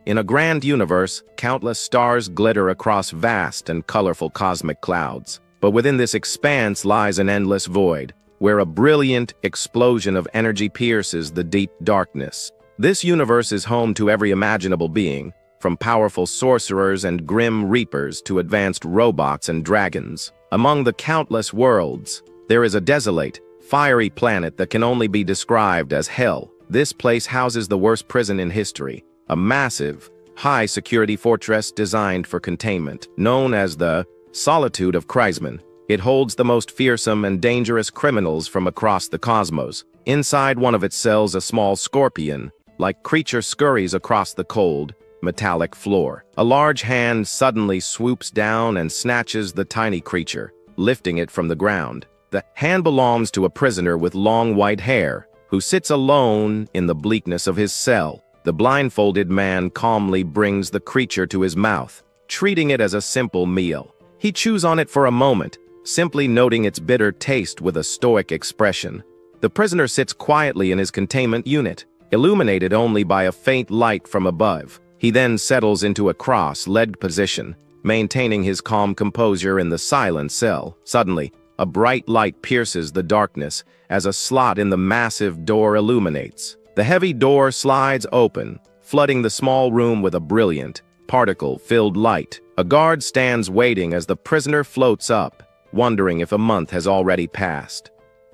In a grand universe, countless stars glitter across vast and colorful cosmic clouds. But within this expanse lies an endless void, where a brilliant explosion of energy pierces the deep darkness. This universe is home to every imaginable being, from powerful sorcerers and grim reapers to advanced robots and dragons. Among the countless worlds, there is a desolate, fiery planet that can only be described as hell. This place houses the worst prison in history, a massive, high-security fortress designed for containment. Known as the Solitude of Kreisman, it holds the most fearsome and dangerous criminals from across the cosmos. Inside one of its cells, a small scorpion-like creature scurries across the cold, metallic floor. A large hand suddenly swoops down and snatches the tiny creature, lifting it from the ground. The hand belongs to a prisoner with long white hair, who sits alone in the bleakness of his cell. The blindfolded man calmly brings the creature to his mouth, treating it as a simple meal. He chews on it for a moment, simply noting its bitter taste with a stoic expression. The prisoner sits quietly in his containment unit, illuminated only by a faint light from above. He then settles into a cross-legged position, maintaining his calm composure in the silent cell. Suddenly, a bright light pierces the darkness as a slot in the massive door illuminates. The heavy door slides open, flooding the small room with a brilliant, particle-filled light. A guard stands waiting as the prisoner floats up, wondering if a month has already passed.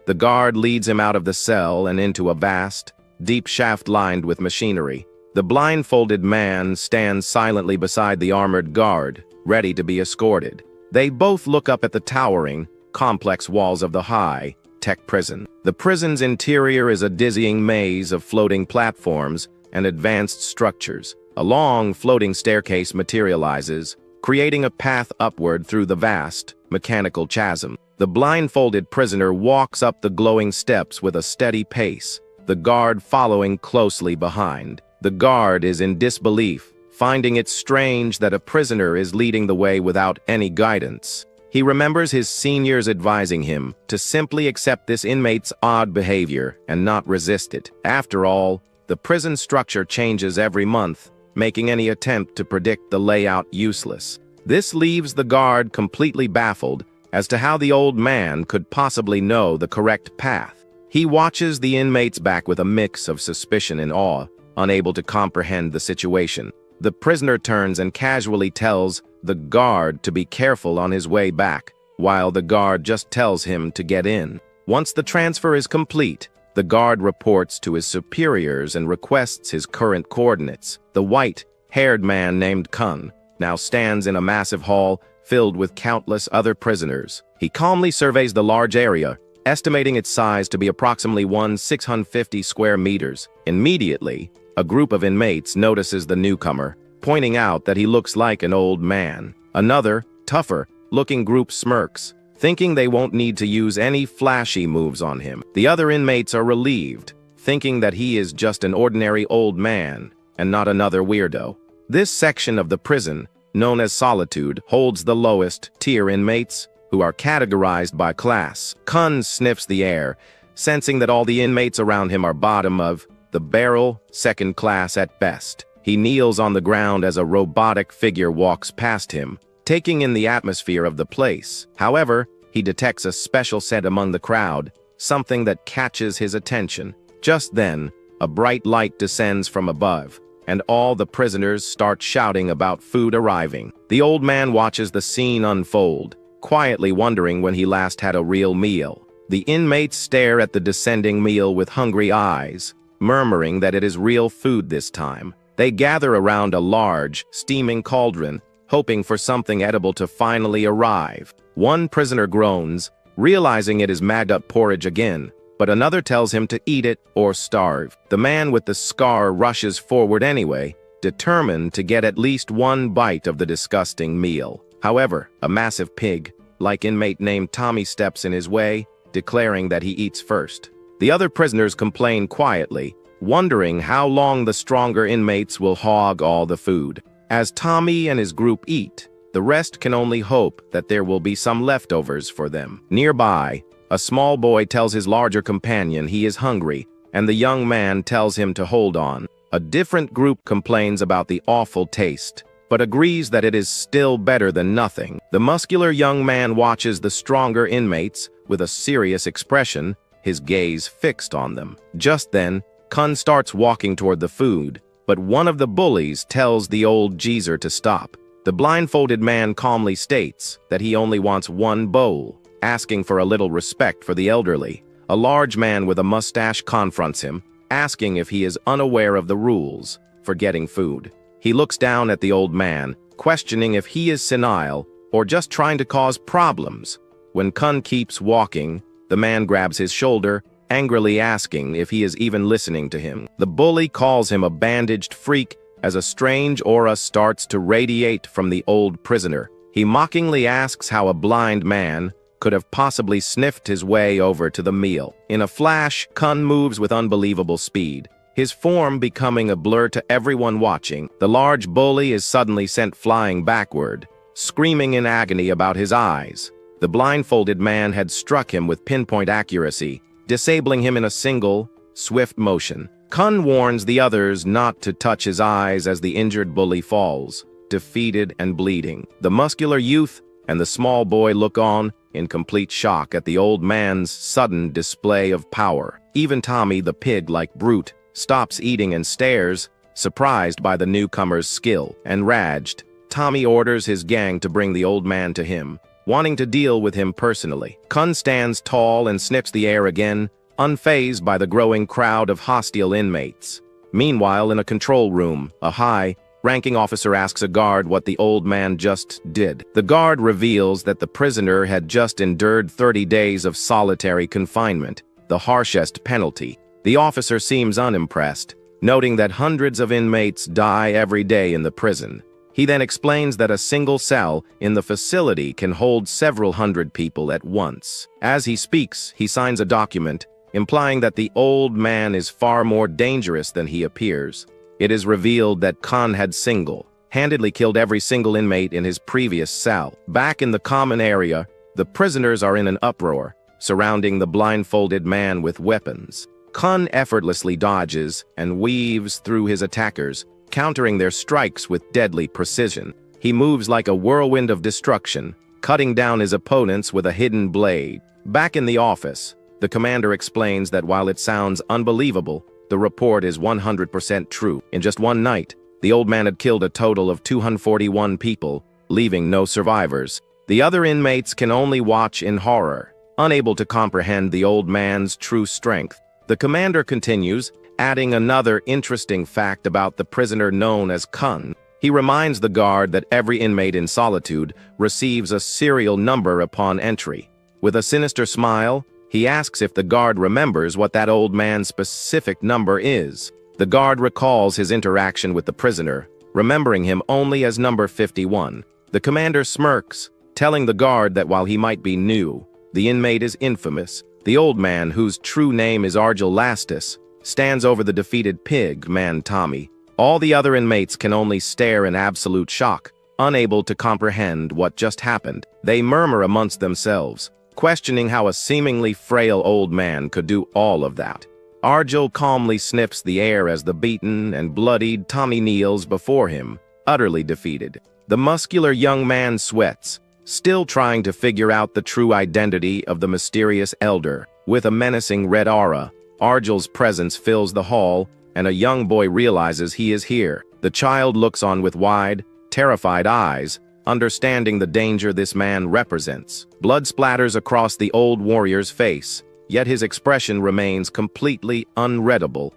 The guard leads him out of the cell and into a vast, deep shaft lined with machinery. The blindfolded man stands silently beside the armored guard, ready to be escorted. They both look up at the towering, complex walls of the high-tech prison. The prison's interior is a dizzying maze of floating platforms and advanced structures. A long, floating staircase materializes, creating a path upward through the vast, mechanical chasm. The blindfolded prisoner walks up the glowing steps with a steady pace, the guard following closely behind. The guard is in disbelief, finding it strange that a prisoner is leading the way without any guidance. He remembers his seniors advising him to simply accept this inmate's odd behavior and not resist it. After all, the prison structure changes every month, making any attempt to predict the layout useless. This leaves the guard completely baffled as to how the old man could possibly know the correct path. He watches the inmate's back with a mix of suspicion and awe, unable to comprehend the situation. The prisoner turns and casually tells the guard to be careful on his way back, while the guard just tells him to get in. Once the transfer is complete, the guard reports to his superiors and requests his current coordinates. The white-haired man named Kun now stands in a massive hall filled with countless other prisoners. He calmly surveys the large area, estimating its size to be approximately 650 square meters. Immediately, a group of inmates notices the newcomer, pointing out that he looks like an old man. Another, tougher-looking group smirks, thinking they won't need to use any flashy moves on him. The other inmates are relieved, thinking that he is just an ordinary old man and not another weirdo. This section of the prison, known as Solitude, holds the lowest-tier inmates, who are categorized by class. Kun sniffs the air, sensing that all the inmates around him are bottom of the barrel, second class at best. He kneels on the ground as a robotic figure walks past him, taking in the atmosphere of the place. However, he detects a special scent among the crowd, something that catches his attention. Just then, a bright light descends from above, and all the prisoners start shouting about food arriving. The old man watches the scene unfold, quietly wondering when he last had a real meal. The inmates stare at the descending meal with hungry eyes, murmuring that it is real food this time. They gather around a large, steaming cauldron, hoping for something edible to finally arrive. One prisoner groans, realizing it is maggot porridge again, but another tells him to eat it or starve. The man with the scar rushes forward anyway, determined to get at least one bite of the disgusting meal. However, a massive pig-like inmate named Tommy steps in his way, declaring that he eats first. The other prisoners complain quietly, wondering how long the stronger inmates will hog all the food. As Tommy and his group eat, the rest can only hope that there will be some leftovers for them. Nearby, a small boy tells his larger companion he is hungry, and the young man tells him to hold on. A different group complains about the awful taste, but agrees that it is still better than nothing. The muscular young man watches the stronger inmates with a serious expression, his gaze fixed on them. Just then, Kun starts walking toward the food, but one of the bullies tells the old geezer to stop. The blindfolded man calmly states that he only wants one bowl, asking for a little respect for the elderly. A large man with a mustache confronts him, asking if he is unaware of the rules for getting food. He looks down at the old man, questioning if he is senile or just trying to cause problems. When Kun keeps walking, the man grabs his shoulder, angrily asking if he is even listening to him. The bully calls him a bandaged freak as a strange aura starts to radiate from the old prisoner. He mockingly asks how a blind man could have possibly sniffed his way over to the meal. In a flash, Kun moves with unbelievable speed, his form becoming a blur to everyone watching. The large bully is suddenly sent flying backward, screaming in agony about his eyes. The blindfolded man had struck him with pinpoint accuracy, disabling him in a single, swift motion. Kun warns the others not to touch his eyes as the injured bully falls, defeated and bleeding. The muscular youth and the small boy look on in complete shock at the old man's sudden display of power. Even Tommy, the pig-like brute, stops eating and stares, surprised by the newcomer's skill. Enraged, Tommy orders his gang to bring the old man to him, wanting to deal with him personally. Kun stands tall and sniffs the air again, unfazed by the growing crowd of hostile inmates. Meanwhile, in a control room, a high-ranking officer asks a guard what the old man just did. The guard reveals that the prisoner had just endured 30 days of solitary confinement, the harshest penalty. The officer seems unimpressed, noting that hundreds of inmates die every day in the prison. He then explains that a single cell in the facility can hold several hundred people at once. As he speaks, he signs a document, implying that the old man is far more dangerous than he appears. It is revealed that Kun had single-handedly killed every single inmate in his previous cell. Back in the common area, the prisoners are in an uproar, surrounding the blindfolded man with weapons. Kun effortlessly dodges and weaves through his attackers, countering their strikes with deadly precision. He moves like a whirlwind of destruction, cutting down his opponents with a hidden blade. Back in the office, the commander explains that while it sounds unbelievable, the report is 100% true. In just one night, the old man had killed a total of 241 people, leaving no survivors. The other inmates can only watch in horror, unable to comprehend the old man's true strength. The commander continues, adding another interesting fact about the prisoner known as Kun. He reminds the guard that every inmate in Solitude receives a serial number upon entry. With a sinister smile, he asks if the guard remembers what that old man's specific number is. The guard recalls his interaction with the prisoner, remembering him only as number 51. The commander smirks, telling the guard that while he might be new, the inmate is infamous. The old man, whose true name is Argelastus, stands over the defeated pig man Tommy. All the other inmates can only stare in absolute shock, unable to comprehend what just happened. They murmur amongst themselves, questioning how a seemingly frail old man could do all of that. Argel calmly sniffs the air as the beaten and bloodied Tommy kneels before him, utterly defeated. The muscular young man sweats, still trying to figure out the true identity of the mysterious elder. With a menacing red aura, Argel's presence fills the hall, and a young boy realizes he is here. The child looks on with wide, terrified eyes, understanding the danger this man represents. Blood splatters across the old warrior's face, yet his expression remains completely unreadable.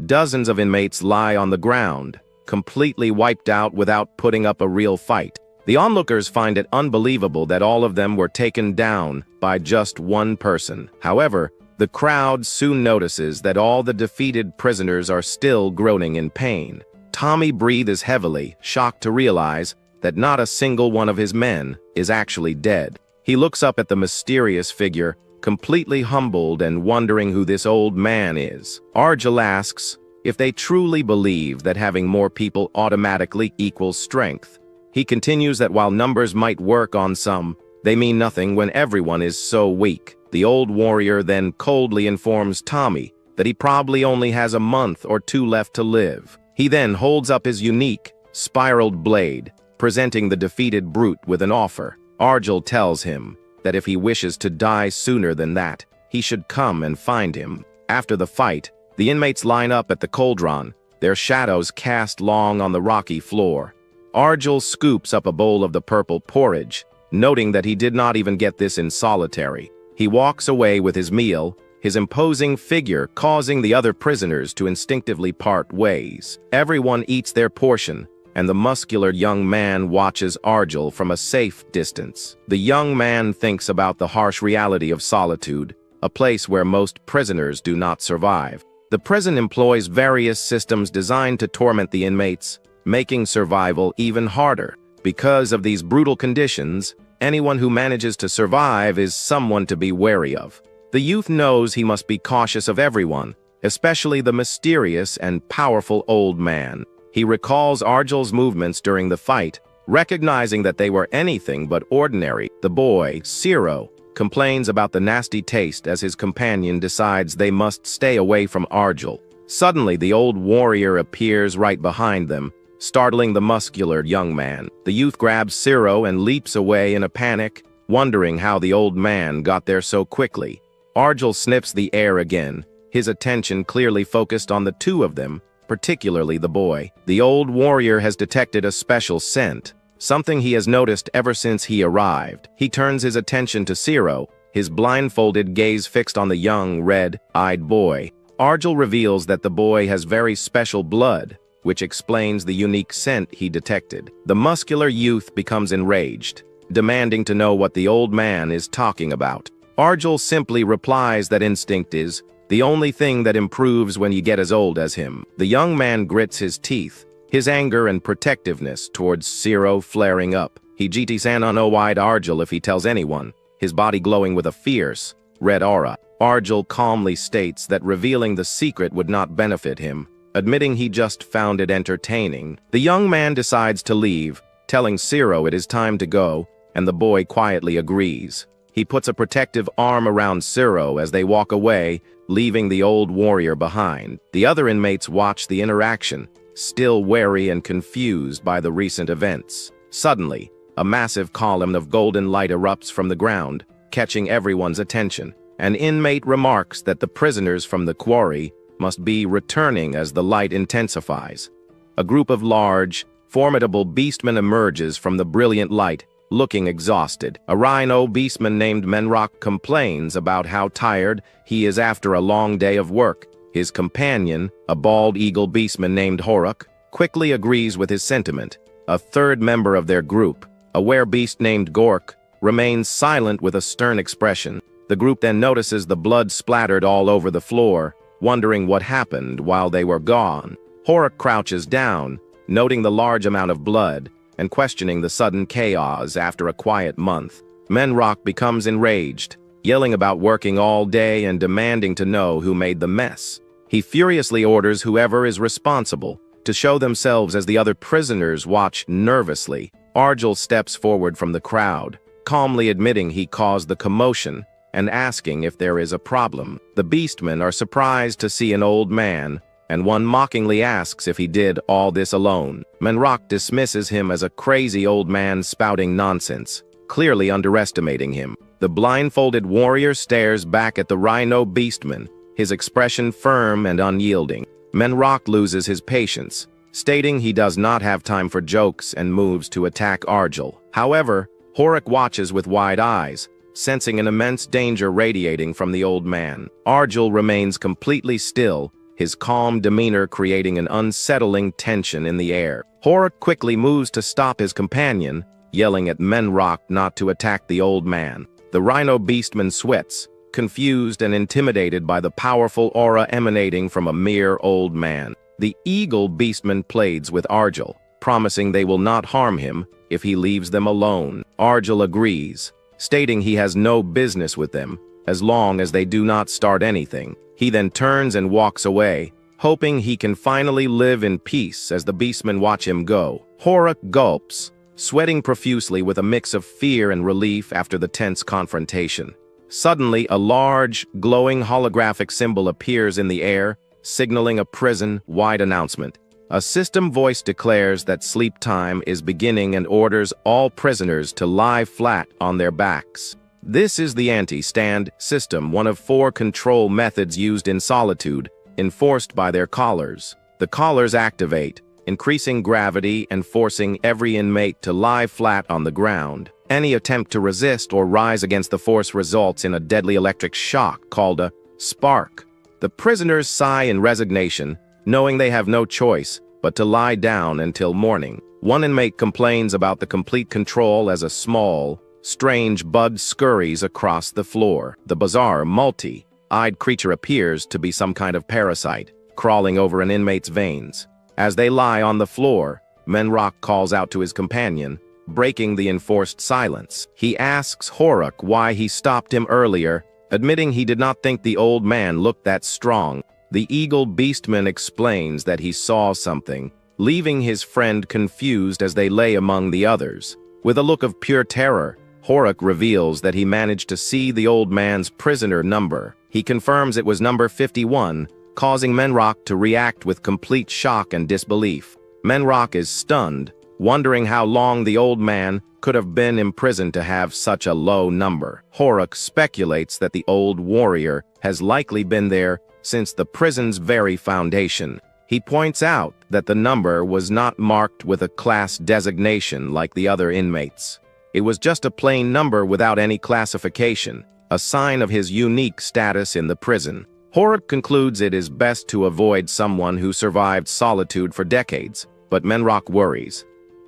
Dozens of inmates lie on the ground, completely wiped out without putting up a real fight. The onlookers find it unbelievable that all of them were taken down by just one person. However, the crowd soon notices that all the defeated prisoners are still groaning in pain. Tommy breathes heavily, shocked to realize that not a single one of his men is actually dead. He looks up at the mysterious figure, completely humbled and wondering who this old man is. Argel asks if they truly believe that having more people automatically equals strength. He continues that while numbers might work on some, they mean nothing when everyone is so weak. The old warrior then coldly informs Tommy that he probably only has a month or two left to live. He then holds up his unique, spiraled blade, presenting the defeated brute with an offer. Arjel tells him that if he wishes to die sooner than that, he should come and find him. After the fight, the inmates line up at the cauldron, their shadows cast long on the rocky floor. Arjel scoops up a bowl of the purple porridge, noting that he did not even get this in solitary. He walks away with his meal, his imposing figure causing the other prisoners to instinctively part ways. Everyone eats their portion, and the muscular young man watches Arjel from a safe distance. The young man thinks about the harsh reality of solitude, a place where most prisoners do not survive. The prison employs various systems designed to torment the inmates, making survival even harder. Because of these brutal conditions, anyone who manages to survive is someone to be wary of. The youth knows he must be cautious of everyone, especially the mysterious and powerful old man. He recalls Arjel's movements during the fight, recognizing that they were anything but ordinary. The boy, Ciro, complains about the nasty taste as his companion decides they must stay away from Arjel. Suddenly, the old warrior appears right behind them, startling the muscular young man. The youth grabs Ciro and leaps away in a panic, wondering how the old man got there so quickly. Arjel sniffs the air again, his attention clearly focused on the two of them, particularly the boy. The old warrior has detected a special scent, something he has noticed ever since he arrived. He turns his attention to Ciro, his blindfolded gaze fixed on the young, red-eyed boy. Arjel reveals that the boy has very special blood, which explains the unique scent he detected. The muscular youth becomes enraged, demanding to know what the old man is talking about. Arjel simply replies that instinct is the only thing that improves when you get as old as him. The young man grits his teeth, his anger and protectiveness towards Ciro flaring up. He GT's-an-wide Arjel if he tells anyone, his body glowing with a fierce, red aura. Arjel calmly states that revealing the secret would not benefit him, admitting he just found it entertaining. The young man decides to leave, telling Ciro it is time to go, and the boy quietly agrees. He puts a protective arm around Ciro as they walk away, leaving the old warrior behind. The other inmates watch the interaction, still wary and confused by the recent events. Suddenly, a massive column of golden light erupts from the ground, catching everyone's attention. An inmate remarks that the prisoners from the quarry must be returning as the light intensifies. A group of large, formidable beastmen emerges from the brilliant light, looking exhausted. A rhino beastman named Manhwa complains about how tired he is after a long day of work. His companion, a bald eagle beastman named Horuk, quickly agrees with his sentiment. A third member of their group, a werebeast named Gork, remains silent with a stern expression. The group then notices the blood splattered all over the floor, wondering what happened while they were gone. Horuk crouches down, noting the large amount of blood, and questioning the sudden chaos after a quiet month. Manhwa becomes enraged, yelling about working all day and demanding to know who made the mess. He furiously orders whoever is responsible to show themselves as the other prisoners watch nervously. Arjel steps forward from the crowd, calmly admitting he caused the commotion and asking if there is a problem. The beastmen are surprised to see an old man, and one mockingly asks if he did all this alone. Manhwa dismisses him as a crazy old man spouting nonsense, clearly underestimating him. The blindfolded warrior stares back at the rhino beastman, his expression firm and unyielding. Manhwa loses his patience, stating he does not have time for jokes and moves to attack Arjel. However, Horuk watches with wide eyes, sensing an immense danger radiating from the old man. Arjel remains completely still, his calm demeanor creating an unsettling tension in the air. Horuk quickly moves to stop his companion, yelling at Manhwa not to attack the old man. The rhino beastman sweats, confused and intimidated by the powerful aura emanating from a mere old man. The eagle beastman pleads with Arjel, promising they will not harm him if he leaves them alone. Arjel agrees, stating he has no business with them, as long as they do not start anything. He then turns and walks away, hoping he can finally live in peace as the beastmen watch him go. Horuk gulps, sweating profusely with a mix of fear and relief after the tense confrontation. Suddenly, a large, glowing holographic symbol appears in the air, signaling a prison-wide announcement. A system voice declares that sleep time is beginning and orders all prisoners to lie flat on their backs. This is the anti-stand system, one of 4 control methods used in Solitude, enforced by their collars. The collars activate, increasing gravity and forcing every inmate to lie flat on the ground. Any attempt to resist or rise against the force results in a deadly electric shock called a spark. The prisoners sigh in resignation, knowing they have no choice but to lie down until morning. One inmate complains about the complete control as a small, strange bud scurries across the floor. The bizarre, multi-eyed creature appears to be some kind of parasite, crawling over an inmate's veins. As they lie on the floor, Manhwa calls out to his companion, breaking the enforced silence. He asks Horuk why he stopped him earlier, admitting he did not think the old man looked that strong. The eagle beastman explains that he saw something, leaving his friend confused as they lay among the others. With a look of pure terror, Horuk reveals that he managed to see the old man's prisoner number. He confirms it was number 51, causing Manhwa to react with complete shock and disbelief. Manhwa is stunned, wondering how long the old man could have been imprisoned to have such a low number. Horuk speculates that the old warrior has likely been there since the prison's very foundation. He points out that the number was not marked with a class designation like the other inmates. It was just a plain number without any classification, a sign of his unique status in the prison. Horuk concludes it is best to avoid someone who survived Solitude for decades, but Manhwa worries.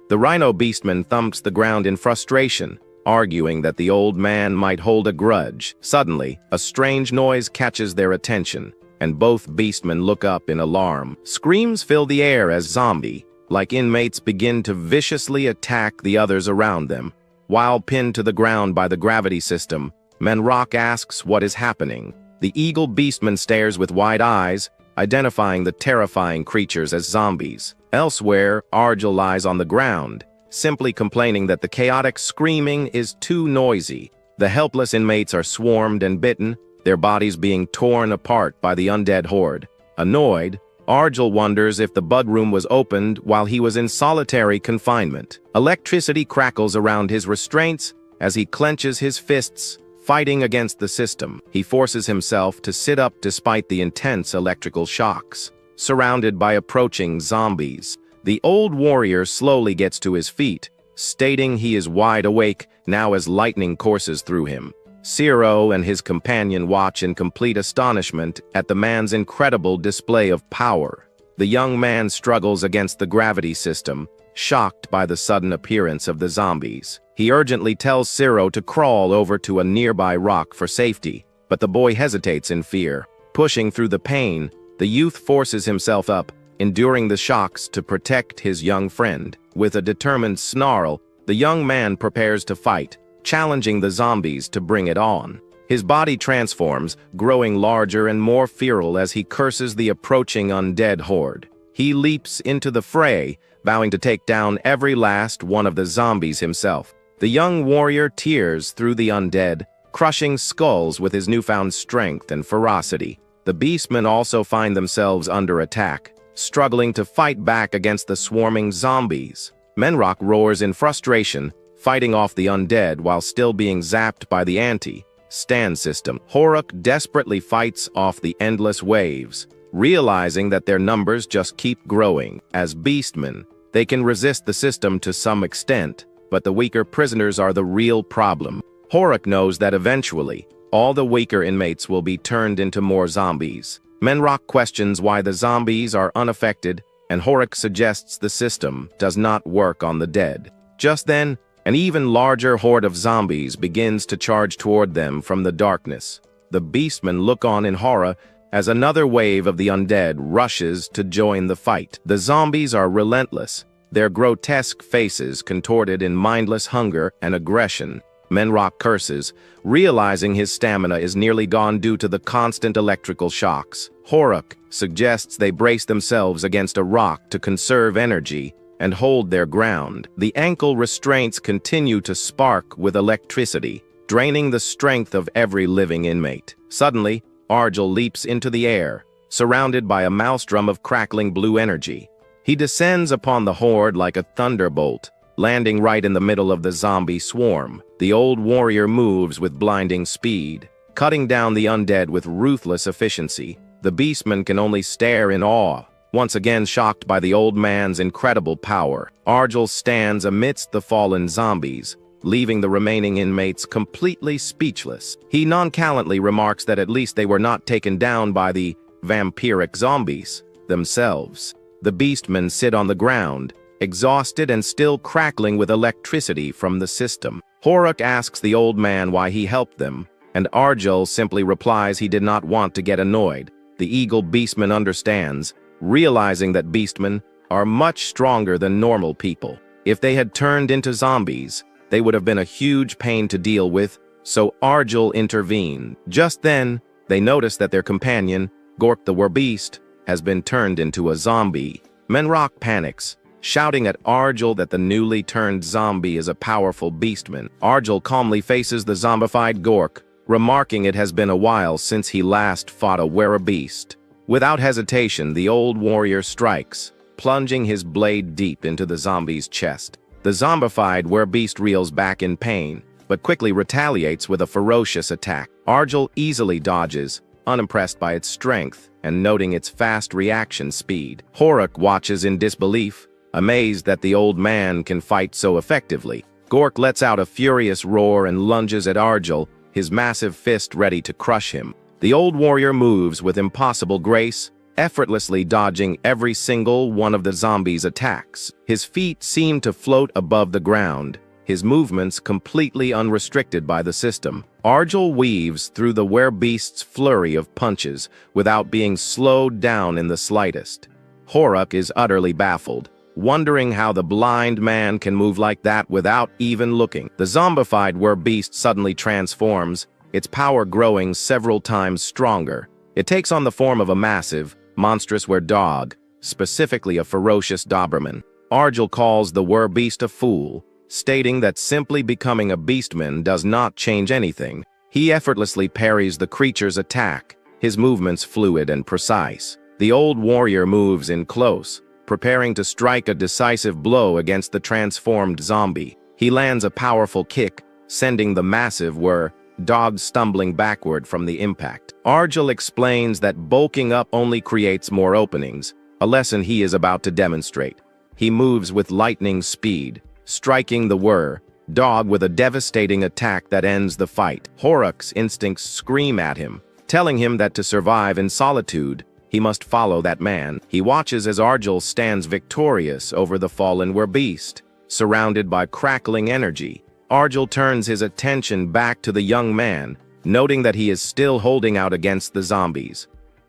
The rhino beastman thumps the ground in frustration, arguing that the old man might hold a grudge. Suddenly, a strange noise catches their attention, and both beastmen look up in alarm. Screams fill the air as zombie-like inmates begin to viciously attack the others around them. While pinned to the ground by the gravity system, Manhwa asks what is happening. The eagle beastman stares with wide eyes, identifying the terrifying creatures as zombies. Elsewhere, Arjul lies on the ground, simply complaining that the chaotic screaming is too noisy. The helpless inmates are swarmed and bitten, their bodies being torn apart by the undead horde. Annoyed, Arjul wonders if the bud room was opened while he was in solitary confinement. Electricity crackles around his restraints as he clenches his fists, fighting against the system. He forces himself to sit up despite the intense electrical shocks. Surrounded by approaching zombies, the old warrior slowly gets to his feet, stating he is wide awake now as lightning courses through him. Zero and his companion watch in complete astonishment at the man's incredible display of power. The young man struggles against the gravity system, shocked by the sudden appearance of the zombies. He urgently tells Zero to crawl over to a nearby rock for safety, but the boy hesitates in fear. Pushing through the pain, the youth forces himself up, enduring the shocks to protect his young friend. With a determined snarl, the young man prepares to fight, challenging the zombies to bring it on. His body transforms, growing larger and more feral as he curses the approaching undead horde. He leaps into the fray, vowing to take down every last one of the zombies himself. The young warrior tears through the undead, crushing skulls with his newfound strength and ferocity. The beastmen also find themselves under attack, struggling to fight back against the swarming zombies. Manhwa roars in frustration, fighting off the undead while still being zapped by the anti-stand system. Horuk desperately fights off the endless waves, realizing that their numbers just keep growing. As beastmen, they can resist the system to some extent, but the weaker prisoners are the real problem. Horuk knows that eventually, all the weaker inmates will be turned into more zombies. Manhwa questions why the zombies are unaffected, and Horuk suggests the system does not work on the dead. Just then, an even larger horde of zombies begins to charge toward them from the darkness. The beastmen look on in horror as another wave of the undead rushes to join the fight. The zombies are relentless, their grotesque faces contorted in mindless hunger and aggression. Manhwa curses, realizing his stamina is nearly gone due to the constant electrical shocks. Horuk suggests they brace themselves against a rock to conserve energy and hold their ground. The ankle restraints continue to spark with electricity, draining the strength of every living inmate. Suddenly, Arjul leaps into the air, surrounded by a maelstrom of crackling blue energy. He descends upon the horde like a thunderbolt, landing right in the middle of the zombie swarm. The old warrior moves with blinding speed, cutting down the undead with ruthless efficiency. The beastman can only stare in awe, once again shocked by the old man's incredible power. Argel stands amidst the fallen zombies, leaving the remaining inmates completely speechless. He nonchalantly remarks that at least they were not taken down by the vampiric zombies themselves. The beastmen sit on the ground, exhausted and still crackling with electricity from the system. Horuk asks the old man why he helped them, and Argel simply replies he did not want to get annoyed. The eagle beastman understands, realizing that beastmen are much stronger than normal people. If they had turned into zombies, they would have been a huge pain to deal with, so Argel intervened. Just then, they notice that their companion, Gork the werbeast, has been turned into a zombie. Menrock panics, shouting at Argel that the newly turned zombie is a powerful beastman. Argel calmly faces the zombified Gork, remarking it has been a while since he last fought a werbeast. Without hesitation, the old warrior strikes, plunging his blade deep into the zombie's chest. The zombified werbeast reels back in pain, but quickly retaliates with a ferocious attack. Argel easily dodges, unimpressed by its strength and noting its fast reaction speed. Horuk watches in disbelief, amazed that the old man can fight so effectively. Gork lets out a furious roar and lunges at Argel, his massive fist ready to crush him. The old warrior moves with impossible grace, effortlessly dodging every single one of the zombies' attacks. His feet seem to float above the ground, his movements completely unrestricted by the system. Argel weaves through the werbeast's flurry of punches without being slowed down in the slightest. Horuk is utterly baffled, wondering how the blind man can move like that without even looking. The zombified werbeast suddenly transforms, its power growing several times stronger. It takes on the form of a massive, monstrous were-dog, specifically a ferocious Doberman. Argel calls the werbeast a fool, stating that simply becoming a beastman does not change anything. He effortlessly parries the creature's attack, his movements fluid and precise. The old warrior moves in close, preparing to strike a decisive blow against the transformed zombie. He lands a powerful kick, sending the massive were-dog stumbling backward from the impact. Argel explains that bulking up only creates more openings, a lesson he is about to demonstrate. He moves with lightning speed, striking the were-dog with a devastating attack that ends the fight. Horuk's instincts scream at him, telling him that to survive in solitude, he must follow that man. He watches as Argel stands victorious over the fallen werbeast, surrounded by crackling energy. Argel turns his attention back to the young man, noting that he is still holding out against the zombies.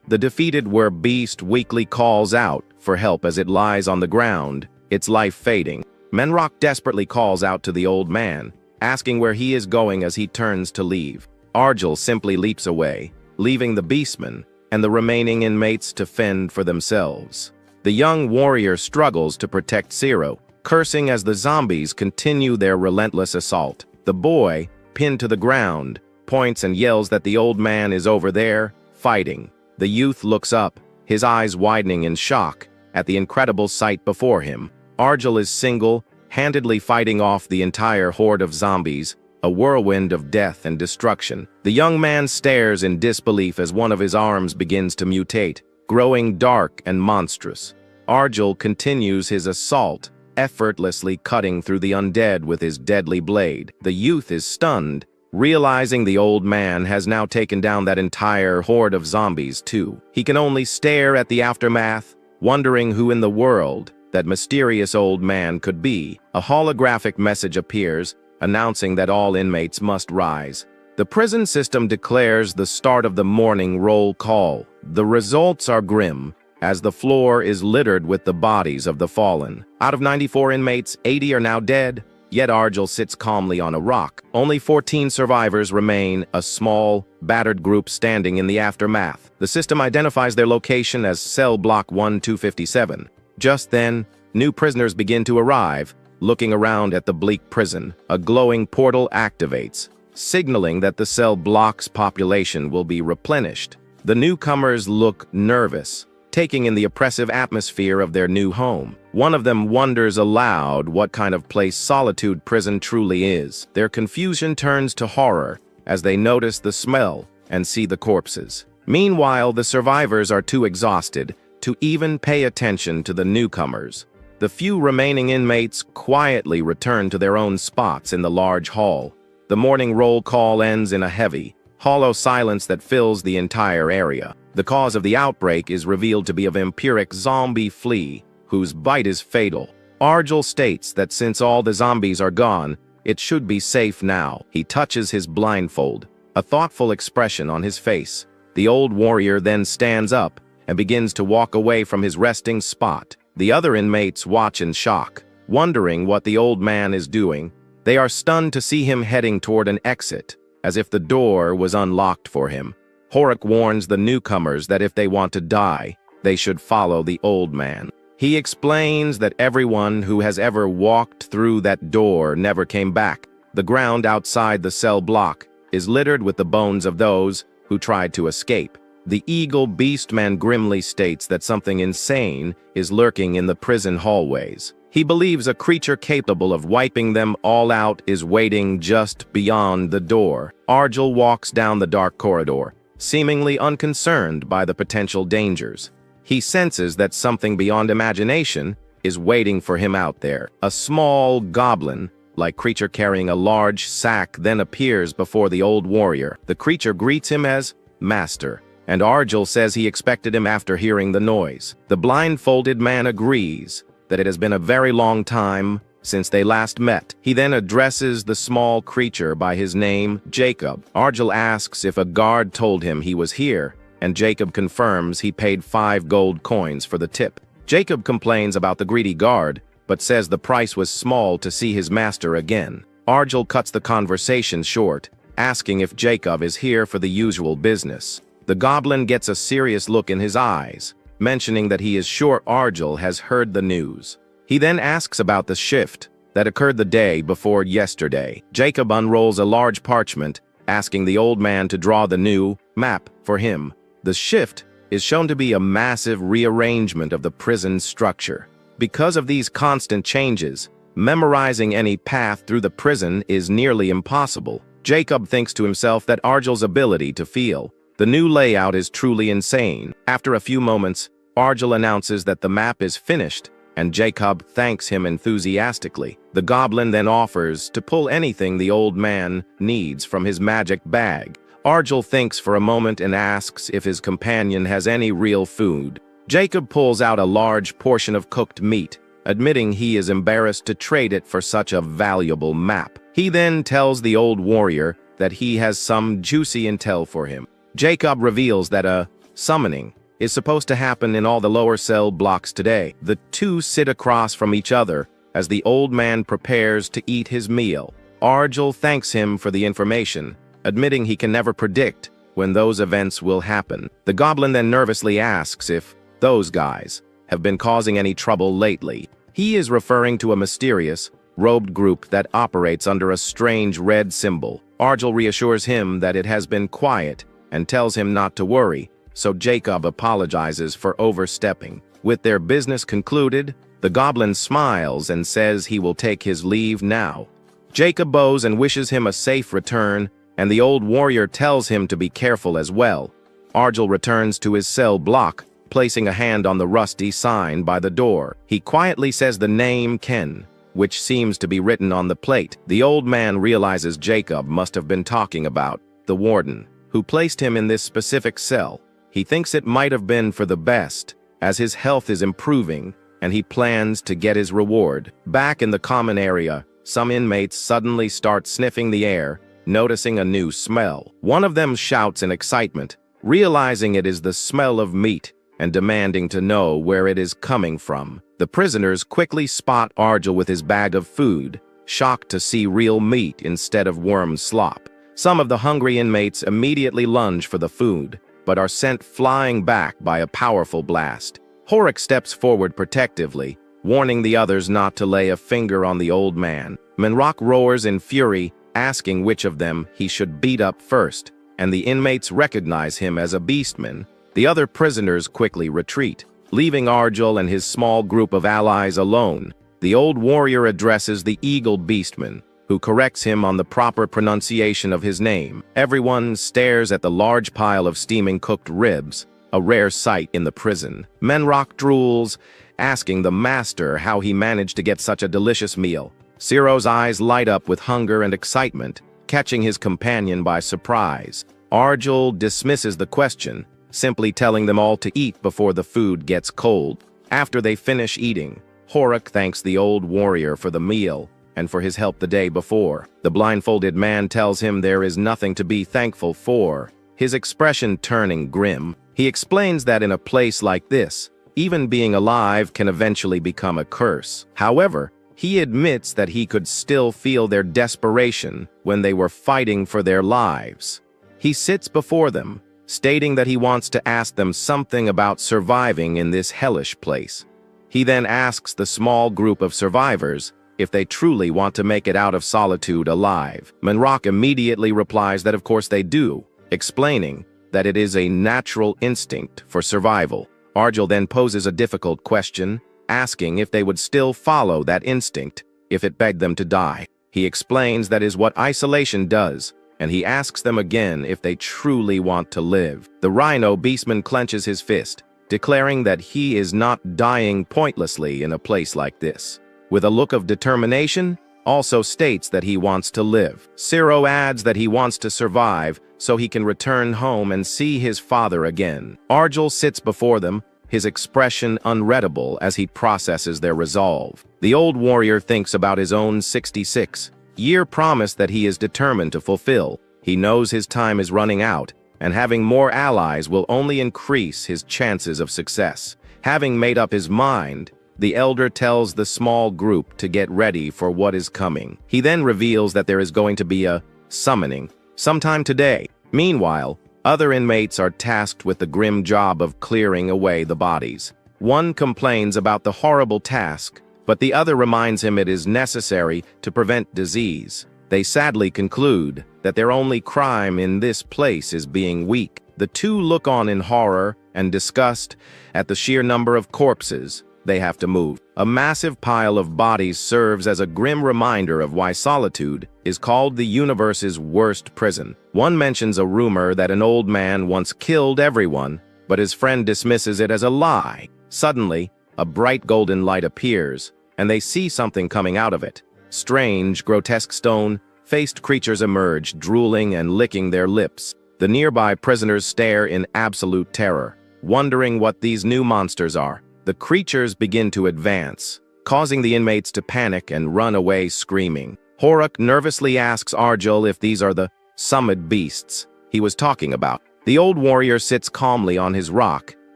The defeated werbeast weakly calls out for help as it lies on the ground, its life fading. Menrock desperately calls out to the old man, asking where he is going as he turns to leave. Argel simply leaps away, leaving the beastman and the remaining inmates to fend for themselves. The young warrior struggles to protect Zero, cursing as the zombies continue their relentless assault. The boy, pinned to the ground, points and yells that the old man is over there, fighting. The youth looks up, his eyes widening in shock at the incredible sight before him. Argel is single-handedly fighting off the entire horde of zombies, a whirlwind of death and destruction. The young man stares in disbelief as one of his arms begins to mutate, growing dark and monstrous. Argel continues his assault, effortlessly cutting through the undead with his deadly blade. The youth is stunned, realizing the old man has now taken down that entire horde of zombies too. He can only stare at the aftermath, wondering who in the world that mysterious old man could be. A holographic message appears, announcing that all inmates must rise. The prison system declares the start of the morning roll call. The results are grim, as the floor is littered with the bodies of the fallen. Out of 94 inmates, 80 are now dead, yet Argel sits calmly on a rock. Only 14 survivors remain, a small, battered group standing in the aftermath. The system identifies their location as cell block 1257. Just then, new prisoners begin to arrive. Looking around at the bleak prison, a glowing portal activates, signaling that the cell block's population will be replenished. The newcomers look nervous, taking in the oppressive atmosphere of their new home. One of them wonders aloud what kind of place Solitude prison truly is. Their confusion turns to horror as they notice the smell and see the corpses. Meanwhile, the survivors are too exhausted to even pay attention to the newcomers. The few remaining inmates quietly return to their own spots in the large hall. The morning roll call ends in a heavy, hollow silence that fills the entire area. The cause of the outbreak is revealed to be a vampiric zombie flea, whose bite is fatal. Argel states that since all the zombies are gone, it should be safe now. He touches his blindfold, a thoughtful expression on his face. The old warrior then stands up and begins to walk away from his resting spot. The other inmates watch in shock, wondering what the old man is doing. They are stunned to see him heading toward an exit, as if the door was unlocked for him. Horik warns the newcomers that if they want to die, they should follow the old man. He explains that everyone who has ever walked through that door never came back. The ground outside the cell block is littered with the bones of those who tried to escape. The Eagle Beastman grimly states that something insane is lurking in the prison hallways. He believes a creature capable of wiping them all out is waiting just beyond the door. Argel walks down the dark corridor, seemingly unconcerned by the potential dangers. He senses that something beyond imagination is waiting for him out there. A small goblin-like creature carrying a large sack then appears before the old warrior. The creature greets him as Master, and Argel says he expected him after hearing the noise. The blindfolded man agrees that it has been a very long time since they last met. He then addresses the small creature by his name, Jacob. Argel asks if a guard told him he was here, and Jacob confirms he paid 5 gold coins for the tip. Jacob complains about the greedy guard, but says the price was small to see his master again. Argel cuts the conversation short, asking if Jacob is here for the usual business. The goblin gets a serious look in his eyes, mentioning that he is sure Argel has heard the news. He then asks about the shift that occurred the day before yesterday. Jacob unrolls a large parchment, asking the old man to draw the new map for him. The shift is shown to be a massive rearrangement of the prison structure. Because of these constant changes, memorizing any path through the prison is nearly impossible. Jacob thinks to himself that Argel's ability to feel the new layout is truly insane. After a few moments, Argel announces that the map is finished, and Jacob thanks him enthusiastically. The goblin then offers to pull anything the old man needs from his magic bag. Argel thinks for a moment and asks if his companion has any real food. Jacob pulls out a large portion of cooked meat, admitting he is embarrassed to trade it for such a valuable map. He then tells the old warrior that he has some juicy intel for him. Jacob reveals that a summoning is supposed to happen in all the lower cell blocks today. The two sit across from each other as the old man prepares to eat his meal. Argel thanks him for the information, admitting he can never predict when those events will happen. The goblin then nervously asks if those guys have been causing any trouble lately. He is referring to a mysterious, robed group that operates under a strange red symbol. Argel reassures him that it has been quiet and tells him not to worry, so Jacob apologizes for overstepping. With their business concluded, the goblin smiles and says he will take his leave now. Jacob bows and wishes him a safe return, and the old warrior tells him to be careful as well. Argel returns to his cell block, placing a hand on the rusty sign by the door. He quietly says the name Ken, which seems to be written on the plate. The old man realizes Jacob must have been talking about the warden, who placed him in this specific cell. He thinks it might have been for the best, as his health is improving, and he plans to get his reward. Back in the common area, some inmates suddenly start sniffing the air, noticing a new smell. One of them shouts in excitement, realizing it is the smell of meat, and demanding to know where it is coming from. The prisoners quickly spot Argel with his bag of food, shocked to see real meat instead of worm slop. Some of the hungry inmates immediately lunge for the food, but are sent flying back by a powerful blast. Horik steps forward protectively, warning the others not to lay a finger on the old man. Manhwa roars in fury, asking which of them he should beat up first, and the inmates recognize him as a beastman, The other prisoners quickly retreat, leaving Arjul and his small group of allies alone. The old warrior addresses the eagle beastman, who corrects him on the proper pronunciation of his name. Everyone stares at the large pile of steaming cooked ribs, a rare sight in the prison. Menrock drools, asking the master how he managed to get such a delicious meal. Ciro's eyes light up with hunger and excitement, catching his companion by surprise. Arjul dismisses the question, simply telling them all to eat before the food gets cold. After they finish eating, Horak thanks the old warrior for the meal and for his help the day before. The blindfolded man tells him there is nothing to be thankful for, his expression turning grim. He explains that in a place like this, even being alive can eventually become a curse. However, he admits that he could still feel their desperation when they were fighting for their lives. He sits before them, stating that he wants to ask them something about surviving in this hellish place. He then asks the small group of survivors if they truly want to make it out of Solitude alive. Manhwa immediately replies that of course they do, explaining that it is a natural instinct for survival. Arjul then poses a difficult question, asking if they would still follow that instinct if it begged them to die. He explains that is what isolation does, and he asks them again if they truly want to live. The rhino beastman clenches his fist, declaring that he is not dying pointlessly in a place like this. With a look of determination, also states that he wants to live. Ciro adds that he wants to survive so he can return home and see his father again. Arjul sits before them, his expression unreadable as he processes their resolve. The old warrior thinks about his own 66-year promise that he is determined to fulfill. He knows his time is running out, and having more allies will only increase his chances of success. Having made up his mind, the elder tells the small group to get ready for what is coming. He then reveals that there is going to be a summoning sometime today. Meanwhile, other inmates are tasked with the grim job of clearing away the bodies. One complains about the horrible task, but the other reminds him it is necessary to prevent disease. They sadly conclude that their only crime in this place is being weak. The two look on in horror and disgust at the sheer number of corpses they have to move. A massive pile of bodies serves as a grim reminder of why Solitude is called the universe's worst prison. One mentions a rumor that an old man once killed everyone, but his friend dismisses it as a lie. Suddenly, a bright golden light appears, and they see something coming out of it. Strange, grotesque stone-faced creatures emerge, drooling and licking their lips. The nearby prisoners stare in absolute terror, wondering what these new monsters are. The creatures begin to advance, causing the inmates to panic and run away screaming. Horak nervously asks Arjul if these are the summoned beasts he was talking about. The old warrior sits calmly on his rock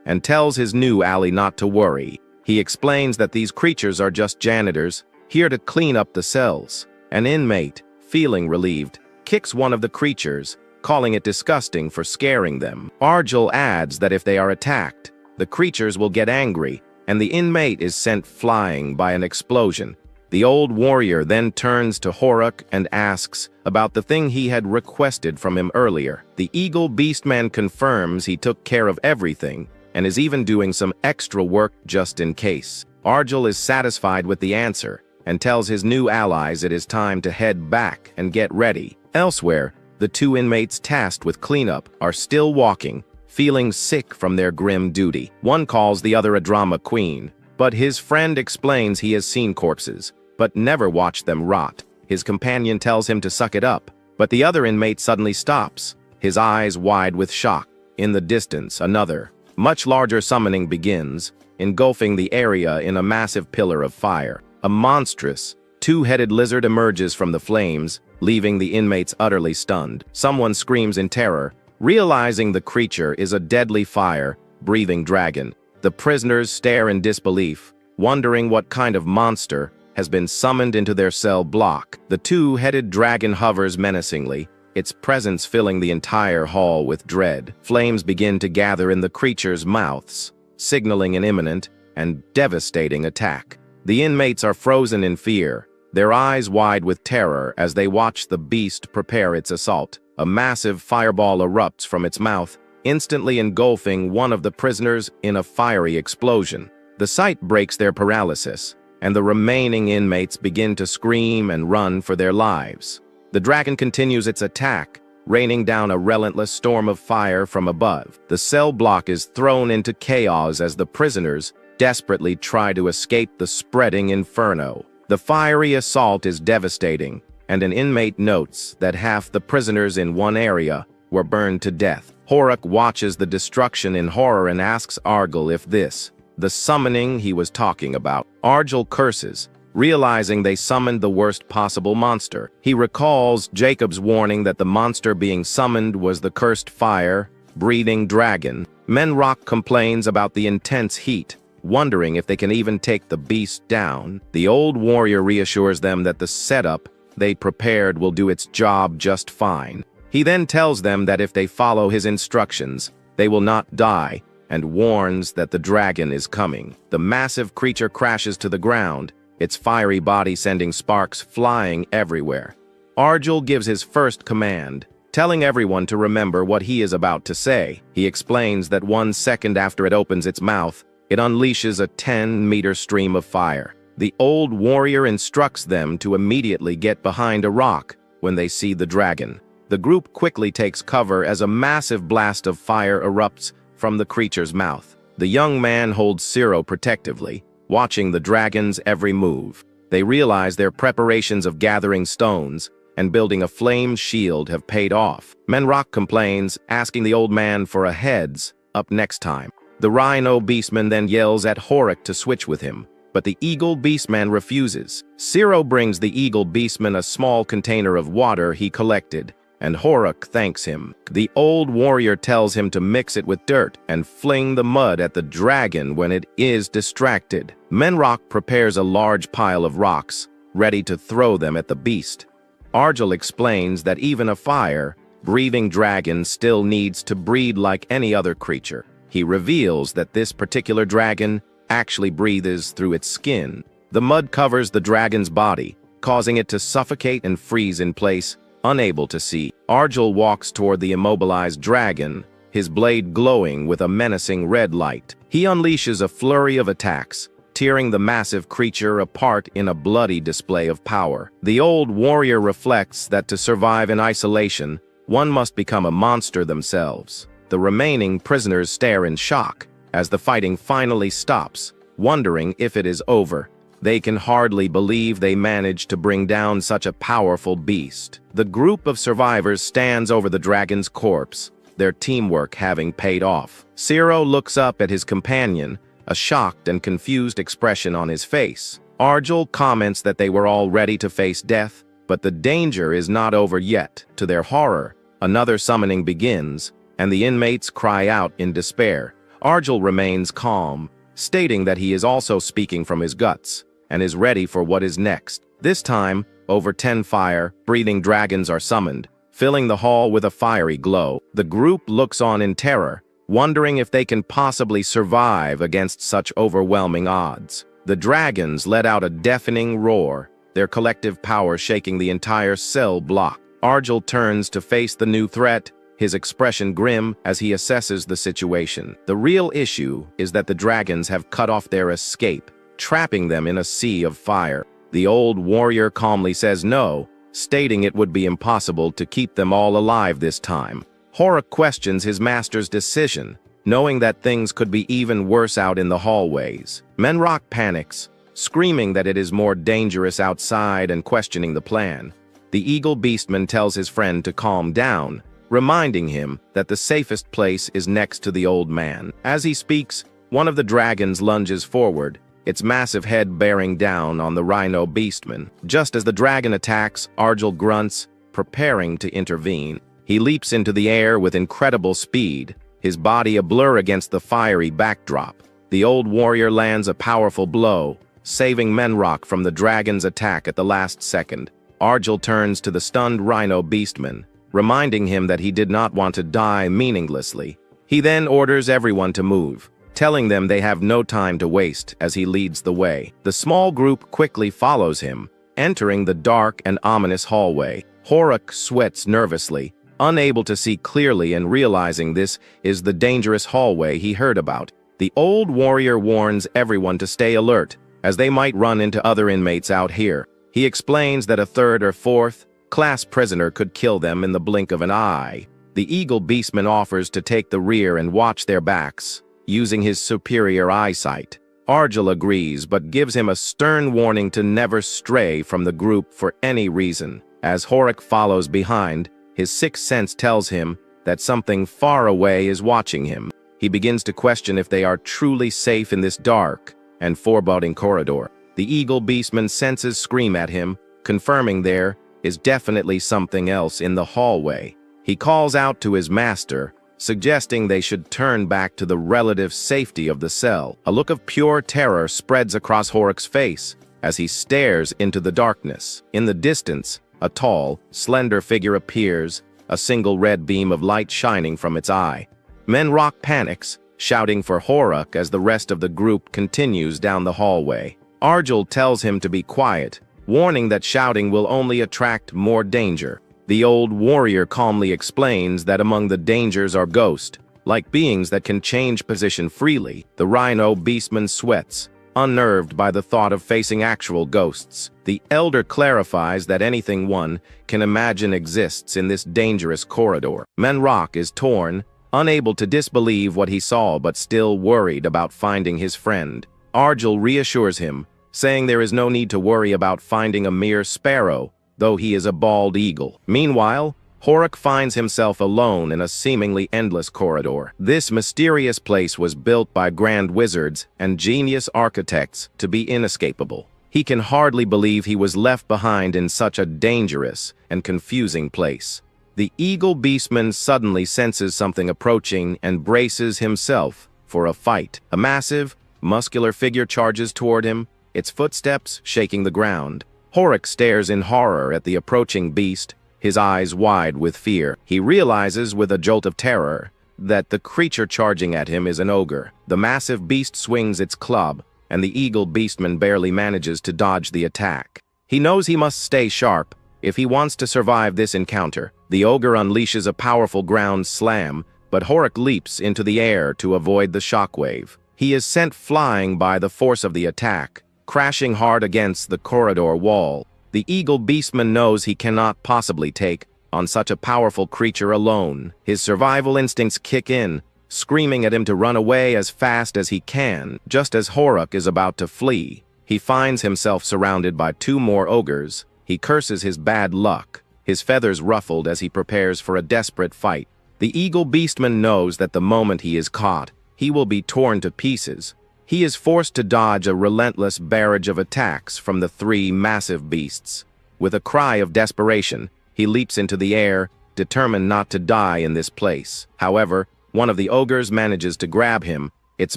and tells his new ally not to worry. He explains that these creatures are just janitors, here to clean up the cells. An inmate, feeling relieved, kicks one of the creatures, calling it disgusting for scaring them. Arjul adds that if they are attacked, the creatures will get angry, and the inmate is sent flying by an explosion. The old warrior then turns to Horak and asks about the thing he had requested from him earlier. The eagle beastman confirms he took care of everything and is even doing some extra work just in case. Arjul is satisfied with the answer and tells his new allies it is time to head back and get ready. Elsewhere, the two inmates tasked with cleanup are still walking, feeling sick from their grim duty. One calls the other a drama queen, but his friend explains he has seen corpses, but never watched them rot. His companion tells him to suck it up, but the other inmate suddenly stops, his eyes wide with shock. In the distance, another, much larger summoning begins, engulfing the area in a massive pillar of fire. A monstrous, two-headed lizard emerges from the flames, leaving the inmates utterly stunned. Someone screams in terror, realizing the creature is a deadly fire-breathing dragon. The prisoners stare in disbelief, wondering what kind of monster has been summoned into their cell block. The two-headed dragon hovers menacingly, its presence filling the entire hall with dread. Flames begin to gather in the creature's mouths, signaling an imminent and devastating attack. The inmates are frozen in fear, their eyes wide with terror as they watch the beast prepare its assault. A massive fireball erupts from its mouth, instantly engulfing one of the prisoners in a fiery explosion. The sight breaks their paralysis, and the remaining inmates begin to scream and run for their lives. The dragon continues its attack, raining down a relentless storm of fire from above. The cell block is thrown into chaos as the prisoners desperately try to escape the spreading inferno. The fiery assault is devastating, and an inmate notes that half the prisoners in one area were burned to death. Horik watches the destruction in horror and asks Argyll if this, the summoning he was talking about. Argyll curses, realizing they summoned the worst possible monster. He recalls Jacob's warning that the monster being summoned was the cursed fire-breathing dragon. Manhwa complains about the intense heat, wondering if they can even take the beast down. The old warrior reassures them that the setup they prepared will do its job just fine. He then tells them that if they follow his instructions, they will not die, and warns that the dragon is coming. The massive creature crashes to the ground, its fiery body sending sparks flying everywhere. Argyll gives his first command, telling everyone to remember what he is about to say. He explains that 1 second after it opens its mouth, it unleashes a 10-meter stream of fire. The old warrior instructs them to immediately get behind a rock when they see the dragon. The group quickly takes cover as a massive blast of fire erupts from the creature's mouth. The young man holds Zero protectively, watching the dragon's every move. They realize their preparations of gathering stones and building a flame shield have paid off. Manhwa complains, asking the old man for a heads up next time. The rhino beastman then yells at Horik to switch with him, but the eagle beastman refuses. Zero brings the eagle beastman a small container of water he collected, and Horik thanks him. The old warrior tells him to mix it with dirt and fling the mud at the dragon when it is distracted. Manhwa prepares a large pile of rocks, ready to throw them at the beast. Argyll explains that even a fire-breathing dragon still needs to breathe like any other creature. He reveals that this particular dragon actually breathes through its skin. The mud covers the dragon's body, causing it to suffocate and freeze in place, unable to see. Argyll walks toward the immobilized dragon, his blade glowing with a menacing red light. He unleashes a flurry of attacks, tearing the massive creature apart in a bloody display of power. The old warrior reflects that to survive in isolation, one must become a monster themselves. The remaining prisoners stare in shock as the fighting finally stops, wondering if it is over. They can hardly believe they managed to bring down such a powerful beast. The group of survivors stands over the dragon's corpse, their teamwork having paid off. Zero looks up at his companion, a shocked and confused expression on his face. Argyll comments that they were all ready to face death, but the danger is not over yet. To their horror, another summoning begins, and the inmates cry out in despair. Argyll remains calm, stating that he is also speaking from his guts, and is ready for what is next. This time, over 10 fire-breathing dragons are summoned, filling the hall with a fiery glow. The group looks on in terror, wondering if they can possibly survive against such overwhelming odds. The dragons let out a deafening roar, their collective power shaking the entire cell block. Argyll turns to face the new threat, his expression grim as he assesses the situation. The real issue is that the dragons have cut off their escape, trapping them in a sea of fire. The old warrior calmly says no, stating it would be impossible to keep them all alive this time. Horik questions his master's decision, knowing that things could be even worse out in the hallways. Manhwa panics, screaming that it is more dangerous outside and questioning the plan. The eagle beastman tells his friend to calm down, reminding him that the safest place is next to the old man. As he speaks, one of the dragons lunges forward, its massive head bearing down on the rhino beastman. Just as the dragon attacks, Argyll grunts, preparing to intervene. He leaps into the air with incredible speed, his body a blur against the fiery backdrop. The old warrior lands a powerful blow, saving Manhwa from the dragon's attack at the last second. Argyll turns to the stunned rhino beastman, reminding him that he did not want to die meaninglessly. He then orders everyone to move, telling them they have no time to waste as he leads the way. The small group quickly follows him, entering the dark and ominous hallway. Horik sweats nervously, unable to see clearly and realizing this is the dangerous hallway he heard about. The old warrior warns everyone to stay alert, as they might run into other inmates out here. He explains that a third or fourth class prisoner could kill them in the blink of an eye. The eagle beastman offers to take the rear and watch their backs, using his superior eyesight. Arjel agrees but gives him a stern warning to never stray from the group for any reason. As Horik follows behind, his sixth sense tells him that something far away is watching him. He begins to question if they are truly safe in this dark and foreboding corridor. The eagle beastman's senses scream at him, confirming there is definitely something else in the hallway. He calls out to his master, suggesting they should turn back to the relative safety of the cell. A look of pure terror spreads across Horik's face as he stares into the darkness. In the distance, a tall, slender figure appears, a single red beam of light shining from its eye. Manhwa panics, shouting for Horik as the rest of the group continues down the hallway. Arjel tells him to be quiet, warning that shouting will only attract more danger. The old warrior calmly explains that among the dangers are ghosts, like beings that can change position freely. The rhino beastman sweats, unnerved by the thought of facing actual ghosts. The elder clarifies that anything one can imagine exists in this dangerous corridor. Manhwa is torn, unable to disbelieve what he saw but still worried about finding his friend. Arjel reassures him, saying there is no need to worry about finding a mere sparrow, though he is a bald eagle. Meanwhile, Horik finds himself alone in a seemingly endless corridor. This mysterious place was built by grand wizards and genius architects to be inescapable. He can hardly believe he was left behind in such a dangerous and confusing place. The eagle beastman suddenly senses something approaching and braces himself for a fight. A massive, muscular figure charges toward him, its footsteps shaking the ground. Horik stares in horror at the approaching beast, his eyes wide with fear. He realizes with a jolt of terror that the creature charging at him is an ogre. The massive beast swings its club, and the eagle beastman barely manages to dodge the attack. He knows he must stay sharp if he wants to survive this encounter. The ogre unleashes a powerful ground slam, but Horik leaps into the air to avoid the shockwave. He is sent flying by the force of the attack, crashing hard against the corridor wall. The eagle beastman knows he cannot possibly take on such a powerful creature alone. His survival instincts kick in, screaming at him to run away as fast as he can. Just as Horik is about to flee, he finds himself surrounded by two more ogres. He curses his bad luck, his feathers ruffled as he prepares for a desperate fight. The eagle beastman knows that the moment he is caught, he will be torn to pieces. He is forced to dodge a relentless barrage of attacks from the three massive beasts. With a cry of desperation, he leaps into the air, determined not to die in this place. However, one of the ogres manages to grab him, its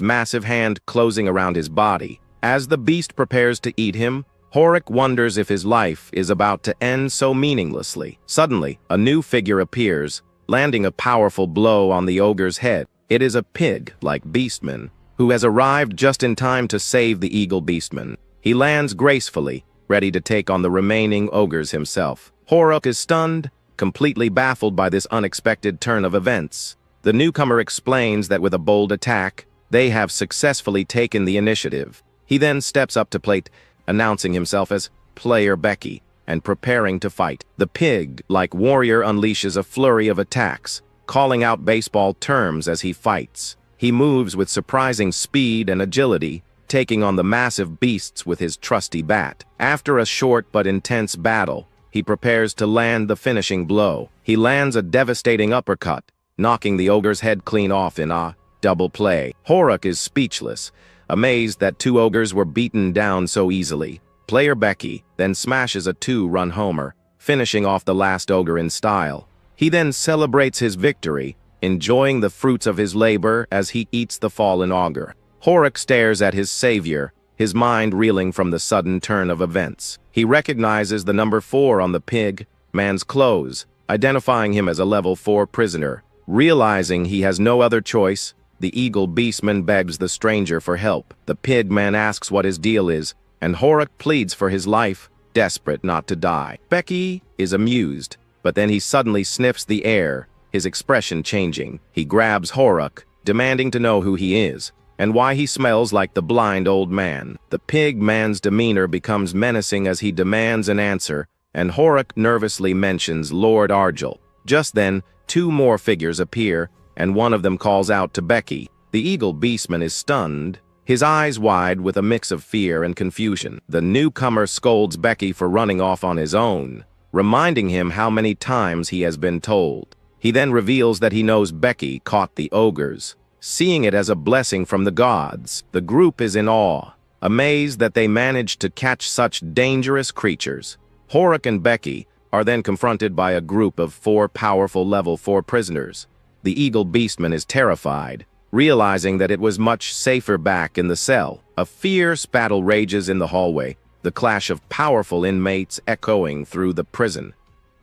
massive hand closing around his body. As the beast prepares to eat him, Horik wonders if his life is about to end so meaninglessly. Suddenly, a new figure appears, landing a powerful blow on the ogre's head. It is a pig-like beastman, who has arrived just in time to save the eagle beastman. He lands gracefully, ready to take on the remaining ogres himself. Horik is stunned, completely baffled by this unexpected turn of events. The newcomer explains that with a bold attack, they have successfully taken the initiative. He then steps up to plate, announcing himself as Player Becky, and preparing to fight. The pig-like warrior unleashes a flurry of attacks, calling out baseball terms as he fights. He moves with surprising speed and agility, taking on the massive beasts with his trusty bat. After a short but intense battle, he prepares to land the finishing blow. He lands a devastating uppercut, knocking the ogre's head clean off in a double play. Horik is speechless, amazed that two ogres were beaten down so easily. Player Becky then smashes a two-run homer, finishing off the last ogre in style. He then celebrates his victory, enjoying the fruits of his labor as he eats the fallen ogre. Horik stares at his savior, his mind reeling from the sudden turn of events. He recognizes the number 4 on the pig man's clothes, identifying him as a level 4 prisoner. Realizing he has no other choice, the eagle beastman begs the stranger for help. The pig man asks what his deal is, and Horik pleads for his life, desperate not to die. Becky is amused, but then he suddenly sniffs the air, his expression changing. He grabs Horuk, demanding to know who he is, and why he smells like the blind old man. The pig man's demeanor becomes menacing as he demands an answer, and Horuk nervously mentions Lord Argel. Just then, two more figures appear, and one of them calls out to Becky. The eagle beastman is stunned, his eyes wide with a mix of fear and confusion. The newcomer scolds Becky for running off on his own, reminding him how many times he has been told. He then reveals that he knows Becky caught the ogres. Seeing it as a blessing from the gods, the group is in awe, amazed that they managed to catch such dangerous creatures. Horuk and Becky are then confronted by a group of 4 powerful level 4 prisoners. The eagle beastman is terrified, realizing that it was much safer back in the cell. A fierce battle rages in the hallway, the clash of powerful inmates echoing through the prison.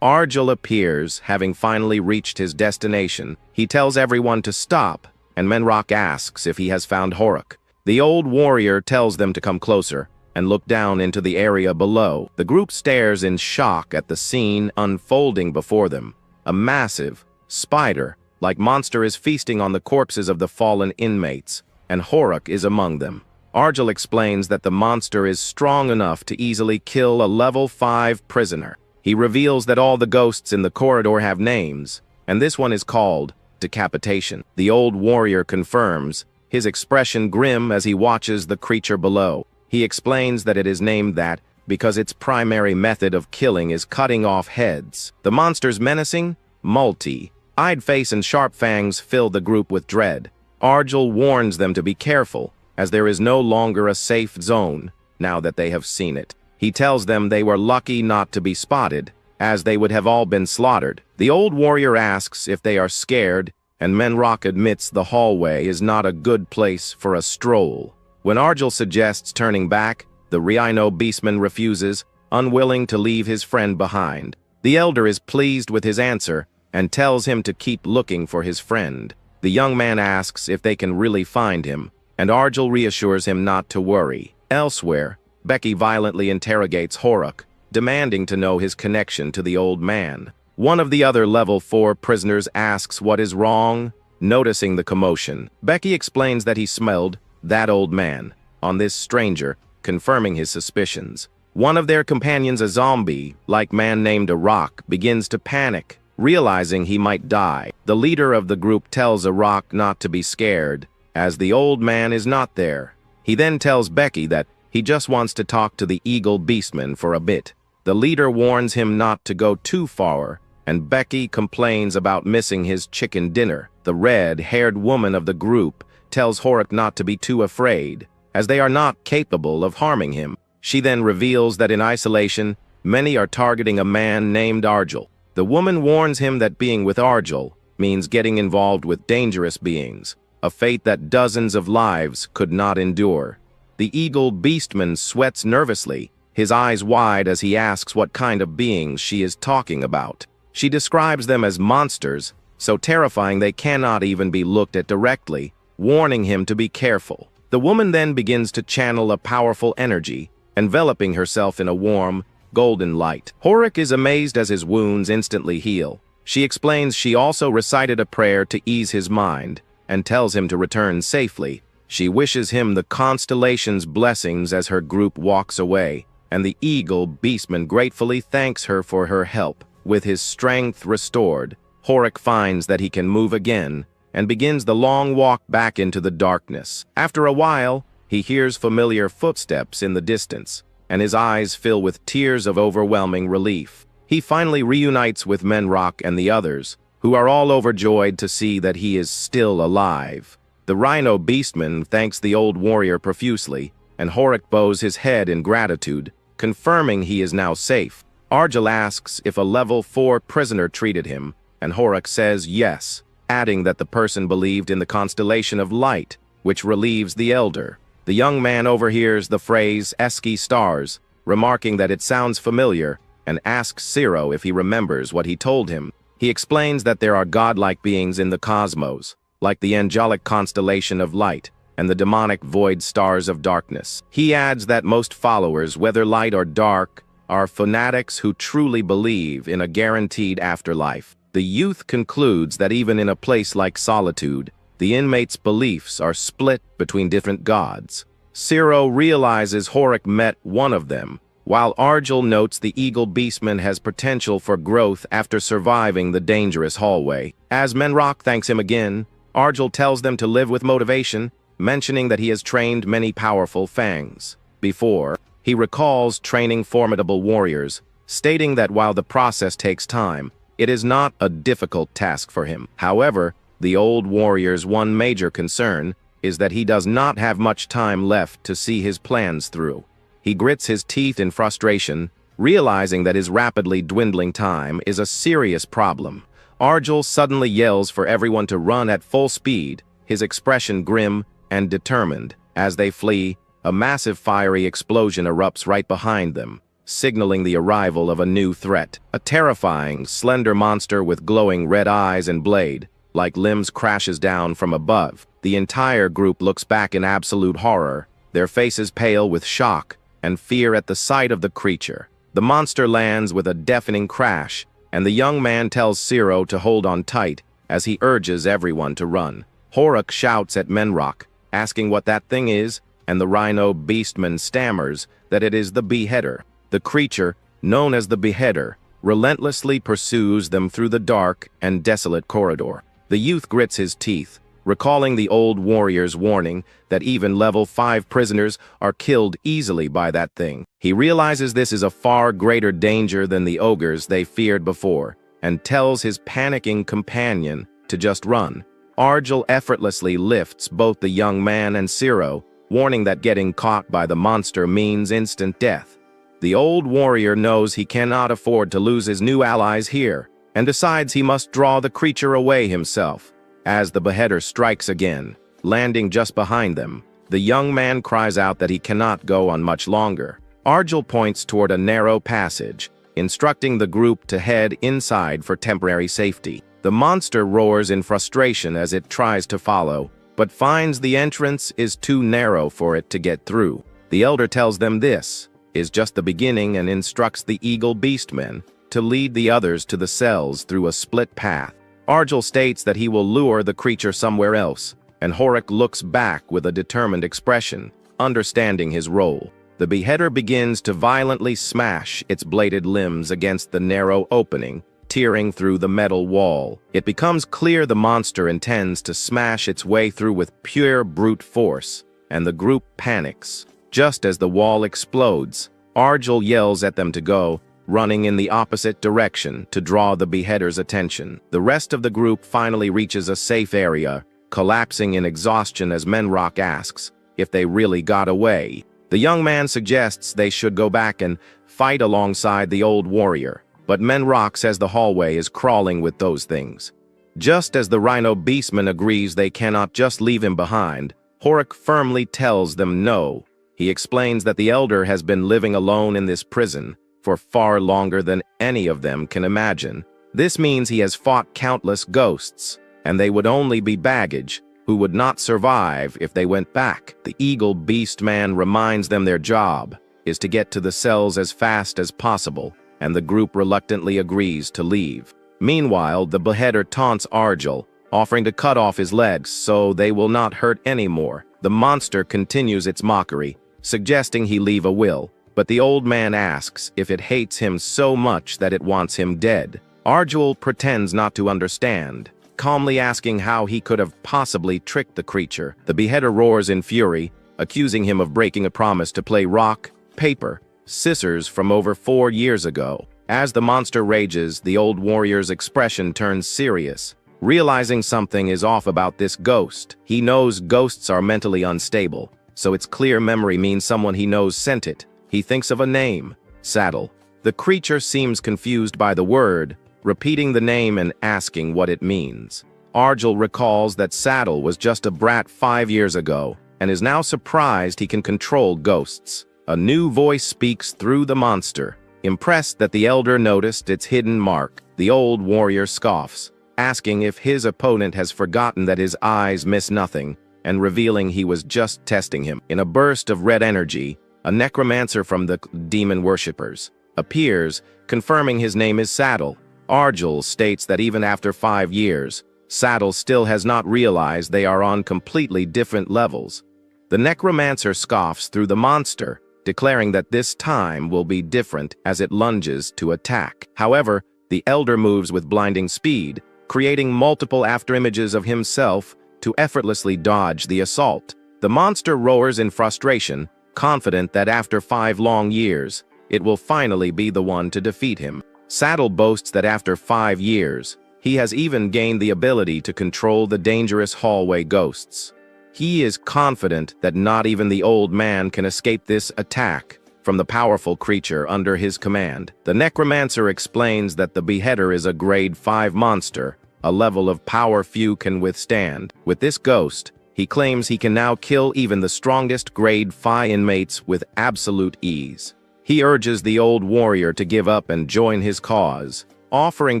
Argel appears, having finally reached his destination. He tells everyone to stop, and Menrock asks if he has found Horuk. The old warrior tells them to come closer and look down into the area below. The group stares in shock at the scene unfolding before them. A massive, spider-like monster is feasting on the corpses of the fallen inmates, and Horuk is among them. Argel explains that the monster is strong enough to easily kill a level 5 prisoner. He reveals that all the ghosts in the corridor have names, and this one is called decapitation. The old warrior confirms, his expression grim as he watches the creature below. He explains that it is named that because its primary method of killing is cutting off heads. The monster's menacing, multi-eyed face and sharp fangs fill the group with dread. Argel warns them to be careful, as there is no longer a safe zone now that they have seen it. He tells them they were lucky not to be spotted, as they would have all been slaughtered. The old warrior asks if they are scared, and Menrock admits the hallway is not a good place for a stroll. When Argel suggests turning back, the Rhino beastman refuses, unwilling to leave his friend behind. The elder is pleased with his answer and tells him to keep looking for his friend. The young man asks if they can really find him, and Argel reassures him not to worry. Elsewhere, Becky violently interrogates Horuk, demanding to know his connection to the old man. One of the other level 4 prisoners asks what is wrong. Noticing the commotion, Becky explains that he smelled that old man on this stranger, confirming his suspicions. One of their companions, a zombie-like man named Arak, begins to panic, realizing he might die. The leader of the group tells Arak not to be scared, as the old man is not there. He then tells Becky that he just wants to talk to the eagle beastman for a bit. The leader warns him not to go too far, and Becky complains about missing his chicken dinner. The red-haired woman of the group tells Horuk not to be too afraid, as they are not capable of harming him. She then reveals that in isolation, many are targeting a man named Argel. The woman warns him that being with Argel means getting involved with dangerous beings, a fate that dozens of lives could not endure. The eagle beastman sweats nervously, his eyes wide as he asks what kind of beings she is talking about. She describes them as monsters, so terrifying they cannot even be looked at directly, warning him to be careful. The woman then begins to channel a powerful energy, enveloping herself in a warm, golden light. Horuk is amazed as his wounds instantly heal. She explains she also recited a prayer to ease his mind, and tells him to return safely. She wishes him the constellation's blessings as her group walks away, and the eagle beastman gratefully thanks her for her help. With his strength restored, Horuk finds that he can move again, and begins the long walk back into the darkness. After a while, he hears familiar footsteps in the distance, and his eyes fill with tears of overwhelming relief. He finally reunites with Menrock and the others, who are all overjoyed to see that he is still alive. The Rhino beastman thanks the old warrior profusely, and Horuk bows his head in gratitude, confirming he is now safe. Argel asks if a level 4 prisoner treated him, and Horuk says yes, adding that the person believed in the constellation of light, which relieves the elder. The young man overhears the phrase "Eski stars," remarking that it sounds familiar, and asks Zero if he remembers what he told him. He explains that there are godlike beings in the cosmos, like the angelic constellation of light and the demonic void stars of darkness. He adds that most followers, whether light or dark, are fanatics who truly believe in a guaranteed afterlife. The youth concludes that even in a place like Solitude, the inmates' beliefs are split between different gods. Ciro realizes Horik met one of them, while Argel notes the Eagle Beastman has potential for growth after surviving the dangerous hallway. As Menrock thanks him again, Argel tells them to live with motivation, mentioning that he has trained many powerful fangs before. He recalls training formidable warriors, stating that while the process takes time, it is not a difficult task for him. However, the old warrior's one major concern is that he does not have much time left to see his plans through. He grits his teeth in frustration, realizing that his rapidly dwindling time is a serious problem. Argel suddenly yells for everyone to run at full speed, his expression grim and determined. As they flee, a massive fiery explosion erupts right behind them, signaling the arrival of a new threat. A terrifying, slender monster with glowing red eyes and blade-like limbs crashes down from above. The entire group looks back in absolute horror, their faces pale with shock and fear at the sight of the creature. The monster lands with a deafening crash, and the young man tells Ciro to hold on tight as he urges everyone to run. Horik shouts at Menrock, asking what that thing is, and the rhino beastman stammers that it is the beheader. The creature, known as the beheader, relentlessly pursues them through the dark and desolate corridor. The youth grits his teeth, recalling the old warrior's warning that even level 5 prisoners are killed easily by that thing. He realizes this is a far greater danger than the ogres they feared before, and tells his panicking companion to just run. Argel effortlessly lifts both the young man and Ciro, warning that getting caught by the monster means instant death. The old warrior knows he cannot afford to lose his new allies here, and decides he must draw the creature away himself. As the beheader strikes again, landing just behind them, the young man cries out that he cannot go on much longer. Argel points toward a narrow passage, instructing the group to head inside for temporary safety. The monster roars in frustration as it tries to follow, but finds the entrance is too narrow for it to get through. The elder tells them this is just the beginning and instructs the Eagle Beastmen to lead the others to the cells through a split path. Argel states that he will lure the creature somewhere else, and Horik looks back with a determined expression, understanding his role. The beheader begins to violently smash its bladed limbs against the narrow opening, tearing through the metal wall. It becomes clear the monster intends to smash its way through with pure brute force, and the group panics. Just as the wall explodes, Argel yells at them to go, running in the opposite direction to draw the beheader's attention. The rest of the group finally reaches a safe area, collapsing in exhaustion as Menrock asks if they really got away. The young man suggests they should go back and fight alongside the old warrior, but Menrock says the hallway is crawling with those things. Just as the rhino beastman agrees they cannot just leave him behind, Horik firmly tells them no. He explains that the elder has been living alone in this prison for far longer than any of them can imagine. This means he has fought countless ghosts, and they would only be baggage who would not survive if they went back. The Eagle Beastman reminds them their job is to get to the cells as fast as possible, and the group reluctantly agrees to leave. Meanwhile, the beheader taunts Argel, offering to cut off his legs so they will not hurt anymore. The monster continues its mockery, suggesting he leave a will, but the old man asks if it hates him so much that it wants him dead. Argel pretends not to understand, calmly asking how he could have possibly tricked the creature. The beheader roars in fury, accusing him of breaking a promise to play rock, paper, scissors from over 4 years ago. As the monster rages, the old warrior's expression turns serious, realizing something is off about this ghost. He knows ghosts are mentally unstable, so its clear memory means someone he knows sent it. He thinks of a name, Saddle. The creature seems confused by the word, repeating the name and asking what it means. Argel recalls that Saddle was just a brat 5 years ago, and is now surprised he can control ghosts. A new voice speaks through the monster. Impressed that the elder noticed its hidden mark, the old warrior scoffs, asking if his opponent has forgotten that his eyes miss nothing, and revealing he was just testing him. In a burst of red energy, a necromancer from the demon worshippers appears, confirming his name is Saddle. Arjul states that even after 5 years, Saddle still has not realized they are on completely different levels. The necromancer scoffs through the monster, declaring that this time will be different as it lunges to attack. However, the elder moves with blinding speed, creating multiple afterimages of himself to effortlessly dodge the assault. The monster roars in frustration, confident that after 5 long years, it will finally be the one to defeat him. Saddle boasts that after 5 years, he has even gained the ability to control the dangerous hallway ghosts. He is confident that not even the old man can escape this attack from the powerful creature under his command. The necromancer explains that the beheader is a grade 5 monster, a level of power few can withstand. With this ghost, he claims he can now kill even the strongest grade 5 inmates with absolute ease. He urges the old warrior to give up and join his cause, offering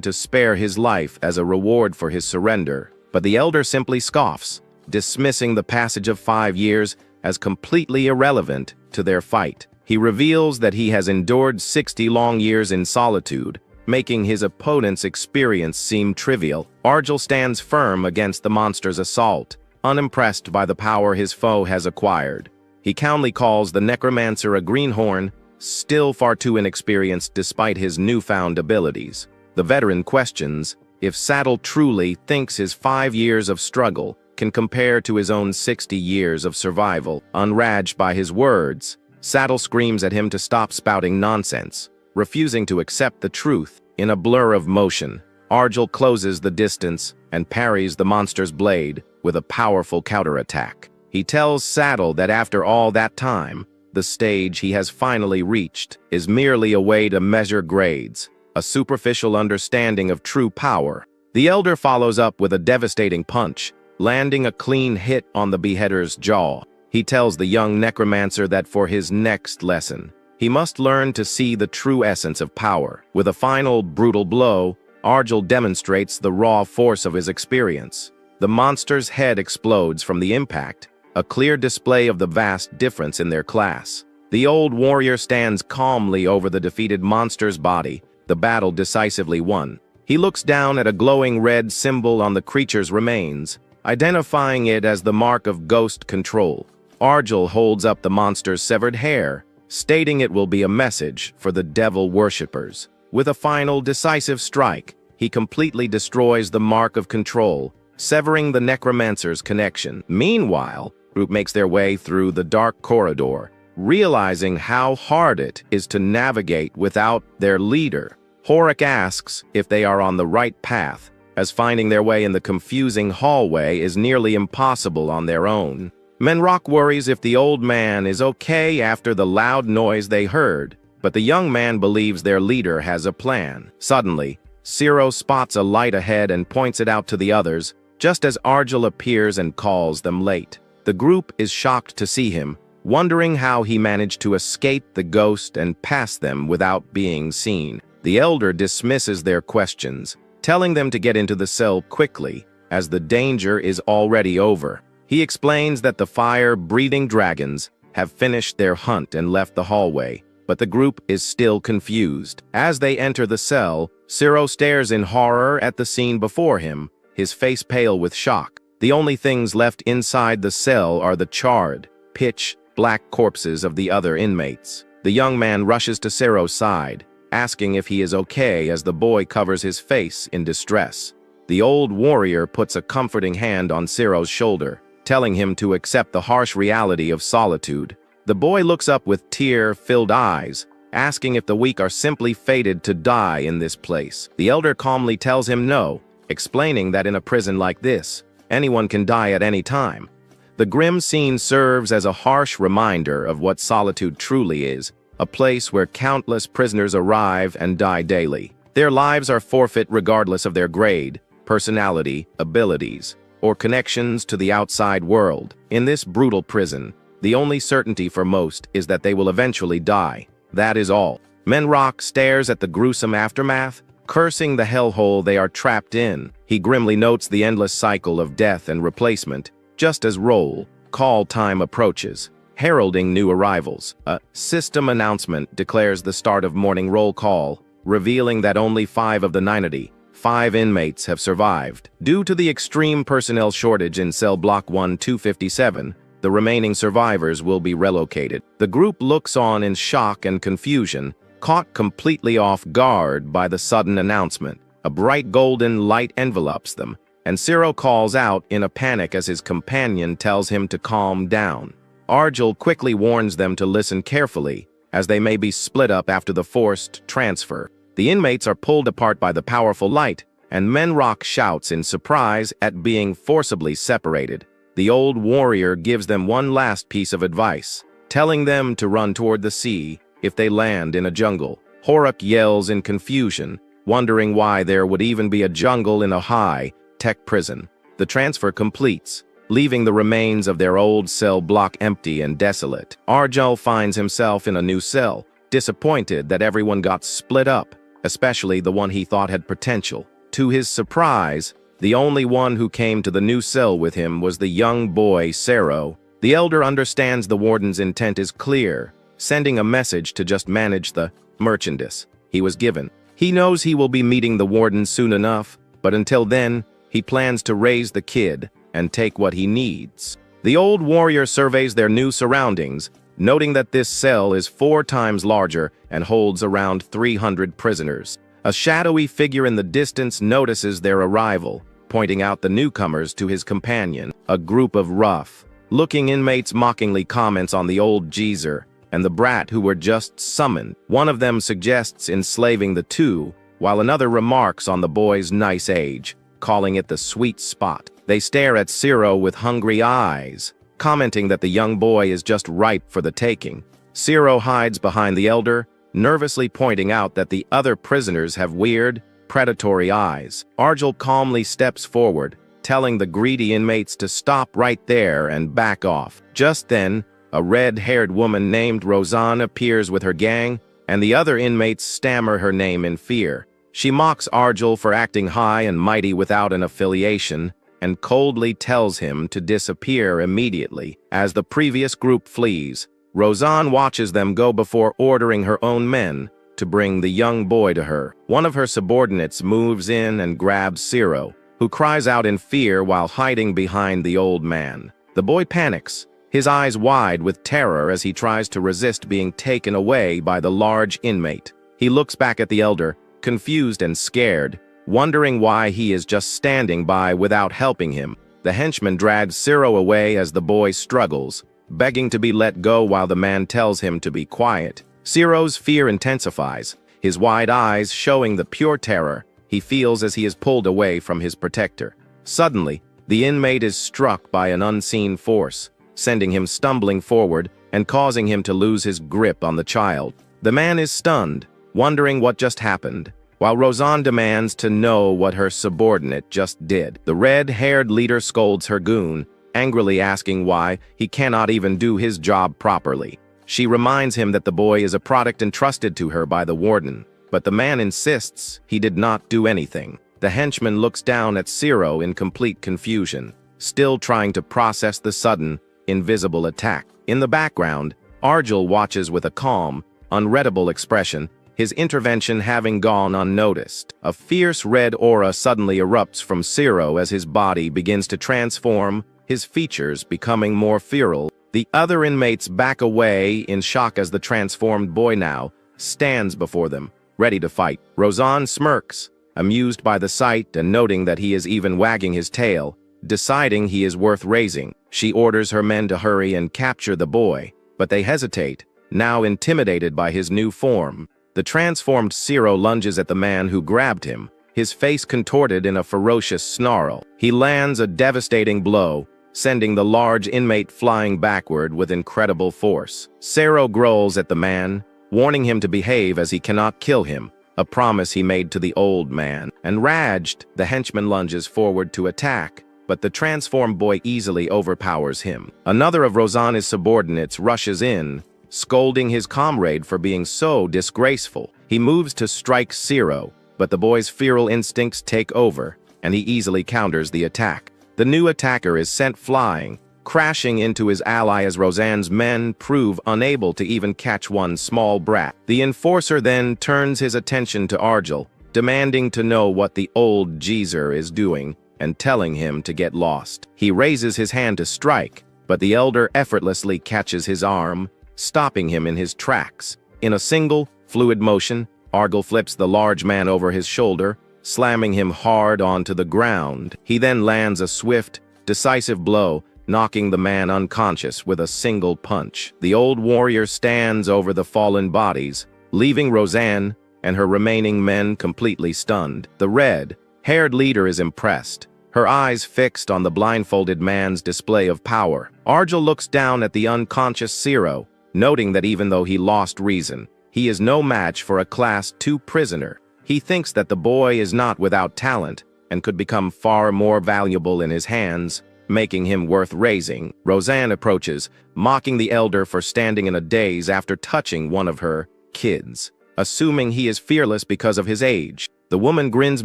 to spare his life as a reward for his surrender. But the elder simply scoffs, dismissing the passage of 5 years as completely irrelevant to their fight. He reveals that he has endured 60 long years in solitude, making his opponent's experience seem trivial. Arjul stands firm against the monster's assault, unimpressed by the power his foe has acquired. He calmly calls the necromancer a greenhorn, still far too inexperienced despite his newfound abilities. The veteran questions if Saddle truly thinks his 5 years of struggle can compare to his own 60 years of survival. Enraged by his words, Saddle screams at him to stop spouting nonsense, refusing to accept the truth. In a blur of motion, Arjul closes the distance and parries the monster's blade with a powerful counterattack. He tells Saddle that after all that time, the stage he has finally reached is merely a way to measure grades, a superficial understanding of true power. The elder follows up with a devastating punch, landing a clean hit on the beheader's jaw. He tells the young necromancer that for his next lesson, he must learn to see the true essence of power. With a final brutal blow, Arjul demonstrates the raw force of his experience. The monster's head explodes from the impact, a clear display of the vast difference in their class. The old warrior stands calmly over the defeated monster's body, the battle decisively won. He looks down at a glowing red symbol on the creature's remains, identifying it as the mark of ghost control. Arjul holds up the monster's severed hair, stating it will be a message for the devil worshippers. With a final decisive strike, he completely destroys the mark of control, severing the necromancer's connection. Meanwhile, the group makes their way through the dark corridor, realizing how hard it is to navigate without their leader. Horik asks if they are on the right path, as finding their way in the confusing hallway is nearly impossible on their own. Menrock worries if the old man is okay after the loud noise they heard, but the young man believes their leader has a plan. Suddenly, Ciro spots a light ahead and points it out to the others, just as Arjul appears and calls them late. The group is shocked to see him, wondering how he managed to escape the ghost and pass them without being seen. The elder dismisses their questions, telling them to get into the cell quickly, as the danger is already over. He explains that the fire-breathing dragons have finished their hunt and left the hallway, but the group is still confused. As they enter the cell, Ciro stares in horror at the scene before him, his face pale with shock. The only things left inside the cell are the charred, pitch-black corpses of the other inmates. The young man rushes to Ciro's side, asking if he is okay as the boy covers his face in distress. The old warrior puts a comforting hand on Ciro's shoulder, telling him to accept the harsh reality of solitude. The boy looks up with tear-filled eyes, asking if the weak are simply fated to die in this place. The elder calmly tells him no, explaining that in a prison like this, anyone can die at any time. The grim scene serves as a harsh reminder of what solitude truly is, a place where countless prisoners arrive and die daily. Their lives are forfeit regardless of their grade, personality, abilities, or connections to the outside world. In this brutal prison, the only certainty for most is that they will eventually die. That is all. Menrock stares at the gruesome aftermath, cursing the hellhole they are trapped in. He grimly notes the endless cycle of death and replacement, just as roll call time approaches. heralding new arrivals. A system announcement declares the start of morning roll call, revealing that only 5 of the 95 inmates have survived. Due to the extreme personnel shortage in cell block 1257, the remaining survivors will be relocated. The group looks on in shock and confusion, caught completely off guard by the sudden announcement. A bright golden light envelopes them, and Zero calls out in a panic as his companion tells him to calm down. Argel quickly warns them to listen carefully, as they may be split up after the forced transfer. The inmates are pulled apart by the powerful light, and Menrock shouts in surprise at being forcibly separated. The old warrior gives them one last piece of advice, telling them to run toward the sea if they land in a jungle. Horuk yells in confusion, wondering why there would even be a jungle in a high-tech prison. The transfer completes, leaving the remains of their old cell block empty and desolate. Argel finds himself in a new cell, disappointed that everyone got split up, especially the one he thought had potential. To his surprise, the only one who came to the new cell with him was the young boy, Sero. The elder understands the warden's intent is clear, sending a message to just manage the merchandise he was given. He knows he will be meeting the warden soon enough, but until then, he plans to raise the kid and take what he needs. The old warrior surveys their new surroundings, noting that this cell is 4 times larger and holds around 300 prisoners. A shadowy figure in the distance notices their arrival, pointing out the newcomers to his companion. A group of rough-looking inmates mockingly comments on the old geezer and the brat who were just summoned. One of them suggests enslaving the two, while another remarks on the boy's nice age, calling it the sweet spot. They stare at Zero with hungry eyes, commenting that the young boy is just ripe for the taking. Zero hides behind the elder, nervously pointing out that the other prisoners have weird, predatory eyes. Argel calmly steps forward, telling the greedy inmates to stop right there and back off. Just then, a red-haired woman named Rosanne appears with her gang, and the other inmates stammer her name in fear. She mocks Argel for acting high and mighty without an affiliation, and coldly tells him to disappear immediately. As the previous group flees, Rosanne watches them go before ordering her own men to bring the young boy to her. One of her subordinates moves in and grabs Zero, who cries out in fear while hiding behind the old man. The boy panics, his eyes wide with terror as he tries to resist being taken away by the large inmate. He looks back at the elder, confused and scared, wondering why he is just standing by without helping him. The henchman drags Zero away as the boy struggles, begging to be let go while the man tells him to be quiet. Zero's fear intensifies, his wide eyes showing the pure terror he feels as he is pulled away from his protector. Suddenly, the inmate is struck by an unseen force, sending him stumbling forward and causing him to lose his grip on the child. The man is stunned, wondering what just happened, while Rosanne demands to know what her subordinate just did. The red-haired leader scolds her goon, angrily asking why he cannot even do his job properly. She reminds him that the boy is a product entrusted to her by the warden, but the man insists he did not do anything. The henchman looks down at Zero in complete confusion, still trying to process the sudden, invisible attack. In the background, Argel watches with a calm, unreadable expression, his intervention having gone unnoticed. A fierce red aura suddenly erupts from Zero as his body begins to transform, his features becoming more feral. The other inmates back away in shock as the transformed boy now stands before them, ready to fight. Rosanne smirks, amused by the sight and noting that he is even wagging his tail, deciding he is worth raising. She orders her men to hurry and capture the boy, but they hesitate, now intimidated by his new form. The transformed Zero lunges at the man who grabbed him, his face contorted in a ferocious snarl. He lands a devastating blow, sending the large inmate flying backward with incredible force. Zero growls at the man, warning him to behave as he cannot kill him, a promise he made to the old man. Enraged, the henchman lunges forward to attack, but the transformed boy easily overpowers him. Another of Rosanne's subordinates rushes in, scolding his comrade for being so disgraceful. He moves to strike Zero, but the boy's feral instincts take over, and he easily counters the attack. The new attacker is sent flying, crashing into his ally as Roseanne's men prove unable to even catch one small brat. The enforcer then turns his attention to Argel, demanding to know what the old geezer is doing and telling him to get lost. He raises his hand to strike, but the elder effortlessly catches his arm, stopping him in his tracks. In a single, fluid motion, Argel flips the large man over his shoulder, slamming him hard onto the ground. He then lands a swift, decisive blow, knocking the man unconscious with a single punch. The old warrior stands over the fallen bodies, leaving Roseanne and her remaining men completely stunned. The red-haired leader is impressed, her eyes fixed on the blindfolded man's display of power. Argel looks down at the unconscious Zero, noting that even though he lost reason, he is no match for a Class 2 prisoner. He thinks that the boy is not without talent and could become far more valuable in his hands, making him worth raising. Roseanne approaches, mocking the elder for standing in a daze after touching one of her kids. Assuming he is fearless because of his age, the woman grins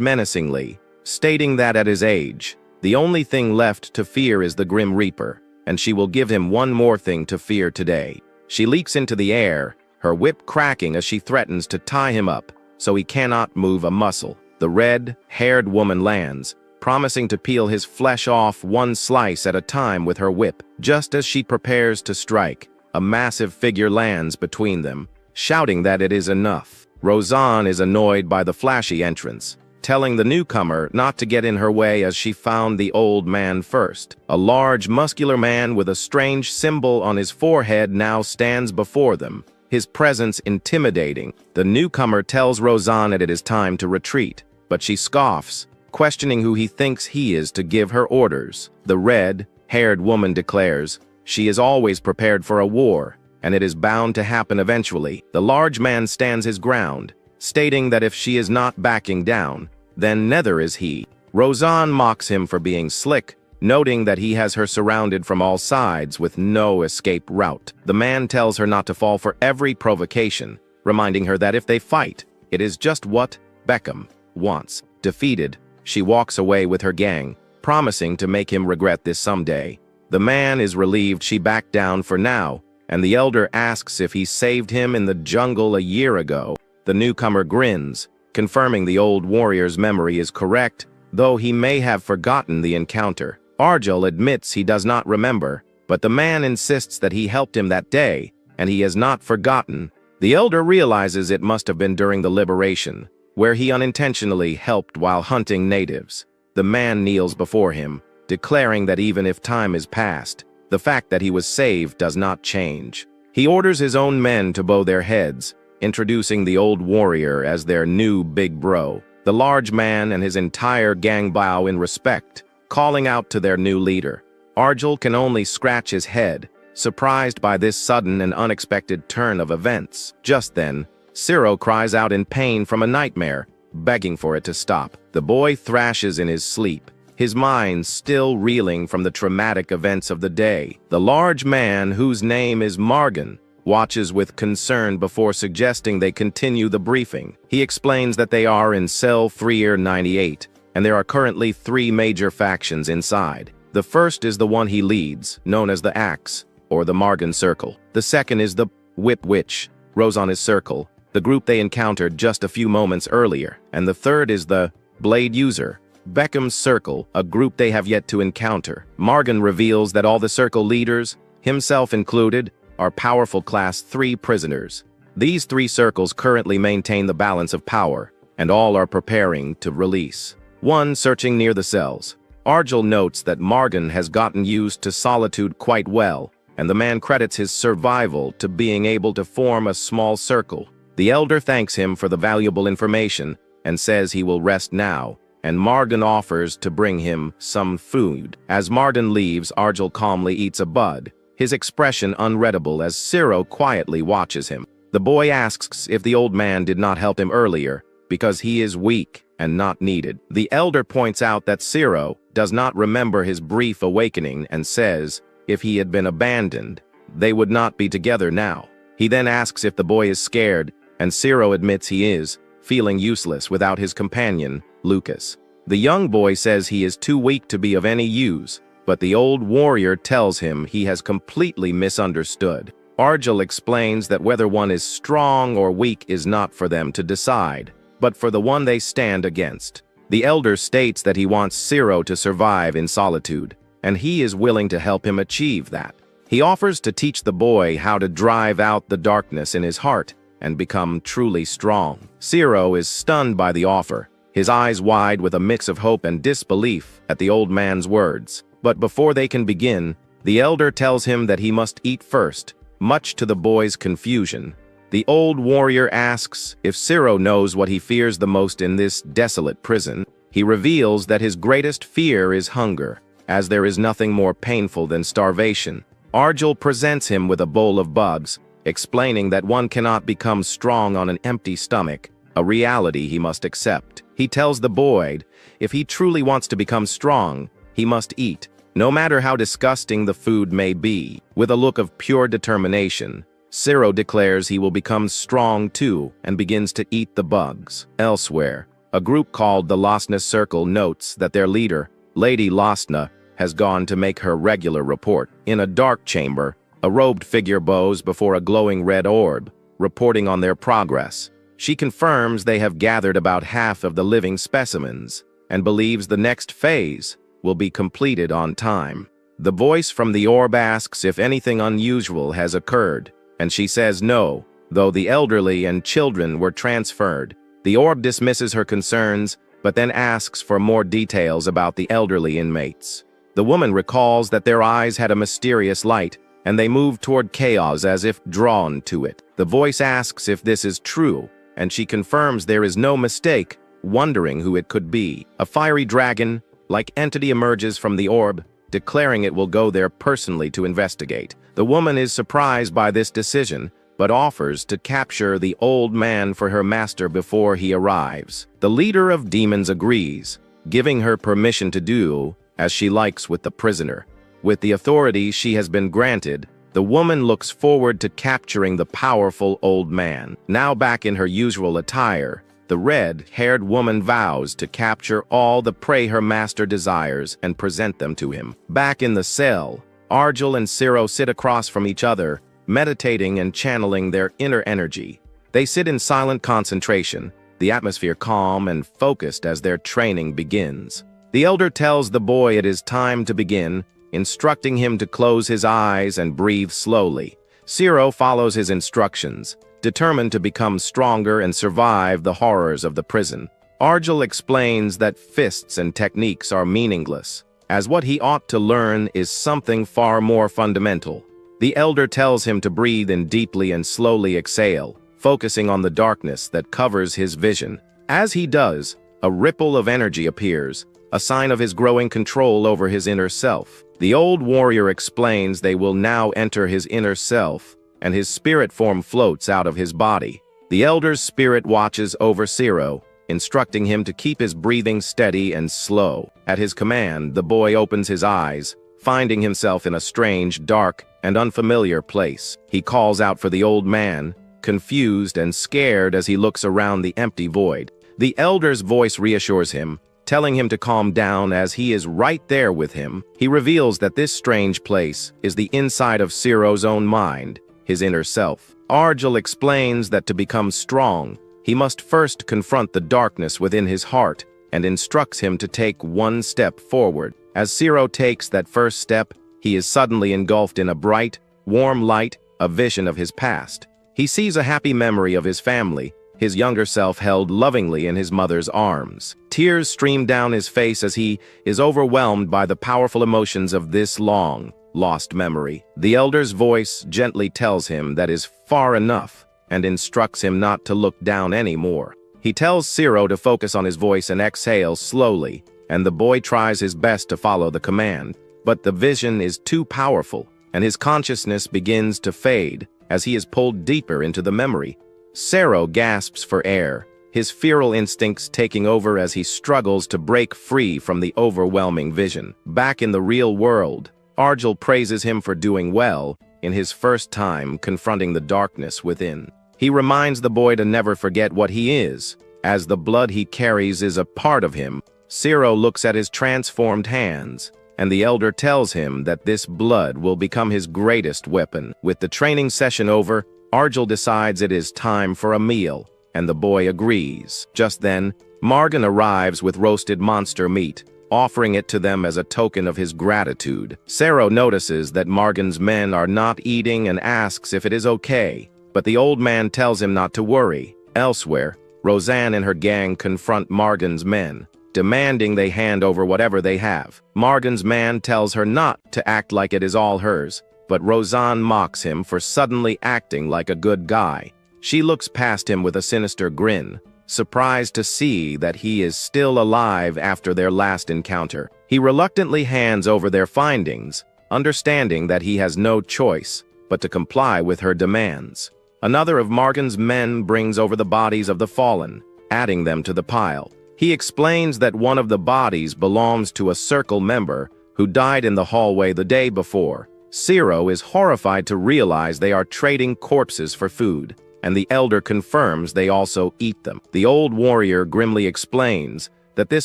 menacingly, stating that at his age, the only thing left to fear is the Grim Reaper, and she will give him one more thing to fear today. She leaps into the air, her whip cracking as she threatens to tie him up, so he cannot move a muscle. The red-haired woman lands, promising to peel his flesh off one slice at a time with her whip. Just as she prepares to strike, a massive figure lands between them, shouting that it is enough. Roseanne is annoyed by the flashy entrance, telling the newcomer not to get in her way as she found the old man first. A large, muscular man with a strange symbol on his forehead now stands before them, his presence intimidating. The newcomer tells Roseanne that it is time to retreat, but she scoffs, questioning who he thinks he is to give her orders. The red-haired woman declares she is always prepared for a war, and it is bound to happen eventually. The large man stands his ground, stating that if she is not backing down, then neither is he. Roseanne mocks him for being slick, noting that he has her surrounded from all sides with no escape route. The man tells her not to fall for every provocation, reminding her that if they fight, it is just what Beckham wants. Defeated, she walks away with her gang, promising to make him regret this someday. The man is relieved she backed down for now, and the elder asks if he saved him in the jungle a year ago. The newcomer grins, confirming the old warrior's memory is correct, though he may have forgotten the encounter. Argel admits he does not remember, but the man insists that he helped him that day, and he has not forgotten. The elder realizes it must have been during the liberation, where he unintentionally helped while hunting natives. The man kneels before him, declaring that even if time is past, the fact that he was saved does not change. He orders his own men to bow their heads, introducing the old warrior as their new big bro. The large man and his entire gang bow in respect, calling out to their new leader. Argel can only scratch his head, surprised by this sudden and unexpected turn of events. Just then, Zero cries out in pain from a nightmare, begging for it to stop. The boy thrashes in his sleep, his mind still reeling from the traumatic events of the day. The large man, whose name is Margan, watches with concern before suggesting they continue the briefing. He explains that they are in Cell 398, and there are currently 3 major factions inside. The first is the one he leads, known as the Axe, or the Margan Circle. The second is the Whip Witch, Roseanne's Circle, the group they encountered just a few moments earlier. And the third is the Blade User, Beckham's Circle, a group they have yet to encounter. Margan reveals that all the circle leaders, himself included, are powerful Class 3 prisoners. These 3 circles currently maintain the balance of power, and all are preparing to release. One searching near the cells. Argel notes that Margan has gotten used to solitude quite well, and the man credits his survival to being able to form a small circle. The elder thanks him for the valuable information and says he will rest now, and Margan offers to bring him some food. As Margan leaves, Argel calmly eats a bud, his expression unreadable as Zero quietly watches him. The boy asks if the old man did not help him earlier, because he is weak and not needed. The elder points out that Zero does not remember his brief awakening and says if he had been abandoned, they would not be together now. He then asks if the boy is scared, and Zero admits he is, feeling useless without his companion, Lucas. The young boy says he is too weak to be of any use, but the old warrior tells him he has completely misunderstood. Arjul explains that whether one is strong or weak is not for them to decide, but for the one they stand against. The elder states that he wants Siro to survive in solitude, and he is willing to help him achieve that. He offers to teach the boy how to drive out the darkness in his heart and become truly strong. Siro is stunned by the offer, his eyes wide with a mix of hope and disbelief at the old man's words. But before they can begin, the elder tells him that he must eat first, much to the boy's confusion. The old warrior asks if Siro knows what he fears the most in this desolate prison. He reveals that his greatest fear is hunger, as there is nothing more painful than starvation. Arjul presents him with a bowl of bugs, explaining that one cannot become strong on an empty stomach, a reality he must accept. He tells the boy if he truly wants to become strong, he must eat, no matter how disgusting the food may be. With a look of pure determination, Siro declares he will become strong too and begins to eat the bugs. Elsewhere, a group called the Lostness Circle notes that their leader, Lady Lostna, has gone to make her regular report. In a dark chamber, a robed figure bows before a glowing red orb, reporting on their progress. She confirms they have gathered about half of the living specimens and believes the next phase will be completed on time. The voice from the orb asks if anything unusual has occurred, and she says no, though the elderly and children were transferred. The orb dismisses her concerns, but then asks for more details about the elderly inmates. The woman recalls that their eyes had a mysterious light, and they moved toward chaos as if drawn to it. The voice asks if this is true, and she confirms there is no mistake, wondering who it could be. A fiery dragon-like entity emerges from the orb, declaring it will go there personally to investigate. The woman is surprised by this decision, but offers to capture the old man for her master before he arrives. The leader of demons agrees, giving her permission to do as she likes with the prisoner. With the authority she has been granted, the woman looks forward to capturing the powerful old man. Now back in her usual attire, the red-haired woman vows to capture all the prey her master desires and present them to him. Back in the cell, Arjul and Siro sit across from each other, meditating and channeling their inner energy. They sit in silent concentration, the atmosphere calm and focused as their training begins. The elder tells the boy it is time to begin, instructing him to close his eyes and breathe slowly. Siro follows his instructions, determined to become stronger and survive the horrors of the prison. Arjul explains that fists and techniques are meaningless, as what he ought to learn is something far more fundamental. The elder tells him to breathe in deeply and slowly exhale, focusing on the darkness that covers his vision. As he does, a ripple of energy appears, a sign of his growing control over his inner self. The old warrior explains they will now enter his inner self, and his spirit form floats out of his body. The elder's spirit watches over Siro, instructing him to keep his breathing steady and slow. At his command, the boy opens his eyes, finding himself in a strange, dark, and unfamiliar place. He calls out for the old man, confused and scared as he looks around the empty void. The elder's voice reassures him, telling him to calm down as he is right there with him. He reveals that this strange place is the inside of Siro's own mind, his inner self. Arjul explains that to become strong, he must first confront the darkness within his heart and instructs him to take one step forward. As Siro takes that first step, he is suddenly engulfed in a bright, warm light, a vision of his past. He sees a happy memory of his family, his younger self held lovingly in his mother's arms. Tears stream down his face as he is overwhelmed by the powerful emotions of this long, lost memory. The elder's voice gently tells him that is far enough and instructs him not to look down anymore. He tells Siro to focus on his voice and exhale slowly, and the boy tries his best to follow the command. But the vision is too powerful, and his consciousness begins to fade as he is pulled deeper into the memory. Siro gasps for air, his feral instincts taking over as he struggles to break free from the overwhelming vision. Back in the real world, Arjul praises him for doing well in his first time confronting the darkness within. He reminds the boy to never forget what he is, as the blood he carries is a part of him. Siro looks at his transformed hands and the elder tells him that this blood will become his greatest weapon. With the training session over, Arjel decides it is time for a meal, and the boy agrees. Just then, Margan arrives with roasted monster meat, offering it to them as a token of his gratitude. Sero notices that Margan's men are not eating and asks if it is okay, but the old man tells him not to worry. Elsewhere, Roseanne and her gang confront Margan's men, demanding they hand over whatever they have. Margan's man tells her not to act like it is all hers, but Roseanne mocks him for suddenly acting like a good guy. She looks past him with a sinister grin, surprised to see that he is still alive after their last encounter. He reluctantly hands over their findings, understanding that he has no choice but to comply with her demands. Another of Margan's men brings over the bodies of the fallen, adding them to the pile. He explains that one of the bodies belongs to a Circle member who died in the hallway the day before. Sero is horrified to realize they are trading corpses for food, and the elder confirms they also eat them. The old warrior grimly explains that this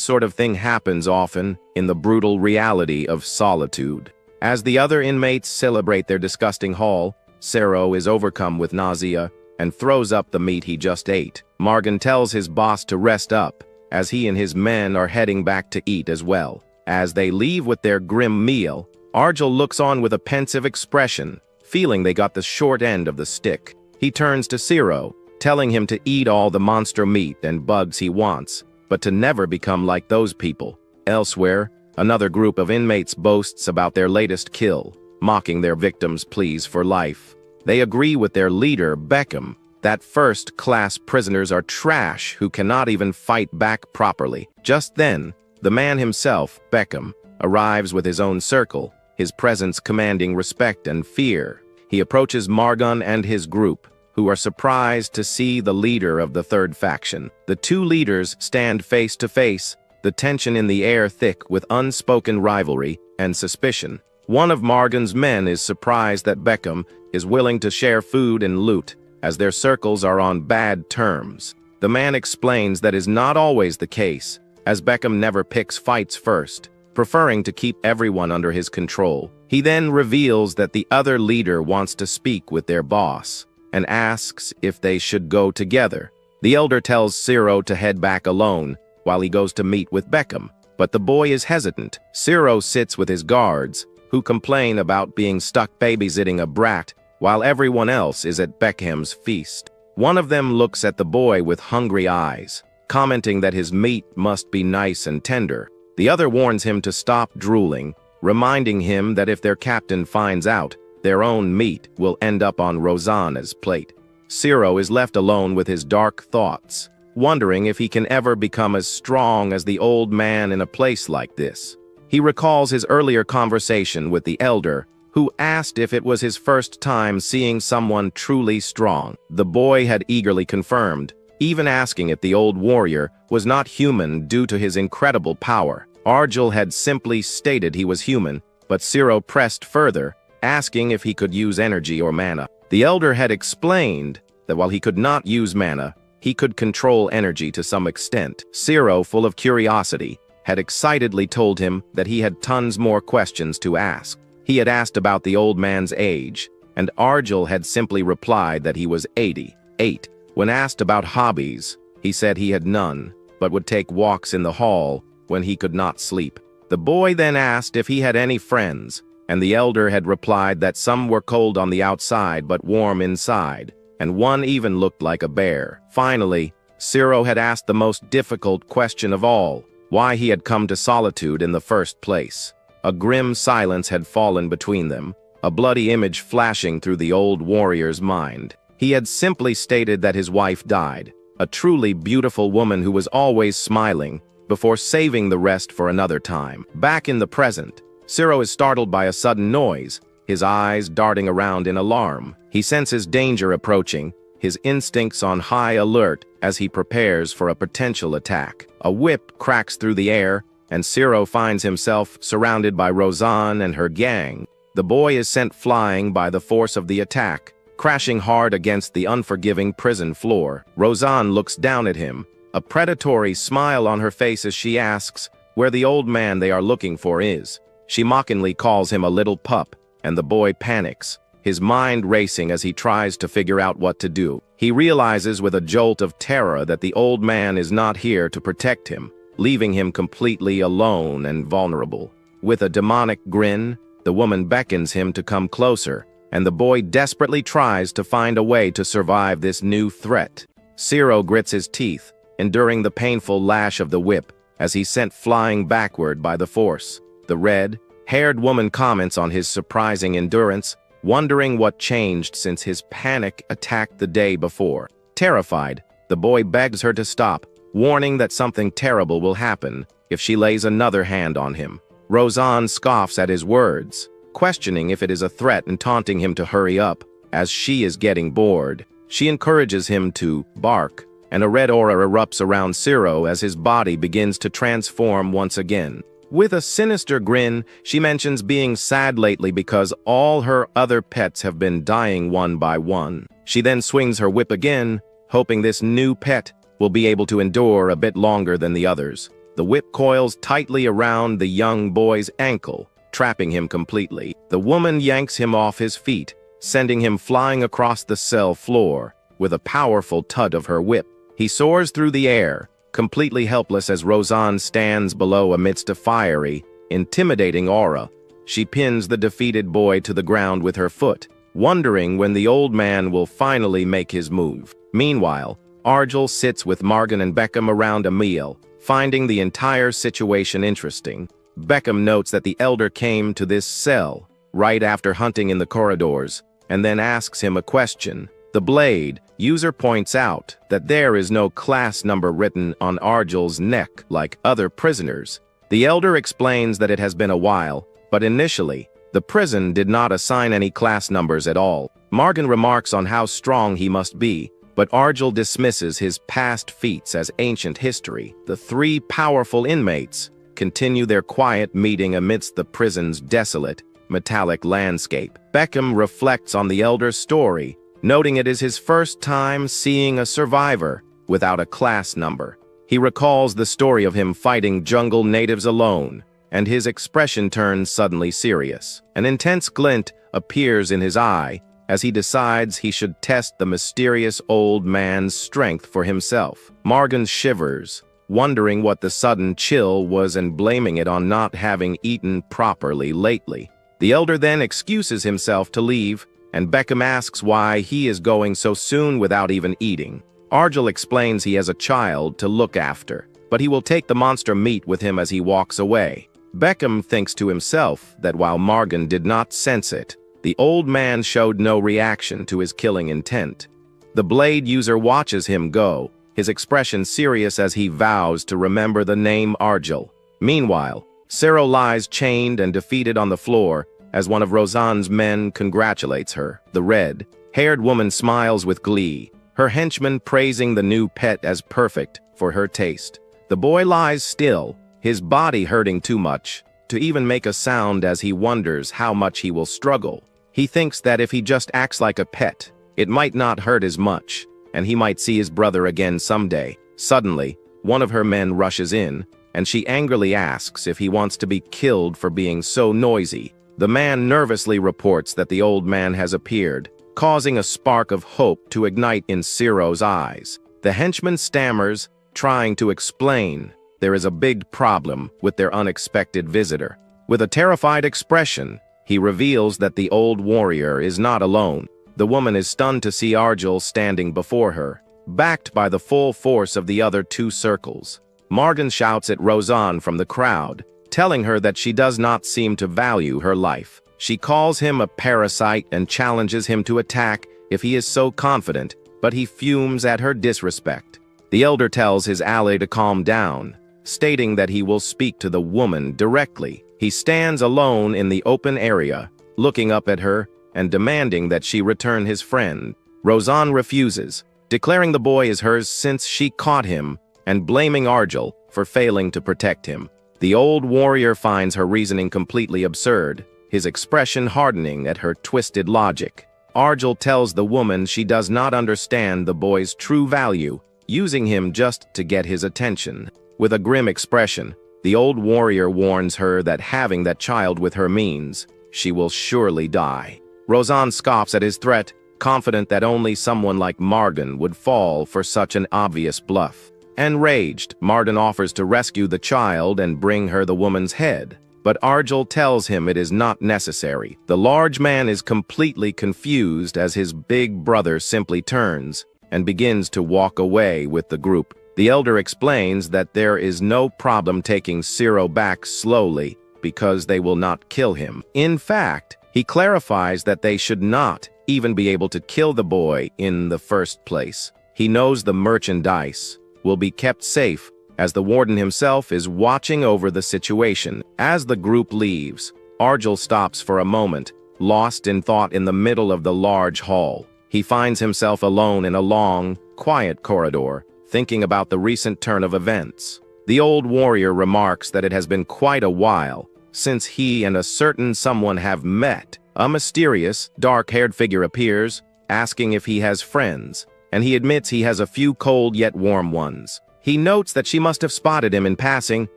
sort of thing happens often in the brutal reality of Solitude. As the other inmates celebrate their disgusting haul, Sero is overcome with nausea and throws up the meat he just ate. Margan tells his boss to rest up, as he and his men are heading back to eat as well. As they leave with their grim meal, Arjel looks on with a pensive expression, feeling they got the short end of the stick. He turns to Sero, telling him to eat all the monster meat and bugs he wants, but to never become like those people. Elsewhere, another group of inmates boasts about their latest kill, mocking their victims' pleas for life. They agree with their leader, Beckham, that first-class prisoners are trash who cannot even fight back properly. Just then, the man himself, Beckham, arrives with his own circle, his presence commanding respect and fear. He approaches Margan and his group, who are surprised to see the leader of the third faction. The two leaders stand face to face, the tension in the air thick with unspoken rivalry and suspicion. One of Margan's men is surprised that Beckham is willing to share food and loot, as their circles are on bad terms. The man explains that is not always the case, as Beckham never picks fights first, preferring to keep everyone under his control. He then reveals that the other leader wants to speak with their boss, and asks if they should go together. The elder tells Sero to head back alone, while he goes to meet with Beckham, but the boy is hesitant. Sero sits with his guards, who complain about being stuck babysitting a brat, while everyone else is at Beckham's feast. One of them looks at the boy with hungry eyes, commenting that his meat must be nice and tender. The other warns him to stop drooling, reminding him that if their captain finds out, their own meat will end up on Rosanna's plate. Sero is left alone with his dark thoughts, wondering if he can ever become as strong as the old man in a place like this. He recalls his earlier conversation with the elder, who asked if it was his first time seeing someone truly strong. The boy had eagerly confirmed, even asking if the old warrior was not human due to his incredible power. Arjel had simply stated he was human, but Sero pressed further, asking if he could use energy or mana. The elder had explained that while he could not use mana, he could control energy to some extent. Sero, full of curiosity, had excitedly told him that he had tons more questions to ask. He had asked about the old man's age, and Arjel had simply replied that he was 88. When asked about hobbies, he said he had none, but would take walks in the hall when he could not sleep. The boy then asked if he had any friends, and the elder had replied that some were cold on the outside but warm inside, and one even looked like a bear. Finally, Sero had asked the most difficult question of all, why he had come to Solitude in the first place. A grim silence had fallen between them, a bloody image flashing through the old warrior's mind. He had simply stated that his wife died, a truly beautiful woman who was always smiling, before saving the rest for another time. Back in the present, Sero is startled by a sudden noise, his eyes darting around in alarm. He senses danger approaching, his instincts on high alert as he prepares for a potential attack. A whip cracks through the air, and Sero finds himself surrounded by Roseanne and her gang. The boy is sent flying by the force of the attack, crashing hard against the unforgiving prison floor. Roseanne looks down at him, a predatory smile on her face as she asks where the old man they are looking for is. She mockingly calls him a little pup, and the boy panics, his mind racing as he tries to figure out what to do. He realizes with a jolt of terror that the old man is not here to protect him, leaving him completely alone and vulnerable. With a demonic grin, the woman beckons him to come closer, and the boy desperately tries to find a way to survive this new threat. Zero grits his teeth, enduring the painful lash of the whip as he's sent flying backward by the force. The red-haired woman comments on his surprising endurance, wondering what changed since his panic attack the day before. Terrified, the boy begs her to stop, warning that something terrible will happen if she lays another hand on him. Roseanne scoffs at his words, questioning if it is a threat and taunting him to hurry up, as she is getting bored. She encourages him to bark, and a red aura erupts around Zero as his body begins to transform once again. With a sinister grin, she mentions being sad lately because all her other pets have been dying one by one. She then swings her whip again, hoping this new pet will be able to endure a bit longer than the others. The whip coils tightly around the young boy's ankle, trapping him completely. The woman yanks him off his feet, sending him flying across the cell floor with a powerful tug of her whip. He soars through the air, completely helpless as Roseanne stands below amidst a fiery, intimidating aura. She pins the defeated boy to the ground with her foot, wondering when the old man will finally make his move. Meanwhile, Argel sits with Morgan and Beckham around a meal, finding the entire situation interesting. Beckham notes that the elder came to this cell right after hunting in the corridors, and then asks him a question. The Blade user points out that there is no class number written on Argel's neck like other prisoners. The elder explains that it has been a while, but initially, the prison did not assign any class numbers at all. Morgan remarks on how strong he must be, but Argel dismisses his past feats as ancient history. The three powerful inmates continue their quiet meeting amidst the prison's desolate, metallic landscape. Beckham reflects on the elder's story, noting it is his first time seeing a survivor without a class number. He recalls the story of him fighting jungle natives alone, and his expression turns suddenly serious. An intense glint appears in his eye as he decides he should test the mysterious old man's strength for himself. Morgan shivers, wondering what the sudden chill was and blaming it on not having eaten properly lately. The elder then excuses himself to leave, and Beckham asks why he is going so soon without even eating. Argel explains he has a child to look after, but he will take the monster meat with him as he walks away. Beckham thinks to himself that while Morgan did not sense it, the old man showed no reaction to his killing intent. The Blade user watches him go, his expression serious as he vows to remember the name Argel. Meanwhile, Zero lies chained and defeated on the floor as one of Roseanne's men congratulates her. The red-haired woman smiles with glee, her henchman praising the new pet as perfect for her taste. The boy lies still, his body hurting too much to even make a sound as he wonders how much he will struggle. He thinks that if he just acts like a pet, it might not hurt as much, and he might see his brother again someday. Suddenly, one of her men rushes in, and she angrily asks if he wants to be killed for being so noisy. The man nervously reports that the old man has appeared, causing a spark of hope to ignite in Zero's eyes. The henchman stammers, trying to explain there is a big problem with their unexpected visitor. With a terrified expression, he reveals that the old warrior is not alone. The woman is stunned to see Argel standing before her, backed by the full force of the other two circles. Morgan shouts at Roseanne from the crowd, telling her that she does not seem to value her life. She calls him a parasite and challenges him to attack if he is so confident, but he fumes at her disrespect. The elder tells his ally to calm down, stating that he will speak to the woman directly. He stands alone in the open area, looking up at her and demanding that she return his friend. Roseanne refuses, declaring the boy is hers since she caught him and blaming Argel for failing to protect him. The old warrior finds her reasoning completely absurd, his expression hardening at her twisted logic. Argel tells the woman she does not understand the boy's true value, using him just to get his attention. With a grim expression, The old warrior warns her that having that child with her means she will surely die. Rozan scoffs at his threat, confident that only someone like Marden would fall for such an obvious bluff. Enraged, Marden offers to rescue the child and bring her the woman's head, but Arjel tells him it is not necessary. The large man is completely confused as his big brother simply turns and begins to walk away with the group. The elder explains that there is no problem taking Ciro back slowly because they will not kill him. In fact, he clarifies that they should not even be able to kill the boy in the first place. He knows the merchandise will be kept safe as the warden himself is watching over the situation. As the group leaves, Arjel stops for a moment, lost in thought in the middle of the large hall. He finds himself alone in a long, quiet corridor, thinking about the recent turn of events. The old warrior remarks that it has been quite a while since he and a certain someone have met. A mysterious, dark-haired figure appears, asking if he has friends, and he admits he has a few cold yet warm ones. He notes that she must have spotted him in passing,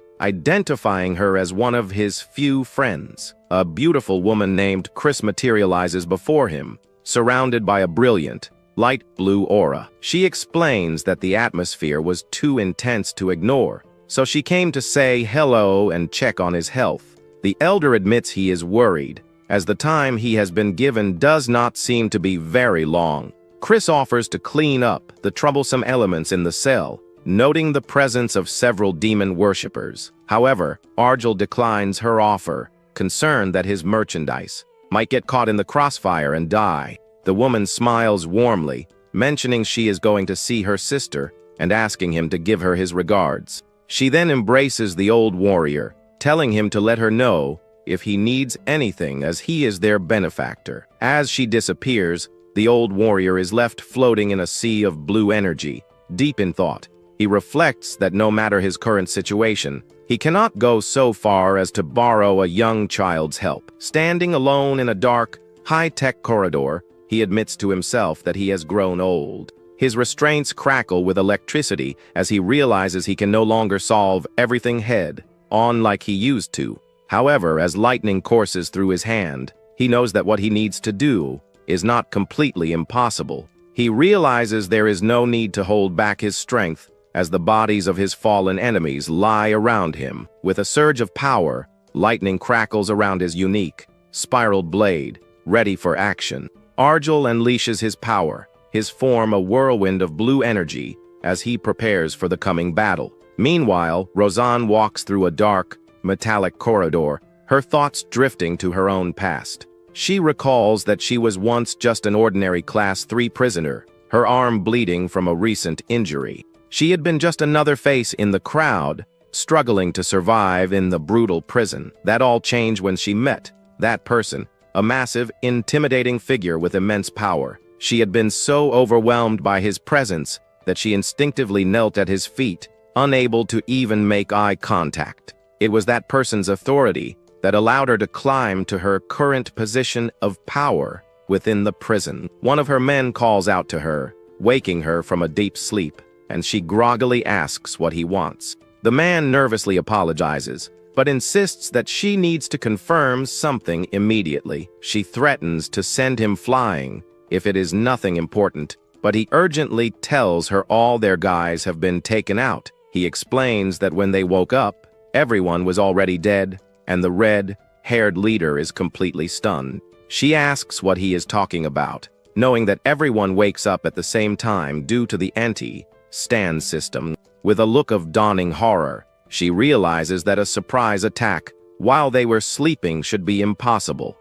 identifying her as one of his few friends. A beautiful woman named Chris materializes before him, surrounded by a brilliant, light blue aura. She explains that the atmosphere was too intense to ignore, so she came to say hello and check on his health. The elder admits he is worried, as the time he has been given does not seem to be very long. Chris offers to clean up the troublesome elements in the cell, noting the presence of several demon worshippers. However, Arjel declines her offer, concerned that his merchandise might get caught in the crossfire and die. The woman smiles warmly, mentioning she is going to see her sister and asking him to give her his regards. She then embraces the old warrior, telling him to let her know if he needs anything as he is their benefactor. As she disappears, the old warrior is left floating in a sea of blue energy. Deep in thought, he reflects that no matter his current situation, he cannot go so far as to borrow a young child's help. Standing alone in a dark, high-tech corridor, he admits to himself that he has grown old. His restraints crackle with electricity as he realizes he can no longer solve everything head-on like he used to. However, as lightning courses through his hand, he knows that what he needs to do is not completely impossible. He realizes there is no need to hold back his strength as the bodies of his fallen enemies lie around him. With a surge of power, lightning crackles around his unique, spiraled blade, ready for action. Arjel unleashes his power, his form a whirlwind of blue energy as he prepares for the coming battle. Meanwhile, Rozan walks through a dark, metallic corridor, her thoughts drifting to her own past. She recalls that she was once just an ordinary Class 3 prisoner, her arm bleeding from a recent injury. She had been just another face in the crowd, struggling to survive in the brutal prison. That all changed when she met that person, a massive, intimidating figure with immense power. She had been so overwhelmed by his presence that she instinctively knelt at his feet, unable to even make eye contact. It was that person's authority that allowed her to climb to her current position of power within the prison. One of her men calls out to her, waking her from a deep sleep, and she groggily asks what he wants. The man nervously apologizes, but insists that she needs to confirm something immediately. She threatens to send him flying if it is nothing important, but he urgently tells her all their guys have been taken out. He explains that when they woke up, everyone was already dead, and the red-haired leader is completely stunned. She asks what he is talking about, knowing that everyone wakes up at the same time due to the anti-stand system. With a look of dawning horror, she realizes that a surprise attack while they were sleeping should be impossible.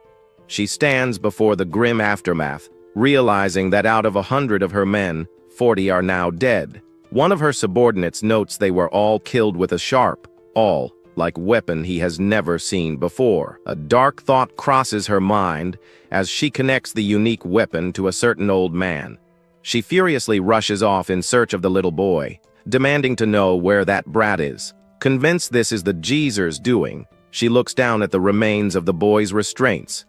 She stands before the grim aftermath, realizing that out of 100 of her men, 40 are now dead. One of her subordinates notes they were all killed with a sharp, like weapon he has never seen before. A dark thought crosses her mind as she connects the unique weapon to a certain old man. She furiously rushes off in search of the little boy, demanding to know where that brat is. Convinced this is the geezer's doing, she looks down at the remains of the boy's restraints.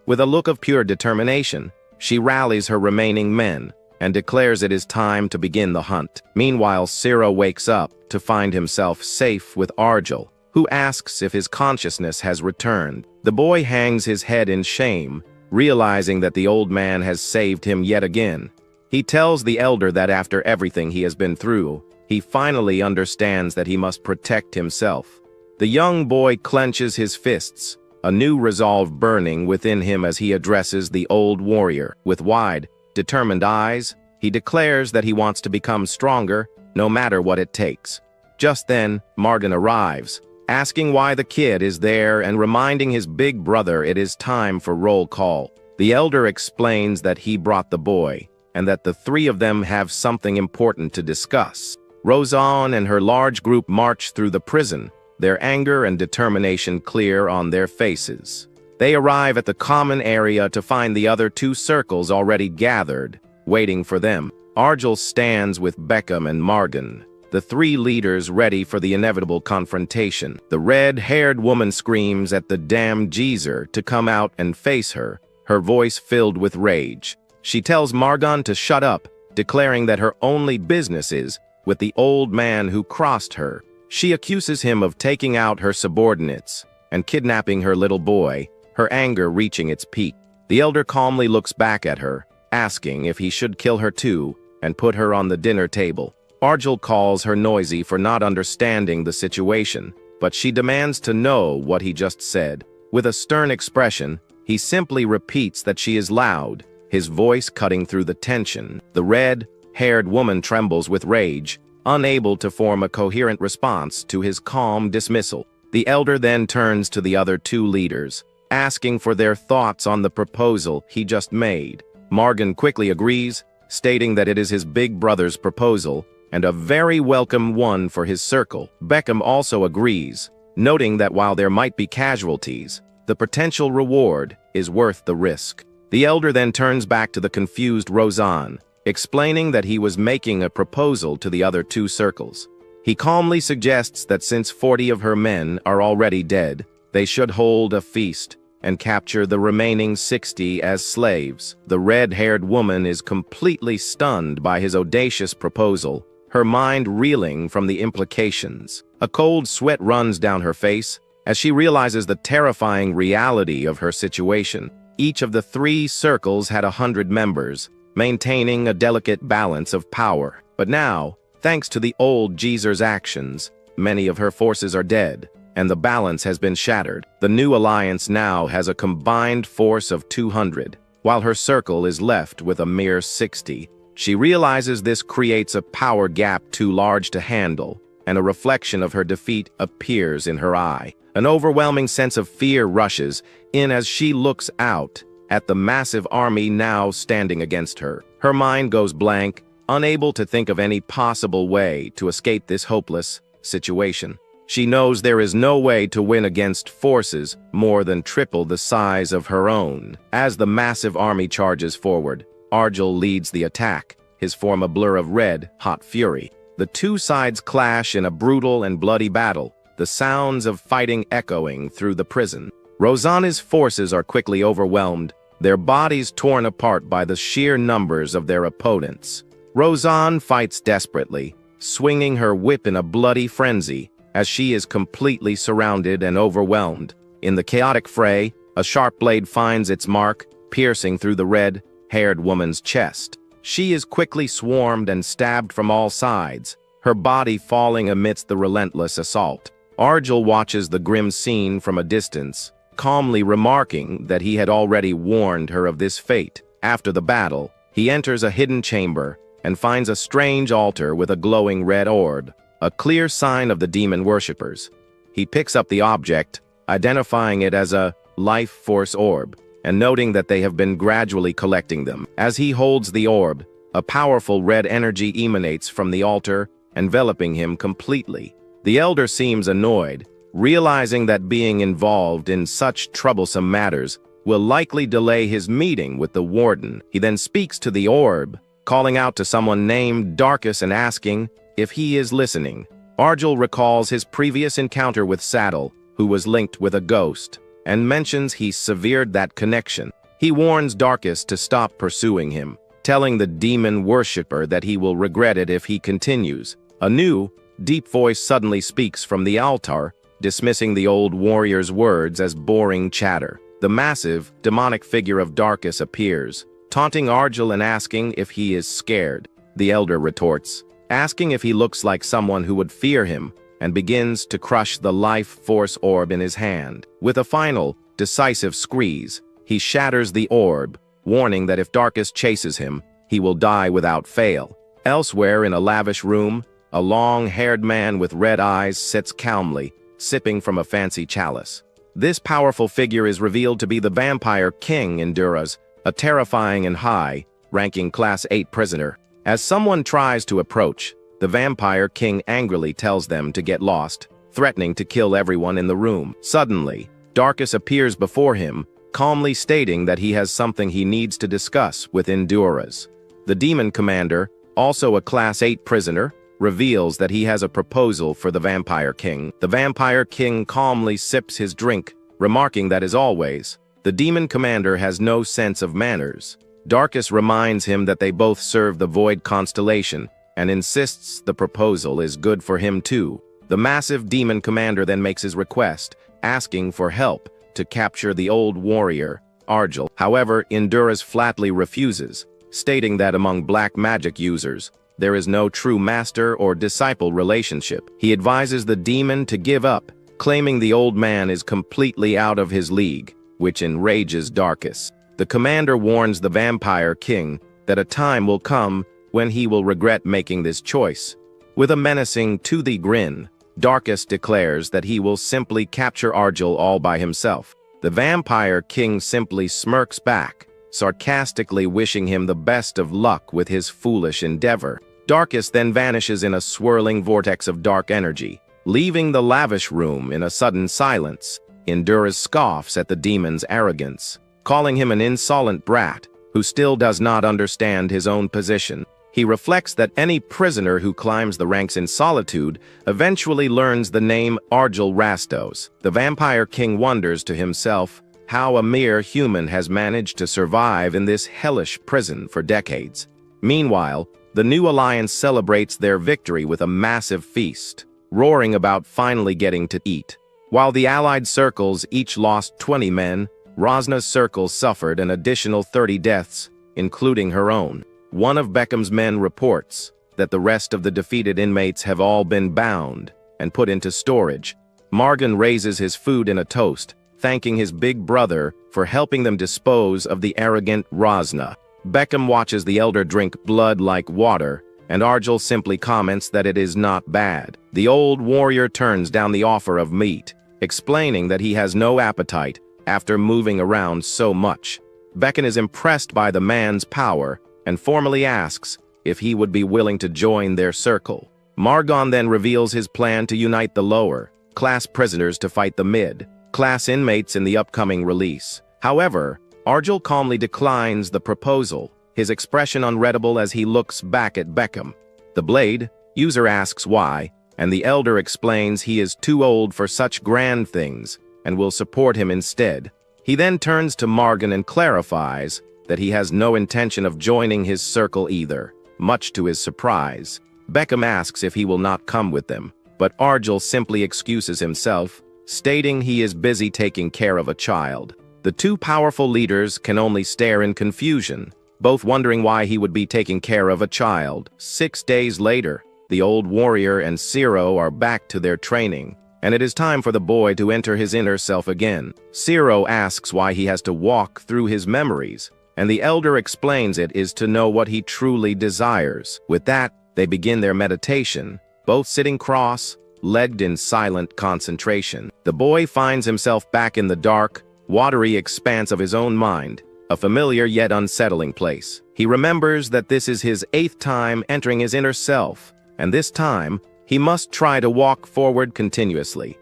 With a look of pure determination, she rallies her remaining men and declares it is time to begin the hunt. Meanwhile, Ciro wakes up to find himself safe with Arjel, who asks if his consciousness has returned. The boy hangs his head in shame, realizing that the old man has saved him yet again. He tells the elder that after everything he has been through, he finally understands that he must protect himself. The young boy clenches his fists, a new resolve burning within him as he addresses the old warrior. With wide, determined eyes, he declares that he wants to become stronger, no matter what it takes. Just then, Margan arrives, asking why the kid is there and reminding his big brother it is time for roll call. The elder explains that he brought the boy, and that the three of them have something important to discuss. Rozan and her large group march through the prison, their anger and determination clear on their faces. They arrive at the common area to find the other two circles already gathered, waiting for them. Argel stands with Beckham and Margan, the three leaders ready for the inevitable confrontation. The red-haired woman screams at the damned geezer to come out and face her, her voice filled with rage. She tells Margan to shut up, declaring that her only business is with the old man who crossed her. She accuses him of taking out her subordinates and kidnapping her little boy, her anger reaching its peak. The elder calmly looks back at her, asking if he should kill her too and put her on the dinner table. Argel calls her noisy for not understanding the situation, but she demands to know what he just said. With a stern expression, he simply repeats that she is loud, his voice cutting through the tension. The red-haired woman trembles with rage, unable to form a coherent response to his calm dismissal. The elder then turns to the other two leaders, asking for their thoughts on the proposal he just made. Margan quickly agrees, stating that it is his big brother's proposal, and a very welcome one for his circle. Beckham also agrees, noting that while there might be casualties, the potential reward is worth the risk. The elder then turns back to the confused Rozan, explaining that he was making a proposal to the other two circles. He calmly suggests that since 40 of her men are already dead, they should hold a feast and capture the remaining 60 as slaves. The red-haired woman is completely stunned by his audacious proposal, her mind reeling from the implications. A cold sweat runs down her face as she realizes the terrifying reality of her situation. Each of the three circles had 100 members, maintaining a delicate balance of power. But now, thanks to the old geezer's actions, many of her forces are dead, and the balance has been shattered. The new alliance now has a combined force of 200, while her circle is left with a mere 60. She realizes this creates a power gap too large to handle, and a reflection of her defeat appears in her eye. An overwhelming sense of fear rushes in as she looks out at the massive army now standing against her. Her mind goes blank, unable to think of any possible way to escape this hopeless situation. She knows there is no way to win against forces more than triple the size of her own. As the massive army charges forward, Argel leads the attack, his form a blur of red, hot fury. The two sides clash in a brutal and bloody battle, the sounds of fighting echoing through the prison. Rozana's forces are quickly overwhelmed, their bodies torn apart by the sheer numbers of their opponents. Rozan fights desperately, swinging her whip in a bloody frenzy, as she is completely surrounded and overwhelmed. In the chaotic fray, a sharp blade finds its mark, piercing through the red-haired woman's chest. She is quickly swarmed and stabbed from all sides, her body falling amidst the relentless assault. Argel watches the grim scene from a distance, calmly remarking that he had already warned her of this fate. After the battle, he enters a hidden chamber and finds a strange altar with a glowing red orb, a clear sign of the demon worshippers. He picks up the object, identifying it as a life force orb, and noting that they have been gradually collecting them. As he holds the orb, a powerful red energy emanates from the altar, enveloping him completely. The elder seems annoyed, realizing that being involved in such troublesome matters will likely delay his meeting with the warden. He then speaks to the orb, calling out to someone named Darkus and asking if he is listening. Argel recalls his previous encounter with Saddle, who was linked with a ghost, and mentions he severed that connection. He warns Darkus to stop pursuing him, telling the demon worshipper that he will regret it if he continues. A new, deep voice suddenly speaks from the altar, dismissing the old warrior's words as boring chatter. The massive, demonic figure of Darkus appears, taunting Arjul and asking if he is scared. The elder retorts, asking if he looks like someone who would fear him, and begins to crush the life force orb in his hand. With a final, decisive squeeze, he shatters the orb, warning that if Darkus chases him, he will die without fail. Elsewhere in a lavish room, a long-haired man with red eyes sits calmly, sipping from a fancy chalice. This powerful figure is revealed to be the Vampire King Enduras, a terrifying and high-ranking Class 8 prisoner. As someone tries to approach, the Vampire King angrily tells them to get lost, threatening to kill everyone in the room. Suddenly, Darkus appears before him, calmly stating that he has something he needs to discuss with Enduras. The Demon Commander, also a Class 8 prisoner, reveals that he has a proposal for the Vampire King. The Vampire King calmly sips his drink, remarking that, as always, the Demon Commander has no sense of manners. Darkus reminds him that they both serve the Void Constellation, and insists the proposal is good for him too. The massive Demon Commander then makes his request, asking for help to capture the old warrior, Arjul. However, Enduras flatly refuses, stating that among black magic users, there is no true master or disciple relationship. He advises the demon to give up, claiming the old man is completely out of his league, which enrages Darkus. The commander warns the Vampire King that a time will come when he will regret making this choice. With a menacing toothy grin, Darkus declares that he will simply capture Arjul all by himself. The Vampire King simply smirks back, sarcastically wishing him the best of luck with his foolish endeavor. Darkus then vanishes in a swirling vortex of dark energy, leaving the lavish room in a sudden silence. Enduras scoffs at the demon's arrogance, calling him an insolent brat who still does not understand his own position. He reflects that any prisoner who climbs the ranks in Solitude eventually learns the name Arjul Rastos. The Vampire King wonders to himself how a mere human has managed to survive in this hellish prison for decades. Meanwhile, the new alliance celebrates their victory with a massive feast, roaring about finally getting to eat. While the allied circles each lost 20 men, Rosna's circle suffered an additional 30 deaths, including her own. One of Beckham's men reports that the rest of the defeated inmates have all been bound and put into storage. Margan raises his food in a toast, thanking his big brother for helping them dispose of the arrogant Rosna. Beckham watches the elder drink blood like water, and Arjul simply comments that it is not bad. The old warrior turns down the offer of meat, explaining that he has no appetite after moving around so much. Beckham is impressed by the man's power and formally asks if he would be willing to join their circle. Margan then reveals his plan to unite the lower-class prisoners to fight the mid-class inmates in the upcoming release. However, Arjul calmly declines the proposal, his expression unreadable as he looks back at Beckham. The Blade user asks why, and the elder explains he is too old for such grand things and will support him instead. He then turns to Margan and clarifies that he has no intention of joining his circle either, much to his surprise. Beckham asks if he will not come with them, but Arjul simply excuses himself, stating he is busy taking care of a child. The two powerful leaders can only stare in confusion, both wondering why he would be taking care of a child. 6 days later, the old warrior and Ciro are back to their training, and it is time for the boy to enter his inner self again. Ciro asks why he has to walk through his memories, and the elder explains it is to know what he truly desires. With that, they begin their meditation, both sitting cross-legged in silent concentration. The boy finds himself back in the dark, watery expanse of his own mind, a familiar yet unsettling place. He remembers that this is his 8th time entering his inner self, and this time, he must try to walk forward continuously.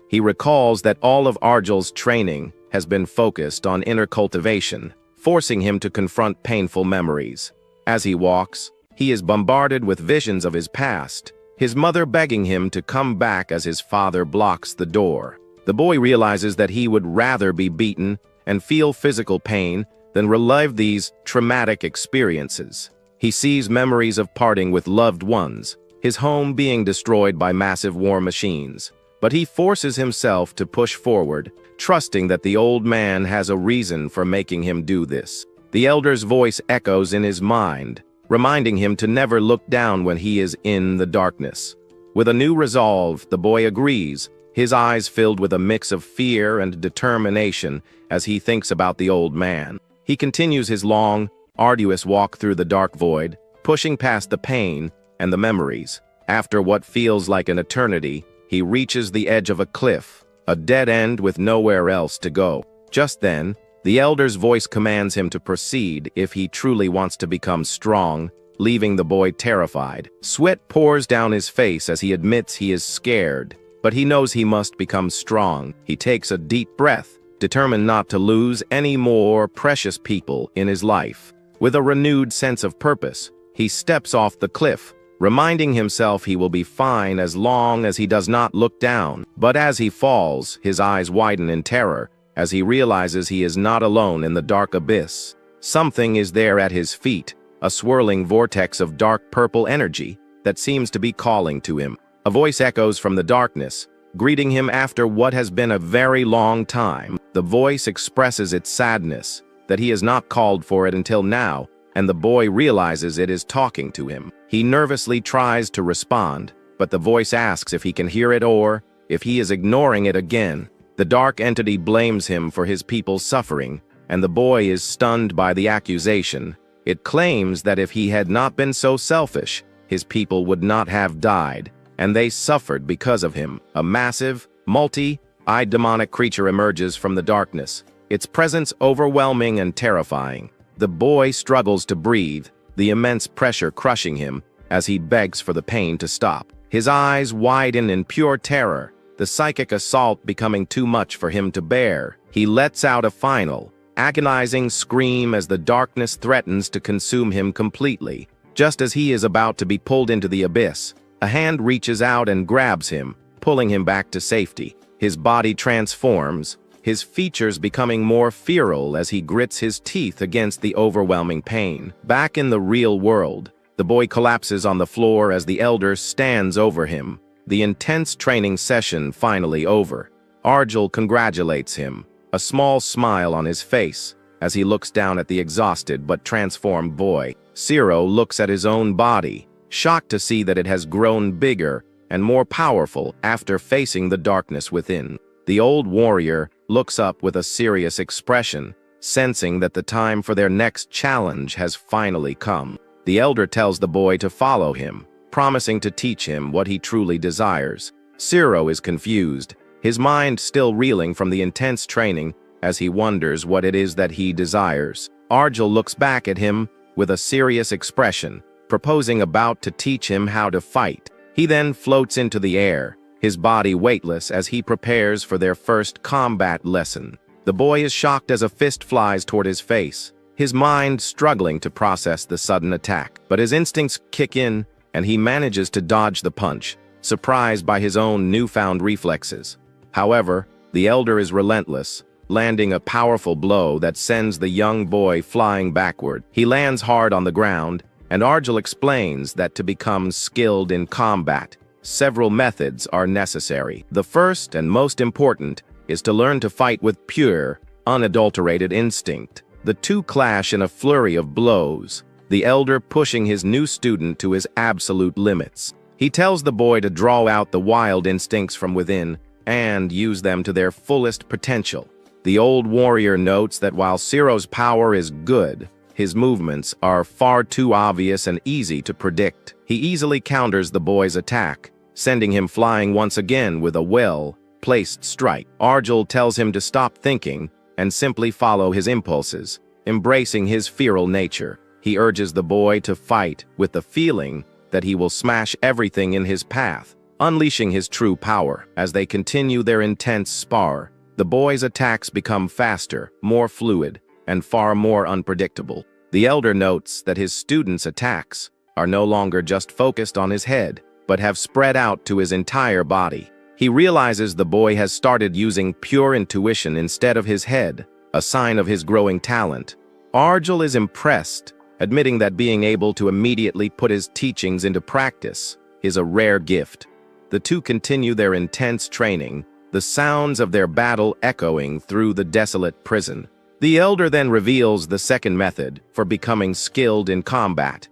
He recalls that all of Arjul's training has been focused on inner cultivation, forcing him to confront painful memories. As he walks, he is bombarded with visions of his past, his mother begging him to come back as his father blocks the door. The boy realizes that he would rather be beaten and feel physical pain than relive these traumatic experiences. He sees memories of parting with loved ones, his home being destroyed by massive war machines, but he forces himself to push forward, trusting that the old man has a reason for making him do this. The elder's voice echoes in his mind, reminding him to never look down when he is in the darkness. With a new resolve, the boy agrees, his eyes filled with a mix of fear and determination as he thinks about the old man. He continues his long, arduous walk through the dark void, pushing past the pain and the memories. After what feels like an eternity, he reaches the edge of a cliff, a dead end with nowhere else to go. Just then, the elder's voice commands him to proceed if he truly wants to become strong, leaving the boy terrified. Sweat pours down his face as he admits he is scared, but he knows he must become strong. He takes a deep breath, determined not to lose any more precious people in his life. With a renewed sense of purpose, he steps off the cliff, reminding himself he will be fine as long as he does not look down. But as he falls, his eyes widen in terror as he realizes he is not alone in the dark abyss. Something is there at his feet, a swirling vortex of dark purple energy that seems to be calling to him. A voice echoes from the darkness, greeting him after what has been a very long time. The voice expresses its sadness, that he has not called for it until now, and the boy realizes it is talking to him. He nervously tries to respond, but the voice asks if he can hear it or if he is ignoring it again. The dark entity blames him for his people's suffering, and the boy is stunned by the accusation. It claims that if he had not been so selfish, his people would not have died, and they suffered because of him. A massive, multi-eyed demonic creature emerges from the darkness, its presence overwhelming and terrifying. The boy struggles to breathe, the immense pressure crushing him as he begs for the pain to stop. His eyes widen in pure terror, the psychic assault becoming too much for him to bear. He lets out a final, agonizing scream as the darkness threatens to consume him completely. Just as he is about to be pulled into the abyss, a hand reaches out and grabs him, pulling him back to safety. His body transforms, his features becoming more feral as he grits his teeth against the overwhelming pain. Back in the real world, the boy collapses on the floor as the elder stands over him, the intense training session finally over. Arjel congratulates him, a small smile on his face, as he looks down at the exhausted but transformed boy. Zero looks at his own body, shocked to see that it has grown bigger and more powerful after facing the darkness within. The old warrior looks up with a serious expression, sensing that the time for their next challenge has finally come. The elder tells the boy to follow him, promising to teach him what he truly desires. Zero is confused, his mind still reeling from the intense training as he wonders what it is that he desires. Arjel looks back at him with a serious expression, proposing about to teach him how to fight. He then floats into the air, his body weightless as he prepares for their first combat lesson. The boy is shocked as a fist flies toward his face, his mind struggling to process the sudden attack. But his instincts kick in, and he manages to dodge the punch, surprised by his own newfound reflexes. However, the elder is relentless, landing a powerful blow that sends the young boy flying backward. He lands hard on the ground, and Arjel explains that to become skilled in combat, several methods are necessary. The first and most important is to learn to fight with pure, unadulterated instinct. The two clash in a flurry of blows, the elder pushing his new student to his absolute limits. He tells the boy to draw out the wild instincts from within and use them to their fullest potential. The old warrior notes that while Zero's power is good, his movements are far too obvious and easy to predict. He easily counters the boy's attack, sending him flying once again with a well-placed strike. Arjel tells him to stop thinking and simply follow his impulses, embracing his feral nature. He urges the boy to fight with the feeling that he will smash everything in his path, unleashing his true power. As they continue their intense spar, the boy's attacks become faster, more fluid, and far more unpredictable. The elder notes that his student's attacks are no longer just focused on his head, but have spread out to his entire body. He realizes the boy has started using pure intuition instead of his head, a sign of his growing talent. Arjel is impressed, admitting that being able to immediately put his teachings into practice is a rare gift. The two continue their intense training, the sounds of their battle echoing through the desolate prison. The elder then reveals the second method for becoming skilled in combat.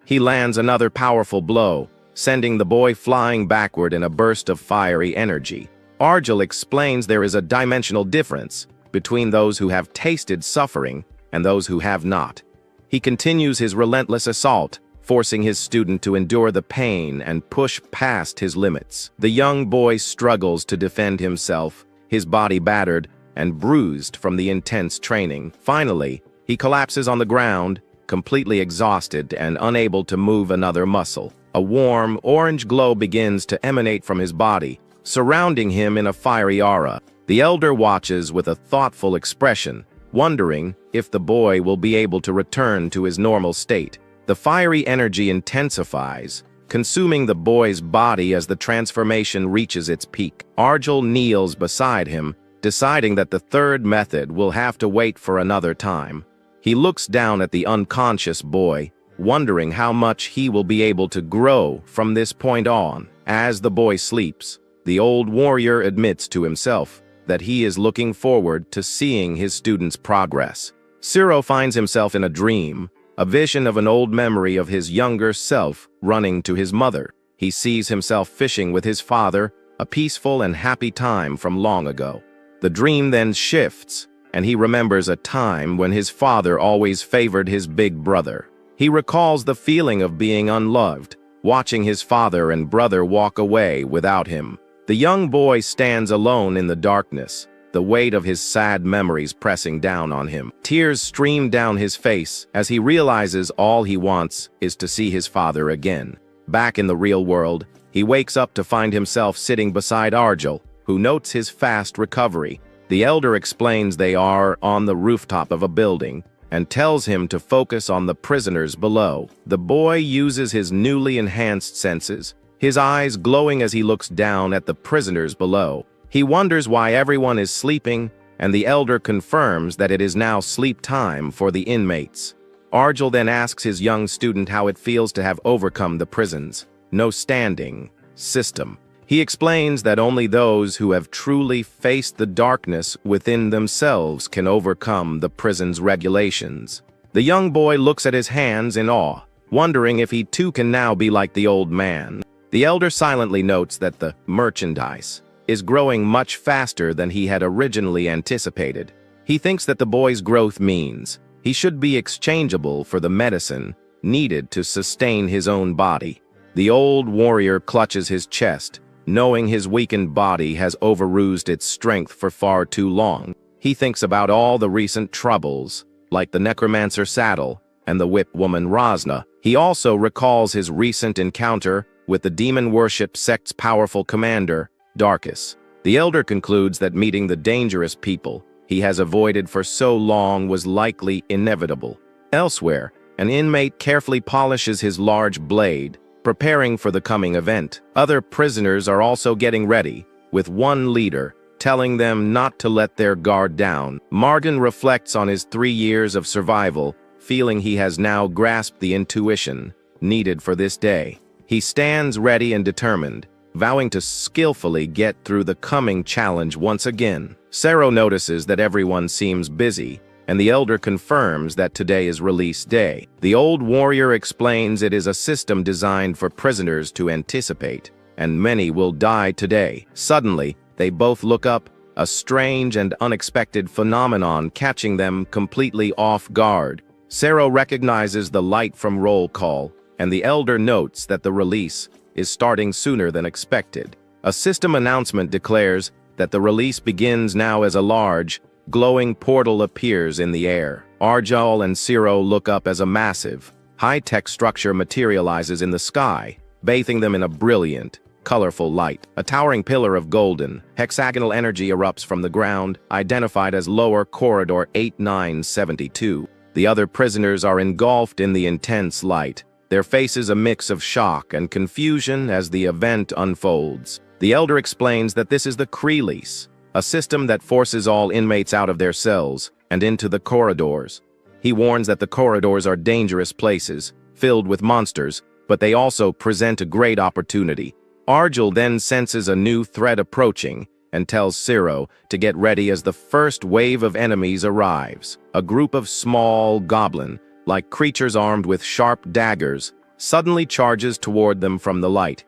He lands another powerful blow, sending the boy flying backward in a burst of fiery energy. Arjel explains there is a dimensional difference between those who have tasted suffering and those who have not. He continues his relentless assault, forcing his student to endure the pain and push past his limits. The young boy struggles to defend himself, his body battered and bruised from the intense training. Finally, he collapses on the ground, completely exhausted and unable to move another muscle. A warm, orange glow begins to emanate from his body, surrounding him in a fiery aura. The elder watches with a thoughtful expression, wondering if the boy will be able to return to his normal state. The fiery energy intensifies, consuming the boy's body as the transformation reaches its peak. Arjel kneels beside him, deciding that the third method will have to wait for another time. He looks down at the unconscious boy, wondering how much he will be able to grow from this point on. As the boy sleeps, the old warrior admits to himself that he is looking forward to seeing his student's progress. Siro finds himself in a dream, a vision of an old memory of his younger self running to his mother. He sees himself fishing with his father, a peaceful and happy time from long ago. The dream then shifts, and he remembers a time when his father always favored his big brother. He recalls the feeling of being unloved, watching his father and brother walk away without him. The young boy stands alone in the darkness, the weight of his sad memories pressing down on him. Tears stream down his face as he realizes all he wants is to see his father again. Back in the real world, he wakes up to find himself sitting beside Arjel, who notes his fast recovery. The elder explains they are on the rooftop of a building and tells him to focus on the prisoners below. The boy uses his newly enhanced senses, his eyes glowing as he looks down at the prisoners below. He wonders why everyone is sleeping, and the elder confirms that it is now sleep time for the inmates. Arjel then asks his young student how it feels to have overcome the prison's no standing system. He explains that only those who have truly faced the darkness within themselves can overcome the prison's regulations. The young boy looks at his hands in awe, wondering if he too can now be like the old man. The elder silently notes that the merchandise is growing much faster than he had originally anticipated. He thinks that the boy's growth means he should be exchangeable for the medicine needed to sustain his own body. The old warrior clutches his chest, knowing his weakened body has overused its strength for far too long. He thinks about all the recent troubles, like the necromancer saddle and the whip woman Rosna. He also recalls his recent encounter with the demon worship sect's powerful commander, Darkus. The elder concludes that meeting the dangerous people he has avoided for so long was likely inevitable. Elsewhere, an inmate carefully polishes his large blade, preparing for the coming event. Other prisoners are also getting ready, with one leader telling them not to let their guard down. Martin reflects on his 3 years of survival, feeling he has now grasped the intuition needed for this day. He stands ready and determined, vowing to skillfully get through the coming challenge once again. Sero notices that everyone seems busy, and the elder confirms that today is release day. The old warrior explains it is a system designed for prisoners to anticipate, and many will die today. Suddenly, they both look up, a strange and unexpected phenomenon catching them completely off guard. Sero recognizes the light from roll call, and the elder notes that the release is starting sooner than expected. A system announcement declares that the release begins now as a large, glowing portal appears in the air. Arjel and Siro look up as a massive, high-tech structure materializes in the sky, bathing them in a brilliant, colorful light. A towering pillar of golden, hexagonal energy erupts from the ground, identified as Lower Corridor 8972. The other prisoners are engulfed in the intense light, their faces a mix of shock and confusion as the event unfolds. The elder explains that this is the Creelease, a system that forces all inmates out of their cells and into the corridors. He warns that the corridors are dangerous places, filled with monsters, but they also present a great opportunity. Arjul then senses a new threat approaching and tells Siro to get ready as the first wave of enemies arrives. A group of small goblin-like creatures armed with sharp daggers suddenly charges toward them from the light.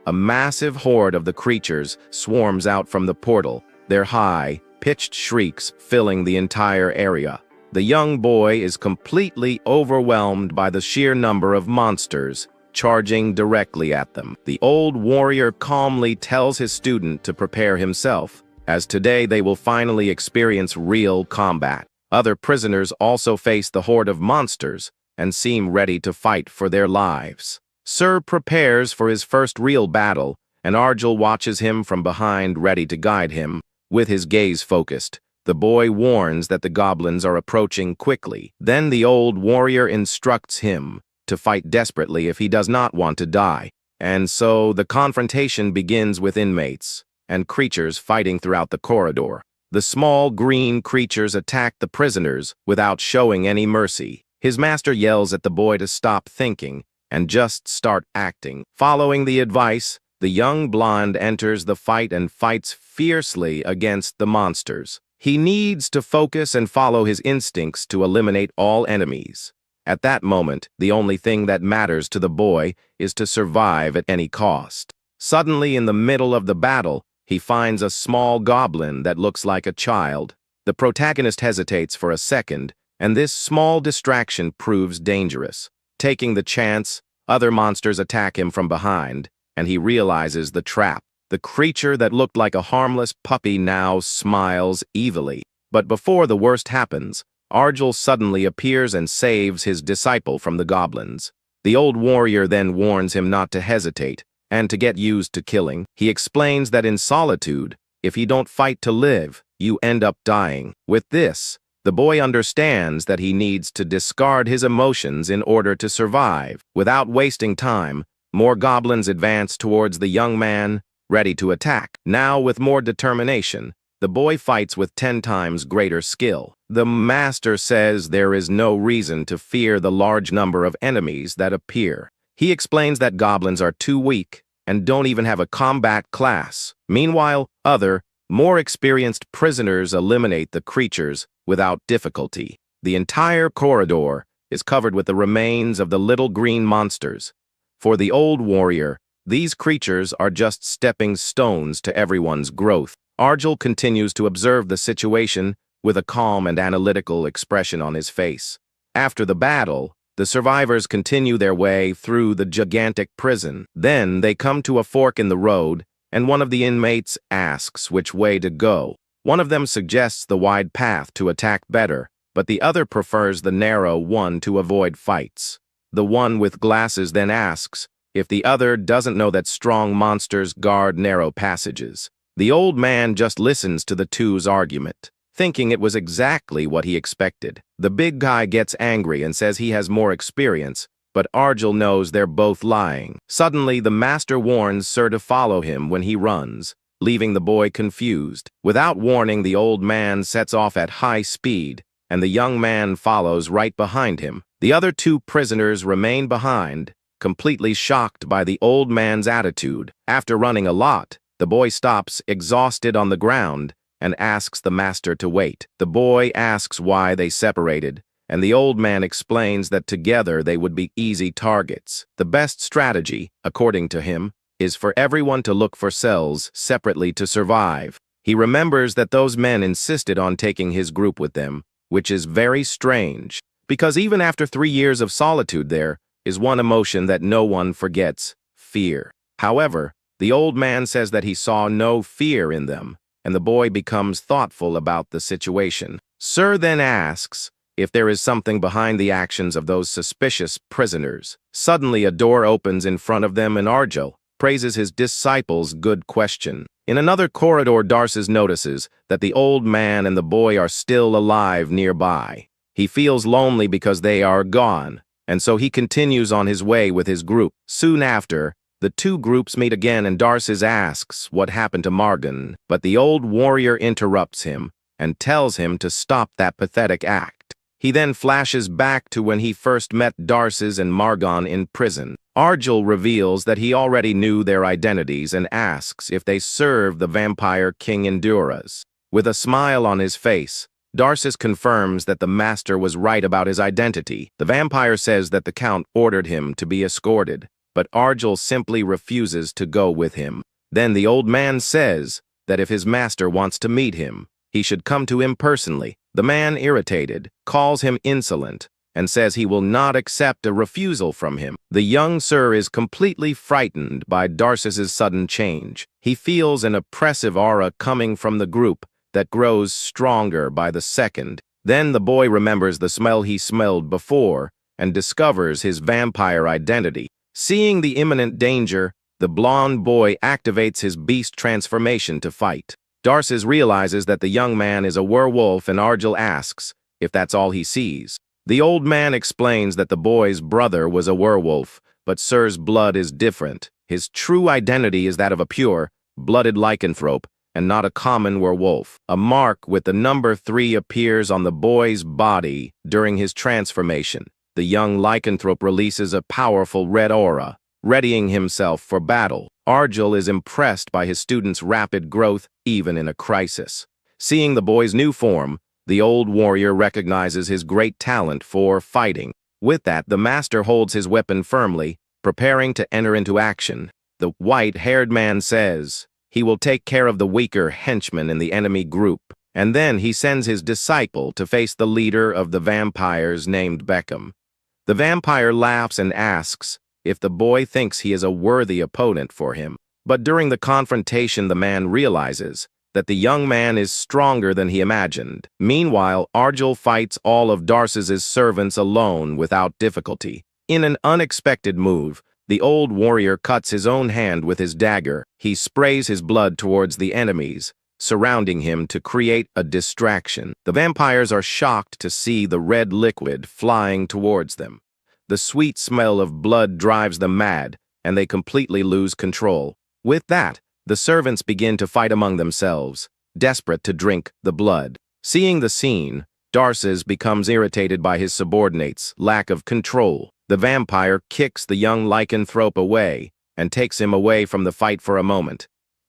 A massive horde of the creatures swarms out from the portal, their high-pitched shrieks filling the entire area. The young boy is completely overwhelmed by the sheer number of monsters charging directly at them. The old warrior calmly tells his student to prepare himself, as today they will finally experience real combat. Other prisoners also face the horde of monsters and seem ready to fight for their lives. Sir prepares for his first real battle, and Arjul watches him from behind, ready to guide him. With his gaze focused, the boy warns that the goblins are approaching quickly. Then the old warrior instructs him to fight desperately if he does not want to die. And so the confrontation begins with inmates and creatures fighting throughout the corridor. The small green creatures attack the prisoners without showing any mercy. His master yells at the boy to stop thinking and just start acting. Following the advice, the young blonde enters the fight and fights fiercely against the monsters. He needs to focus and follow his instincts to eliminate all enemies. At that moment, the only thing that matters to the boy is to survive at any cost. Suddenly, in the middle of the battle, he finds a small goblin that looks like a child. The protagonist hesitates for a second, and this small distraction proves dangerous. Taking the chance, other monsters attack him from behind, and he realizes the trap. The creature that looked like a harmless puppy now smiles evilly. But before the worst happens, Arjul suddenly appears and saves his disciple from the goblins. The old warrior then warns him not to hesitate and to get used to killing. He explains that in Solitude, if you don't fight to live, you end up dying. With this, the boy understands that he needs to discard his emotions in order to survive. Without wasting time, more goblins advance towards the young man, ready to attack. Now, with more determination, the boy fights with 10 times greater skill. The master says there is no reason to fear the large number of enemies that appear. He explains that goblins are too weak and don't even have a combat class. Meanwhile, other, more experienced prisoners eliminate the creatures without difficulty. The entire corridor is covered with the remains of the little green monsters. For the old warrior, these creatures are just stepping stones to everyone's growth. Arjul continues to observe the situation with a calm and analytical expression on his face. After the battle, the survivors continue their way through the gigantic prison. Then they come to a fork in the road, and one of the inmates asks which way to go. One of them suggests the wide path to attack better, but the other prefers the narrow one to avoid fights. The one with glasses then asks if the other doesn't know that strong monsters guard narrow passages. The old man just listens to the two's argument, thinking it was exactly what he expected. The big guy gets angry and says he has more experience, but Arjul knows they're both lying. Suddenly, the master warns Sir to follow him when he runs, leaving the boy confused. Without warning, the old man sets off at high speed, and the young man follows right behind him. The other two prisoners remain behind, completely shocked by the old man's attitude. After running a lot, the boy stops, exhausted, on the ground, and asks the master to wait. The boy asks why they separated, and the old man explains that together they would be easy targets. The best strategy, according to him, is for everyone to look for cells separately to survive. He remembers that those men insisted on taking his group with them, which is very strange, because even after 3 years of solitude there is one emotion that no one forgets: fear. However, the old man says that he saw no fear in them, and the boy becomes thoughtful about the situation. Sir then asks if there is something behind the actions of those suspicious prisoners. Suddenly, a door opens in front of them, and Arjul praises his disciple's good question. In another corridor, Darces notices that the old man and the boy are still alive nearby. He feels lonely because they are gone, and so he continues on his way with his group. Soon after, the two groups meet again, and Darces asks what happened to Margan, but the old warrior interrupts him and tells him to stop that pathetic act. He then flashes back to when he first met Darces and Margon in prison. Argel reveals that he already knew their identities and asks if they serve the vampire King Enduras. With a smile on his face, Darces confirms that the master was right about his identity. The vampire says that the count ordered him to be escorted, but Argel simply refuses to go with him. Then the old man says that if his master wants to meet him, he should come to him personally. The man, irritated, calls him insolent and says he will not accept a refusal from him. The young sir is completely frightened by Darces's sudden change. He feels an oppressive aura coming from the group that grows stronger by the second. Then the boy remembers the smell he smelled before and discovers his vampire identity. Seeing the imminent danger, the blonde boy activates his beast transformation to fight. Darces realizes that the young man is a werewolf and Argel asks if that's all he sees. The old man explains that the boy's brother was a werewolf, but Sir's blood is different. His true identity is that of a pure, blooded lycanthrope, and not a common werewolf. A mark with the number 3 appears on the boy's body during his transformation. The young lycanthrope releases a powerful red aura, readying himself for battle. Argel is impressed by his student's rapid growth, even in a crisis. Seeing the boy's new form, the old warrior recognizes his great talent for fighting. With that, the master holds his weapon firmly, preparing to enter into action. The white-haired man says he will take care of the weaker henchmen in the enemy group, and then he sends his disciple to face the leader of the vampires named Beckham. The vampire laughs and asks if the boy thinks he is a worthy opponent for him. But during the confrontation, the man realizes that the young man is stronger than he imagined. Meanwhile, Argel fights all of Darces's servants alone without difficulty. In an unexpected move, the old warrior cuts his own hand with his dagger. He sprays his blood towards the enemies, surrounding him to create a distraction. The vampires are shocked to see the red liquid flying towards them. The sweet smell of blood drives them mad, and they completely lose control. With that, the servants begin to fight among themselves, desperate to drink the blood. Seeing the scene, Darces becomes irritated by his subordinates' lack of control. The vampire kicks the young lycanthrope away and takes him away from the fight for a moment.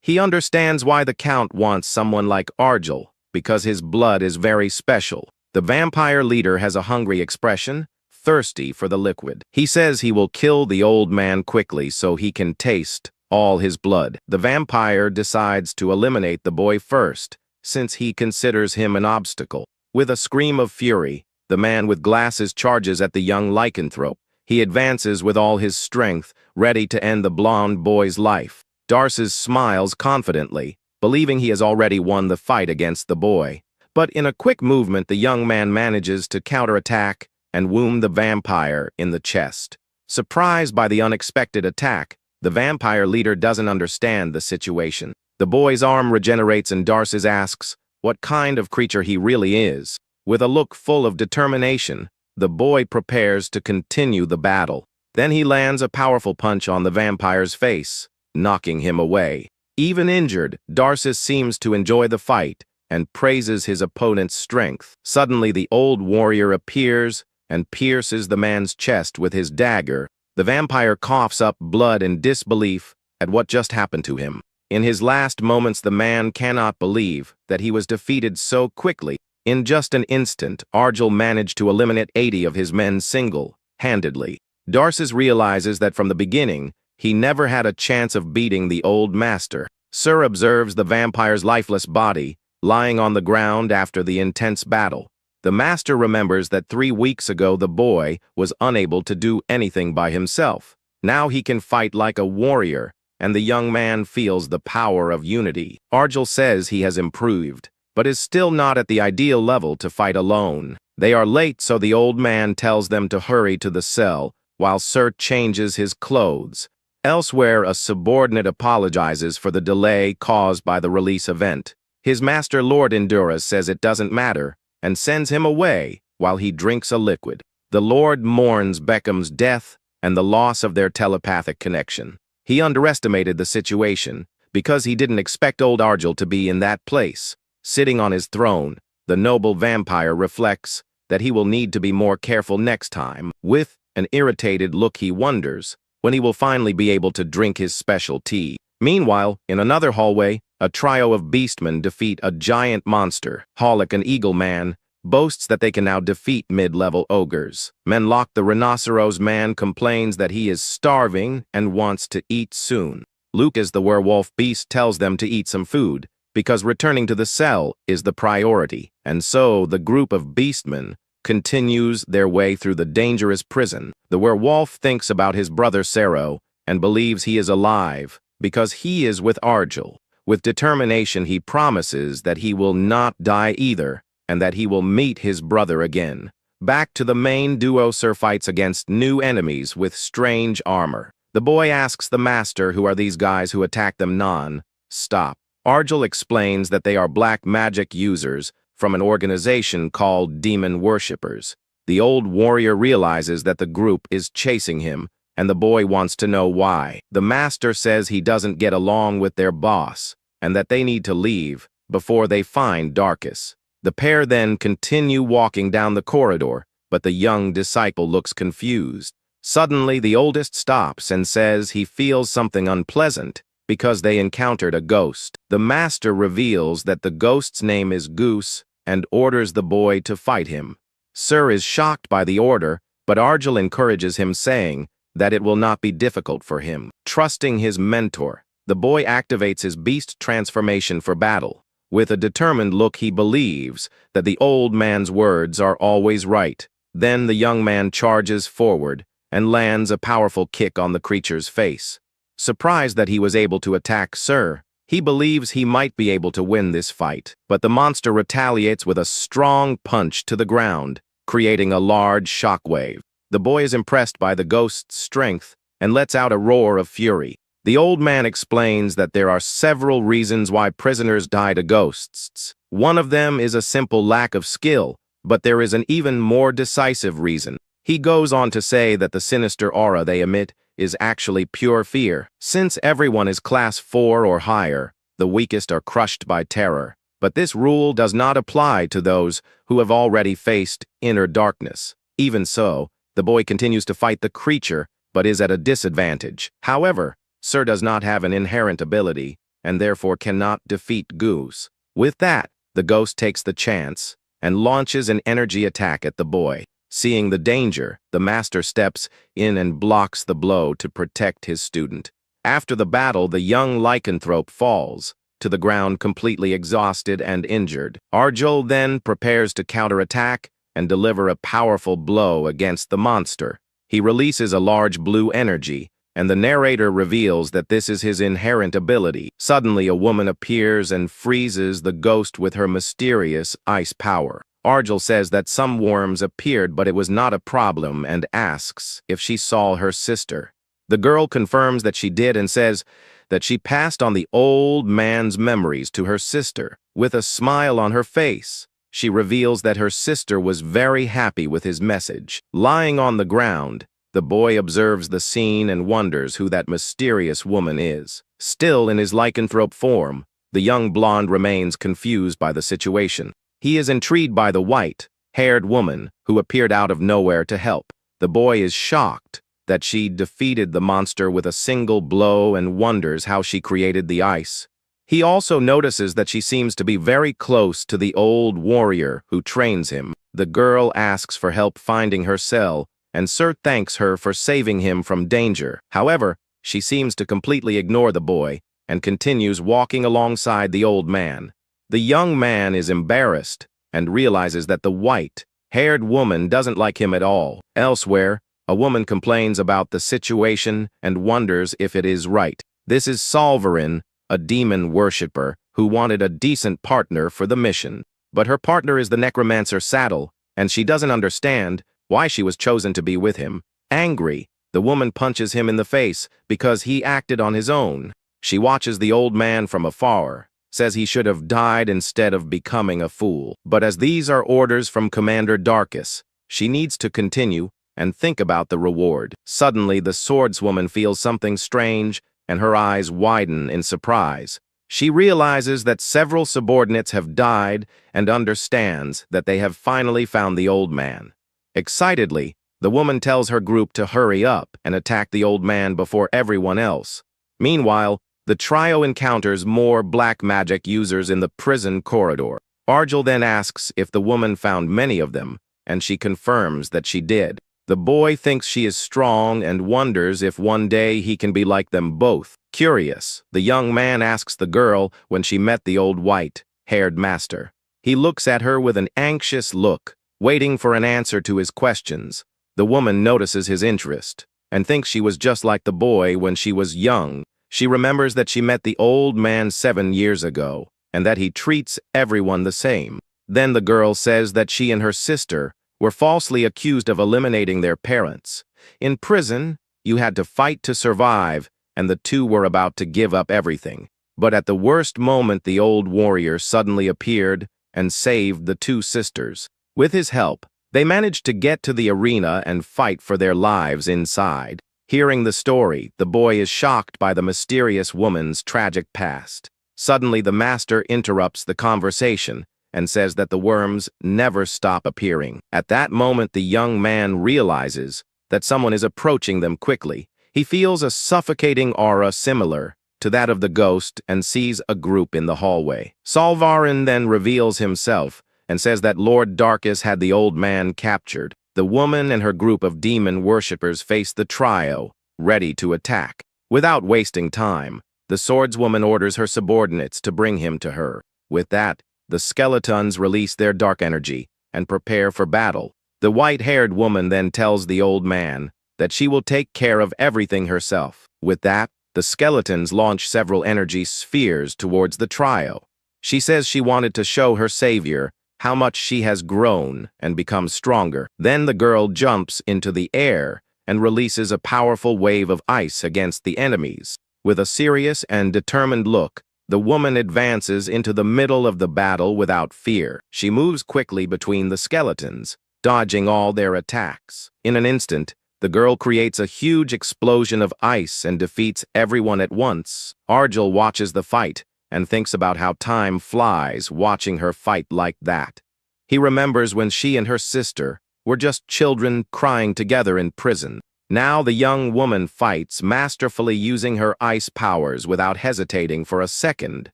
He understands why the count wants someone like Argel, because his blood is very special. The vampire leader has a hungry expression, thirsty for the liquid. He says he will kill the old man quickly so he can taste all his blood. The vampire decides to eliminate the boy first, since he considers him an obstacle. With a scream of fury, the man with glasses charges at the young lycanthrope. He advances with all his strength, ready to end the blonde boy's life. Darces smiles confidently, believing he has already won the fight against the boy. But in a quick movement, the young man manages to counterattack and wound the vampire in the chest. Surprised by the unexpected attack, the vampire leader doesn't understand the situation. The boy's arm regenerates and Darces asks what kind of creature he really is. With a look full of determination, the boy prepares to continue the battle. Then he lands a powerful punch on the vampire's face, knocking him away. Even injured, Darces seems to enjoy the fight and praises his opponent's strength. Suddenly, the old warrior appears and pierces the man's chest with his dagger. The vampire coughs up blood in disbelief at what just happened to him. In his last moments, the man cannot believe that he was defeated so quickly. In just an instant, Argel managed to eliminate 80 of his men single-handedly. Darces realizes that from the beginning, he never had a chance of beating the old master. Sir observes the vampire's lifeless body lying on the ground after the intense battle. The master remembers that 3 weeks ago the boy was unable to do anything by himself. Now he can fight like a warrior, and the young man feels the power of unity. Argel says he has improved, but is still not at the ideal level to fight alone. They are late, so the old man tells them to hurry to the cell, while Sir changes his clothes. Elsewhere, a subordinate apologizes for the delay caused by the release event. His master, Lord Enduras, says it doesn't matter, and sends him away while he drinks a liquid. The Lord mourns Beckham's death and the loss of their telepathic connection. He underestimated the situation because he didn't expect old Argel to be in that place. Sitting on his throne, the noble vampire reflects that he will need to be more careful next time. With an irritated look, he wonders when he will finally be able to drink his special tea. Meanwhile, in another hallway, a trio of beastmen defeat a giant monster. Holic, an eagle man, boasts that they can now defeat mid-level ogres. Menlock, the rhinoceros man, complains that he is starving and wants to eat soon. Lucas, the werewolf beast, tells them to eat some food, because returning to the cell is the priority. And so the group of beastmen continues their way through the dangerous prison. The werewolf thinks about his brother Sero and believes he is alive because he is with Argel. With determination, he promises that he will not die either and that he will meet his brother again. Back to the main duo, Sir fights against new enemies with strange armor. The boy asks the master, who are these guys who attack them non-stop. Argel explains that they are black magic users from an organization called Demon Worshippers. The old warrior realizes that the group is chasing him, and the boy wants to know why. The master says he doesn't get along with their boss, and that they need to leave before they find Darkus. The pair then continue walking down the corridor, but the young disciple looks confused. Suddenly, the oldest stops and says he feels something unpleasant because they encountered a ghost. The master reveals that the ghost's name is Goose and orders the boy to fight him. Sir is shocked by the order, but Argel encourages him, saying that it will not be difficult for him. Trusting his mentor, the boy activates his beast transformation for battle. With a determined look, he believes that the old man's words are always right. Then the young man charges forward and lands a powerful kick on the creature's face. Surprised that he was able to attack Sir, he believes he might be able to win this fight, but the monster retaliates with a strong punch to the ground, creating a large shockwave. The boy is impressed by the ghost's strength and lets out a roar of fury. The old man explains that there are several reasons why prisoners die to ghosts. One of them is a simple lack of skill, but there is an even more decisive reason. He goes on to say that the sinister aura they emit is actually pure fear. Since everyone is class 4 or higher, the weakest are crushed by terror. But this rule does not apply to those who have already faced inner darkness. Even so, the boy continues to fight the creature, but is at a disadvantage. However, Sir does not have an inherent ability, and therefore cannot defeat Goose. With that, the ghost takes the chance and launches an energy attack at the boy. Seeing the danger, the master steps in and blocks the blow to protect his student. After the battle, the young lycanthrope falls to the ground completely exhausted and injured. Argel then prepares to counterattack and deliver a powerful blow against the monster. He releases a large blue energy, and the narrator reveals that this is his inherent ability. Suddenly, a woman appears and freezes the ghost with her mysterious ice power. Argel says that some worms appeared, but it was not a problem, and asks if she saw her sister. The girl confirms that she did and says that she passed on the old man's memories to her sister. With a smile on her face, she reveals that her sister was very happy with his message. Lying on the ground, the boy observes the scene and wonders who that mysterious woman is. Still in his lycanthrope form, the young blonde remains confused by the situation. He is intrigued by the white-haired woman who appeared out of nowhere to help. The boy is shocked that she defeated the monster with a single blow and wonders how she created the ice. He also notices that she seems to be very close to the old warrior who trains him. The girl asks for help finding her cell, and Sir thanks her for saving him from danger. However, she seems to completely ignore the boy and continues walking alongside the old man. The young man is embarrassed and realizes that the white-haired woman doesn't like him at all. Elsewhere, a woman complains about the situation and wonders if it is right. This is Solverin, a demon worshipper who wanted a decent partner for the mission. But her partner is the necromancer Saddle, and she doesn't understand why she was chosen to be with him. Angry, the woman punches him in the face because he acted on his own. She watches the old man from afar, says he should have died instead of becoming a fool. But as these are orders from Commander Darkus, she needs to continue and think about the reward. Suddenly, the swordswoman feels something strange, and her eyes widen in surprise. She realizes that several subordinates have died and understands that they have finally found the old man. Excitedly, the woman tells her group to hurry up and attack the old man before everyone else. Meanwhile, the trio encounters more black magic users in the prison corridor. Arjel then asks if the woman found many of them, and she confirms that she did. The boy thinks she is strong and wonders if one day he can be like them both. Curious, the young man asks the girl when she met the old white-haired master. He looks at her with an anxious look, waiting for an answer to his questions. The woman notices his interest and thinks she was just like the boy when she was young. She remembers that she met the old man 7 years ago and that he treats everyone the same. Then the girl says that she and her sister were falsely accused of eliminating their parents. In prison, you had to fight to survive, and the two were about to give up everything. But at the worst moment, the old warrior suddenly appeared and saved the two sisters. With his help, they managed to get to the arena and fight for their lives inside. Hearing the story, the boy is shocked by the mysterious woman's tragic past. Suddenly, the master interrupts the conversation and says that the worms never stop appearing. At that moment, the young man realizes that someone is approaching them quickly. He feels a suffocating aura similar to that of the ghost and sees a group in the hallway. Salvarin then reveals himself and says that Lord Darkus had the old man captured. The woman and her group of demon worshippers face the trio, ready to attack. Without wasting time, the swordswoman orders her subordinates to bring him to her. With that, the skeletons release their dark energy and prepare for battle. The white-haired woman then tells the old man that she will take care of everything herself. With that, the skeletons launch several energy spheres towards the trio. She says she wanted to show her savior how much she has grown and become stronger. Then the girl jumps into the air and releases a powerful wave of ice against the enemies. With a serious and determined look, the woman advances into the middle of the battle without fear. She moves quickly between the skeletons, dodging all their attacks. In an instant, the girl creates a huge explosion of ice and defeats everyone at once. Arjel watches the fight and thinks about how time flies watching her fight like that. He remembers when she and her sister were just children crying together in prison. Now the young woman fights, masterfully using her ice powers without hesitating for a second.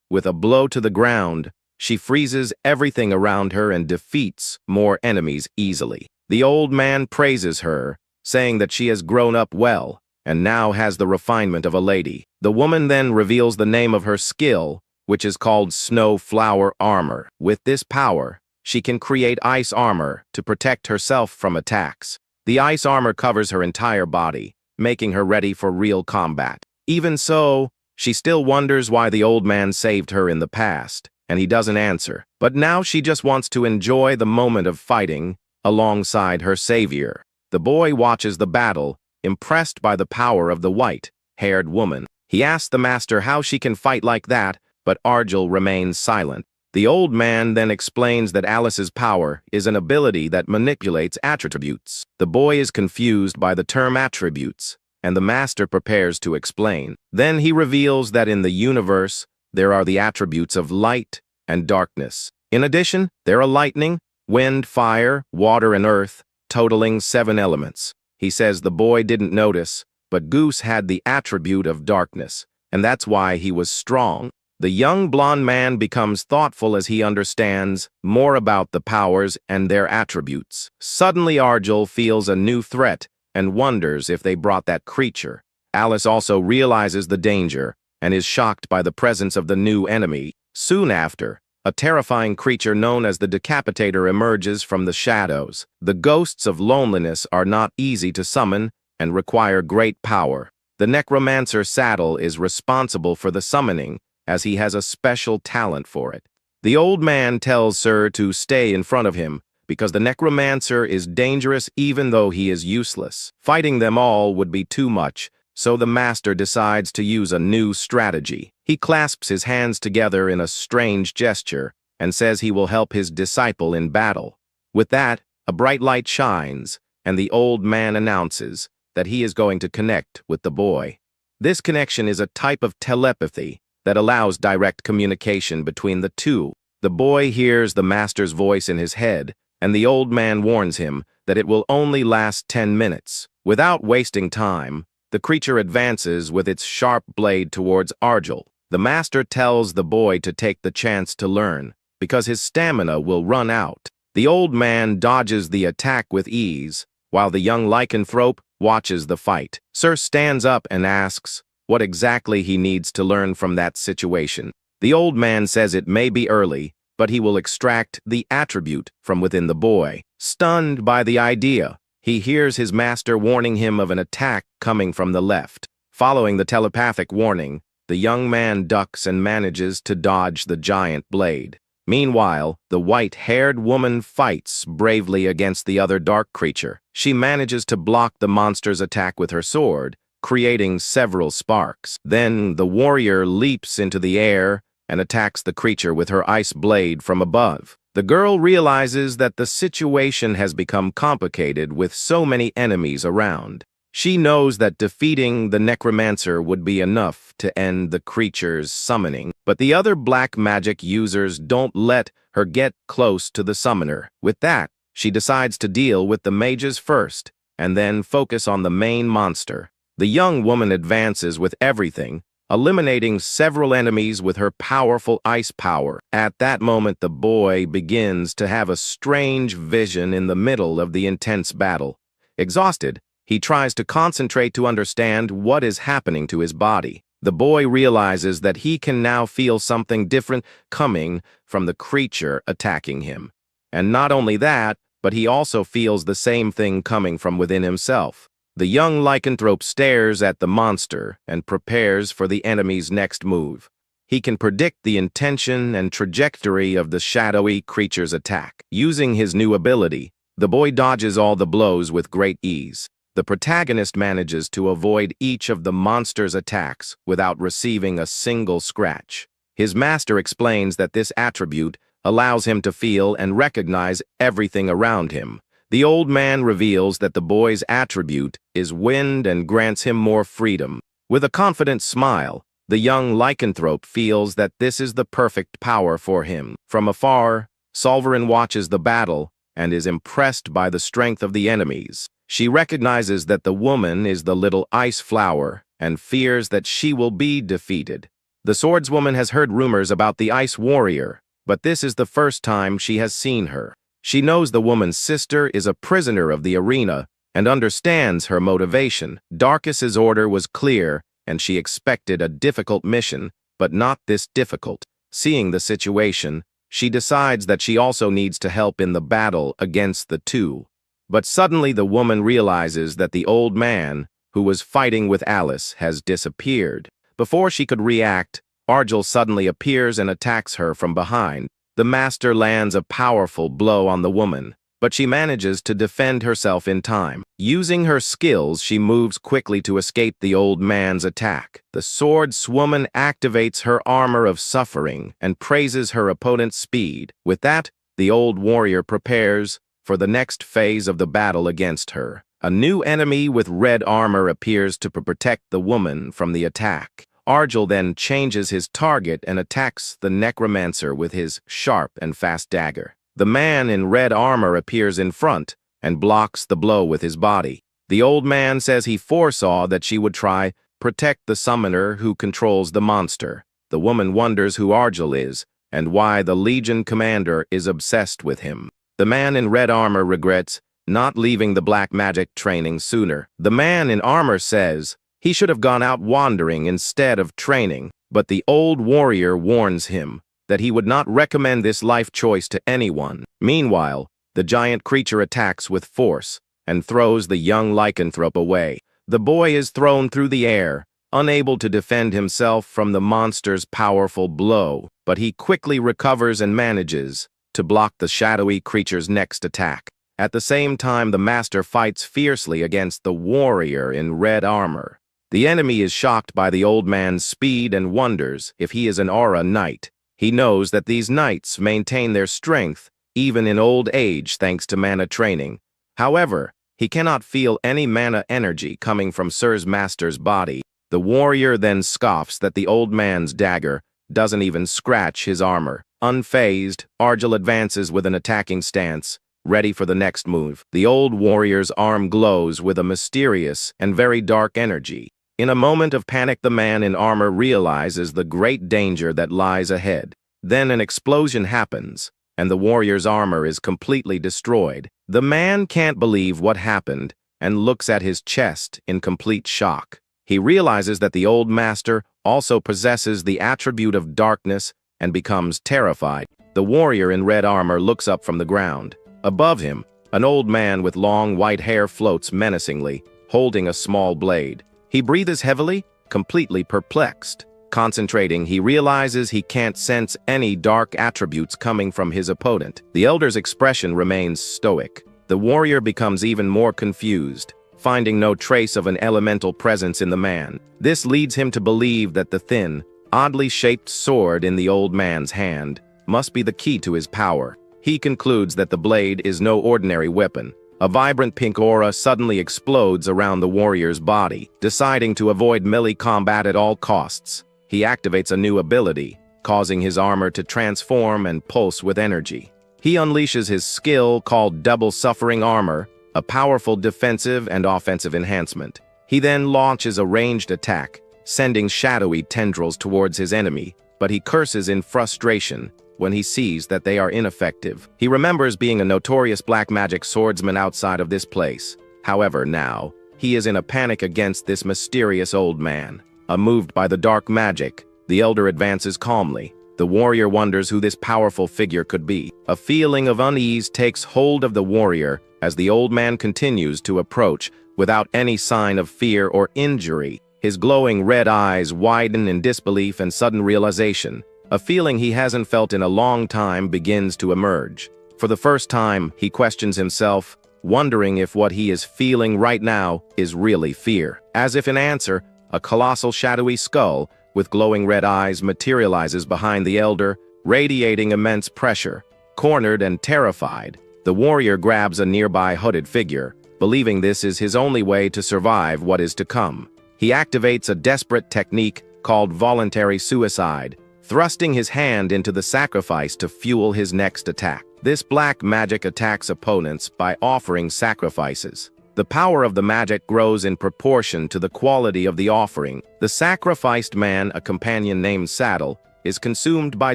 With a blow to the ground, she freezes everything around her and defeats more enemies easily. The old man praises her, saying that she has grown up well and now has the refinement of a lady. The woman then reveals the name of her skill, which is called Snow Flower Armor. With this power, she can create ice armor to protect herself from attacks. The ice armor covers her entire body, making her ready for real combat. Even so, she still wonders why the old man saved her in the past, and he doesn't answer. But now she just wants to enjoy the moment of fighting alongside her savior. The boy watches the battle, impressed by the power of the white-haired woman. He asks the master how she can fight like that, but Arjel remains silent. The old man then explains that Alice's power is an ability that manipulates attributes. The boy is confused by the term attributes, and the master prepares to explain. Then he reveals that in the universe, there are the attributes of light and darkness. In addition, there are lightning, wind, fire, water, and earth, totaling 7 elements. He says the boy didn't notice, but Goose had the attribute of darkness, and that's why he was strong. The young blonde man becomes thoughtful as he understands more about the powers and their attributes. Suddenly Arjel feels a new threat and wonders if they brought that creature. Alice also realizes the danger and is shocked by the presence of the new enemy. Soon after, a terrifying creature known as the Decapitator emerges from the shadows. The ghosts of loneliness are not easy to summon and require great power. The necromancer Saddle is responsible for the summoning, as he has a special talent for it. The old man tells Sir to stay in front of him, because the necromancer is dangerous even though he is useless. Fighting them all would be too much, so the master decides to use a new strategy. He clasps his hands together in a strange gesture and says he will help his disciple in battle. With that, a bright light shines, and the old man announces that he is going to connect with the boy. This connection is a type of telepathy that allows direct communication between the two. The boy hears the master's voice in his head, and the old man warns him that it will only last 10 minutes. Without wasting time, the creature advances with its sharp blade towards Arjul. The master tells the boy to take the chance to learn, because his stamina will run out. The old man dodges the attack with ease, while the young lycanthrope watches the fight. Sir stands up and asks what exactly he needs to learn from that situation. The old man says it may be early, but he will extract the attribute from within the boy. Stunned by the idea, he hears his master warning him of an attack coming from the left. Following the telepathic warning, the young man ducks and manages to dodge the giant blade. Meanwhile, the white-haired woman fights bravely against the other dark creature. She manages to block the monster's attack with her sword, creating several sparks. Then the warrior leaps into the air and attacks the creature with her ice blade from above. The girl realizes that the situation has become complicated with so many enemies around. She knows that defeating the necromancer would be enough to end the creature's summoning, but the other black magic users don't let her get close to the summoner. With that, she decides to deal with the mages first, and then focus on the main monster. The young woman advances with everything, eliminating several enemies with her powerful ice power. At that moment, the boy begins to have a strange vision in the middle of the intense battle. Exhausted, he tries to concentrate to understand what is happening to his body. The boy realizes that he can now feel something different coming from the creature attacking him. And not only that, but he also feels the same thing coming from within himself. The young lycanthrope stares at the monster and prepares for the enemy's next move. He can predict the intention and trajectory of the shadowy creature's attack. Using his new ability, the boy dodges all the blows with great ease. The protagonist manages to avoid each of the monster's attacks without receiving a single scratch. His master explains that this attribute allows him to feel and recognize everything around him. The old man reveals that the boy's attribute is wind and grants him more freedom. With a confident smile, the young lycanthrope feels that this is the perfect power for him. From afar, Solverin watches the battle and is impressed by the strength of the enemies. She recognizes that the woman is the little ice flower and fears that she will be defeated. The swordswoman has heard rumors about the ice warrior, but this is the first time she has seen her. She knows the woman's sister is a prisoner of the arena and understands her motivation. Darkus's order was clear, and she expected a difficult mission, but not this difficult. Seeing the situation, she decides that she also needs to help in the battle against the two. But suddenly the woman realizes that the old man, who was fighting with Alice, has disappeared. Before she could react, Arjul suddenly appears and attacks her from behind. The master lands a powerful blow on the woman, but she manages to defend herself in time. Using her skills, she moves quickly to escape the old man's attack. The swordswoman activates her armor of suffering and praises her opponent's speed. With that, the old warrior prepares for the next phase of the battle against her. A new enemy with red armor appears to protect the woman from the attack. Arjul then changes his target and attacks the necromancer with his sharp and fast dagger. The man in red armor appears in front and blocks the blow with his body. The old man says he foresaw that she would try protect the summoner who controls the monster. The woman wonders who Arjul is and why the Legion commander is obsessed with him. The man in red armor regrets not leaving the black magic training sooner. The man in armor says he should have gone out wandering instead of training, but the old warrior warns him that he would not recommend this life choice to anyone. Meanwhile, the giant creature attacks with force and throws the young lycanthrope away. The boy is thrown through the air, unable to defend himself from the monster's powerful blow, but he quickly recovers and manages to block the shadowy creature's next attack. At the same time, the master fights fiercely against the warrior in red armor. The enemy is shocked by the old man's speed and wonders if he is an aura knight. He knows that these knights maintain their strength even in old age thanks to mana training. However, he cannot feel any mana energy coming from Sir's master's body. The warrior then scoffs that the old man's dagger doesn't even scratch his armor. Unfazed, Argel advances with an attacking stance, ready for the next move. The old warrior's arm glows with a mysterious and very dark energy. In a moment of panic, the man in armor realizes the great danger that lies ahead. Then an explosion happens, and the warrior's armor is completely destroyed. The man can't believe what happened and looks at his chest in complete shock. He realizes that the old master also possesses the attribute of darkness and becomes terrified. The warrior in red armor looks up from the ground. Above him, an old man with long white hair floats menacingly, holding a small blade. He breathes heavily, completely perplexed. Concentrating, he realizes he can't sense any dark attributes coming from his opponent. The elder's expression remains stoic. The warrior becomes even more confused, finding no trace of an elemental presence in the man. This leads him to believe that the thin, oddly shaped sword in the old man's hand must be the key to his power. He concludes that the blade is no ordinary weapon. A vibrant pink aura suddenly explodes around the warrior's body. Deciding to avoid melee combat at all costs, he activates a new ability, causing his armor to transform and pulse with energy. He unleashes his skill called Double Suffering Armor, a powerful defensive and offensive enhancement. He then launches a ranged attack, sending shadowy tendrils towards his enemy, but he curses in frustration when he sees that they are ineffective. He remembers being a notorious black magic swordsman outside of this place. However, now, he is in a panic against this mysterious old man. Unmoved by the dark magic, the elder advances calmly. The warrior wonders who this powerful figure could be. A feeling of unease takes hold of the warrior as the old man continues to approach without any sign of fear or injury. His glowing red eyes widen in disbelief and sudden realization. A feeling he hasn't felt in a long time begins to emerge. For the first time, he questions himself, wondering if what he is feeling right now is really fear. As if in answer, a colossal shadowy skull with glowing red eyes materializes behind the elder, radiating immense pressure. Cornered and terrified, the warrior grabs a nearby hooded figure, believing this is his only way to survive what is to come. He activates a desperate technique called voluntary suicide, thrusting his hand into the sacrifice to fuel his next attack. This black magic attacks opponents by offering sacrifices. The power of the magic grows in proportion to the quality of the offering. The sacrificed man, a companion named Saddle, is consumed by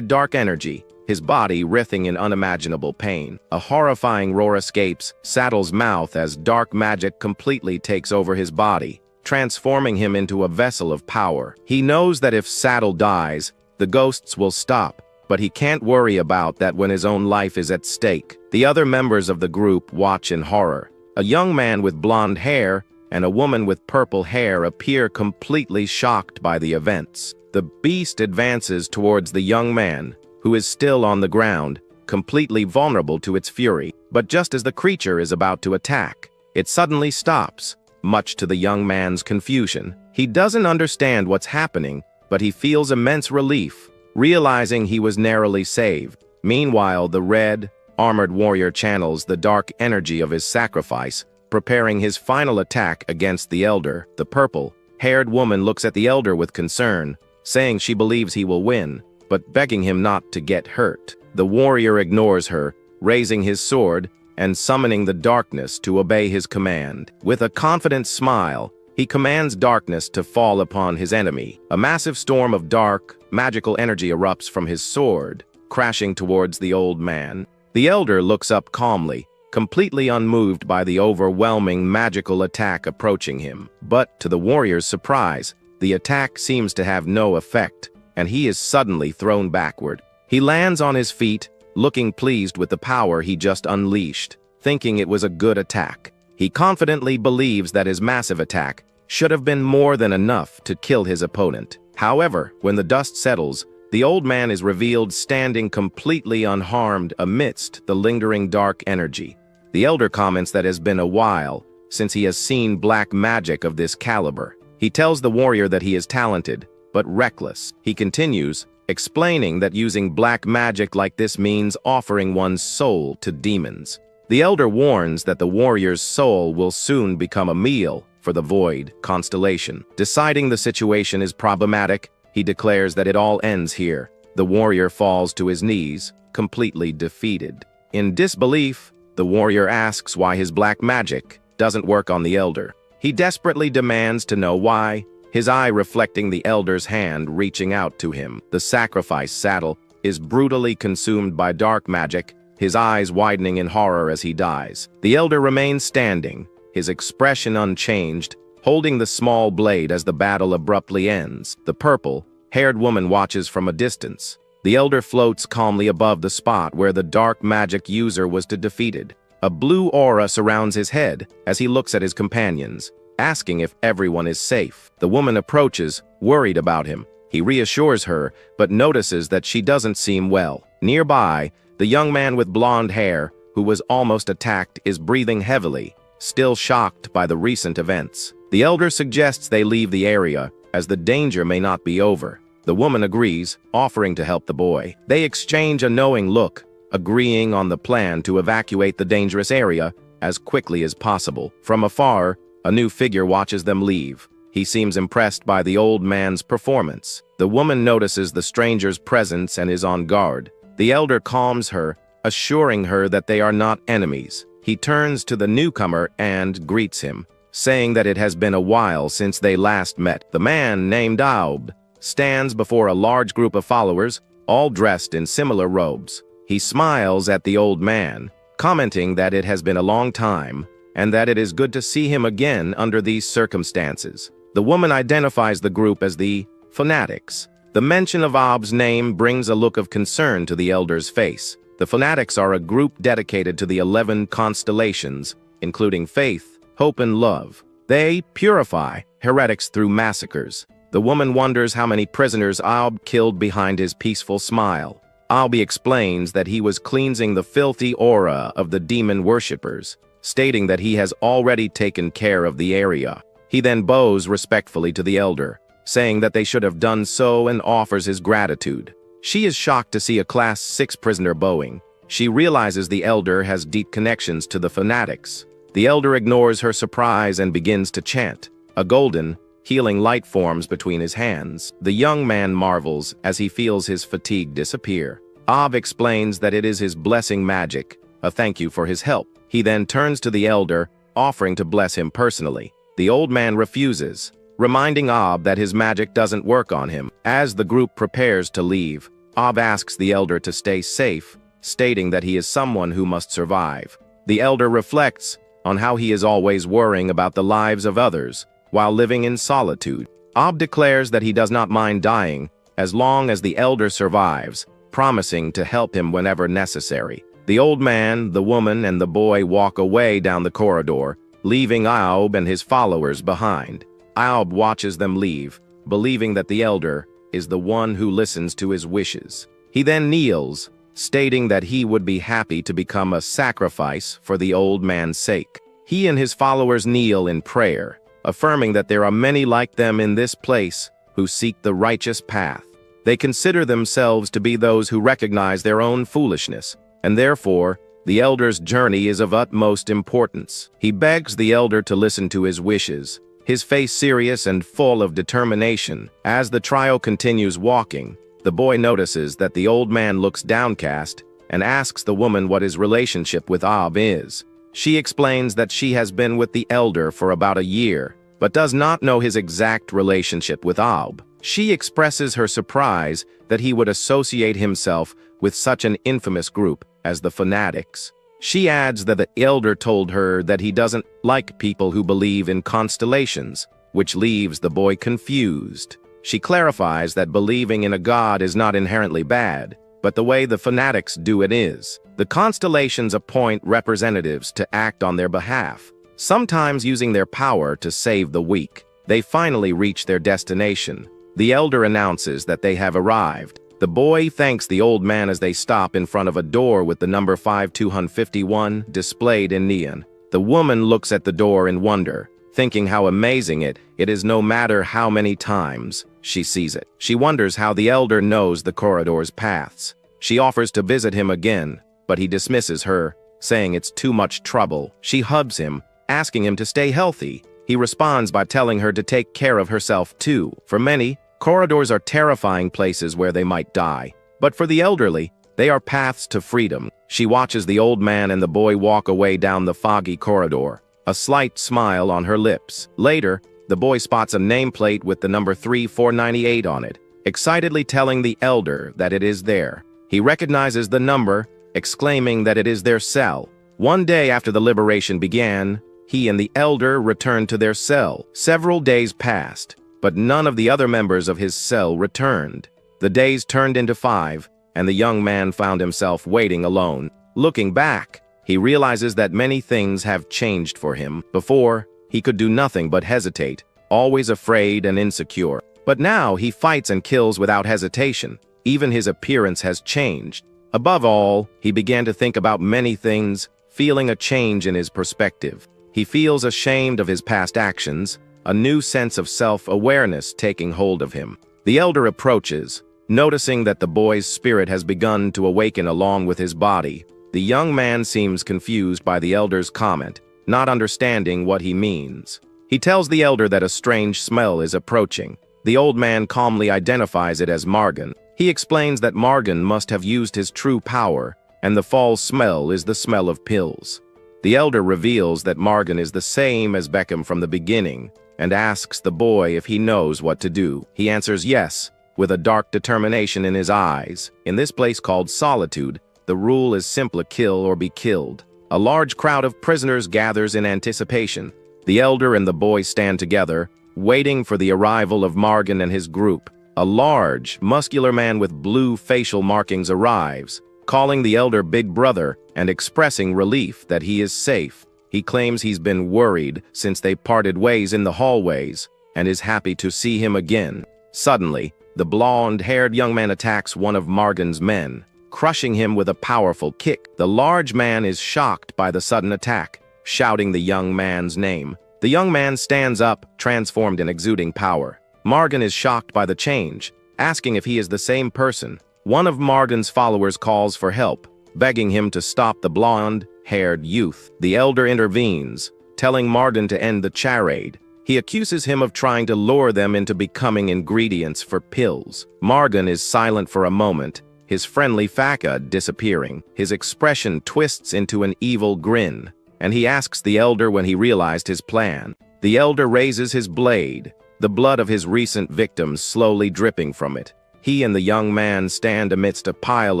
dark energy, his body writhing in unimaginable pain. A horrifying roar escapes Saddle's mouth as dark magic completely takes over his body, transforming him into a vessel of power. He knows that if Saddle dies, the ghosts will stop, but he can't worry about that when his own life is at stake. The other members of the group watch in horror. A young man with blonde hair and a woman with purple hair appear completely shocked by the events. The beast advances towards the young man, who is still on the ground, completely vulnerable to its fury. But just as the creature is about to attack, it suddenly stops, much to the young man's confusion. He doesn't understand what's happening, but he feels immense relief, realizing he was narrowly saved. Meanwhile, the red, armored warrior channels the dark energy of his sacrifice, preparing his final attack against the elder. The purple-haired woman looks at the elder with concern, saying she believes he will win, but begging him not to get hurt. The warrior ignores her, raising his sword and summoning the darkness to obey his command. With a confident smile, he commands darkness to fall upon his enemy. A massive storm of dark, magical energy erupts from his sword, crashing towards the old man. The elder looks up calmly, completely unmoved by the overwhelming magical attack approaching him. But, to the warrior's surprise, the attack seems to have no effect, and he is suddenly thrown backward. He lands on his feet, looking pleased with the power he just unleashed, thinking it was a good attack. He confidently believes that his massive attack should have been more than enough to kill his opponent. However, when the dust settles, the old man is revealed standing completely unharmed amidst the lingering dark energy. The elder comments that it has been a while since he has seen black magic of this caliber. He tells the warrior that he is talented, but reckless. He continues, explaining that using black magic like this means offering one's soul to demons. The elder warns that the warrior's soul will soon become a meal for the void constellation. Deciding the situation is problematic, he declares that it all ends here. The warrior falls to his knees, completely defeated. In disbelief, the warrior asks why his black magic doesn't work on the elder. He desperately demands to know why, his eye reflecting the elder's hand reaching out to him. The sacrifice saddle is brutally consumed by dark magic, his eyes widening in horror as he dies. The elder remains standing, his expression unchanged, holding the small blade as the battle abruptly ends. The purple-haired woman watches from a distance. The elder floats calmly above the spot where the dark magic user was defeated. A blue aura surrounds his head as he looks at his companions, asking if everyone is safe. The woman approaches, worried about him. He reassures her, but notices that she doesn't seem well. Nearby, the young man with blonde hair, who was almost attacked, is breathing heavily, still shocked by the recent events. The elder suggests they leave the area, as the danger may not be over. The woman agrees, offering to help the boy. They exchange a knowing look, agreeing on the plan to evacuate the dangerous area as quickly as possible. From afar, a new figure watches them leave. He seems impressed by the old man's performance. The woman notices the stranger's presence and is on guard. The elder calms her, assuring her that they are not enemies. He turns to the newcomer and greets him, saying that it has been a while since they last met. The man, named Aub, stands before a large group of followers, all dressed in similar robes. He smiles at the old man, commenting that it has been a long time, and that it is good to see him again under these circumstances. The woman identifies the group as the Fanatics. The mention of Aub's name brings a look of concern to the elder's face. The Fanatics are a group dedicated to the 11 constellations, including faith, hope, and love. They purify heretics through massacres. The woman wonders how many prisoners Aub killed behind his peaceful smile. Aub explains that he was cleansing the filthy aura of the demon worshippers, stating that he has already taken care of the area. He then bows respectfully to the elder, saying that they should have done so, and offers his gratitude. She is shocked to see a Class 6 prisoner bowing. She realizes the elder has deep connections to the Fanatics. The elder ignores her surprise and begins to chant. A golden, healing light forms between his hands. The young man marvels as he feels his fatigue disappear. Aub explains that it is his blessing magic, a thank you for his help. He then turns to the elder, offering to bless him personally. The old man refuses, reminding Aub that his magic doesn't work on him. As the group prepares to leave, Aub asks the elder to stay safe, stating that he is someone who must survive. The elder reflects on how he is always worrying about the lives of others while living in solitude. Aub declares that he does not mind dying as long as the elder survives, promising to help him whenever necessary. The old man, the woman, and the boy walk away down the corridor, leaving Aub and his followers behind. Aub watches them leave, believing that the elder is the one who listens to his wishes. He then kneels, stating that he would be happy to become a sacrifice for the old man's sake. He and his followers kneel in prayer, affirming that there are many like them in this place who seek the righteous path. They consider themselves to be those who recognize their own foolishness, and therefore, the elder's journey is of utmost importance. He begs the elder to listen to his wishes, his face serious and full of determination. As the trio continues walking, the boy notices that the old man looks downcast and asks the woman what his relationship with Aub is. She explains that she has been with the elder for about a year, but does not know his exact relationship with Aub. She expresses her surprise that he would associate himself with such an infamous group as the Fanatics. She adds that the elder told her that he doesn't like people who believe in constellations, which leaves the boy confused. She clarifies that believing in a god is not inherently bad, but the way the Fanatics do it is. The constellations appoint representatives to act on their behalf, sometimes using their power to save the weak. They finally reach their destination. The elder announces that they have arrived. The boy thanks the old man as they stop in front of a door with the number 5251 displayed in neon. The woman looks at the door in wonder, thinking how amazing it is no matter how many times she sees it. She wonders how the elder knows the corridor's paths. She offers to visit him again, but he dismisses her, saying it's too much trouble. She hugs him, asking him to stay healthy, He responds by telling her to take care of herself too. For many, corridors are terrifying places where they might die. But for the elderly, they are paths to freedom. She watches the old man and the boy walk away down the foggy corridor, a slight smile on her lips. Later, the boy spots a nameplate with the number 3498 on it, excitedly telling the elder that it is there. He recognizes the number, exclaiming that it is their cell. One day after the liberation began, he and the elder returned to their cell. Several days passed, but none of the other members of his cell returned. The days turned into 5, and the young man found himself waiting alone. Looking back, he realizes that many things have changed for him. Before, he could do nothing but hesitate, always afraid and insecure. But now he fights and kills without hesitation. Even his appearance has changed. Above all, he began to think about many things, feeling a change in his perspective. He feels ashamed of his past actions, a new sense of self-awareness taking hold of him. The elder approaches, noticing that the boy's spirit has begun to awaken along with his body. The young man seems confused by the elder's comment, not understanding what he means. He tells the elder that a strange smell is approaching. The old man calmly identifies it as Margan. He explains that Margan must have used his true power, and the fall smell is the smell of pills. The elder reveals that Margan is the same as Beckham from the beginning, and asks the boy if he knows what to do. He answers yes, with a dark determination in his eyes. In this place called Solitude, the rule is simply kill or be killed. A large crowd of prisoners gathers in anticipation. The elder and the boy stand together, waiting for the arrival of Margan and his group. A large, muscular man with blue facial markings arrives, calling the elder Big Brother and expressing relief that he is safe. He claims he's been worried since they parted ways in the hallways and is happy to see him again. Suddenly, the blonde-haired young man attacks one of Margan's men, crushing him with a powerful kick. The large man is shocked by the sudden attack, shouting the young man's name. The young man stands up, transformed and exuding power. Margan is shocked by the change, asking if he is the same person. One of Margan's followers calls for help, begging him to stop the blonde-haired youth. The elder intervenes, telling Margan to end the charade. He accuses him of trying to lure them into becoming ingredients for pills. Margan is silent for a moment, his friendly facade disappearing. His expression twists into an evil grin, and he asks the elder when he realized his plan. The elder raises his blade, the blood of his recent victims slowly dripping from it. He and the young man stand amidst a pile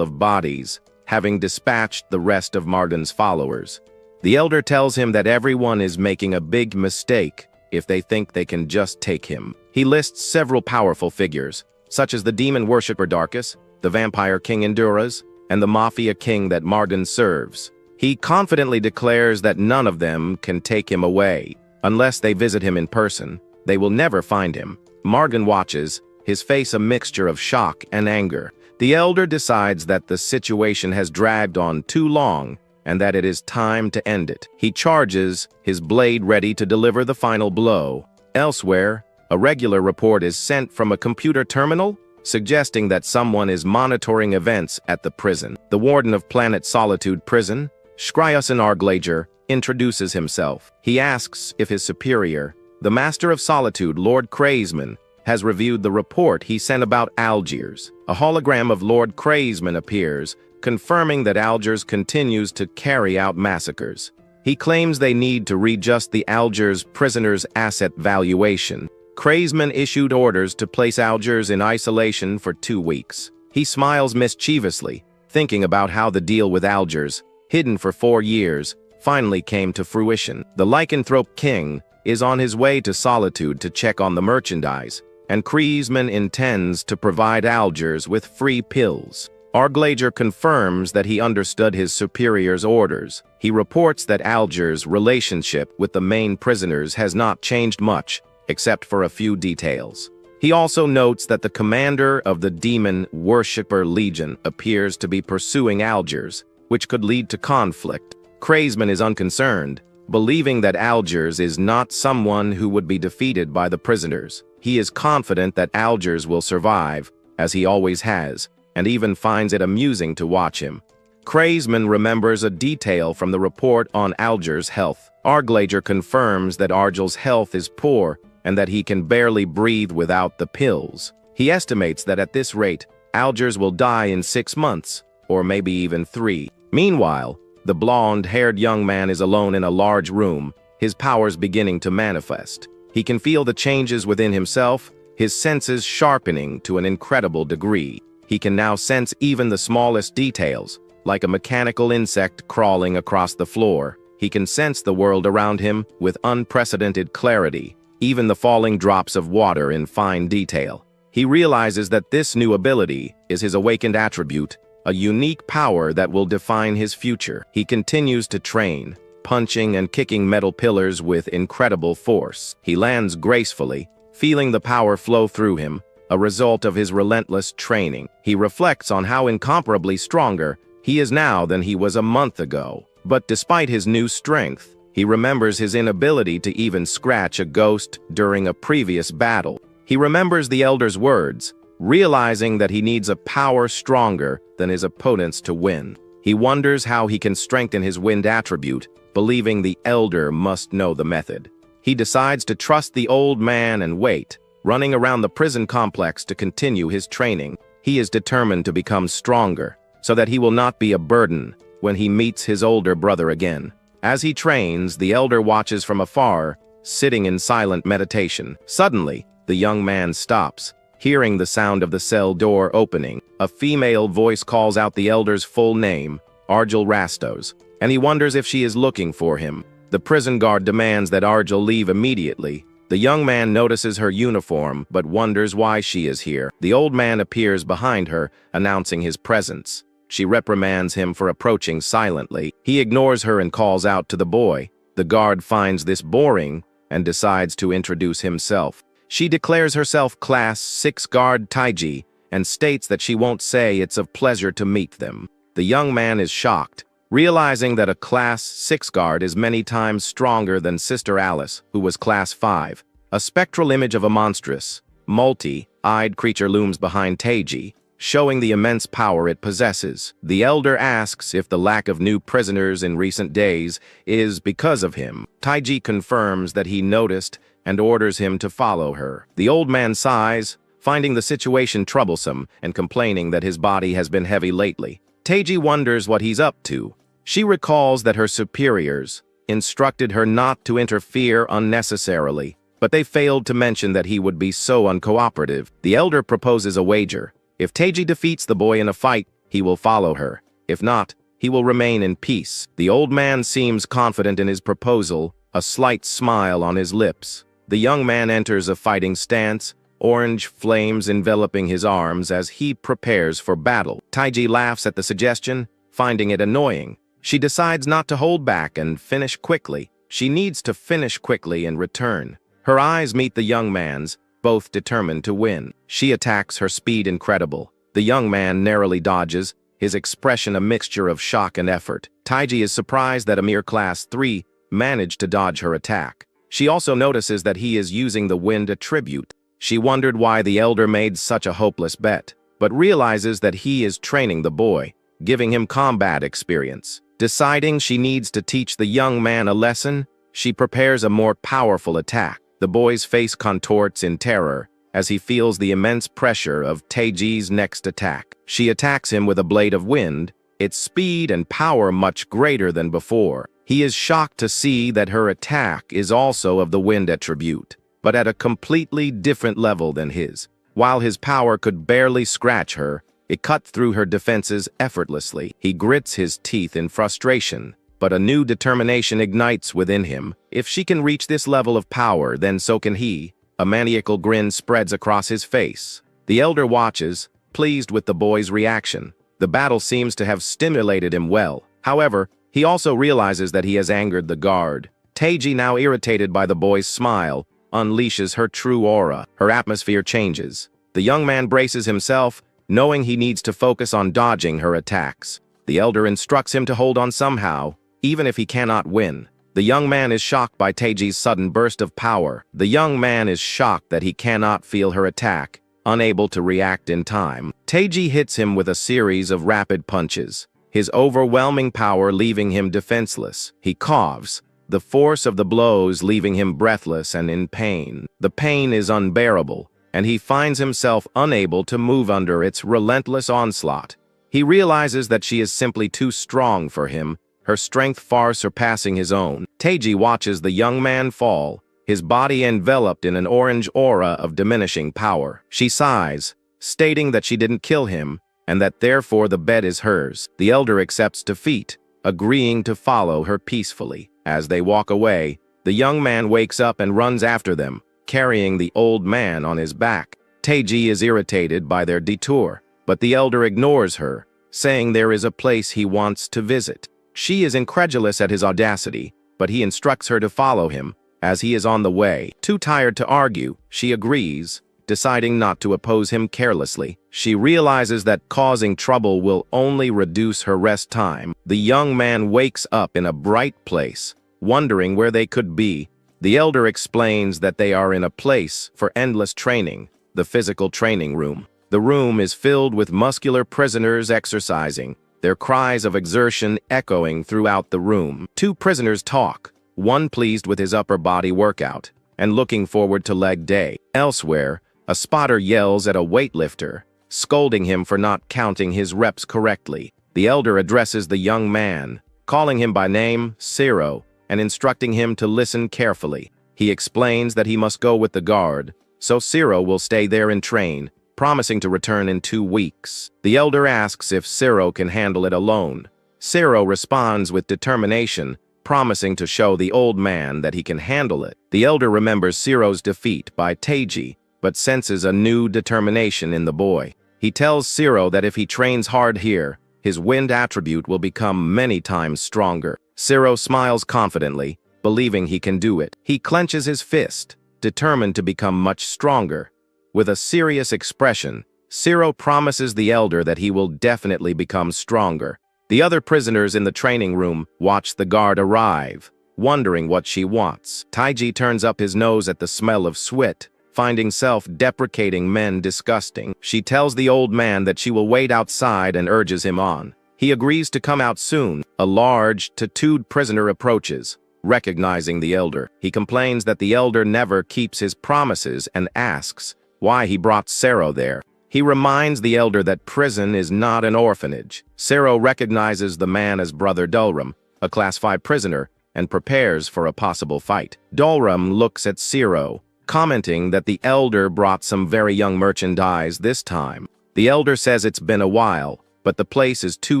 of bodies, having dispatched the rest of Margan's followers. The elder tells him that everyone is making a big mistake if they think they can just take him. He lists several powerful figures, such as the demon worshipper Darkus, the vampire king Enduras, and the mafia king that Margan serves. He confidently declares that none of them can take him away. Unless they visit him in person, they will never find him. Margan watches, his face a mixture of shock and anger. The elder decides that the situation has dragged on too long and that it is time to end it. He charges, his blade ready to deliver the final blow. Elsewhere, a regular report is sent from a computer terminal, suggesting that someone is monitoring events at the prison. The warden of Planet Solitude prison, Shkryasen Arglager, introduces himself. He asks if his superior, the Master of Solitude, Lord Kraisman, has reviewed the report he sent about Algiers. A hologram of Lord Kraisman appears, confirming that Algiers continues to carry out massacres. He claims they need to readjust the Algiers prisoners' asset valuation. Kraisman issued orders to place Algiers in isolation for 2 weeks. He smiles mischievously, thinking about how the deal with Algiers, hidden for 4 years, finally came to fruition. The lycanthrope king is on his way to Solitude to check on the merchandise, and Kraisman intends to provide Algiers with free pills. Arglager confirms that he understood his superior's orders. He reports that Algiers' relationship with the main prisoners has not changed much, except for a few details. He also notes that the commander of the Demon Worshipper Legion appears to be pursuing Algiers, which could lead to conflict. Kraisman is unconcerned, believing that Algiers is not someone who would be defeated by the prisoners. He is confident that Algiers will survive, as he always has, and even finds it amusing to watch him. Crazeman remembers a detail from the report on Alger's health. Arglager confirms that Argel's health is poor and that he can barely breathe without the pills. He estimates that at this rate, Alger's will die in 6 months, or maybe even 3. Meanwhile, the blonde-haired young man is alone in a large room, his powers beginning to manifest. He can feel the changes within himself, his senses sharpening to an incredible degree. He can now sense even the smallest details, like a mechanical insect crawling across the floor. He can sense the world around him with unprecedented clarity, even the falling drops of water in fine detail. He realizes that this new ability is his awakened attribute, a unique power that will define his future. He continues to train, punching and kicking metal pillars with incredible force. He lands gracefully, feeling the power flow through him, a result of his relentless training. He reflects on how incomparably stronger he is now than he was a month ago. But despite his new strength, he remembers his inability to even scratch a ghost during a previous battle. He remembers the Elder's words, realizing that he needs a power stronger than his opponents to win. He wonders how he can strengthen his wind attribute, believing the Elder must know the method. He decides to trust the old man and wait, running around the prison complex to continue his training. He is determined to become stronger, so that he will not be a burden when he meets his older brother again. As he trains, the Elder watches from afar, sitting in silent meditation. Suddenly, the young man stops, hearing the sound of the cell door opening. A female voice calls out the Elder's full name, Argel Rastos, and he wonders if she is looking for him. The prison guard demands that Argel leave immediately. The young man notices her uniform, but wonders why she is here. The old man appears behind her, announcing his presence. She reprimands him for approaching silently. He ignores her and calls out to the boy. The guard finds this boring and decides to introduce himself. She declares herself Class 6 Guard Taiji and states that she won't say it's a pleasure to meet them. The young man is shocked, realizing that a Class 6 guard is many times stronger than Sister Alice, who was Class 5. A spectral image of a monstrous, multi-eyed creature looms behind Taiji, showing the immense power it possesses. The Elder asks if the lack of new prisoners in recent days is because of him. Taiji confirms that he noticed and orders him to follow her. The old man sighs, finding the situation troublesome and complaining that his body has been heavy lately. Taiji wonders what he's up to. She recalls that her superiors instructed her not to interfere unnecessarily, but they failed to mention that he would be so uncooperative. The Elder proposes a wager. If Taiji defeats the boy in a fight, he will follow her. If not, he will remain in peace. The old man seems confident in his proposal, a slight smile on his lips. The young man enters a fighting stance, orange flames enveloping his arms as he prepares for battle. Taiji laughs at the suggestion, finding it annoying. She decides not to hold back and finish quickly. She needs to finish quickly and return. Her eyes meet the young man's, both determined to win. She attacks, her speed incredible. The young man narrowly dodges, his expression a mixture of shock and effort. Taiji is surprised that a mere Class 3 managed to dodge her attack. She also notices that he is using the wind attribute. She wondered why the Elder made such a hopeless bet, but realizes that he is training the boy, giving him combat experience. Deciding she needs to teach the young man a lesson, she prepares a more powerful attack. The boy's face contorts in terror as he feels the immense pressure of Taiji's next attack. She attacks him with a blade of wind, its speed and power much greater than before. He is shocked to see that her attack is also of the wind attribute, but at a completely different level than his. While his power could barely scratch her, it cut through her defenses effortlessly. He grits his teeth in frustration, but a new determination ignites within him. If she can reach this level of power, then so can he. A maniacal grin spreads across his face. The Elder watches, pleased with the boy's reaction. The battle seems to have stimulated him well. However, he also realizes that he has angered the guard. Taiji, now irritated by the boy's smile, unleashes her true aura. Her atmosphere changes. The young man braces himself, knowing he needs to focus on dodging her attacks. The Elder instructs him to hold on somehow, even if he cannot win. The young man is shocked by Taiji's sudden burst of power. The young man is shocked that he cannot feel her attack, unable to react in time. Taiji hits him with a series of rapid punches. his overwhelming power leaving him defenseless. He coughs, the force of the blows leaving him breathless and in pain. The pain is unbearable, and he finds himself unable to move under its relentless onslaught. He realizes that she is simply too strong for him, her strength far surpassing his own. Taiji watches the young man fall, his body enveloped in an orange aura of diminishing power. She sighs, stating that she didn't kill him, and that therefore the bed is hers. The elder accepts defeat, agreeing to follow her peacefully. As they walk away, the young man wakes up and runs after them, carrying the old man on his back. Taiji is irritated by their detour, but the elder ignores her, saying there is a place he wants to visit. She is incredulous at his audacity, but he instructs her to follow him, as he is on the way. Too tired to argue, she agrees, deciding not to oppose him carelessly. She realizes that causing trouble will only reduce her rest time. The young man wakes up in a bright place, wondering where they could be. The elder explains that they are in a place for endless training, the physical training room. The room is filled with muscular prisoners exercising, their cries of exertion echoing throughout the room. Two prisoners talk, one pleased with his upper body workout and looking forward to leg day. Elsewhere, a spotter yells at a weightlifter, scolding him for not counting his reps correctly. The elder addresses the young man, calling him by name, Zero, and instructing him to listen carefully. He explains that he must go with the guard, so Zero will stay there and train, promising to return in 2 weeks. The elder asks if Zero can handle it alone. Zero responds with determination, promising to show the old man that he can handle it. The elder remembers Zero's defeat by Taiji, but senses a new determination in the boy. He tells Zero that if he trains hard here, his wind attribute will become many times stronger. Zero smiles confidently, believing he can do it. He clenches his fist, determined to become much stronger. With a serious expression, Zero promises the elder that he will definitely become stronger. The other prisoners in the training room watch the guard arrive, wondering what she wants. Taiji turns up his nose at the smell of sweat, finding self-deprecating men disgusting. She tells the old man that she will wait outside and urges him on. He agrees to come out soon. A large, tattooed prisoner approaches, recognizing the elder. He complains that the elder never keeps his promises and asks why he brought Zero there. He reminds the elder that prison is not an orphanage. Zero recognizes the man as Brother Dulram, a Class 5 prisoner, and prepares for a possible fight. Dulram looks at Zero, commenting that the elder brought some very young merchandise this time. The elder says it's been a while, but the place is too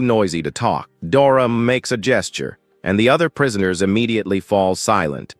noisy to talk. Dulram makes a gesture, and the other prisoners immediately fall silent.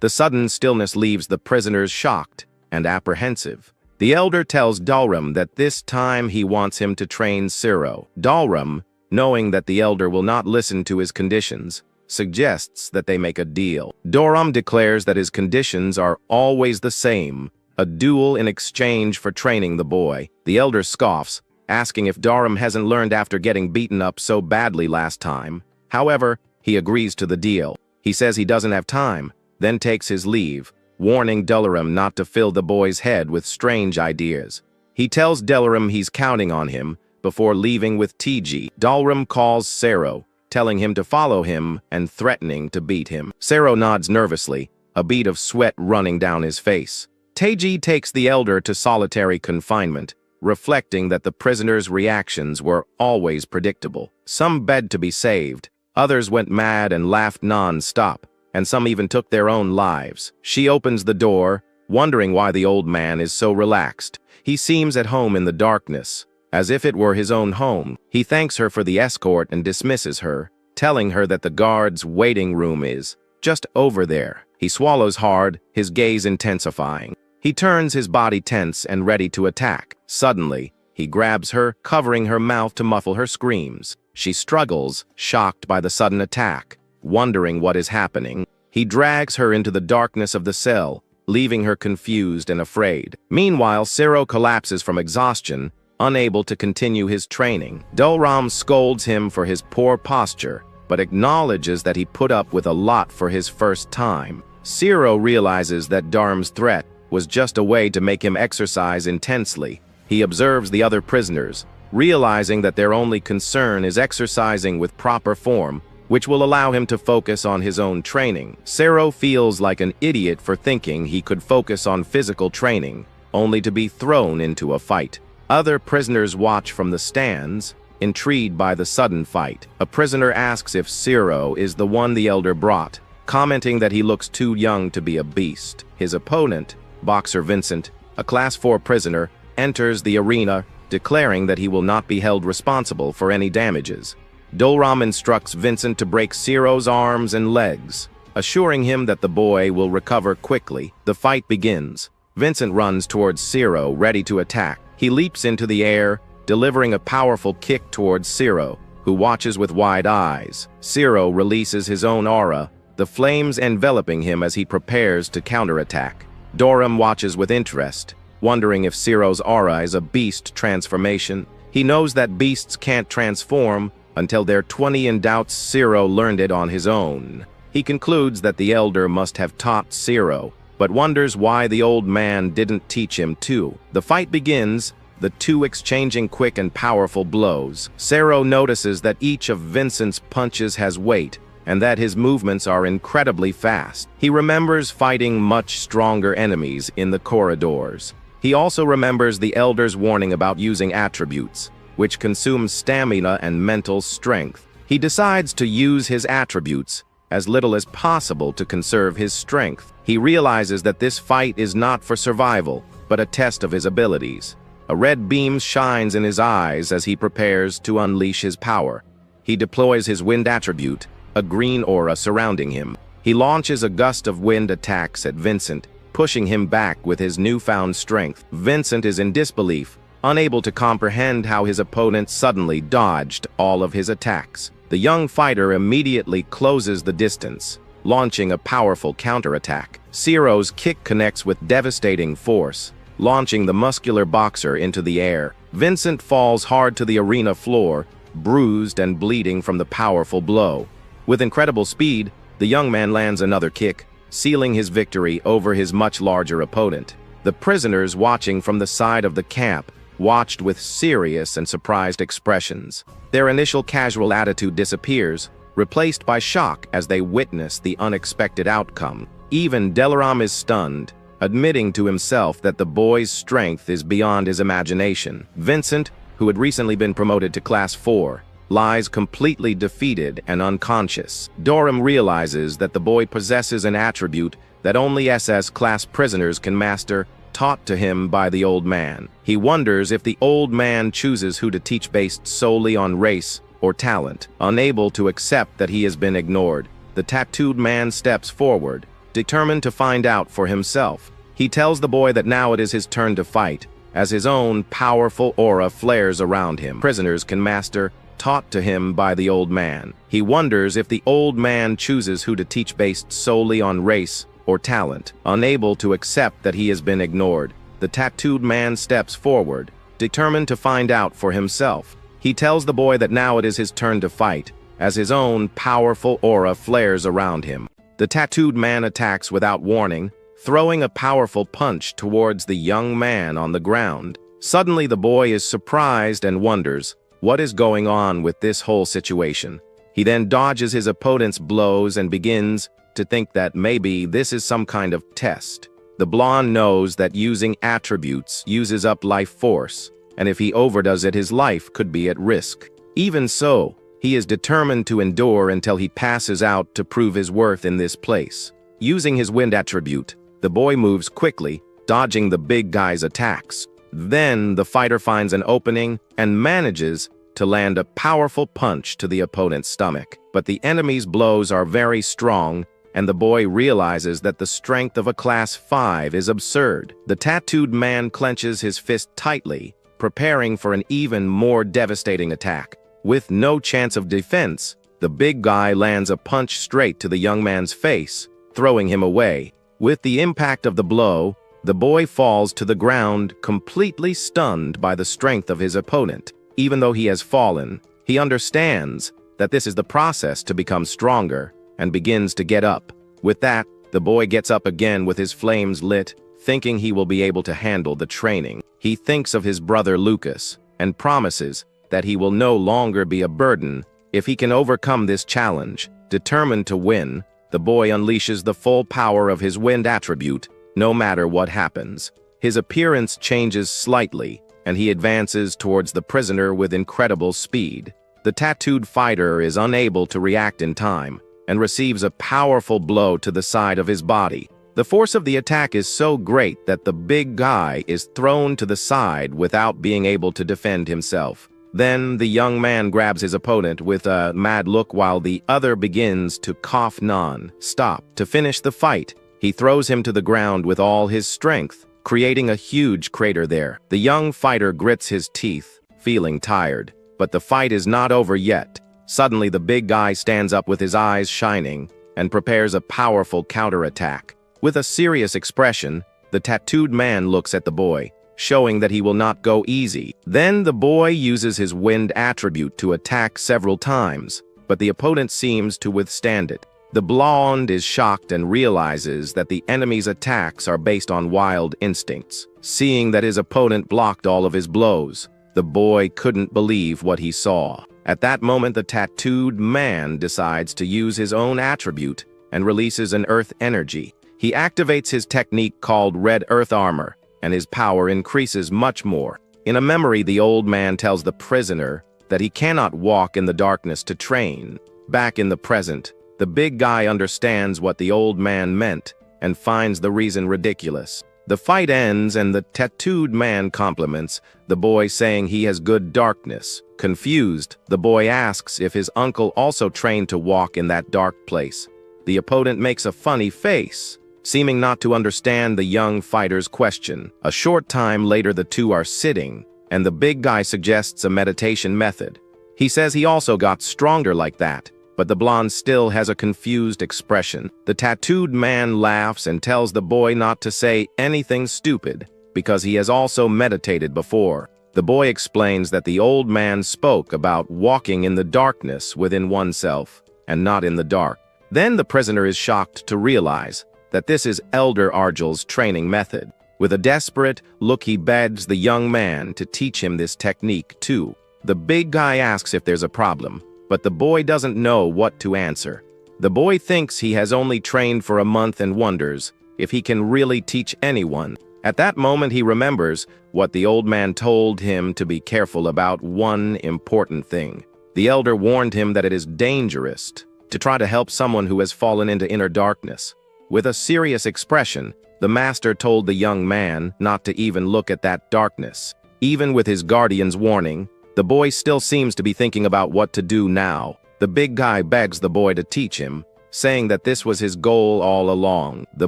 The sudden stillness leaves the prisoners shocked and apprehensive. The elder tells Dulram that this time he wants him to train Zero. Dulram, knowing that the elder will not listen to his conditions, suggests that they make a deal. Dulram declares that his conditions are always the same, a duel in exchange for training the boy. The elder scoffs, asking if Dulram hasn't learned after getting beaten up so badly last time. However, he agrees to the deal. He says he doesn't have time, then takes his leave, warning Dulram not to fill the boy's head with strange ideas. He tells Dulram he's counting on him before leaving with Taiji. Dulram calls Zero, telling him to follow him and threatening to beat him. Zero nods nervously, a bead of sweat running down his face. Taiji takes the elder to solitary confinement, reflecting that the prisoner's reactions were always predictable. Some begged to be saved, others went mad and laughed non-stop, and some even took their own lives. She opens the door, wondering why the old man is so relaxed. He seems at home in the darkness, as if it were his own home. He thanks her for the escort and dismisses her, telling her that the guard's waiting room is just over there. He swallows hard, his gaze intensifying. He turns his body tense and ready to attack. Suddenly, he grabs her, covering her mouth to muffle her screams. She struggles, shocked by the sudden attack. Wondering what is happening, he drags her into the darkness of the cell, leaving her confused and afraid. Meanwhile, Zero collapses from exhaustion, unable to continue his training. Dulram scolds him for his poor posture, but acknowledges that he put up with a lot for his first time. Zero realizes that Dulram's threat was just a way to make him exercise intensely. He observes the other prisoners, realizing that their only concern is exercising with proper form, which will allow him to focus on his own training. Sero feels like an idiot for thinking he could focus on physical training, only to be thrown into a fight. Other prisoners watch from the stands, intrigued by the sudden fight. A prisoner asks if Sero is the one the elder brought, commenting that he looks too young to be a beast. His opponent, boxer Vincent, a Class 4 prisoner, enters the arena, declaring that he will not be held responsible for any damages. Dolram instructs Vincent to break Sero's arms and legs, assuring him that the boy will recover quickly. The fight begins. Vincent runs towards Sero, ready to attack. He leaps into the air, delivering a powerful kick towards Sero, who watches with wide eyes. Sero releases his own aura, the flames enveloping him as he prepares to counterattack. Dolram watches with interest, wondering if Sero's aura is a beast transformation. He knows that beasts can't transform until they're 20 and doubts Sero learned it on his own. He concludes that the elder must have taught Sero, but wonders why the old man didn't teach him too. The fight begins, the two exchanging quick and powerful blows. Sero notices that each of Vincent's punches has weight, and that his movements are incredibly fast. He remembers fighting much stronger enemies in the corridors. He also remembers the elder's warning about using attributes, which consumes stamina and mental strength. He decides to use his attributes as little as possible to conserve his strength. He realizes that this fight is not for survival, but a test of his abilities. A red beam shines in his eyes as he prepares to unleash his power. He deploys his wind attribute, a green aura surrounding him. He launches a gust of wind attacks at Vincent, pushing him back with his newfound strength. Vincent is in disbelief, unable to comprehend how his opponent suddenly dodged all of his attacks. The young fighter immediately closes the distance, launching a powerful counterattack. Sero's kick connects with devastating force, launching the muscular boxer into the air. Vincent falls hard to the arena floor, bruised and bleeding from the powerful blow. With incredible speed, the young man lands another kick, sealing his victory over his much larger opponent. The prisoners watching from the side of the camp watched with serious and surprised expressions. Their initial casual attitude disappears, replaced by shock as they witness the unexpected outcome. Even Delaram is stunned, admitting to himself that the boy's strength is beyond his imagination. Vincent, who had recently been promoted to Class 4, lies completely defeated and unconscious. Dolram realizes that the boy possesses an attribute that only SS class prisoners can master, taught to him by the old man. He wonders if the old man chooses who to teach based solely on race or talent. Unable to accept that he has been ignored, the tattooed man steps forward, determined to find out for himself. He tells the boy that now it is his turn to fight, as his own powerful aura flares around him. Prisoners can master, taught to him by the old man. He wonders if the old man chooses who to teach based solely on race or talent. Unable to accept that he has been ignored, the tattooed man steps forward, determined to find out for himself. He tells the boy that now it is his turn to fight, as his own powerful aura flares around him. The tattooed man attacks without warning, throwing a powerful punch towards the young man on the ground. Suddenly the boy is surprised and wonders what is going on with this whole situation. He then dodges his opponent's blows and begins to think that maybe this is some kind of test. The blonde knows that using attributes uses up life force, and if he overdoes it, his life could be at risk. Even so, he is determined to endure until he passes out to prove his worth in this place. Using his wind attribute, the boy moves quickly, dodging the big guy's attacks. Then the fighter finds an opening and manages to land a powerful punch to the opponent's stomach. But the enemy's blows are very strong, and the boy realizes that the strength of a Class 5 is absurd. The tattooed man clenches his fist tightly, preparing for an even more devastating attack. With no chance of defense, the big guy lands a punch straight to the young man's face, throwing him away. With the impact of the blow, the boy falls to the ground, completely stunned by the strength of his opponent. Even though he has fallen, he understands that this is the process to become stronger, and begins to get up. With that, the boy gets up again with his flames lit, thinking he will be able to handle the training. He thinks of his brother Lucas, and promises that he will no longer be a burden if he can overcome this challenge. Determined to win, the boy unleashes the full power of his wind attribute, no matter what happens. His appearance changes slightly, and he advances towards the prisoner with incredible speed. The tattooed fighter is unable to react in time, and receives a powerful blow to the side of his body. The force of the attack is so great that the big guy is thrown to the side without being able to defend himself. Then the young man grabs his opponent with a mad look while the other begins to cough non-stop. To finish the fight, he throws him to the ground with all his strength, creating a huge crater there. The young fighter grits his teeth, feeling tired, but the fight is not over yet. Suddenly the big guy stands up with his eyes shining and prepares a powerful counterattack. With a serious expression, the tattooed man looks at the boy, showing that he will not go easy. Then the boy uses his wind attribute to attack several times, but the opponent seems to withstand it. The blonde is shocked and realizes that the enemy's attacks are based on wild instincts. Seeing that his opponent blocked all of his blows, the boy couldn't believe what he saw. At that moment, the tattooed man decides to use his own attribute and releases an earth energy. He activates his technique called Red Earth Armor, and his power increases much more. In a memory, the old man tells the prisoner that he cannot walk in the darkness to train. Back in the present, the big guy understands what the old man meant and finds the reason ridiculous. The fight ends and the tattooed man compliments the boy, saying he has good darkness. Confused, the boy asks if his uncle also trained to walk in that dark place. The opponent makes a funny face, seeming not to understand the young fighter's question. A short time later, the two are sitting, and the big guy suggests a meditation method. He says he also got stronger like that, but the blonde still has a confused expression. The tattooed man laughs and tells the boy not to say anything stupid, because he has also meditated before. The boy explains that the old man spoke about walking in the darkness within oneself, and not in the dark. Then the prisoner is shocked to realize that this is Elder Argel's training method. With a desperate look, he begs the young man to teach him this technique too. The big guy asks if there's a problem, but the boy doesn't know what to answer. The boy thinks he has only trained for a month and wonders if he can really teach anyone. At that moment, he remembers what the old man told him to be careful about one important thing. The elder warned him that it is dangerous to try to help someone who has fallen into inner darkness. With a serious expression, the master told the young man not to even look at that darkness. Even with his guardian's warning, the boy still seems to be thinking about what to do now. The big guy begs the boy to teach him, saying that this was his goal all along. The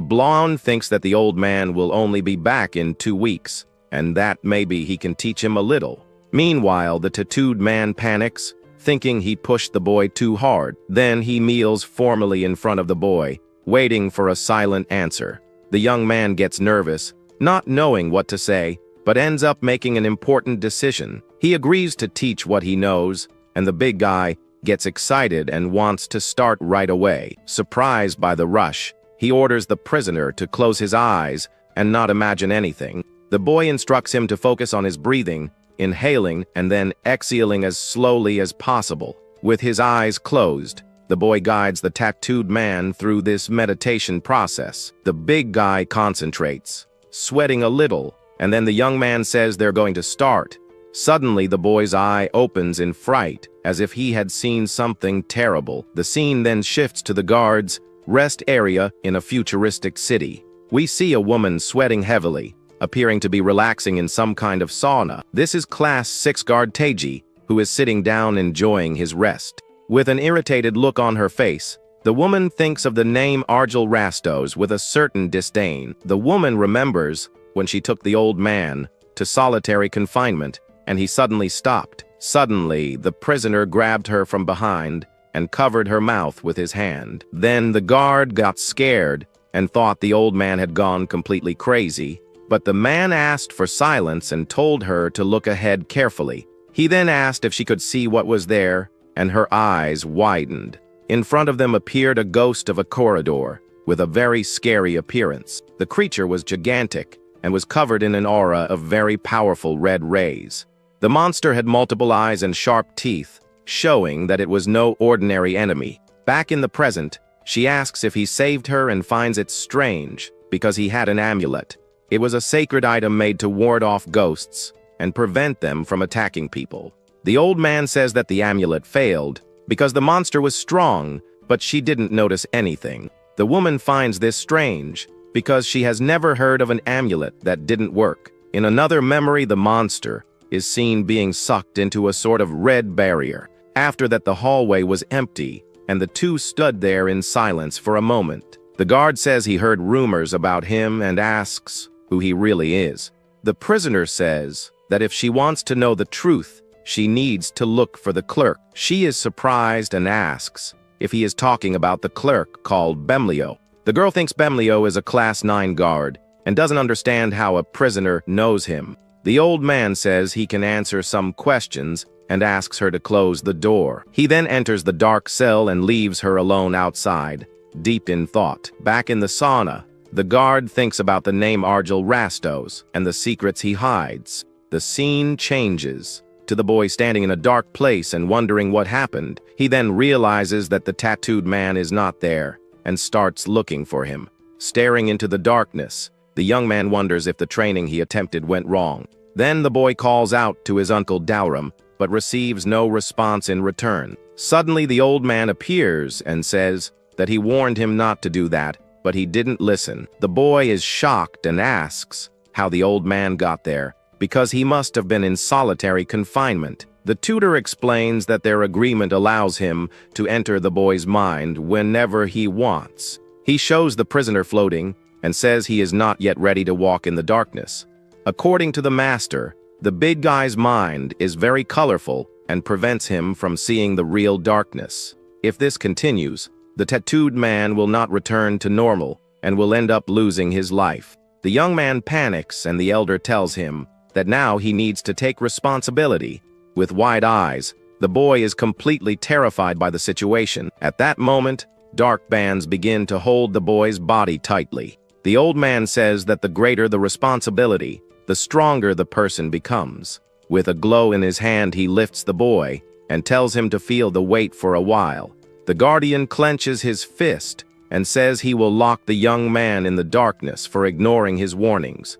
blonde thinks that the old man will only be back in 2 weeks, and that maybe he can teach him a little. Meanwhile, the tattooed man panics, thinking he pushed the boy too hard. Then he kneels formally in front of the boy, waiting for a silent answer. The young man gets nervous, not knowing what to say, but ends up making an important decision. He agrees to teach what he knows, and the big guy gets excited and wants to start right away. Surprised by the rush, he orders the prisoner to close his eyes and not imagine anything. The boy instructs him to focus on his breathing, inhaling and then exhaling as slowly as possible. With his eyes closed, the boy guides the tattooed man through this meditation process. The big guy concentrates, sweating a little, and then the young man says they're going to start. Suddenly, the boy's eye opens in fright, as if he had seen something terrible. The scene then shifts to the guards' rest area in a futuristic city. We see a woman sweating heavily, appearing to be relaxing in some kind of sauna. This is Class 6 guard Teiji, who is sitting down enjoying his rest. With an irritated look on her face, the woman thinks of the name Argel Rastos with a certain disdain. The woman remembers when she took the old man to solitary confinement, and he suddenly stopped. Suddenly, the prisoner grabbed her from behind and covered her mouth with his hand. Then the guard got scared and thought the old man had gone completely crazy, but the man asked for silence and told her to look ahead carefully. He then asked if she could see what was there, and her eyes widened. In front of them appeared a ghost of a corridor with a very scary appearance. The creature was gigantic and was covered in an aura of very powerful red rays. The monster had multiple eyes and sharp teeth, showing that it was no ordinary enemy. Back in the present, she asks if he saved her and finds it strange because he had an amulet. It was a sacred item made to ward off ghosts and prevent them from attacking people. The old man says that the amulet failed because the monster was strong, but she didn't notice anything. The woman finds this strange because she has never heard of an amulet that didn't work. In another memory, the monster is seen being sucked into a sort of red barrier. After that, the hallway was empty, and the two stood there in silence for a moment. The guard says he heard rumors about him and asks who he really is. The prisoner says that if she wants to know the truth, she needs to look for the clerk. She is surprised and asks if he is talking about the clerk called Bemlio. The girl thinks Bemlio is a Class 9 guard and doesn't understand how a prisoner knows him. The old man says he can answer some questions and asks her to close the door. He then enters the dark cell and leaves her alone outside, deep in thought. Back in the sauna, the guard thinks about the name Argel Rastos and the secrets he hides. The scene changes to the boy standing in a dark place and wondering what happened. He then realizes that the tattooed man is not there and starts looking for him. Staring into the darkness, the young man wonders if the training he attempted went wrong. Then the boy calls out to his uncle Dalram, but receives no response in return. Suddenly the old man appears and says that he warned him not to do that, but he didn't listen. The boy is shocked and asks how the old man got there, because he must have been in solitary confinement. The tutor explains that their agreement allows him to enter the boy's mind whenever he wants. He shows the prisoner floating and says he is not yet ready to walk in the darkness. According to the master, the big guy's mind is very colorful and prevents him from seeing the real darkness. If this continues, the tattooed man will not return to normal and will end up losing his life. The young man panics and the elder tells him that now he needs to take responsibility. With wide eyes, the boy is completely terrified by the situation. At that moment, dark bands begin to hold the boy's body tightly. The old man says that the greater the responsibility, the stronger the person becomes. With a glow in his hand, he lifts the boy and tells him to feel the weight for a while. The guardian clenches his fist and says he will lock the young man in the darkness for ignoring his warnings.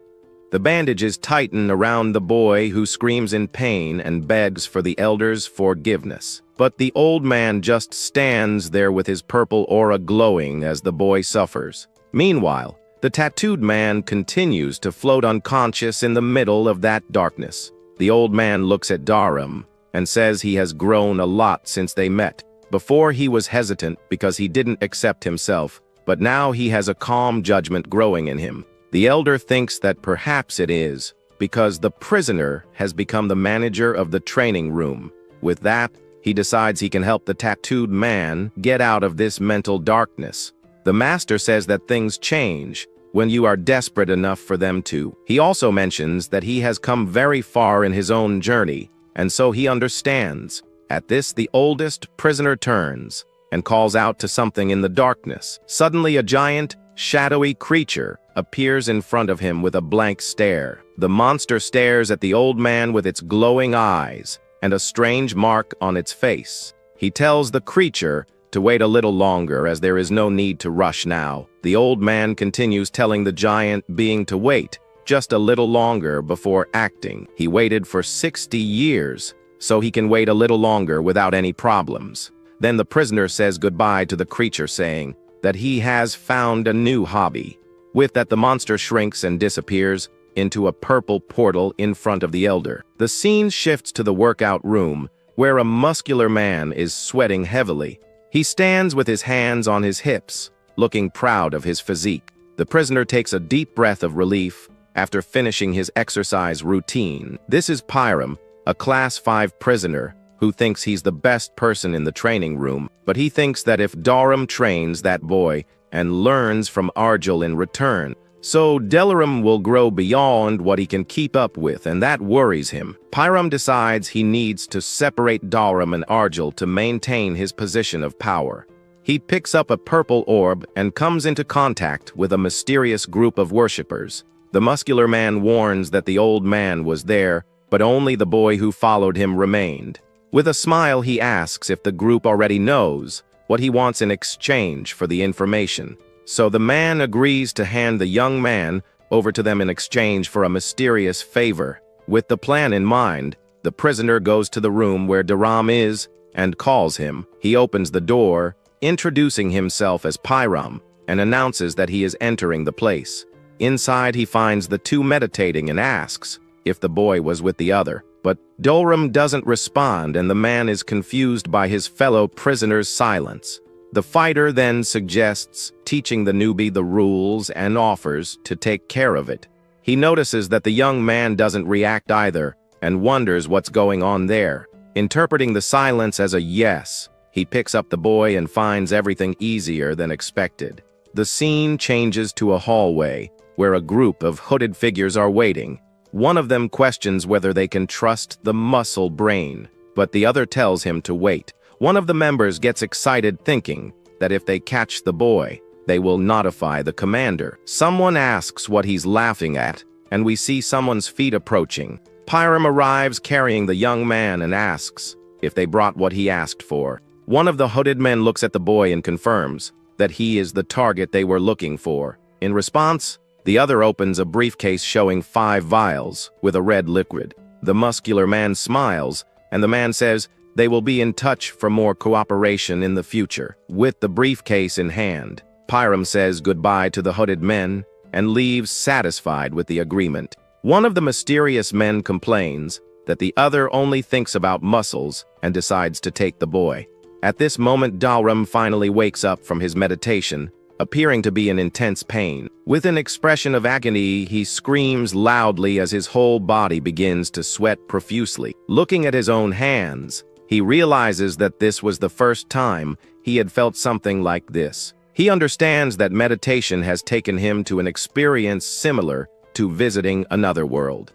The bandages tighten around the boy, who screams in pain and begs for the elder's forgiveness. But the old man just stands there with his purple aura glowing as the boy suffers. Meanwhile, the tattooed man continues to float unconscious in the middle of that darkness. The old man looks at Dharam and says he has grown a lot since they met. Before he was hesitant because he didn't accept himself, but now he has a calm judgment growing in him. The elder thinks that perhaps it is because the prisoner has become the manager of the training room. With that, he decides he can help the tattooed man get out of this mental darkness. The master says that things change when you are desperate enough for them to. He also mentions that he has come very far in his own journey, and so he understands. At this, the oldest prisoner turns and calls out to something in the darkness. Suddenly, a giant, shadowy creature appears in front of him with a blank stare. The monster stares at the old man with its glowing eyes and a strange mark on its face. He tells the creature to wait a little longer, as there is no need to rush now. The old man continues telling the giant being to wait just a little longer before acting. He waited for 60 years, so he can wait a little longer without any problems. Then the prisoner says goodbye to the creature, saying that he has found a new hobby. With that, the monster shrinks and disappears into a purple portal in front of the elder. The scene shifts to the workout room, where a muscular man is sweating heavily. He stands with his hands on his hips, looking proud of his physique. The prisoner takes a deep breath of relief after finishing his exercise routine. This is Pyram, a Class 5 prisoner who thinks he's the best person in the training room, but he thinks that if Dharam trains that boy and learns from Argel in return, so Delaram will grow beyond what he can keep up with, and that worries him. Pyram decides he needs to separate Dharam and Argel to maintain his position of power. He picks up a purple orb and comes into contact with a mysterious group of worshippers. The muscular man warns that the old man was there but only the boy who followed him remained. With a smile, he asks if the group already knows what he wants in exchange for the information. So the man agrees to hand the young man over to them in exchange for a mysterious favor. With the plan in mind, the prisoner goes to the room where Dharam is and calls him. He opens the door, introducing himself as Pyram, and announces that he is entering the place. Inside, he finds the two meditating and asks if the boy was with the other. But Dharam doesn't respond, and the man is confused by his fellow prisoner's silence. The fighter then suggests teaching the newbie the rules and offers to take care of it. He notices that the young man doesn't react either and wonders what's going on there. Interpreting the silence as a yes, he picks up the boy and finds everything easier than expected. The scene changes to a hallway where a group of hooded figures are waiting. One of them questions whether they can trust the muscle brain, but the other tells him to wait. One of the members gets excited, thinking that if they catch the boy, they will notify the commander. Someone asks what he's laughing at, and we see someone's feet approaching. Pyram arrives carrying the young man and asks if they brought what he asked for. One of the hooded men looks at the boy and confirms that he is the target they were looking for. In response, the other opens a briefcase showing 5 vials with a red liquid. The muscular man smiles, and the man says they will be in touch for more cooperation in the future. With the briefcase in hand, Pyram says goodbye to the hooded men and leaves satisfied with the agreement. One of the mysterious men complains that the other only thinks about muscles and decides to take the boy. At this moment, Dharam finally wakes up from his meditation, appearing to be in intense pain. With an expression of agony, he screams loudly as his whole body begins to sweat profusely. Looking at his own hands, he realizes that this was the first time he had felt something like this. He understands that meditation has taken him to an experience similar to visiting another world.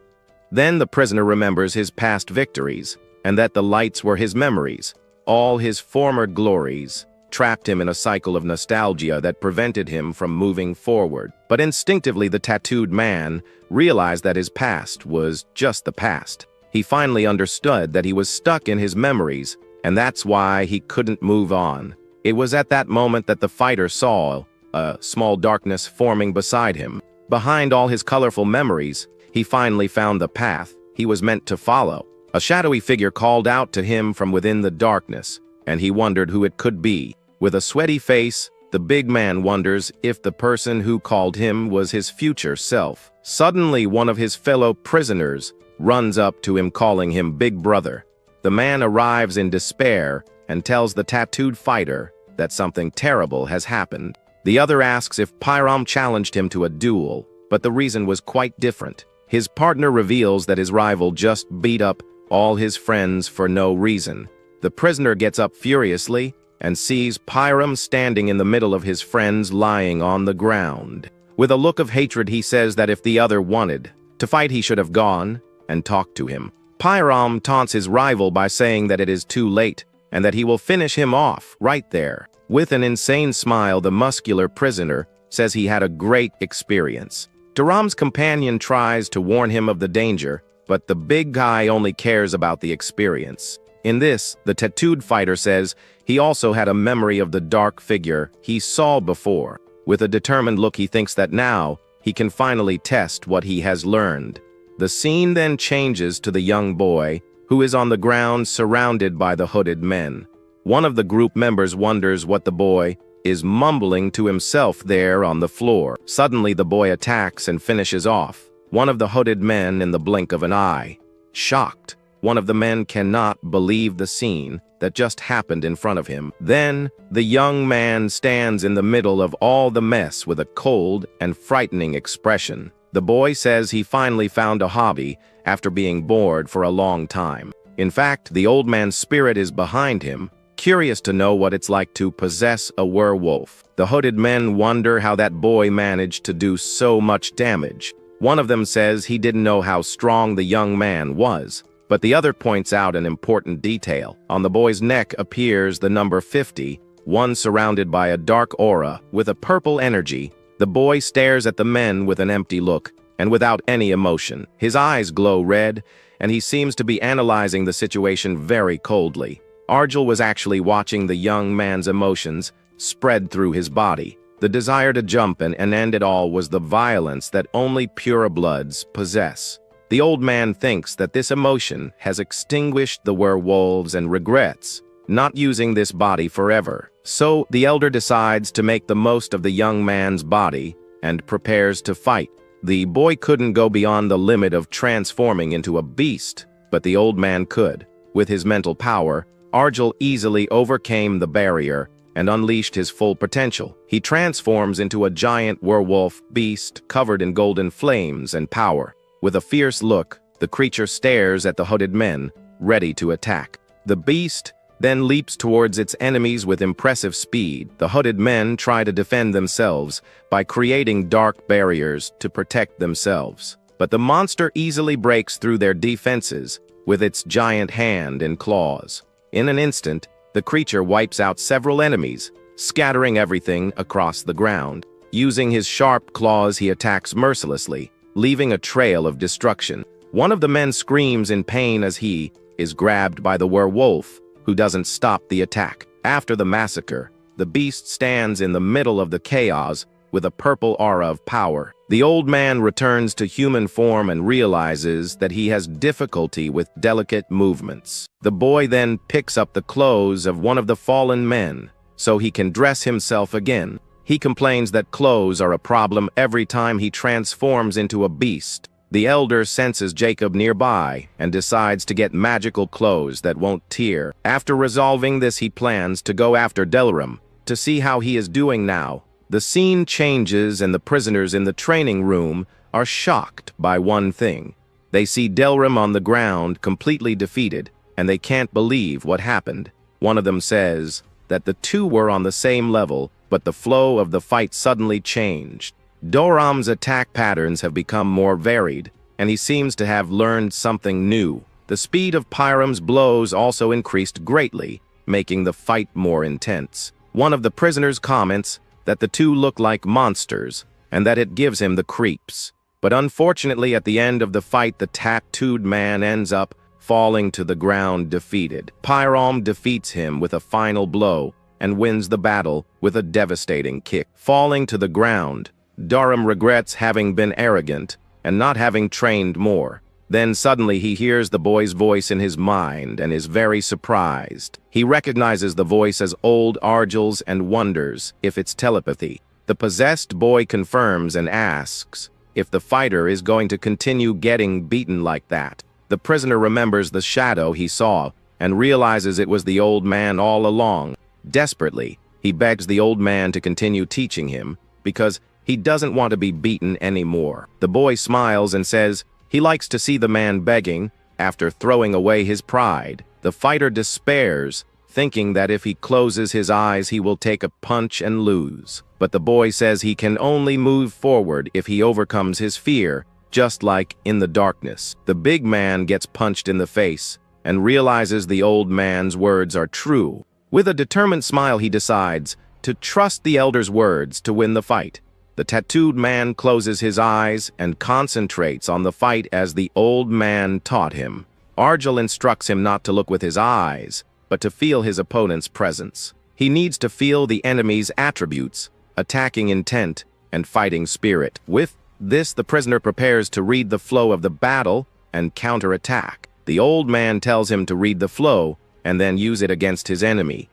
Then the prisoner remembers his past victories, and that the lights were his memories. All his former glories trapped him in a cycle of nostalgia that prevented him from moving forward. But instinctively, the tattooed man realized that his past was just the past. He finally understood that he was stuck in his memories, and that's why he couldn't move on. It was at that moment that the fighter saw a small darkness forming beside him. Behind all his colorful memories, he finally found the path he was meant to follow. A shadowy figure called out to him from within the darkness, and he wondered who it could be. With a sweaty face, the big man wonders if the person who called him was his future self. Suddenly, one of his fellow prisoners runs up to him, calling him Big Brother. The man arrives in despair and tells the tattooed fighter that something terrible has happened. The other asks if Pyram challenged him to a duel, but the reason was quite different. His partner reveals that his rival just beat up all his friends for no reason. The prisoner gets up furiously and sees Pyram standing in the middle of his friends lying on the ground. With a look of hatred, he says that if the other wanted to fight, he should have gone and talked to him. Pyram taunts his rival by saying that it is too late and that he will finish him off right there. With an insane smile, the muscular prisoner says he had a great experience. Dharam's companion tries to warn him of the danger, but the big guy only cares about the experience. In this, the tattooed fighter says he also had a memory of the dark figure he saw before. With a determined look, he thinks that now he can finally test what he has learned. The scene then changes to the young boy, who is on the ground surrounded by the hooded men. One of the group members wonders what the boy is mumbling to himself there on the floor. Suddenly, the boy attacks and finishes off one of the hooded men in the blink of an eye. Shocked, one of the men cannot believe the scene that just happened in front of him. Then, the young man stands in the middle of all the mess with a cold and frightening expression. The boy says he finally found a hobby after being bored for a long time. In fact, the old man's spirit is behind him, curious to know what it's like to possess a werewolf. The hooded men wonder how that boy managed to do so much damage. One of them says he didn't know how strong the young man was, but the other points out an important detail. On the boy's neck appears the number 50, one surrounded by a dark aura with a purple energy. The boy stares at the men with an empty look and without any emotion. His eyes glow red, and he seems to be analyzing the situation very coldly. Arjul was actually watching the young man's emotions spread through his body. The desire to jump and end it all was the violence that only purebloods possess. The old man thinks that this emotion has extinguished the werewolves and regrets not using this body forever. So the elder decides to make the most of the young man's body and prepares to fight. The boy couldn't go beyond the limit of transforming into a beast, but the old man could. With his mental power, Arjul easily overcame the barrier and unleashed his full potential. He transforms into a giant werewolf beast covered in golden flames and power. With a fierce look, the creature stares at the hooded men, ready to attack. The beast then leaps towards its enemies with impressive speed. The hooded men try to defend themselves by creating dark barriers to protect themselves. But the monster easily breaks through their defenses with its giant hand and claws. In an instant, the creature wipes out several enemies, scattering everything across the ground. Using his sharp claws, he attacks mercilessly, leaving a trail of destruction. One of the men screams in pain as he is grabbed by the werewolf, who doesn't stop the attack. After the massacre, the beast stands in the middle of the chaos with a purple aura of power. The old man returns to human form and realizes that he has difficulty with delicate movements. The boy then picks up the clothes of one of the fallen men so he can dress himself again. He complains that clothes are a problem every time he transforms into a beast. The elder senses Jacob nearby and decides to get magical clothes that won't tear. After resolving this, he plans to go after Delram to see how he is doing now. The scene changes and the prisoners in the training room are shocked by one thing. They see Delram on the ground, completely defeated, and they can't believe what happened. One of them says that the two were on the same level, but the flow of the fight suddenly changed. Doram's attack patterns have become more varied, and he seems to have learned something new. The speed of Pyram's blows also increased greatly, making the fight more intense. One of the prisoners comments that the two look like monsters, and that it gives him the creeps. But unfortunately, at the end of the fight, the tattooed man ends up falling to the ground defeated. Pyram defeats him with a final blow and wins the battle with a devastating kick. Falling to the ground, Doram regrets having been arrogant and not having trained more. Then suddenly he hears the boy's voice in his mind and is very surprised. He recognizes the voice as old Arjul's and wonders if it's telepathy. The possessed boy confirms and asks if the fighter is going to continue getting beaten like that. The prisoner remembers the shadow he saw and realizes it was the old man all along. Desperately, he begs the old man to continue teaching him because he doesn't want to be beaten anymore. The boy smiles and says he likes to see the man begging after throwing away his pride. The fighter despairs, thinking that if he closes his eyes he will take a punch and lose. But the boy says he can only move forward if he overcomes his fear, just like in the darkness. The big man gets punched in the face and realizes the old man's words are true. With a determined smile, he decides to trust the elder's words to win the fight. The tattooed man closes his eyes and concentrates on the fight as the old man taught him. Arjul instructs him not to look with his eyes, but to feel his opponent's presence. He needs to feel the enemy's attributes, attacking intent, and fighting spirit. With this, the prisoner prepares to read the flow of the battle and counterattack. The old man tells him to read the flow and then use it against his enemy.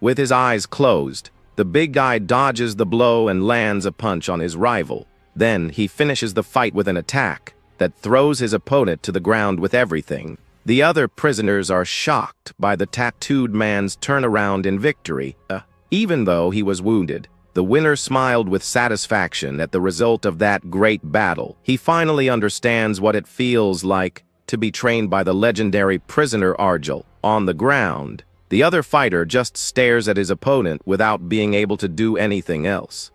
With his eyes closed, the big guy dodges the blow and lands a punch on his rival. Then he finishes the fight with an attack that throws his opponent to the ground with everything. The other prisoners are shocked by the tattooed man's turnaround in victory. Even though he was wounded, the winner smiled with satisfaction at the result of that great battle. He finally understands what it feels like to be trained by the legendary prisoner Arjul. On the ground, the other fighter just stares at his opponent without being able to do anything else.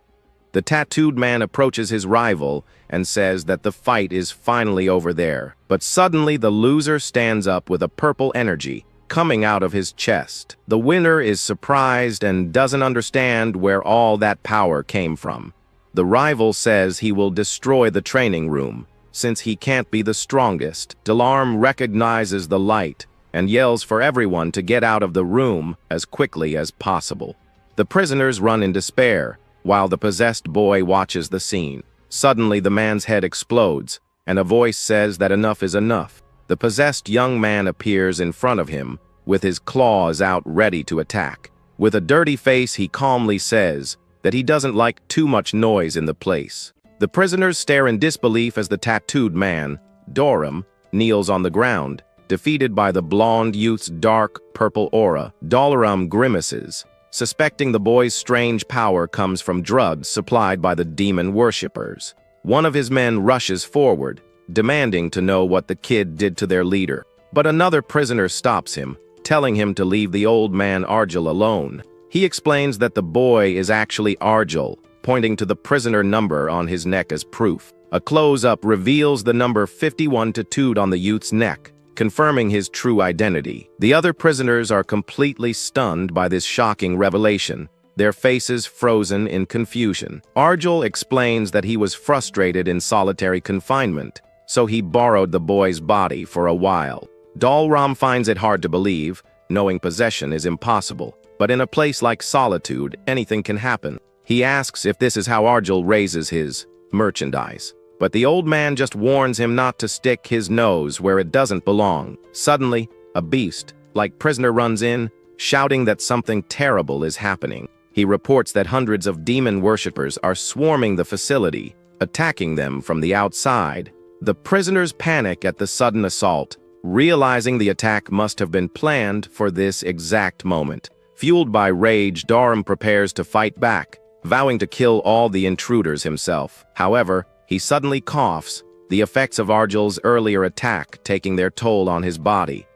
The tattooed man approaches his rival and says that the fight is finally over there. But suddenly the loser stands up with a purple energy coming out of his chest. The winner is surprised and doesn't understand where all that power came from. The rival says he will destroy the training room since he can't be the strongest. Delarm recognizes the light and yells for everyone to get out of the room as quickly as possible. The prisoners run in despair, while the possessed boy watches the scene. Suddenly, the man's head explodes, and a voice says that enough is enough. The possessed young man appears in front of him, with his claws out ready to attack. With a dirty face, he calmly says that he doesn't like too much noise in the place. The prisoners stare in disbelief as the tattooed man, Doram, kneels on the ground, defeated by the blonde youth's dark purple aura. Dolaram grimaces, suspecting the boy's strange power comes from drugs supplied by the demon worshippers. One of his men rushes forward, demanding to know what the kid did to their leader. But another prisoner stops him, telling him to leave the old man Argel alone. He explains that the boy is actually Argel, pointing to the prisoner number on his neck as proof. A close-up reveals the number 51 tattooed on the youth's neck, confirming his true identity. The other prisoners are completely stunned by this shocking revelation, their faces frozen in confusion. Argel explains that he was frustrated in solitary confinement, so he borrowed the boy's body for a while. Dalram finds it hard to believe, knowing possession is impossible. But in a place like Solitude, anything can happen. He asks if this is how Argel raises his merchandise. But the old man just warns him not to stick his nose where it doesn't belong. Suddenly, a beast-like prisoner runs in, shouting that something terrible is happening. He reports that hundreds of demon worshippers are swarming the facility, attacking them from the outside. The prisoners panic at the sudden assault, realizing the attack must have been planned for this exact moment. Fueled by rage, Doram prepares to fight back, vowing to kill all the intruders himself. However, he suddenly coughs, the effects of Argel's earlier attack taking their toll on his body.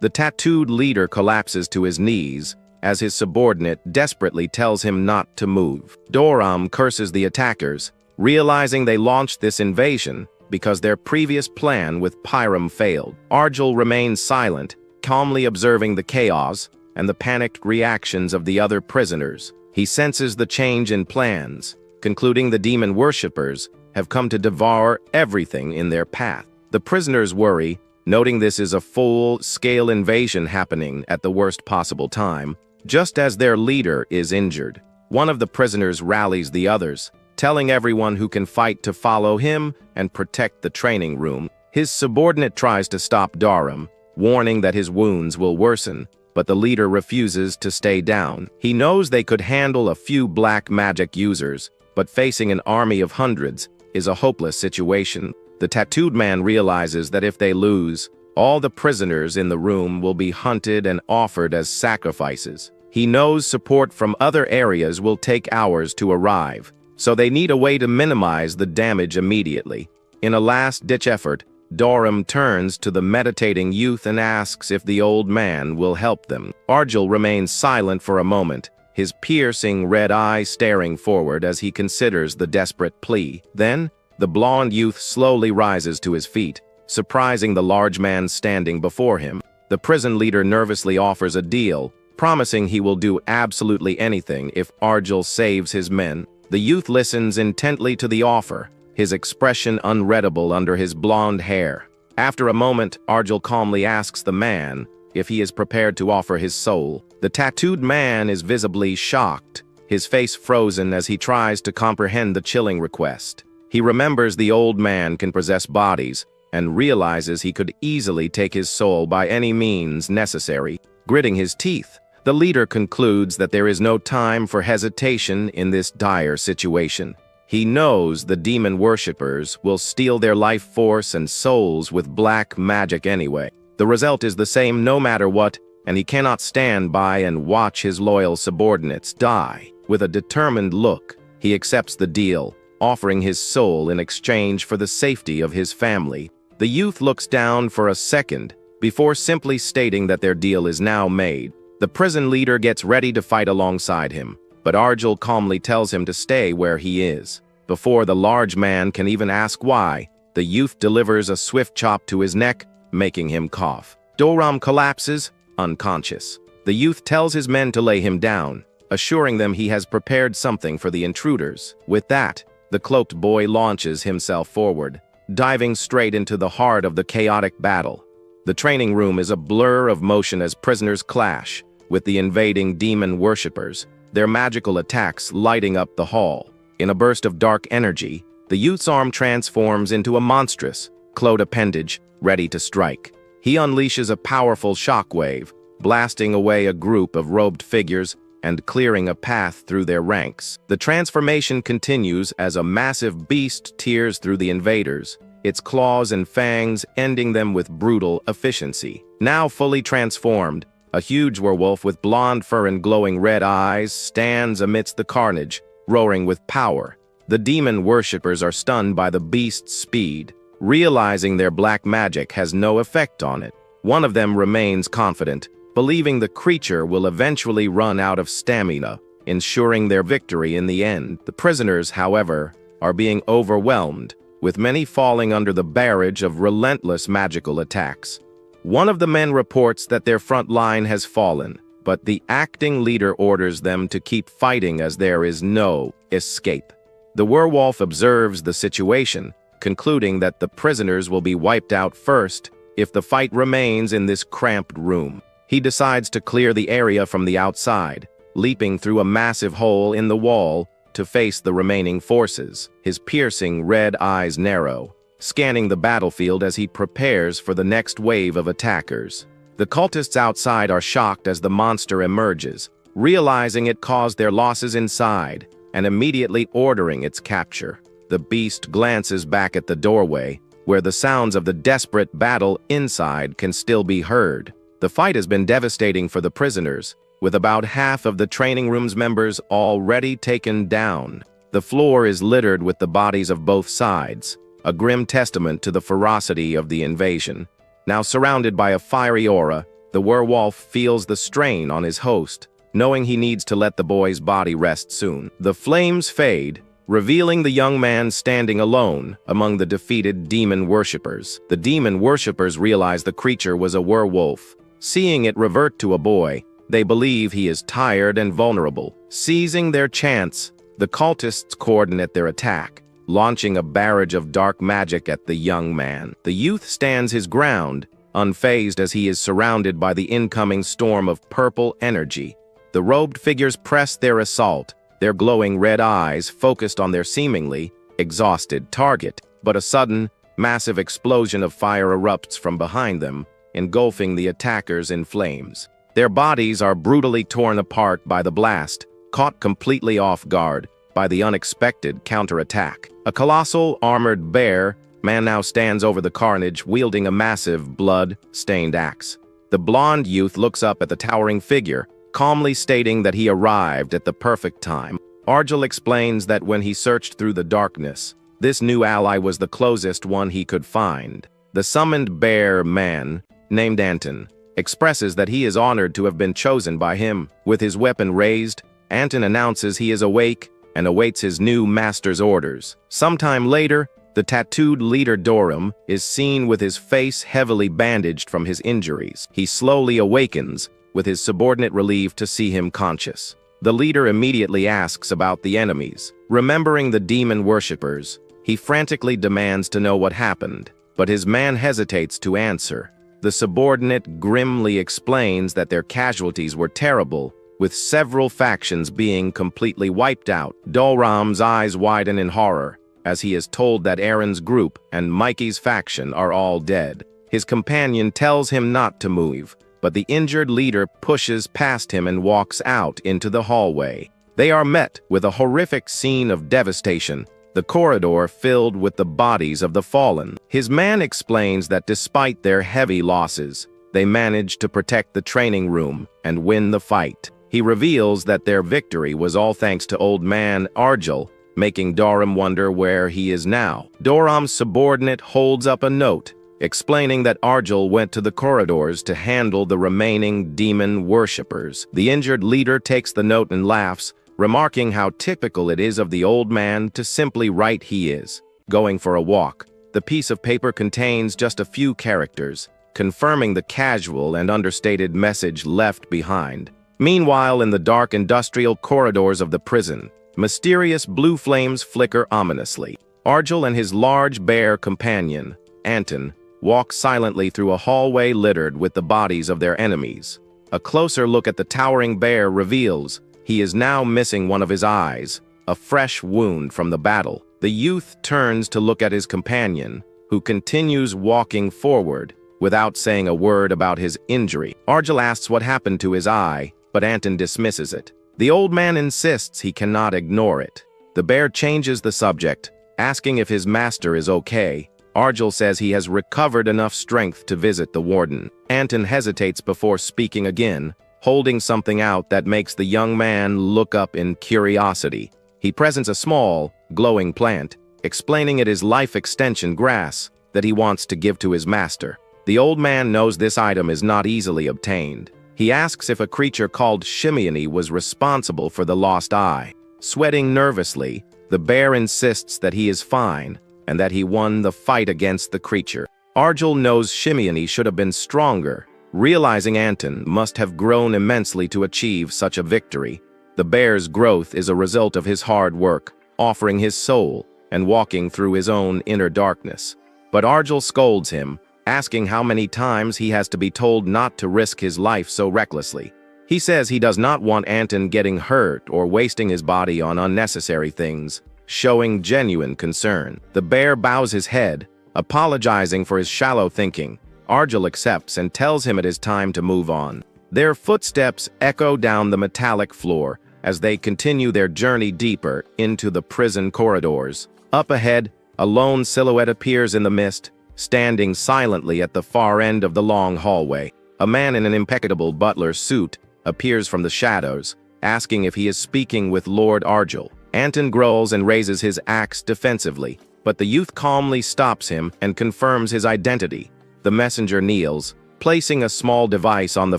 The tattooed leader collapses to his knees, as his subordinate desperately tells him not to move. Doram curses the attackers, realizing they launched this invasion because their previous plan with Pyram failed. Argel remains silent, calmly observing the chaos and the panicked reactions of the other prisoners. He senses the change in plans, concluding the demon worshippers have come to devour everything in their path. The prisoners worry, noting this is a full-scale invasion happening at the worst possible time, just as their leader is injured. One of the prisoners rallies the others, telling everyone who can fight to follow him and protect the training room. His subordinate tries to stop Doram, warning that his wounds will worsen, but the leader refuses to stay down. He knows they could handle a few black magic users, but facing an army of hundreds is a hopeless situation. The tattooed man realizes that if they lose, all the prisoners in the room will be hunted and offered as sacrifices. He knows support from other areas will take hours to arrive, so they need a way to minimize the damage immediately. In a last-ditch effort, Doram turns to the meditating youth and asks if the old man will help them. Argel remains silent for a moment, his piercing red eye staring forward as he considers the desperate plea. Then, the blonde youth slowly rises to his feet, surprising the large man standing before him. The prison leader nervously offers a deal, promising he will do absolutely anything if Argel saves his men. The youth listens intently to the offer, his expression unreadable under his blonde hair. After a moment, Argel calmly asks the man if he is prepared to offer his soul. The tattooed man is visibly shocked, his face frozen as he tries to comprehend the chilling request. He remembers the old man can possess bodies and realizes he could easily take his soul by any means necessary. Gritting his teeth, the leader concludes that there is no time for hesitation in this dire situation. He knows the demon worshippers will steal their life force and souls with black magic anyway. The result is the same no matter what, and he cannot stand by and watch his loyal subordinates die. With a determined look, he accepts the deal, offering his soul in exchange for the safety of his family. The youth looks down for a second before simply stating that their deal is now made. The prison leader gets ready to fight alongside him, but Argel calmly tells him to stay where he is. Before the large man can even ask why, the youth delivers a swift chop to his neck, making him cough. Doram collapses, unconscious. The youth tells his men to lay him down, assuring them he has prepared something for the intruders. With that, the cloaked boy launches himself forward, diving straight into the heart of the chaotic battle. The training room is a blur of motion as prisoners clash with the invading demon worshippers, their magical attacks lighting up the hall. In a burst of dark energy, the youth's arm transforms into a monstrous, clawed appendage ready to strike. He unleashes a powerful shockwave, blasting away a group of robed figures and clearing a path through their ranks. The transformation continues as a massive beast tears through the invaders, its claws and fangs ending them with brutal efficiency. Now fully transformed, a huge werewolf with blonde fur and glowing red eyes stands amidst the carnage, roaring with power. The demon worshippers are stunned by the beast's speed, realizing their black magic has no effect on it. One of them remains confident, believing the creature will eventually run out of stamina, ensuring their victory in the end. The prisoners, however, are being overwhelmed, with many falling under the barrage of relentless magical attacks. One of the men reports that their front line has fallen, but the acting leader orders them to keep fighting as there is no escape. The werewolf observes the situation, concluding that the prisoners will be wiped out first if the fight remains in this cramped room. He decides to clear the area from the outside, leaping through a massive hole in the wall to face the remaining forces, his piercing red eyes narrow, scanning the battlefield as he prepares for the next wave of attackers. The cultists outside are shocked as the monster emerges, realizing it caused their losses inside, and immediately ordering its capture. The beast glances back at the doorway, where the sounds of the desperate battle inside can still be heard. The fight has been devastating for the prisoners, with about half of the training room's members already taken down. The floor is littered with the bodies of both sides, a grim testament to the ferocity of the invasion. Now surrounded by a fiery aura, the werewolf feels the strain on his host, knowing he needs to let the boy's body rest soon. The flames fade, revealing the young man standing alone among the defeated demon worshippers. The demon worshippers realize the creature was a werewolf. Seeing it revert to a boy, they believe he is tired and vulnerable. Seizing their chance, the cultists coordinate their attack, launching a barrage of dark magic at the young man. The youth stands his ground, unfazed as he is surrounded by the incoming storm of purple energy. The robed figures press their assault, their glowing red eyes focused on their seemingly exhausted target. But a sudden, massive explosion of fire erupts from behind them, engulfing the attackers in flames. Their bodies are brutally torn apart by the blast, caught completely off guard by the unexpected counterattack. A colossal, armored bear man now stands over the carnage, wielding a massive, blood-stained axe. The blonde youth looks up at the towering figure, calmly stating that he arrived at the perfect time. Argel explains that when he searched through the darkness, this new ally was the closest one he could find. The summoned bear man, named Anton, expresses that he is honored to have been chosen by him. With his weapon raised, Anton announces he is awake and awaits his new master's orders. Sometime later, the tattooed leader Doram is seen with his face heavily bandaged from his injuries. He slowly awakens, with his subordinate relieved to see him conscious. The leader immediately asks about the enemies. Remembering the demon worshippers, he frantically demands to know what happened, but his man hesitates to answer. The subordinate grimly explains that their casualties were terrible, with several factions being completely wiped out. Doram's eyes widen in horror, as he is told that Aaron's group and Mikey's faction are all dead. His companion tells him not to move, but the injured leader pushes past him and walks out into the hallway. They are met with a horrific scene of devastation, the corridor filled with the bodies of the fallen. His man explains that despite their heavy losses, they managed to protect the training room and win the fight. He reveals that their victory was all thanks to old man Argel, making Doram wonder where he is now. Doram's subordinate holds up a note, explaining that Argel went to the corridors to handle the remaining demon worshippers. The injured leader takes the note and laughs, remarking how typical it is of the old man to simply write he is going for a walk. The piece of paper contains just a few characters, confirming the casual and understated message left behind. Meanwhile, in the dark industrial corridors of the prison, mysterious blue flames flicker ominously. Arjul and his large bear companion, Anton, walk silently through a hallway littered with the bodies of their enemies. A closer look at the towering bear reveals he is now missing one of his eyes, a fresh wound from the battle. The youth turns to look at his companion, who continues walking forward without saying a word about his injury. Arjul asks what happened to his eye, but Anton dismisses it. The old man insists he cannot ignore it. The bear changes the subject, asking if his master is okay. Arjul says he has recovered enough strength to visit the warden. Anton hesitates before speaking again, holding something out that makes the young man look up in curiosity. He presents a small, glowing plant, explaining it is life extension grass that he wants to give to his master. The old man knows this item is not easily obtained. He asks if a creature called Shimiani was responsible for the lost eye. Sweating nervously, the bear insists that he is fine and that he won the fight against the creature. Arjul knows Shimiani should have been stronger, realizing Anton must have grown immensely to achieve such a victory. The bear's growth is a result of his hard work, offering his soul and walking through his own inner darkness. But Arjul scolds him, asking how many times he has to be told not to risk his life so recklessly. He says he does not want Anton getting hurt or wasting his body on unnecessary things, showing genuine concern. The bear bows his head, apologizing for his shallow thinking. Arjul accepts and tells him it is time to move on. Their footsteps echo down the metallic floor as they continue their journey deeper into the prison corridors. Up ahead, a lone silhouette appears in the mist, standing silently at the far end of the long hallway. A man in an impeccable butler's suit appears from the shadows, asking if he is speaking with Lord Arjul. Anton growls and raises his axe defensively, but the youth calmly stops him and confirms his identity. The messenger kneels, placing a small device on the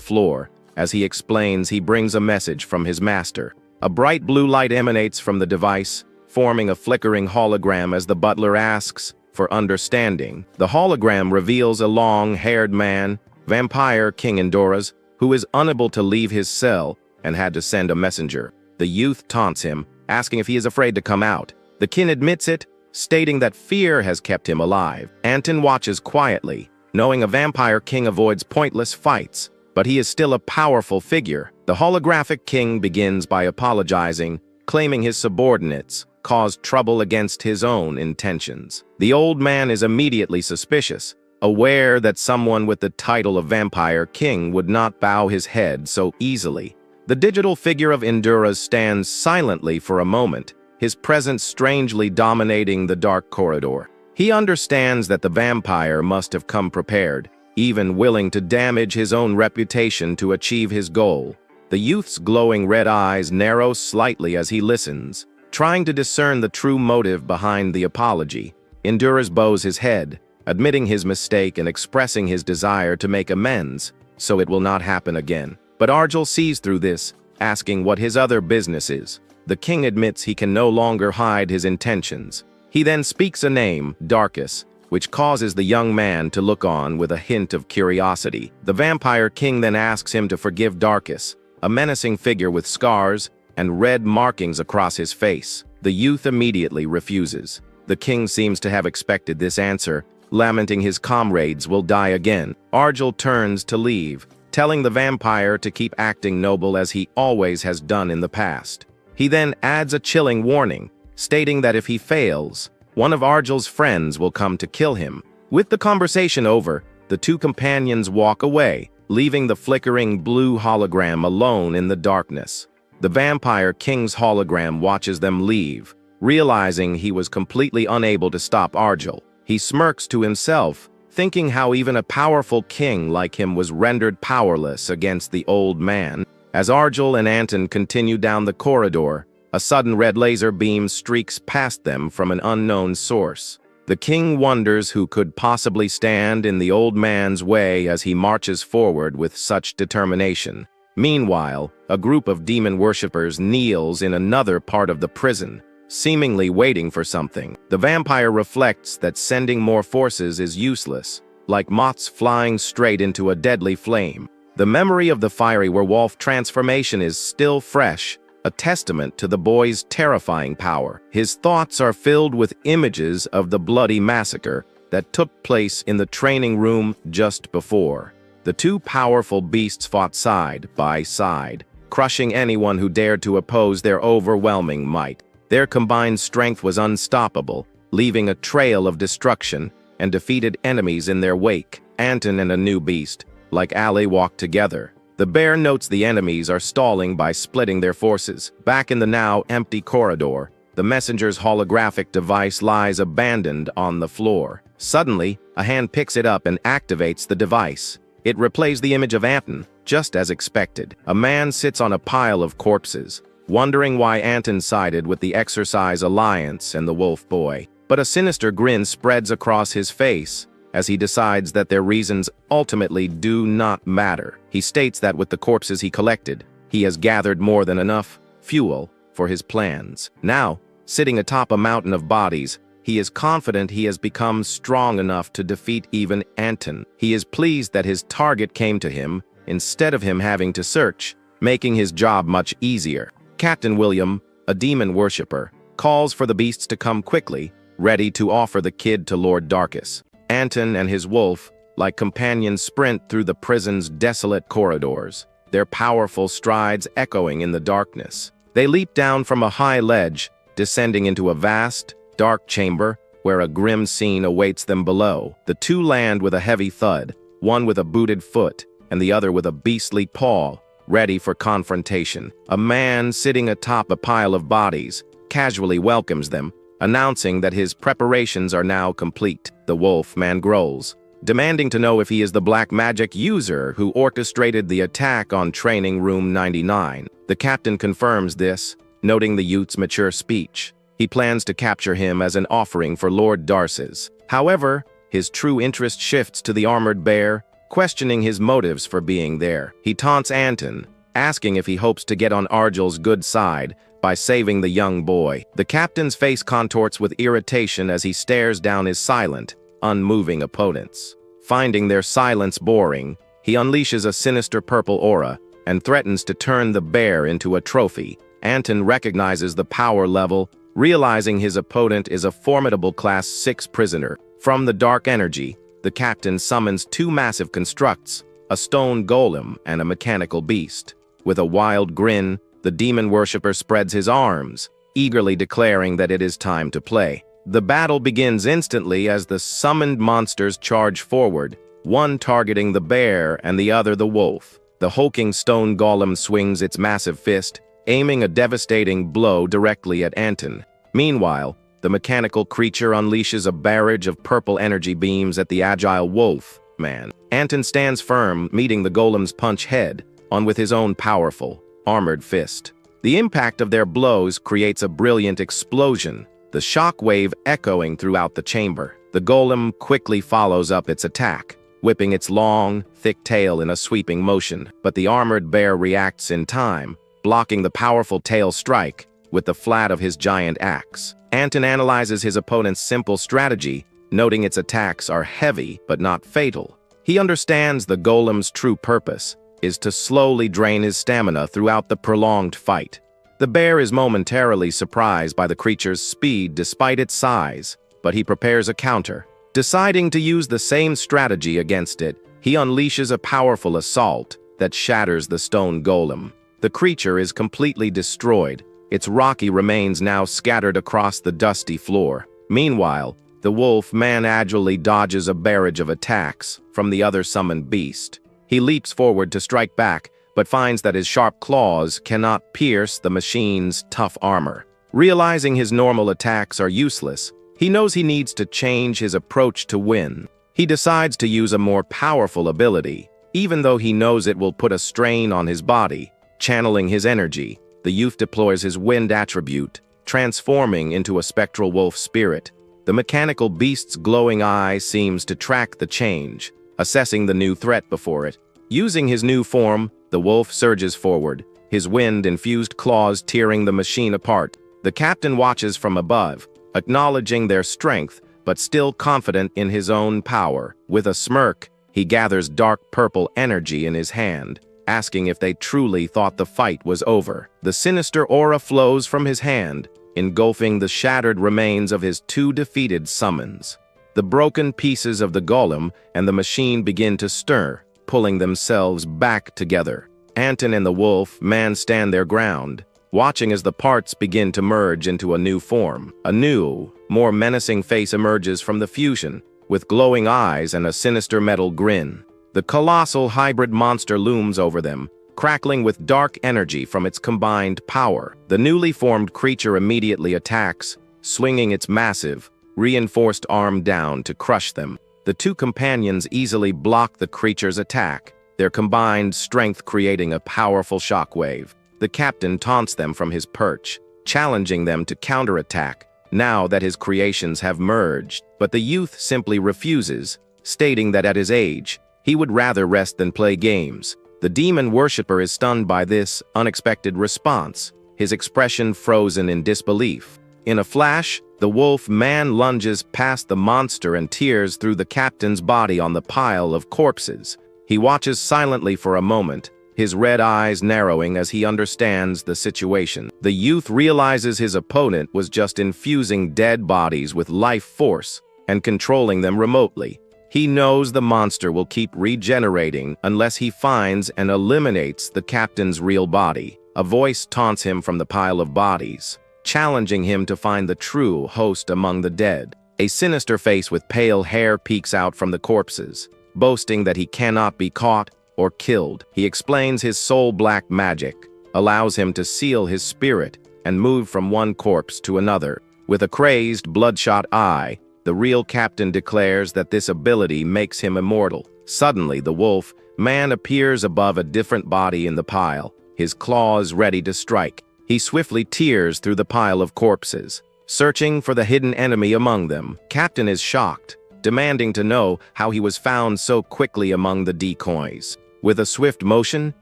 floor. As he explains, he brings a message from his master. A bright blue light emanates from the device, forming a flickering hologram as the butler asks for understanding. The hologram reveals a long-haired man, Vampire King Endoras, who is unable to leave his cell and had to send a messenger. The youth taunts him, asking if he is afraid to come out. The kin admits it, stating that fear has kept him alive. Anton watches quietly, knowing a vampire king avoids pointless fights, but he is still a powerful figure. The holographic king begins by apologizing, claiming his subordinates caused trouble against his own intentions. The old man is immediately suspicious, aware that someone with the title of Vampire King would not bow his head so easily. The digital figure of Endoras stands silently for a moment, his presence strangely dominating the dark corridor. He understands that the vampire must have come prepared, even willing to damage his own reputation to achieve his goal. The youth's glowing red eyes narrow slightly as he listens, trying to discern the true motive behind the apology. Endoras bows his head, admitting his mistake and expressing his desire to make amends, so it will not happen again. But Arjul sees through this, asking what his other business is. The king admits he can no longer hide his intentions. He then speaks a name, Darkus, which causes the young man to look on with a hint of curiosity. The vampire king then asks him to forgive Darkus, a menacing figure with scars and red markings across his face. The youth immediately refuses. The king seems to have expected this answer, lamenting his comrades will die again. Arjul turns to leave, telling the vampire to keep acting noble as he always has done in the past. He then adds a chilling warning, stating that if he fails, one of Arjul's friends will come to kill him. With the conversation over, the two companions walk away, leaving the flickering blue hologram alone in the darkness. The Vampire King's hologram watches them leave, realizing he was completely unable to stop Arjul. He smirks to himself, thinking how even a powerful king like him was rendered powerless against the old man. As Arjul and Anton continue down the corridor, a sudden red laser beam streaks past them from an unknown source. The king wonders who could possibly stand in the old man's way as he marches forward with such determination. Meanwhile, a group of demon worshippers kneels in another part of the prison, seemingly waiting for something. The vampire reflects that sending more forces is useless, like moths flying straight into a deadly flame. The memory of the fiery werewolf transformation is still fresh, a testament to the boy's terrifying power. His thoughts are filled with images of the bloody massacre that took place in the training room just before. The two powerful beasts fought side by side, crushing anyone who dared to oppose their overwhelming might. Their combined strength was unstoppable, leaving a trail of destruction and defeated enemies in their wake. Anton and a new beast, like Ali, walk together. The bear notes the enemies are stalling by splitting their forces. Back in the now empty corridor, the messenger's holographic device lies abandoned on the floor. Suddenly, a hand picks it up and activates the device. It replays the image of Anton, just as expected. A man sits on a pile of corpses, wondering why Anton sided with the Exercise Alliance and the Wolf Boy. But a sinister grin spreads across his face as he decides that their reasons ultimately do not matter. He states that with the corpses he collected, he has gathered more than enough fuel for his plans. Now, sitting atop a mountain of bodies, he is confident he has become strong enough to defeat even Anton. He is pleased that his target came to him instead of him having to search, making his job much easier. Captain William, a demon worshipper, calls for the beasts to come quickly, ready to offer the kid to Lord Darkus. Anton and his wolf, like companions, sprint through the prison's desolate corridors, their powerful strides echoing in the darkness. They leap down from a high ledge, descending into a vast, dark chamber where a grim scene awaits them below. The two land with a heavy thud, one with a booted foot and the other with a beastly paw, ready for confrontation. A man sitting atop a pile of bodies casually welcomes them, announcing that his preparations are now complete. The wolf man growls, demanding to know if he is the black magic user who orchestrated the attack on Training Room 99. The captain confirms this, noting the youth's mature speech. He plans to capture him as an offering for Lord Darkus. However, his true interest shifts to the armored bear, questioning his motives for being there. He taunts Anton, asking if he hopes to get on Argel's good side by saving the young boy. The captain's face contorts with irritation as he stares down his silent, unmoving opponents. Finding their silence boring, he unleashes a sinister purple aura and threatens to turn the bear into a trophy. Anton recognizes the power level, realizing his opponent is a formidable Class 6 prisoner. From the dark energy, the captain summons two massive constructs, a stone golem and a mechanical beast. With a wild grin, the demon worshipper spreads his arms, eagerly declaring that it is time to play. The battle begins instantly as the summoned monsters charge forward, one targeting the bear and the other the wolf. The hulking stone golem swings its massive fist, aiming a devastating blow directly at Anton. Meanwhile, the mechanical creature unleashes a barrage of purple energy beams at the agile wolf man. Anton stands firm, meeting the golem's punch head on with his own powerful, armored fist. The impact of their blows creates a brilliant explosion, the shockwave echoing throughout the chamber. The golem quickly follows up its attack, whipping its long, thick tail in a sweeping motion, but the armored bear reacts in time, blocking the powerful tail strike with the flat of his giant axe. Anton analyzes his opponent's simple strategy, noting its attacks are heavy but not fatal. He understands the golem's true purpose is to slowly drain his stamina throughout the prolonged fight. The bear is momentarily surprised by the creature's speed despite its size, but he prepares a counter. Deciding to use the same strategy against it, he unleashes a powerful assault that shatters the stone golem. The creature is completely destroyed, its rocky remains now scattered across the dusty floor. Meanwhile, the wolf man agilely dodges a barrage of attacks from the other summoned beast. He leaps forward to strike back, but finds that his sharp claws cannot pierce the machine's tough armor. Realizing his normal attacks are useless, he knows he needs to change his approach to win. He decides to use a more powerful ability, even though he knows it will put a strain on his body. Channeling his energy, the youth deploys his wind attribute, transforming into a spectral wolf spirit. The mechanical beast's glowing eye seems to track the change, assessing the new threat before it. Using his new form, the wolf surges forward, his wind-infused claws tearing the machine apart. The captain watches from above, acknowledging their strength, but still confident in his own power. With a smirk, he gathers dark purple energy in his hand, asking if they truly thought the fight was over. The sinister aura flows from his hand, engulfing the shattered remains of his two defeated summons. The broken pieces of the golem and the machine begin to stir, pulling themselves back together. Anton and the wolf man stand their ground, watching as the parts begin to merge into a new form. A new, more menacing face emerges from the fusion, with glowing eyes and a sinister metal grin. The colossal hybrid monster looms over them, crackling with dark energy from its combined power. The newly formed creature immediately attacks, swinging its massive, reinforced arm down to crush them. The two companions easily block the creature's attack, their combined strength creating a powerful shockwave. The captain taunts them from his perch, challenging them to counterattack, now that his creations have merged. But the youth simply refuses, stating that at his age, he would rather rest than play games. The demon worshipper is stunned by this unexpected response, his expression frozen in disbelief. In a flash, the wolf man lunges past the monster and tears through the captain's body on the pile of corpses. He watches silently for a moment, his red eyes narrowing as he understands the situation. The youth realizes his opponent was just infusing dead bodies with life force and controlling them remotely. He knows the monster will keep regenerating unless he finds and eliminates the captain's real body. A voice taunts him from the pile of bodies, challenging him to find the true host among the dead. A sinister face with pale hair peeks out from the corpses, boasting that he cannot be caught or killed. He explains his soul-black magic, allows him to seal his spirit and move from one corpse to another. With a crazed, bloodshot eye, the real captain declares that this ability makes him immortal. Suddenly, the wolf man appears above a different body in the pile, his claws ready to strike. He swiftly tears through the pile of corpses, searching for the hidden enemy among them. Captain is shocked, demanding to know how he was found so quickly among the decoys. With a swift motion,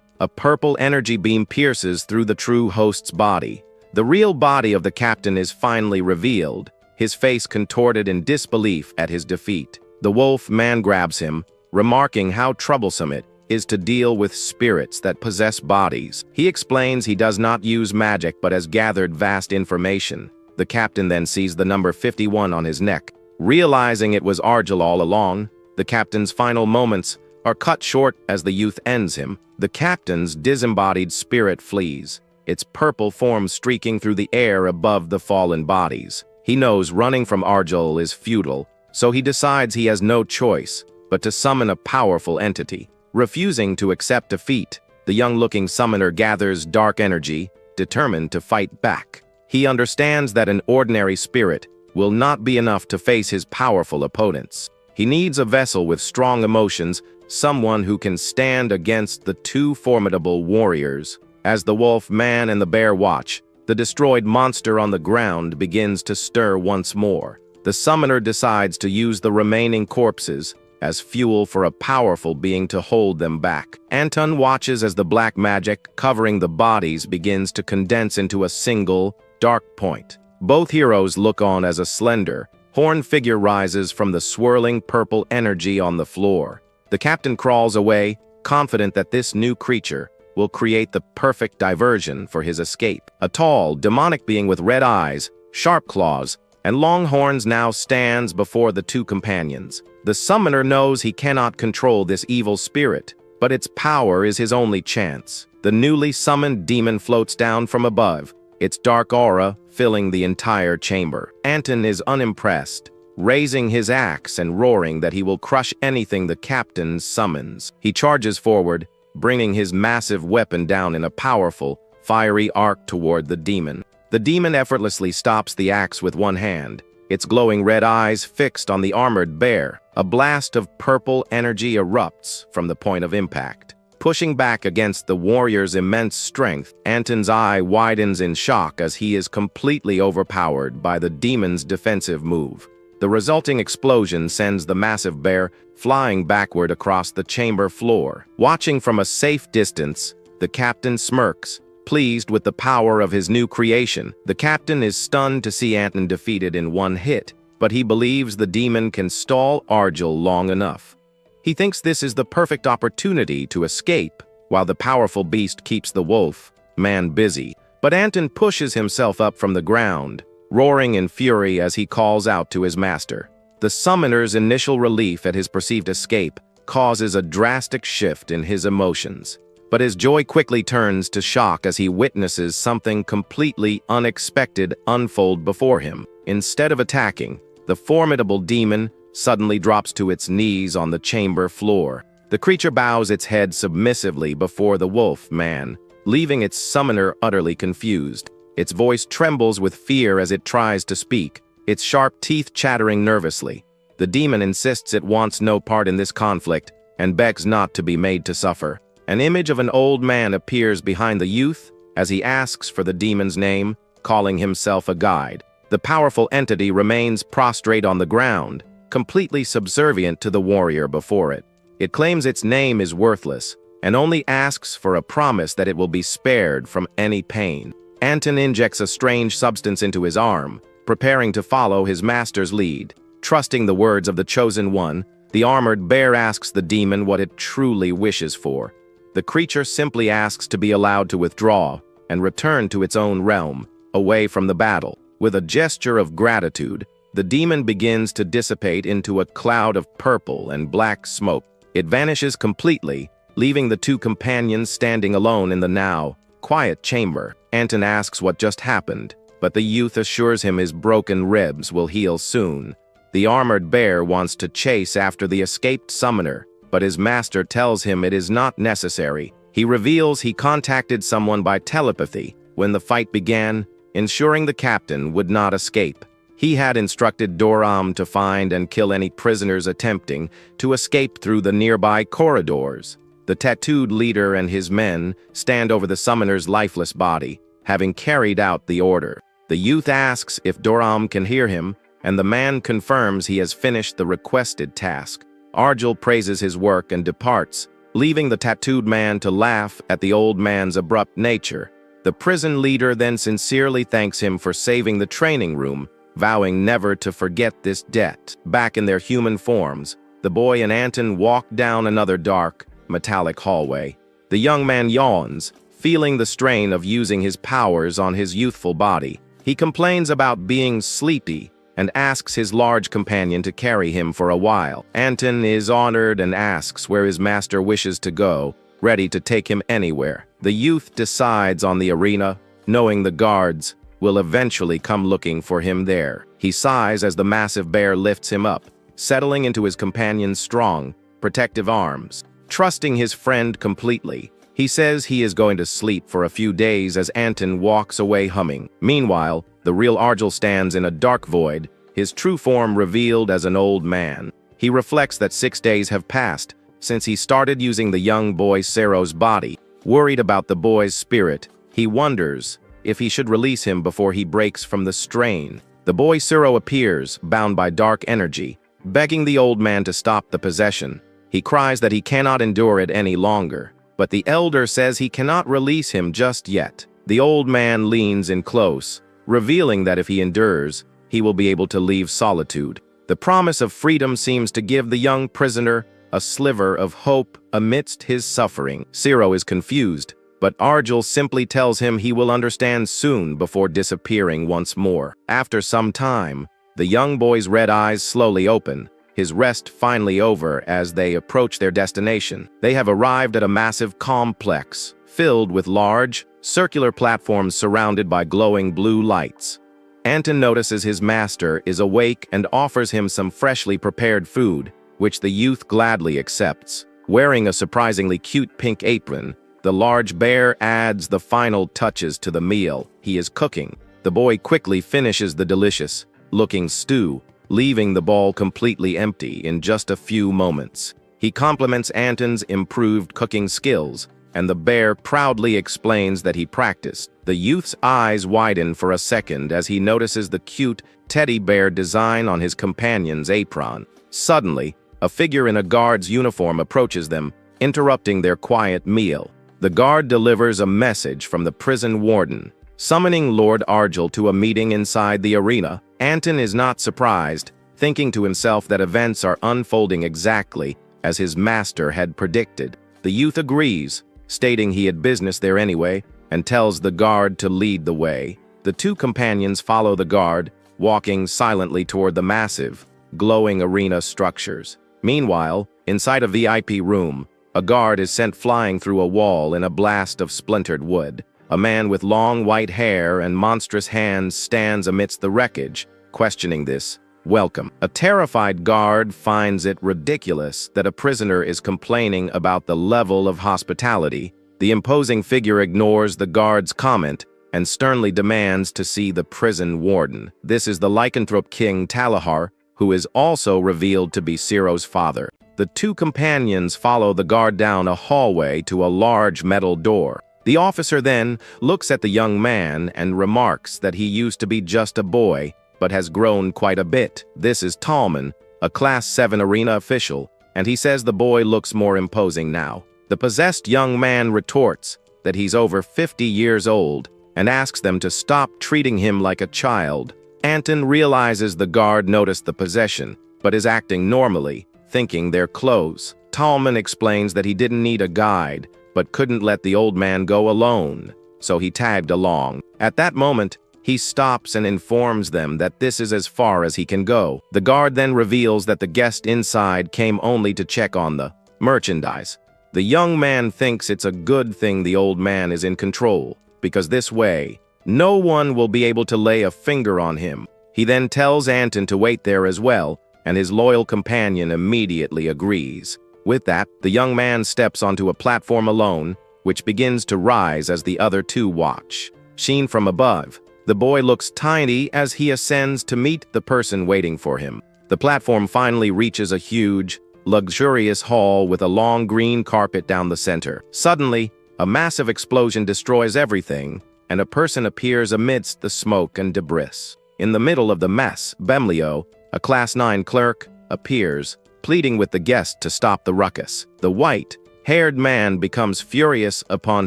a purple energy beam pierces through the true host's body. The real body of the captain is finally revealed, his face contorted in disbelief at his defeat. The wolf man grabs him, remarking how troublesome it is to deal with spirits that possess bodies. He explains he does not use magic but has gathered vast information. The captain then sees the number 51 on his neck. Realizing it was Argel all along, the captain's final moments are cut short as the youth ends him. The captain's disembodied spirit flees, its purple form streaking through the air above the fallen bodies. He knows running from Argel is futile, so he decides he has no choice but to summon a powerful entity. Refusing to accept defeat, the young-looking summoner gathers dark energy, determined to fight back. He understands that an ordinary spirit will not be enough to face his powerful opponents. He needs a vessel with strong emotions, someone who can stand against the two formidable warriors. As the wolf man and the bear watch, the destroyed monster on the ground begins to stir once more. The summoner decides to use the remaining corpses as fuel for a powerful being to hold them back. Anton watches as the black magic covering the bodies begins to condense into a single, dark point. Both heroes look on as a slender, horned figure rises from the swirling purple energy on the floor. The captain crawls away, confident that this new creature will create the perfect diversion for his escape. A tall, demonic being with red eyes, sharp claws, and long horns now stands before the two companions. The summoner knows he cannot control this evil spirit, but its power is his only chance. The newly summoned demon floats down from above, its dark aura filling the entire chamber. Anton is unimpressed, raising his axe and roaring that he will crush anything the captain summons. He charges forward, bringing his massive weapon down in a powerful, fiery arc toward the demon. The demon effortlessly stops the axe with one hand, its glowing red eyes fixed on the armored bear. A blast of purple energy erupts from the point of impact. Pushing back against the warrior's immense strength, Anton's eye widens in shock as he is completely overpowered by the demon's defensive move. The resulting explosion sends the massive bear flying backward across the chamber floor. Watching from a safe distance, the captain smirks, pleased with the power of his new creation. The captain is stunned to see Anton defeated in one hit, but he believes the demon can stall Argel long enough. He thinks this is the perfect opportunity to escape, while the powerful beast keeps the wolf, man busy. But Anton pushes himself up from the ground, roaring in fury as he calls out to his master. The summoner's initial relief at his perceived escape causes a drastic shift in his emotions. But his joy quickly turns to shock as he witnesses something completely unexpected unfold before him. Instead of attacking, the formidable demon suddenly drops to its knees on the chamber floor. The creature bows its head submissively before the wolf man, leaving its summoner utterly confused. Its voice trembles with fear as it tries to speak, its sharp teeth chattering nervously. The demon insists it wants no part in this conflict and begs not to be made to suffer. An image of an old man appears behind the youth as he asks for the demon's name, calling himself a guide. The powerful entity remains prostrate on the ground, completely subservient to the warrior before it. It claims its name is worthless and only asks for a promise that it will be spared from any pain. Anton injects a strange substance into his arm, preparing to follow his master's lead. Trusting the words of the chosen one, the armored bear asks the demon what it truly wishes for. The creature simply asks to be allowed to withdraw and return to its own realm, away from the battle. With a gesture of gratitude, the demon begins to dissipate into a cloud of purple and black smoke. It vanishes completely, leaving the two companions standing alone in the now quiet chamber. Anton asks what just happened, but the youth assures him his broken ribs will heal soon. The armored bear wants to chase after the escaped summoner, but his master tells him it is not necessary. He reveals he contacted someone by telepathy when the fight began, ensuring the captain would not escape. He had instructed Doram to find and kill any prisoners attempting to escape through the nearby corridors. The tattooed leader and his men stand over the summoner's lifeless body, having carried out the order. The youth asks if Doram can hear him, and the man confirms he has finished the requested task. Arjel praises his work and departs, leaving the tattooed man to laugh at the old man's abrupt nature. The prison leader then sincerely thanks him for saving the training room, vowing never to forget this debt. Back in their human forms, the boy and Anton walk down another dark, metallic hallway. The young man yawns, feeling the strain of using his powers on his youthful body. He complains about being sleepy and asks his large companion to carry him for a while. Anton is honored and asks where his master wishes to go, ready to take him anywhere. The youth decides on the arena, knowing the guards will eventually come looking for him there. He sighs as the massive bear lifts him up, settling into his companion's strong, protective arms. Trusting his friend completely, he says he is going to sleep for a few days as Anton walks away humming. Meanwhile, the real Arjel stands in a dark void, his true form revealed as an old man. He reflects that 6 days have passed since he started using the young boy Sero's body. Worried about the boy's spirit, he wonders if he should release him before he breaks from the strain. The boy Sero appears, bound by dark energy, begging the old man to stop the possession. He cries that he cannot endure it any longer, but the elder says he cannot release him just yet. The old man leans in close, revealing that if he endures, he will be able to leave Solitude. The promise of freedom seems to give the young prisoner a sliver of hope amidst his suffering. Sero is confused, but Arjel simply tells him he will understand soon before disappearing once more. After some time, the young boy's red eyes slowly open, his rest finally over as they approach their destination. They have arrived at a massive complex, filled with large, circular platforms surrounded by glowing blue lights. Anton notices his master is awake and offers him some freshly prepared food, which the youth gladly accepts. Wearing a surprisingly cute pink apron, the large bear adds the final touches to the meal he is cooking. The boy quickly finishes the delicious looking stew, leaving the bowl completely empty in just a few moments. He compliments Anton's improved cooking skills, and the bear proudly explains that he practiced. The youth's eyes widen for a second as he notices the cute teddy bear design on his companion's apron. Suddenly, a figure in a guard's uniform approaches them, interrupting their quiet meal. The guard delivers a message from the prison warden, summoning Lord Arjel to a meeting inside the arena. Anton is not surprised, thinking to himself that events are unfolding exactly as his master had predicted. The youth agrees, stating he had business there anyway, and tells the guard to lead the way. The two companions follow the guard, walking silently toward the massive, glowing arena structures. Meanwhile, inside a VIP room, a guard is sent flying through a wall in a blast of splintered wood. A man with long white hair and monstrous hands stands amidst the wreckage, questioning this welcome. A terrified guard finds it ridiculous that a prisoner is complaining about the level of hospitality. The imposing figure ignores the guard's comment and sternly demands to see the prison warden. This is the lycanthrope king Talahar, who is also revealed to be Ciro's father. The two companions follow the guard down a hallway to a large metal door. The officer then looks at the young man and remarks that he used to be just a boy, but has grown quite a bit. This is Talman, a Class 7 arena official, and he says the boy looks more imposing now. The possessed young man retorts that he's over 50 years old and asks them to stop treating him like a child. Anton realizes the guard noticed the possession, but is acting normally, thinking they're close. Talman explains that he didn't need a guide, but couldn't let the old man go alone, so he tagged along. At that moment, he stops and informs them that this is as far as he can go. The guard then reveals that the guest inside came only to check on the merchandise. The young man thinks it's a good thing the old man is in control, because this way, no one will be able to lay a finger on him. He then tells Anton to wait there as well, and his loyal companion immediately agrees. With that, the young man steps onto a platform alone, which begins to rise as the other two watch. Seen from above, the boy looks tiny as he ascends to meet the person waiting for him. The platform finally reaches a huge, luxurious hall with a long green carpet down the center. Suddenly, a massive explosion destroys everything, and a person appears amidst the smoke and debris. In the middle of the mess, Bemlio, a Class 9 clerk, appears, pleading with the guest to stop the ruckus. The white-haired man becomes furious upon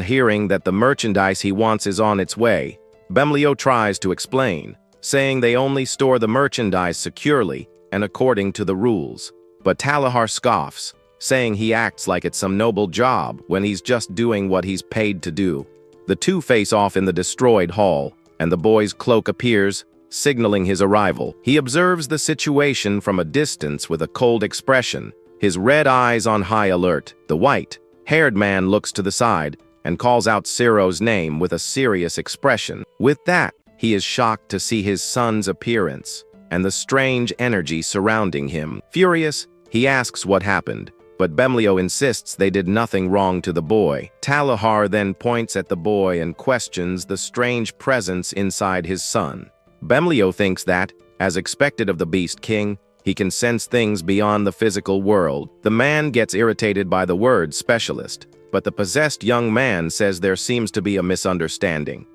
hearing that the merchandise he wants is on its way. Bemlio tries to explain, saying they only store the merchandise securely and according to the rules. But Talahar scoffs, saying he acts like it's some noble job when he's just doing what he's paid to do. The two face off in the destroyed hall, and the boy's cloak appears, signaling his arrival. He observes the situation from a distance with a cold expression, his red eyes on high alert. The white-haired man looks to the side and calls out Ciro's name with a serious expression. With that, he is shocked to see his son's appearance and the strange energy surrounding him. Furious, he asks what happened, but Bemlio insists they did nothing wrong to the boy. Talahar then points at the boy and questions the strange presence inside his son. Bemlio thinks that, as expected of the Beast King, he can sense things beyond the physical world. The man gets irritated by the word specialist, but the possessed young man says there seems to be a misunderstanding.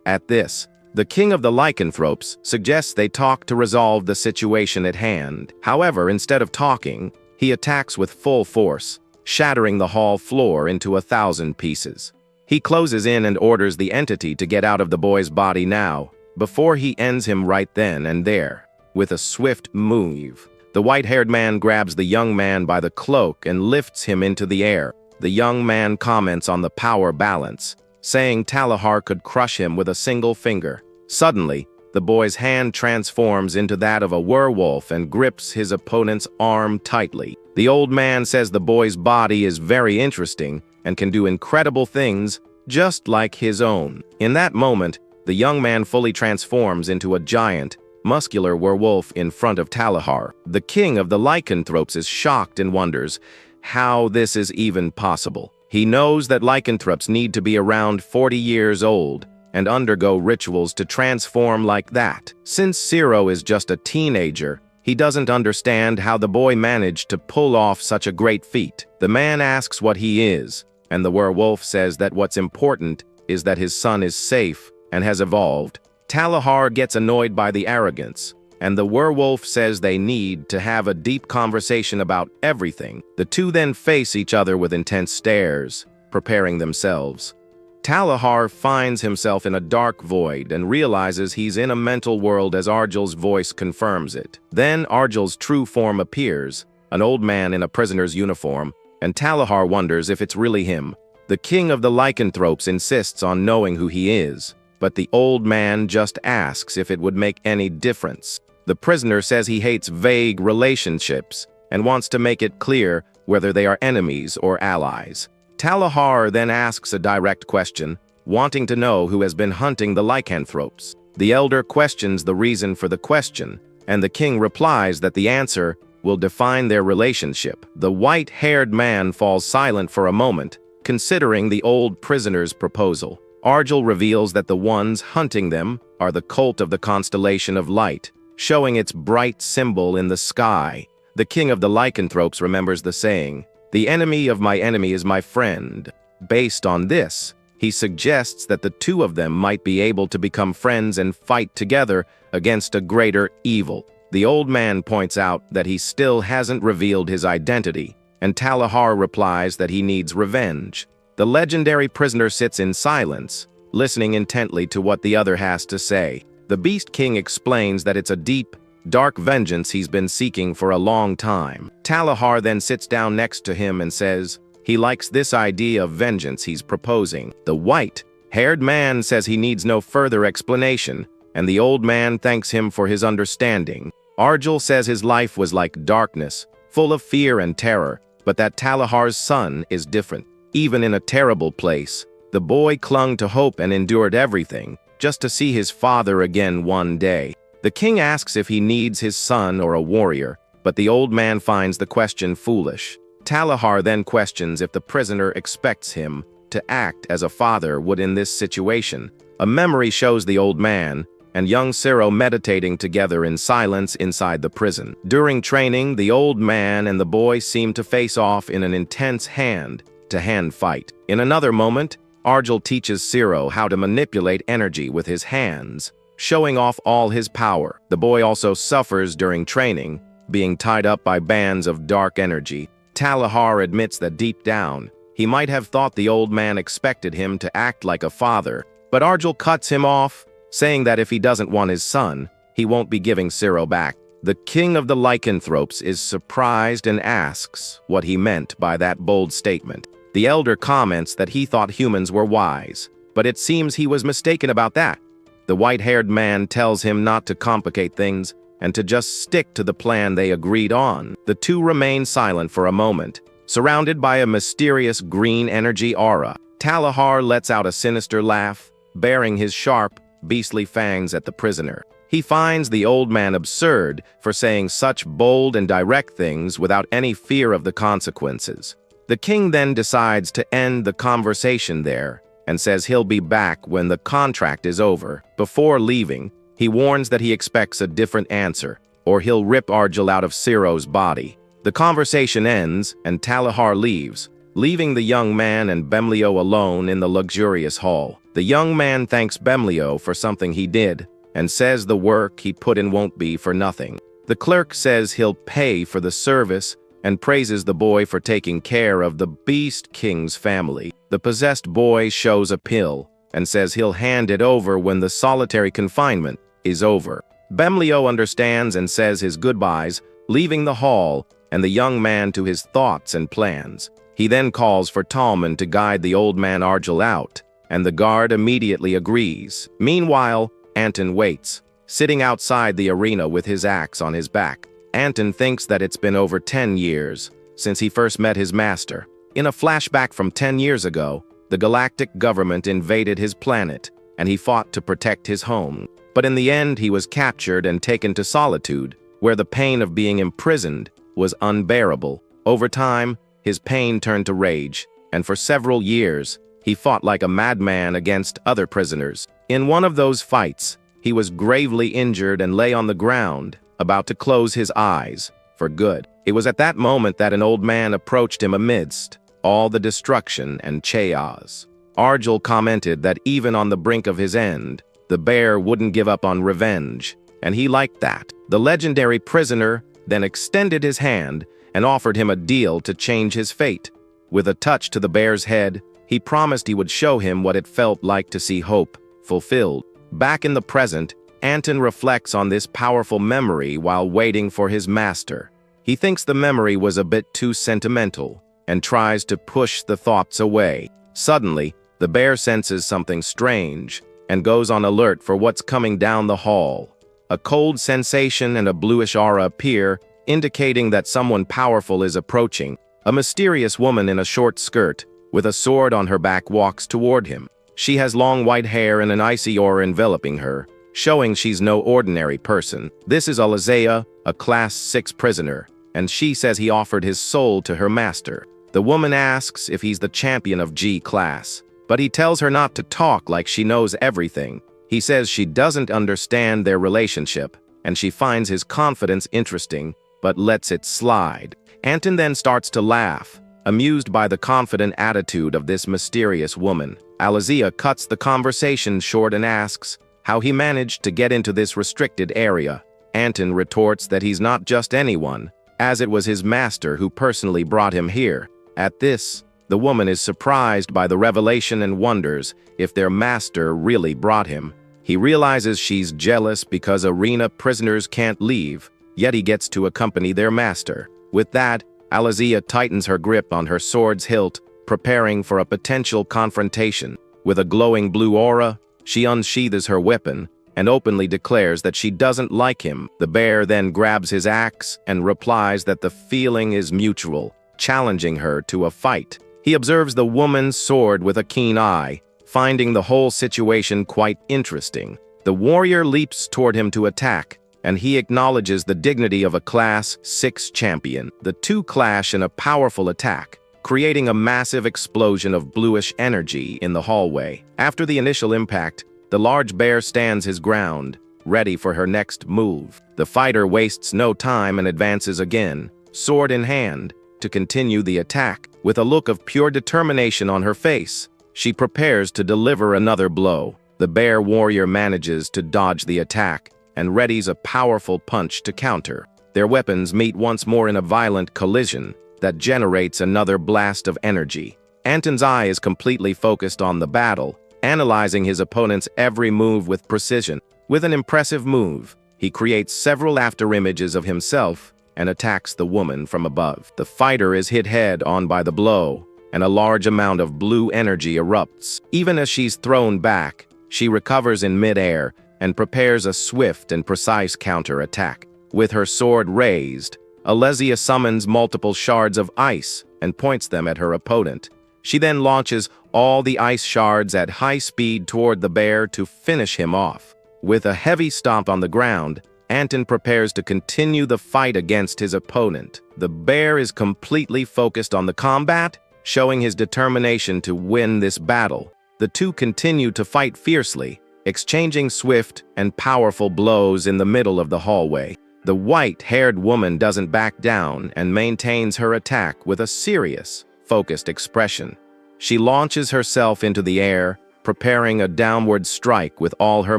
At this, the king of the lycanthropes suggests they talk to resolve the situation at hand. However, instead of talking, he attacks with full force, shattering the hall floor into 1,000 pieces. He closes in and orders the entity to get out of the boy's body now, before he ends him right then and there. With a swift move, the white-haired man grabs the young man by the cloak and lifts him into the air. The young man comments on the power balance, saying Talahar could crush him with a single finger. Suddenly, the boy's hand transforms into that of a werewolf and grips his opponent's arm tightly. The old man says the boy's body is very interesting and can do incredible things just like his own. In that moment, the young man fully transforms into a giant, muscular werewolf in front of Talahar. The king of the lycanthropes is shocked and wonders how this is even possible. He knows that lycanthropes need to be around 40 years old and undergo rituals to transform like that. Since Ciro is just a teenager, he doesn't understand how the boy managed to pull off such a great feat. The man asks what he is, and the werewolf says that what's important is that his son is safe and has evolved. Talahar gets annoyed by the arrogance, and the werewolf says they need to have a deep conversation about everything. The two then face each other with intense stares, preparing themselves. Talahar finds himself in a dark void and realizes he's in a mental world as Argel's voice confirms it. Then Argel's true form appears, an old man in a prisoner's uniform, and Talahar wonders if it's really him. The king of the lycanthropes insists on knowing who he is, but the old man just asks if it would make any difference. The prisoner says he hates vague relationships and wants to make it clear whether they are enemies or allies. Talahar then asks a direct question, wanting to know who has been hunting the lycanthropes. The elder questions the reason for the question, and the king replies that the answer will define their relationship. The white-haired man falls silent for a moment, considering the old prisoner's proposal. Arjel reveals that the ones hunting them are the cult of the constellation of light, showing its bright symbol in the sky. The king of the lycanthropes remembers the saying, "The enemy of my enemy is my friend." Based on this, he suggests that the two of them might be able to become friends and fight together against a greater evil. The old man points out that he still hasn't revealed his identity, and Talahar replies that he needs revenge. The legendary prisoner sits in silence, listening intently to what the other has to say. The Beast King explains that it's a deep, dark vengeance he's been seeking for a long time. Talahar then sits down next to him and says he likes this idea of vengeance he's proposing. The white-haired man says he needs no further explanation, and the old man thanks him for his understanding. Arjel says his life was like darkness, full of fear and terror, but that Talahar's son is different. Even in a terrible place, the boy clung to hope and endured everything, just to see his father again one day. The king asks if he needs his son or a warrior, but the old man finds the question foolish. Talahar then questions if the prisoner expects him to act as a father would in this situation. A memory shows the old man and young Ciro meditating together in silence inside the prison. During training, the old man and the boy seem to face off in an intense hand-to-hand fight. In another moment, Arjel teaches Ciro how to manipulate energy with his hands, showing off all his power. The boy also suffers during training, being tied up by bands of dark energy. Talahar admits that deep down, he might have thought the old man expected him to act like a father, but Arjel cuts him off, saying that if he doesn't want his son, he won't be giving Ciro back. The king of the lycanthropes is surprised and asks what he meant by that bold statement. The elder comments that he thought humans were wise, but it seems he was mistaken about that. The white-haired man tells him not to complicate things and to just stick to the plan they agreed on. The two remain silent for a moment, surrounded by a mysterious green energy aura. Talahar lets out a sinister laugh, baring his sharp, beastly fangs at the prisoner. He finds the old man absurd for saying such bold and direct things without any fear of the consequences. The king then decides to end the conversation there and says he'll be back when the contract is over. Before leaving, he warns that he expects a different answer, or he'll rip Arjel out of Ciro's body. The conversation ends, and Talahar leaves, leaving the young man and Bemlio alone in the luxurious hall. The young man thanks Bemlio for something he did, and says the work he put in won't be for nothing. The clerk says he'll pay for the service, and praises the boy for taking care of the Beast King's family. The possessed boy shows a pill, and says he'll hand it over when the solitary confinement is over. Bemlio understands and says his goodbyes, leaving the hall and the young man to his thoughts and plans. He then calls for Talman to guide the old man Arjel out, and the guard immediately agrees. Meanwhile, Anton waits, sitting outside the arena with his axe on his back. Anton thinks that it's been over 10 years since he first met his master. In a flashback from 10 years ago, the galactic government invaded his planet, and he fought to protect his home. But in the end, he was captured and taken to Solitude, where the pain of being imprisoned was unbearable. Over time, his pain turned to rage, and for several years, he fought like a madman against other prisoners. In one of those fights, he was gravely injured and lay on the ground, about to close his eyes for good. It was at that moment that an old man approached him amidst all the destruction and chaos. Arjel commented that even on the brink of his end, the bear wouldn't give up on revenge, and he liked that. The legendary prisoner then extended his hand and offered him a deal to change his fate. With a touch to the bear's head, he promised he would show him what it felt like to see hope fulfilled. Back in the present, Anton reflects on this powerful memory while waiting for his master. He thinks the memory was a bit too sentimental and tries to push the thoughts away. Suddenly, the bear senses something strange and goes on alert for what's coming down the hall. A cold sensation and a bluish aura appear, indicating that someone powerful is approaching. A mysterious woman in a short skirt, with a sword on her back, walks toward him. She has long white hair and an icy aura enveloping her, showing she's no ordinary person. This is Alizea, a Class 6 prisoner, and she says he offered his soul to her master. The woman asks if he's the champion of G class, but he tells her not to talk like she knows everything. He says she doesn't understand their relationship, and she finds his confidence interesting, but lets it slide. Anton then starts to laugh, amused by the confident attitude of this mysterious woman. Alizea cuts the conversation short and asks how he managed to get into this restricted area. Anton retorts that he's not just anyone, as it was his master who personally brought him here. At this, the woman is surprised by the revelation and wonders if their master really brought him. He realizes she's jealous because arena prisoners can't leave, yet he gets to accompany their master. With that, Alizea tightens her grip on her sword's hilt, preparing for a potential confrontation. With a glowing blue aura, she unsheathes her weapon and openly declares that she doesn't like him. The bear then grabs his axe and replies that the feeling is mutual, challenging her to a fight. He observes the woman's sword with a keen eye, finding the whole situation quite interesting. The warrior leaps toward him to attack, and he acknowledges the dignity of a Class 6 champion. The two clash in a powerful attack, creating a massive explosion of bluish energy in the hallway. After the initial impact, the large bear stands his ground, ready for her next move. The fighter wastes no time and advances again, sword in hand, to continue the attack. With a look of pure determination on her face, she prepares to deliver another blow. The bear warrior manages to dodge the attack and readies a powerful punch to counter. Their weapons meet once more in a violent collision that generates another blast of energy. Anton's eye is completely focused on the battle, analyzing his opponent's every move with precision. With an impressive move, he creates several afterimages of himself and attacks the woman from above. The fighter is hit head-on by the blow, and a large amount of blue energy erupts. Even as she's thrown back, she recovers in mid-air and prepares a swift and precise counter-attack. With her sword raised, Alizea summons multiple shards of ice and points them at her opponent. She then launches all the ice shards at high speed toward the bear to finish him off. With a heavy stomp on the ground, Anton prepares to continue the fight against his opponent. The bear is completely focused on the combat, showing his determination to win this battle. The two continue to fight fiercely, exchanging swift and powerful blows in the middle of the hallway. The white-haired woman doesn't back down and maintains her attack with a serious, focused expression. She launches herself into the air, preparing a downward strike with all her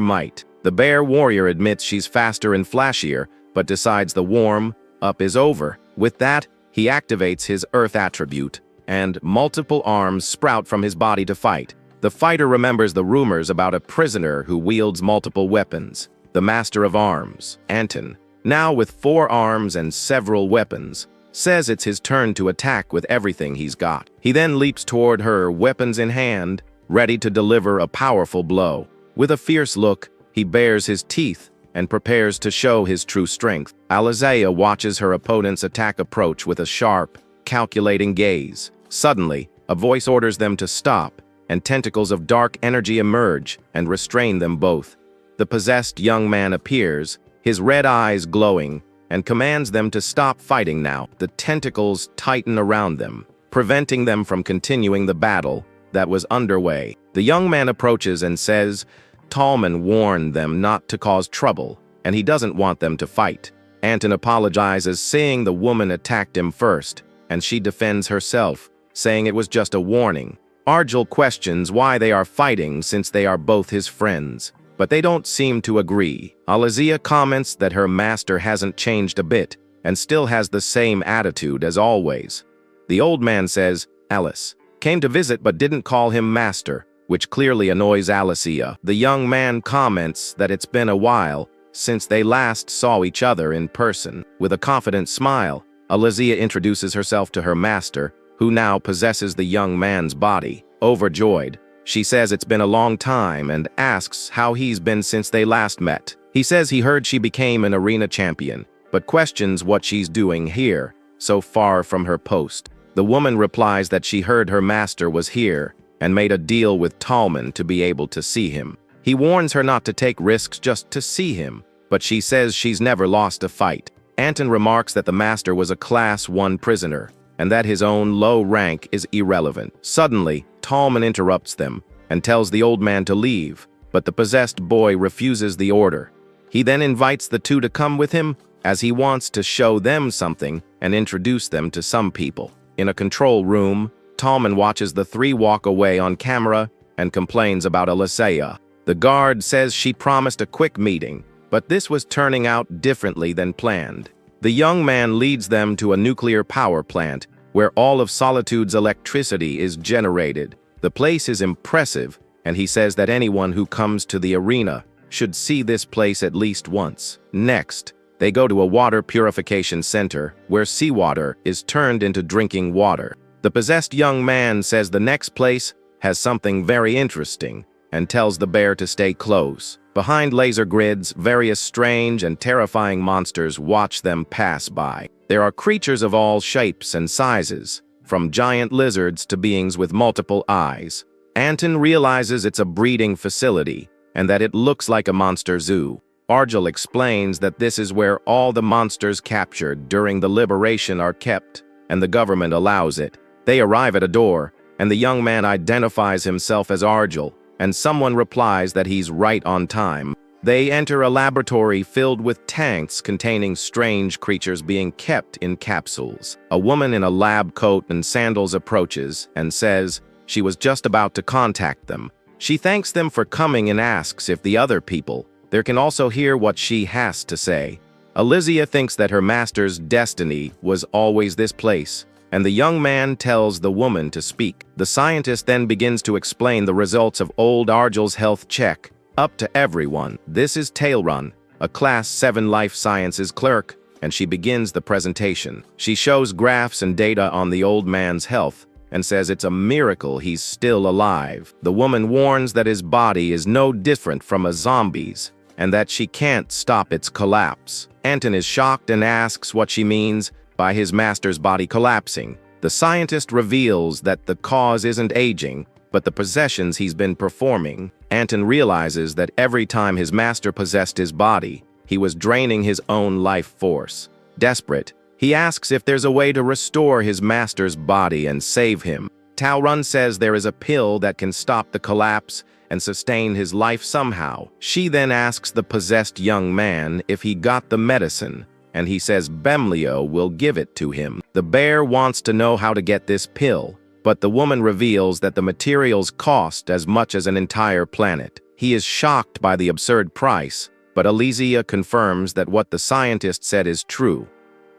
might. The bear warrior admits she's faster and flashier, but decides the warm-up is over. With that, he activates his earth attribute, and multiple arms sprout from his body to fight. The fighter remembers the rumors about a prisoner who wields multiple weapons. The master of arms, Anton, now with 4 arms and several weapons, says it's his turn to attack with everything he's got. He then leaps toward her, weapons in hand, ready to deliver a powerful blow. With a fierce look, he bares his teeth and prepares to show his true strength. Alizea watches her opponent's attack approach with a sharp, calculating gaze. Suddenly, a voice orders them to stop, and tentacles of dark energy emerge and restrain them both. The possessed young man appears, his red eyes glowing, and commands them to stop fighting now. The tentacles tighten around them, preventing them from continuing the battle that was underway. The young man approaches and says Tallman warned them not to cause trouble, and he doesn't want them to fight. Anton apologizes, saying the woman attacked him first, and she defends herself, saying it was just a warning. Argel questions why they are fighting since they are both his friends, but they don't seem to agree. Alizea comments that her master hasn't changed a bit and still has the same attitude as always. The old man says Alice came to visit but didn't call him master, which clearly annoys Alizea. The young man comments that it's been a while since they last saw each other in person. With a confident smile, Alizea introduces herself to her master, who now possesses the young man's body. Overjoyed, she says it's been a long time and asks how he's been since they last met. He says he heard she became an arena champion, but questions what she's doing here, so far from her post. The woman replies that she heard her master was here and made a deal with Tallman to be able to see him. He warns her not to take risks just to see him, but she says she's never lost a fight. Anton remarks that the master was a Class 1 prisoner, and that his own low rank is irrelevant. Suddenly, Tallman interrupts them and tells the old man to leave, but the possessed boy refuses the order. He then invites the two to come with him, as he wants to show them something and introduce them to some people. In a control room, Tallman watches the three walk away on camera and complains about Alicia. The guard says she promised a quick meeting, but this was turning out differently than planned. The young man leads them to a nuclear power plant where all of Solitude's electricity is generated. The place is impressive, and he says that anyone who comes to the arena should see this place at least once. Next, they go to a water purification center where seawater is turned into drinking water. The possessed young man says the next place has something very interesting and tells the bear to stay close. Behind laser grids, various strange and terrifying monsters watch them pass by. There are creatures of all shapes and sizes, from giant lizards to beings with multiple eyes. Anton realizes it's a breeding facility and that it looks like a monster zoo. Argel explains that this is where all the monsters captured during the liberation are kept, and the government allows it. They arrive at a door, and the young man identifies himself as Argel, and someone replies that he's right on time. They enter a laboratory filled with tanks containing strange creatures being kept in capsules. A woman in a lab coat and sandals approaches and says she was just about to contact them. She thanks them for coming and asks if the other people there can also hear what she has to say. Alicia thinks that her master's destiny was always this place, and the young man tells the woman to speak. The scientist then begins to explain the results of old Argel's health check up to everyone. This is Tailrun, a Class 7 life sciences clerk, and she begins the presentation. She shows graphs and data on the old man's health and says it's a miracle he's still alive. The woman warns that his body is no different from a zombie's and that she can't stop its collapse. Anton is shocked and asks what she means by his master's body collapsing. The scientist reveals that the cause isn't aging, but the possessions he's been performing. Anton realizes that every time his master possessed his body, he was draining his own life force. Desperate, he asks if there's a way to restore his master's body and save him. Tailrun says there is a pill that can stop the collapse and sustain his life somehow. She then asks the possessed young man if he got the medicine, and he says Bemlio will give it to him. The bear wants to know how to get this pill, but the woman reveals that the materials cost as much as an entire planet. He is shocked by the absurd price, but Alicia confirms that what the scientist said is true.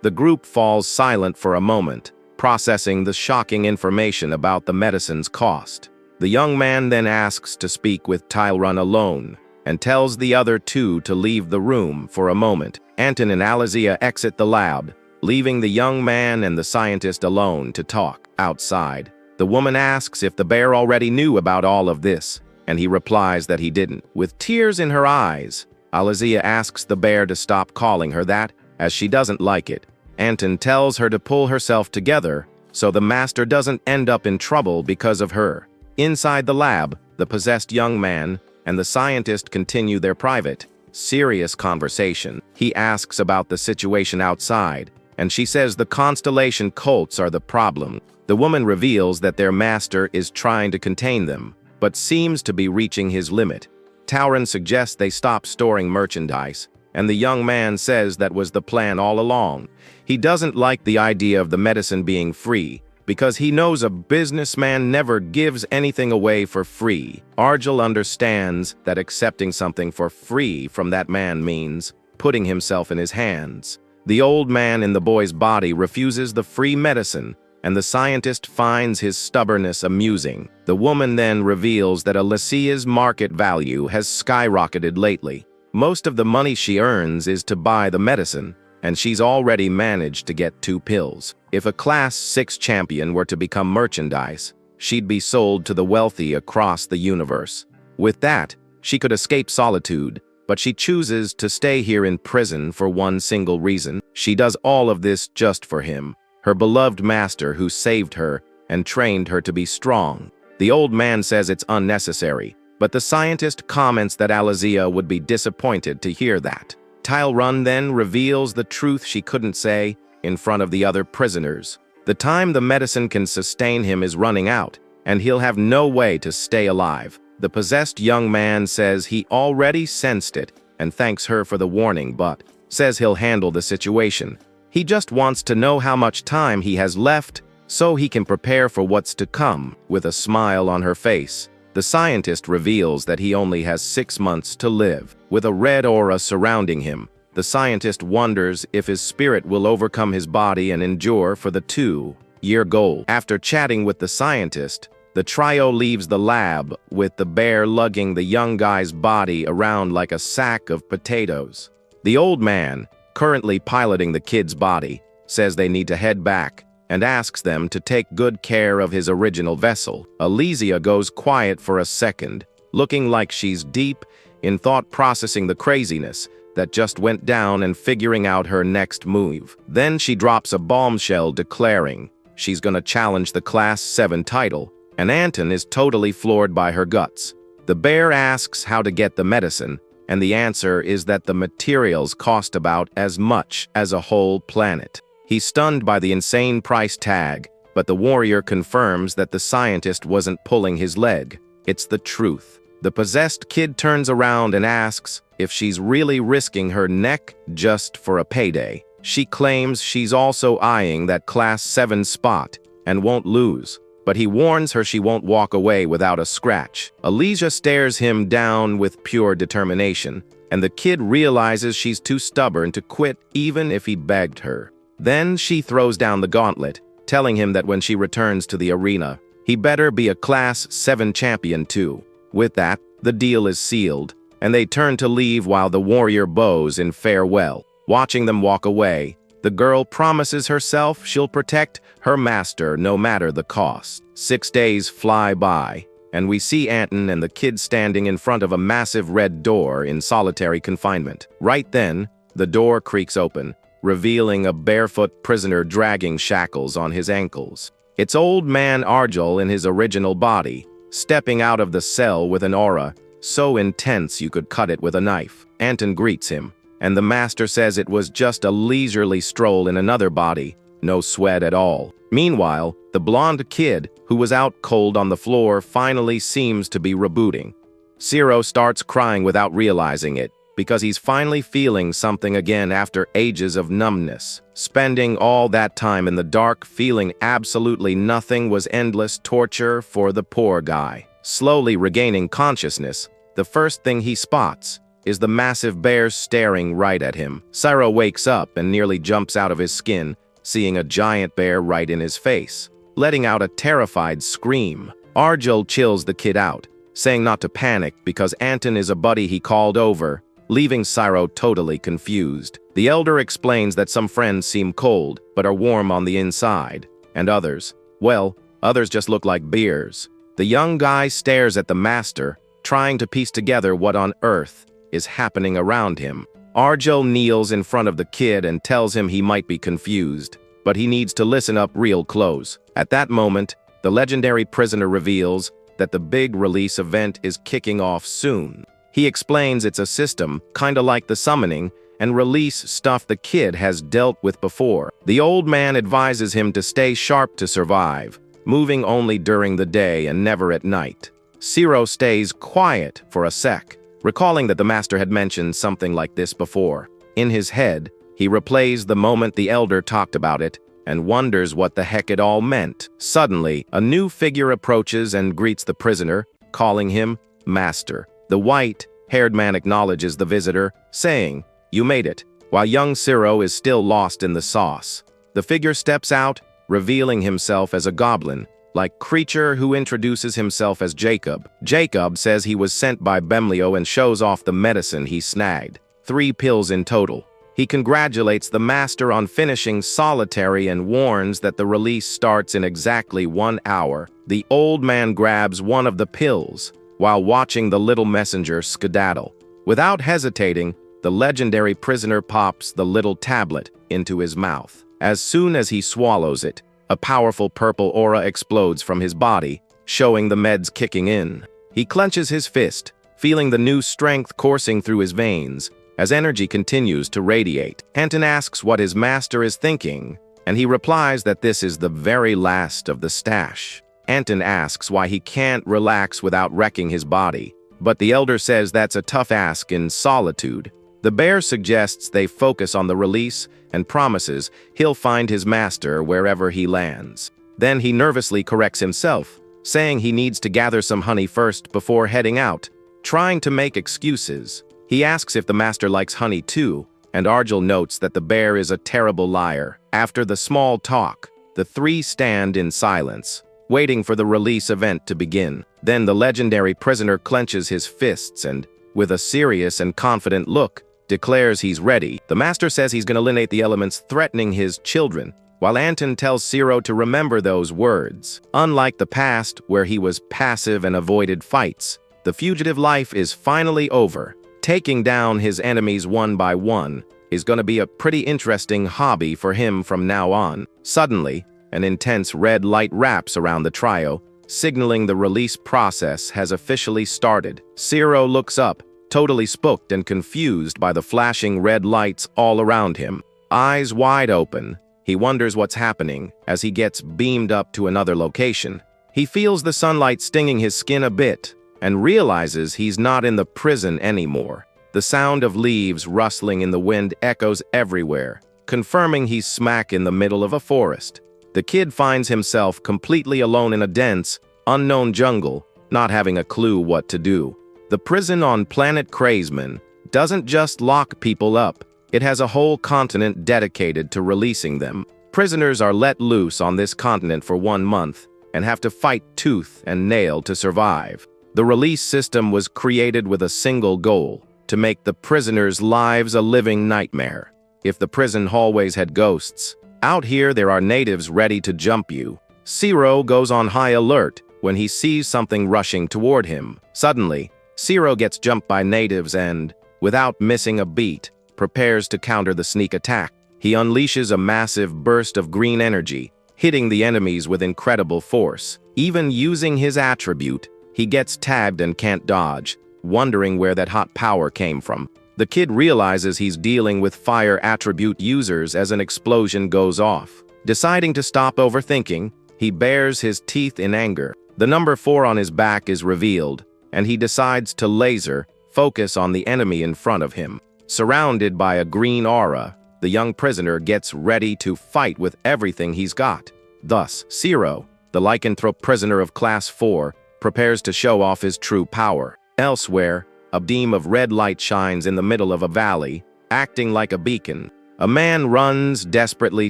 The group falls silent for a moment, processing the shocking information about the medicine's cost. The young man then asks to speak with Tailrun alone, and tells the other two to leave the room for a moment. Anton and Alicia exit the lab, leaving the young man and the scientist alone to talk. Outside, the woman asks if the bear already knew about all of this, and he replies that he didn't. With tears in her eyes, Alicia asks the bear to stop calling her that, as she doesn't like it. Anton tells her to pull herself together so the master doesn't end up in trouble because of her. Inside the lab, the possessed young man and the scientist continue their private, serious conversation. He asks about the situation outside, and she says the Constellation cults are the problem. The woman reveals that their master is trying to contain them, but seems to be reaching his limit. Tailrun suggests they stop storing merchandise, and the young man says that was the plan all along. He doesn't like the idea of the medicine being free, because he knows a businessman never gives anything away for free. Argel understands that accepting something for free from that man means putting himself in his hands. The old man in the boy's body refuses the free medicine, and the scientist finds his stubbornness amusing. The woman then reveals that Alicia's market value has skyrocketed lately. Most of the money she earns is to buy the medicine, and she's already managed to get 2 pills. If a Class 6 champion were to become merchandise, she'd be sold to the wealthy across the universe. With that, she could escape Solitude, but she chooses to stay here in prison for one single reason. She does all of this just for him, her beloved master who saved her and trained her to be strong. The old man says it's unnecessary, but the scientist comments that Alizia would be disappointed to hear that. Run then reveals the truth she couldn't say in front of the other prisoners. The time the medicine can sustain him is running out, and he'll have no way to stay alive. The possessed young man says he already sensed it and thanks her for the warning, but says he'll handle the situation. He just wants to know how much time he has left so he can prepare for what's to come. With a smile on her face, the scientist reveals that he only has 6 months to live. With a red aura surrounding him, the scientist wonders if his spirit will overcome his body and endure for the 2-year goal. After chatting with the scientist, the trio leaves the lab, with the bear lugging the young guy's body around like a sack of potatoes. The old man, currently piloting the kid's body, says they need to head back and asks them to take good care of his original vessel. Alizia goes quiet for a second, looking like she's deep in thought, processing the craziness that just went down and figuring out her next move. Then she drops a bombshell declaring she's gonna challenge the Class 7 title, and Anton is totally floored by her guts. The bear asks how to get the medicine, and the answer is that the materials cost about as much as a whole planet. He's stunned by the insane price tag, but the warrior confirms that the scientist wasn't pulling his leg. It's the truth. The possessed kid turns around and asks if she's really risking her neck just for a payday. She claims she's also eyeing that Class 7 spot and won't lose, but he warns her she won't walk away without a scratch. Alizia stares him down with pure determination, and the kid realizes she's too stubborn to quit even if he begged her. Then she throws down the gauntlet, telling him that when she returns to the arena, he better be a Class 7 champion too. With that, the deal is sealed, and they turn to leave while the warrior bows in farewell. Watching them walk away, the girl promises herself she'll protect her master no matter the cost. 6 days fly by, and we see Anton and the kid standing in front of a massive red door in solitary confinement. Right then, the door creaks open, revealing a barefoot prisoner dragging shackles on his ankles. It's old man Arjul in his original body, stepping out of the cell with an aura so intense you could cut it with a knife. Anton greets him, and the master says it was just a leisurely stroll in another body, no sweat at all. Meanwhile, the blonde kid, who was out cold on the floor, finally seems to be rebooting. Ciro starts crying without realizing it, because he's finally feeling something again after ages of numbness. Spending all that time in the dark, feeling absolutely nothing, was endless torture for the poor guy. Slowly regaining consciousness, the first thing he spots is the massive bear staring right at him. Ciro wakes up and nearly jumps out of his skin, seeing a giant bear right in his face, letting out a terrified scream. Arjul chills the kid out, saying not to panic because Anton is a buddy he called over, leaving Ciro totally confused. The elder explains that some friends seem cold, but are warm on the inside, and others, well, others just look like bears. The young guy stares at the master, trying to piece together what on earth is happening around him. Arjul kneels in front of the kid and tells him he might be confused, but he needs to listen up real close. At that moment, the legendary prisoner reveals that the big release event is kicking off soon. He explains it's a system, kinda like the summoning and release stuff the kid has dealt with before. The old man advises him to stay sharp to survive, moving only during the day and never at night. Ciro stays quiet for a sec, recalling that the master had mentioned something like this before. In his head, he replays the moment the elder talked about it and wonders what the heck it all meant. Suddenly, a new figure approaches and greets the prisoner, calling him Master. The white-haired man acknowledges the visitor, saying, "You made it," while young Ciro is still lost in the sauce. The figure steps out, revealing himself as a goblin-like creature who introduces himself as Jacob. Jacob says he was sent by Bemlio and shows off the medicine he snagged. 3 pills in total. He congratulates the master on finishing Solitary and warns that the release starts in exactly 1 hour. The old man grabs one of the pills while watching the little messenger skedaddle. Without hesitating, the legendary prisoner pops the little tablet into his mouth. As soon as he swallows it, a powerful purple aura explodes from his body, showing the meds kicking in. He clenches his fist, feeling the new strength coursing through his veins as energy continues to radiate. Anton asks what his master is thinking, and he replies that this is the very last of the stash. Anton asks why he can't relax without wrecking his body, but the elder says that's a tough ask in Solitude. The bear suggests they focus on the release and promises he'll find his master wherever he lands. Then he nervously corrects himself, saying he needs to gather some honey first before heading out. Trying to make excuses, he asks if the master likes honey too, and Argel notes that the bear is a terrible liar. After the small talk, the three stand in silence, waiting for the release event to begin. Then the legendary prisoner clenches his fists and, with a serious and confident look, declares he's ready. The master says he's going to eliminate the elements threatening his children, while Anton tells Zero to remember those words. Unlike the past, where he was passive and avoided fights, the fugitive life is finally over. Taking down his enemies one by one is going to be a pretty interesting hobby for him from now on. Suddenly, an intense red light wraps around the trio, signaling the release process has officially started. Zero looks up, totally spooked and confused by the flashing red lights all around him. Eyes wide open, he wonders what's happening as he gets beamed up to another location. He feels the sunlight stinging his skin a bit and realizes he's not in the prison anymore. The sound of leaves rustling in the wind echoes everywhere, confirming he's smack in the middle of a forest. The kid finds himself completely alone in a dense, unknown jungle, not having a clue what to do. The prison on planet Krazeman doesn't just lock people up, it has a whole continent dedicated to releasing them. Prisoners are let loose on this continent for 1 month and have to fight tooth and nail to survive. The release system was created with a single goal: to make the prisoners' lives a living nightmare. If the prison hallways had ghosts, out here there are natives ready to jump you. Zero goes on high alert when he sees something rushing toward him. Suddenly, Zero gets jumped by natives and, without missing a beat, prepares to counter the sneak attack. He unleashes a massive burst of green energy, hitting the enemies with incredible force. Even using his attribute, he gets tagged and can't dodge, wondering where that hot power came from. The kid realizes he's dealing with fire attribute users as an explosion goes off. Deciding to stop overthinking, he bares his teeth in anger. The number 4 on his back is revealed, and he decides to laser focus on the enemy in front of him. Surrounded by a green aura, the young prisoner gets ready to fight with everything he's got. Thus, Zero, the lycanthrope prisoner of Class 4, prepares to show off his true power. Elsewhere, a beam of red light shines in the middle of a valley, acting like a beacon. A man runs desperately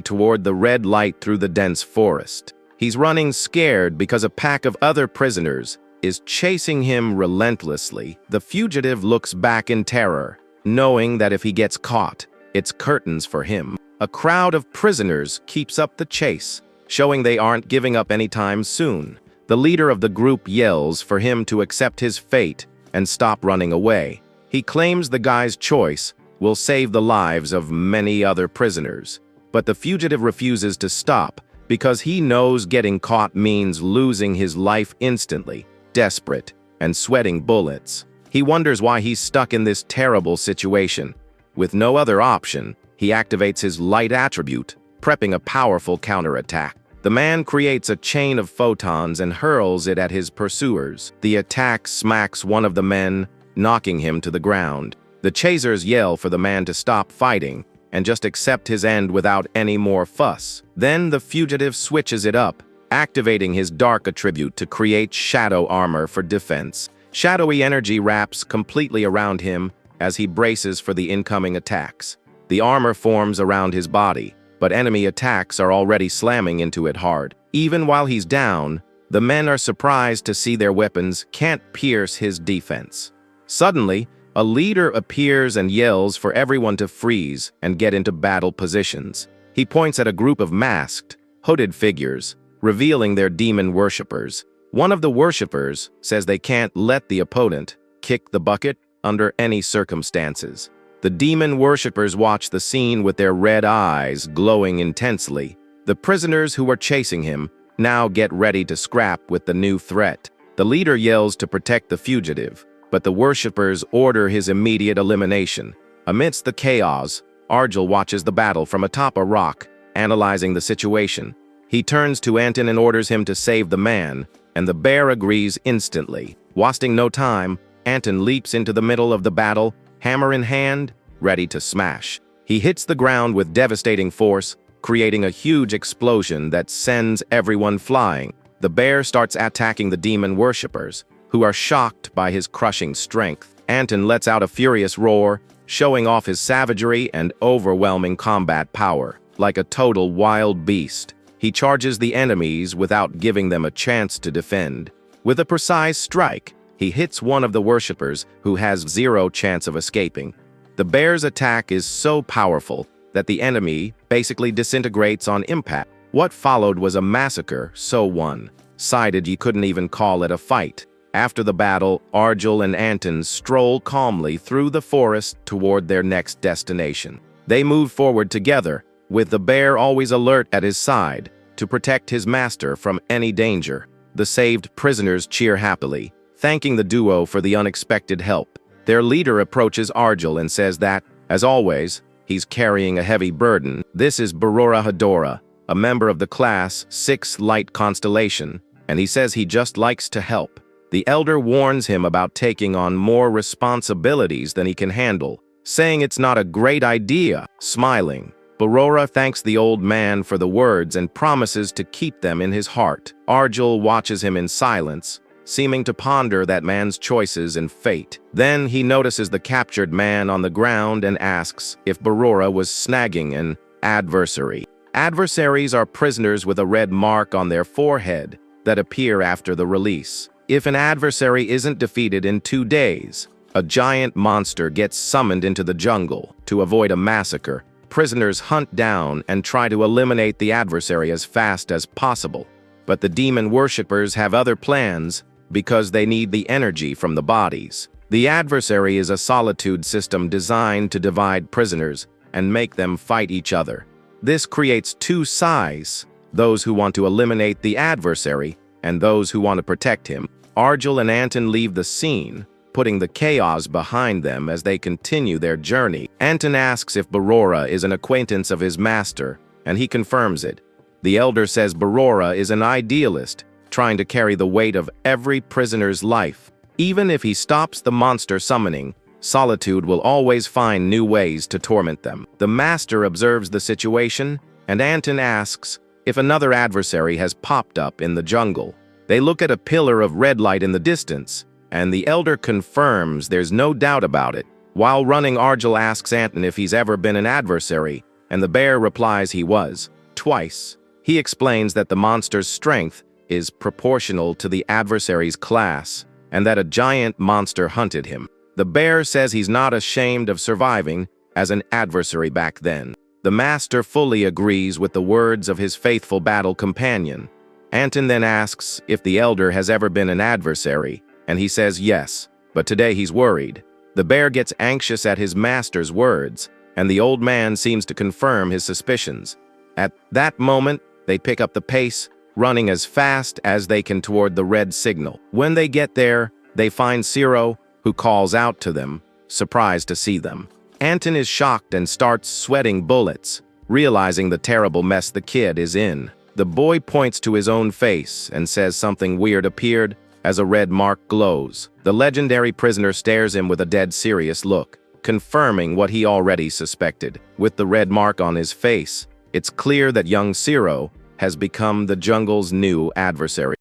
toward the red light through the dense forest. He's running scared because a pack of other prisoners is chasing him relentlessly. The fugitive looks back in terror, knowing that if he gets caught, it's curtains for him. A crowd of prisoners keeps up the chase, showing they aren't giving up anytime soon. The leader of the group yells for him to accept his fate and stop running away. He claims the guy's choice will save the lives of many other prisoners, but the fugitive refuses to stop because he knows getting caught means losing his life instantly. Desperate and sweating bullets, he wonders why he's stuck in this terrible situation. With no other option, he activates his light attribute, prepping a powerful counterattack. The man creates a chain of photons and hurls it at his pursuers. The attack smacks one of the men, knocking him to the ground. The chasers yell for the man to stop fighting and just accept his end without any more fuss. Then the fugitive switches it up, activating his dark attribute to create shadow armor for defense. Shadowy energy wraps completely around him as he braces for the incoming attacks. The armor forms around his body, but enemy attacks are already slamming into it hard. Even while he's down, the men are surprised to see their weapons can't pierce his defense. Suddenly, A leader appears and yells for everyone to freeze and get into battle positions. He points at a group of masked, hooded figures, revealing their demon worshippers. One of the worshippers says they can't let the opponent kick the bucket under any circumstances. The demon worshippers watch the scene with their red eyes glowing intensely. The prisoners who are chasing him now get ready to scrap with the new threat. The leader yells to protect the fugitive, but the worshippers order his immediate elimination. Amidst the chaos, Arjul watches the battle from atop a rock, analyzing the situation. He turns to Anton and orders him to save the man, and the bear agrees instantly. Wasting no time, Anton leaps into the middle of the battle, hammer in hand, ready to smash. He hits the ground with devastating force, creating a huge explosion that sends everyone flying. The bear starts attacking the demon worshippers, who are shocked by his crushing strength. Anton lets out a furious roar, showing off his savagery and overwhelming combat power. Like a total wild beast, he charges the enemies without giving them a chance to defend. With a precise strike, he hits one of the worshippers who has zero chance of escaping. The bear's attack is so powerful that the enemy basically disintegrates on impact. What followed was a massacre so one-sided you couldn't even call it a fight. After the battle, Arjul and Anton stroll calmly through the forest toward their next destination. They move forward together, with the bear always alert at his side to protect his master from any danger. The saved prisoners cheer happily, thanking the duo for the unexpected help. Their leader approaches Arjul and says that, as always, he's carrying a heavy burden. This is Barora Hedora, a member of the class 6 Light Constellation, and he says he just likes to help. The elder warns him about taking on more responsibilities than he can handle, saying it's not a great idea. Smiling, Barora thanks the old man for the words and promises to keep them in his heart. Arjul watches him in silence, seeming to ponder that man's choices and fate. Then he notices the captured man on the ground and asks if Barora was snagging an adversary. Adversaries are prisoners with a red mark on their forehead that appear after the release. If an adversary isn't defeated in 2 days, a giant monster gets summoned into the jungle. To avoid a massacre, prisoners hunt down and try to eliminate the adversary as fast as possible. But the demon worshippers have other plans because they need the energy from the bodies. The adversary is a Solitude system designed to divide prisoners and make them fight each other. This creates 2 sides, those who want to eliminate the adversary and those who want to protect him. Arjul and Anton leave the scene, putting the chaos behind them as they continue their journey. Anton asks if Barora is an acquaintance of his master, and he confirms it. The elder says Barora is an idealist, trying to carry the weight of every prisoner's life. Even if he stops the monster summoning, Solitude will always find new ways to torment them. The master observes the situation, and Anton asks if another adversary has popped up in the jungle. They look at a pillar of red light in the distance, and the elder confirms there's no doubt about it. While running, Arjul asks Anton if he's ever been an adversary, and the bear replies he was, twice. He explains that the monster's strength is proportional to the adversary's class, and that a giant monster hunted him. The bear says he's not ashamed of surviving as an adversary back then. The master fully agrees with the words of his faithful battle companion. Anton then asks if the elder has ever been an adversary, and he says yes, but today he's worried. The bear gets anxious at his master's words, and the old man seems to confirm his suspicions. At that moment, they pick up the pace, running as fast as they can toward the red signal. When they get there, they find Ciro, who calls out to them, surprised to see them. Anton is shocked and starts sweating bullets, realizing the terrible mess the kid is in. The boy points to his own face and says something weird appeared as a red mark glows. The legendary prisoner stares him with a dead serious look, confirming what he already suspected. With the red mark on his face, it's clear that young Ciro has become the jungle's new adversary.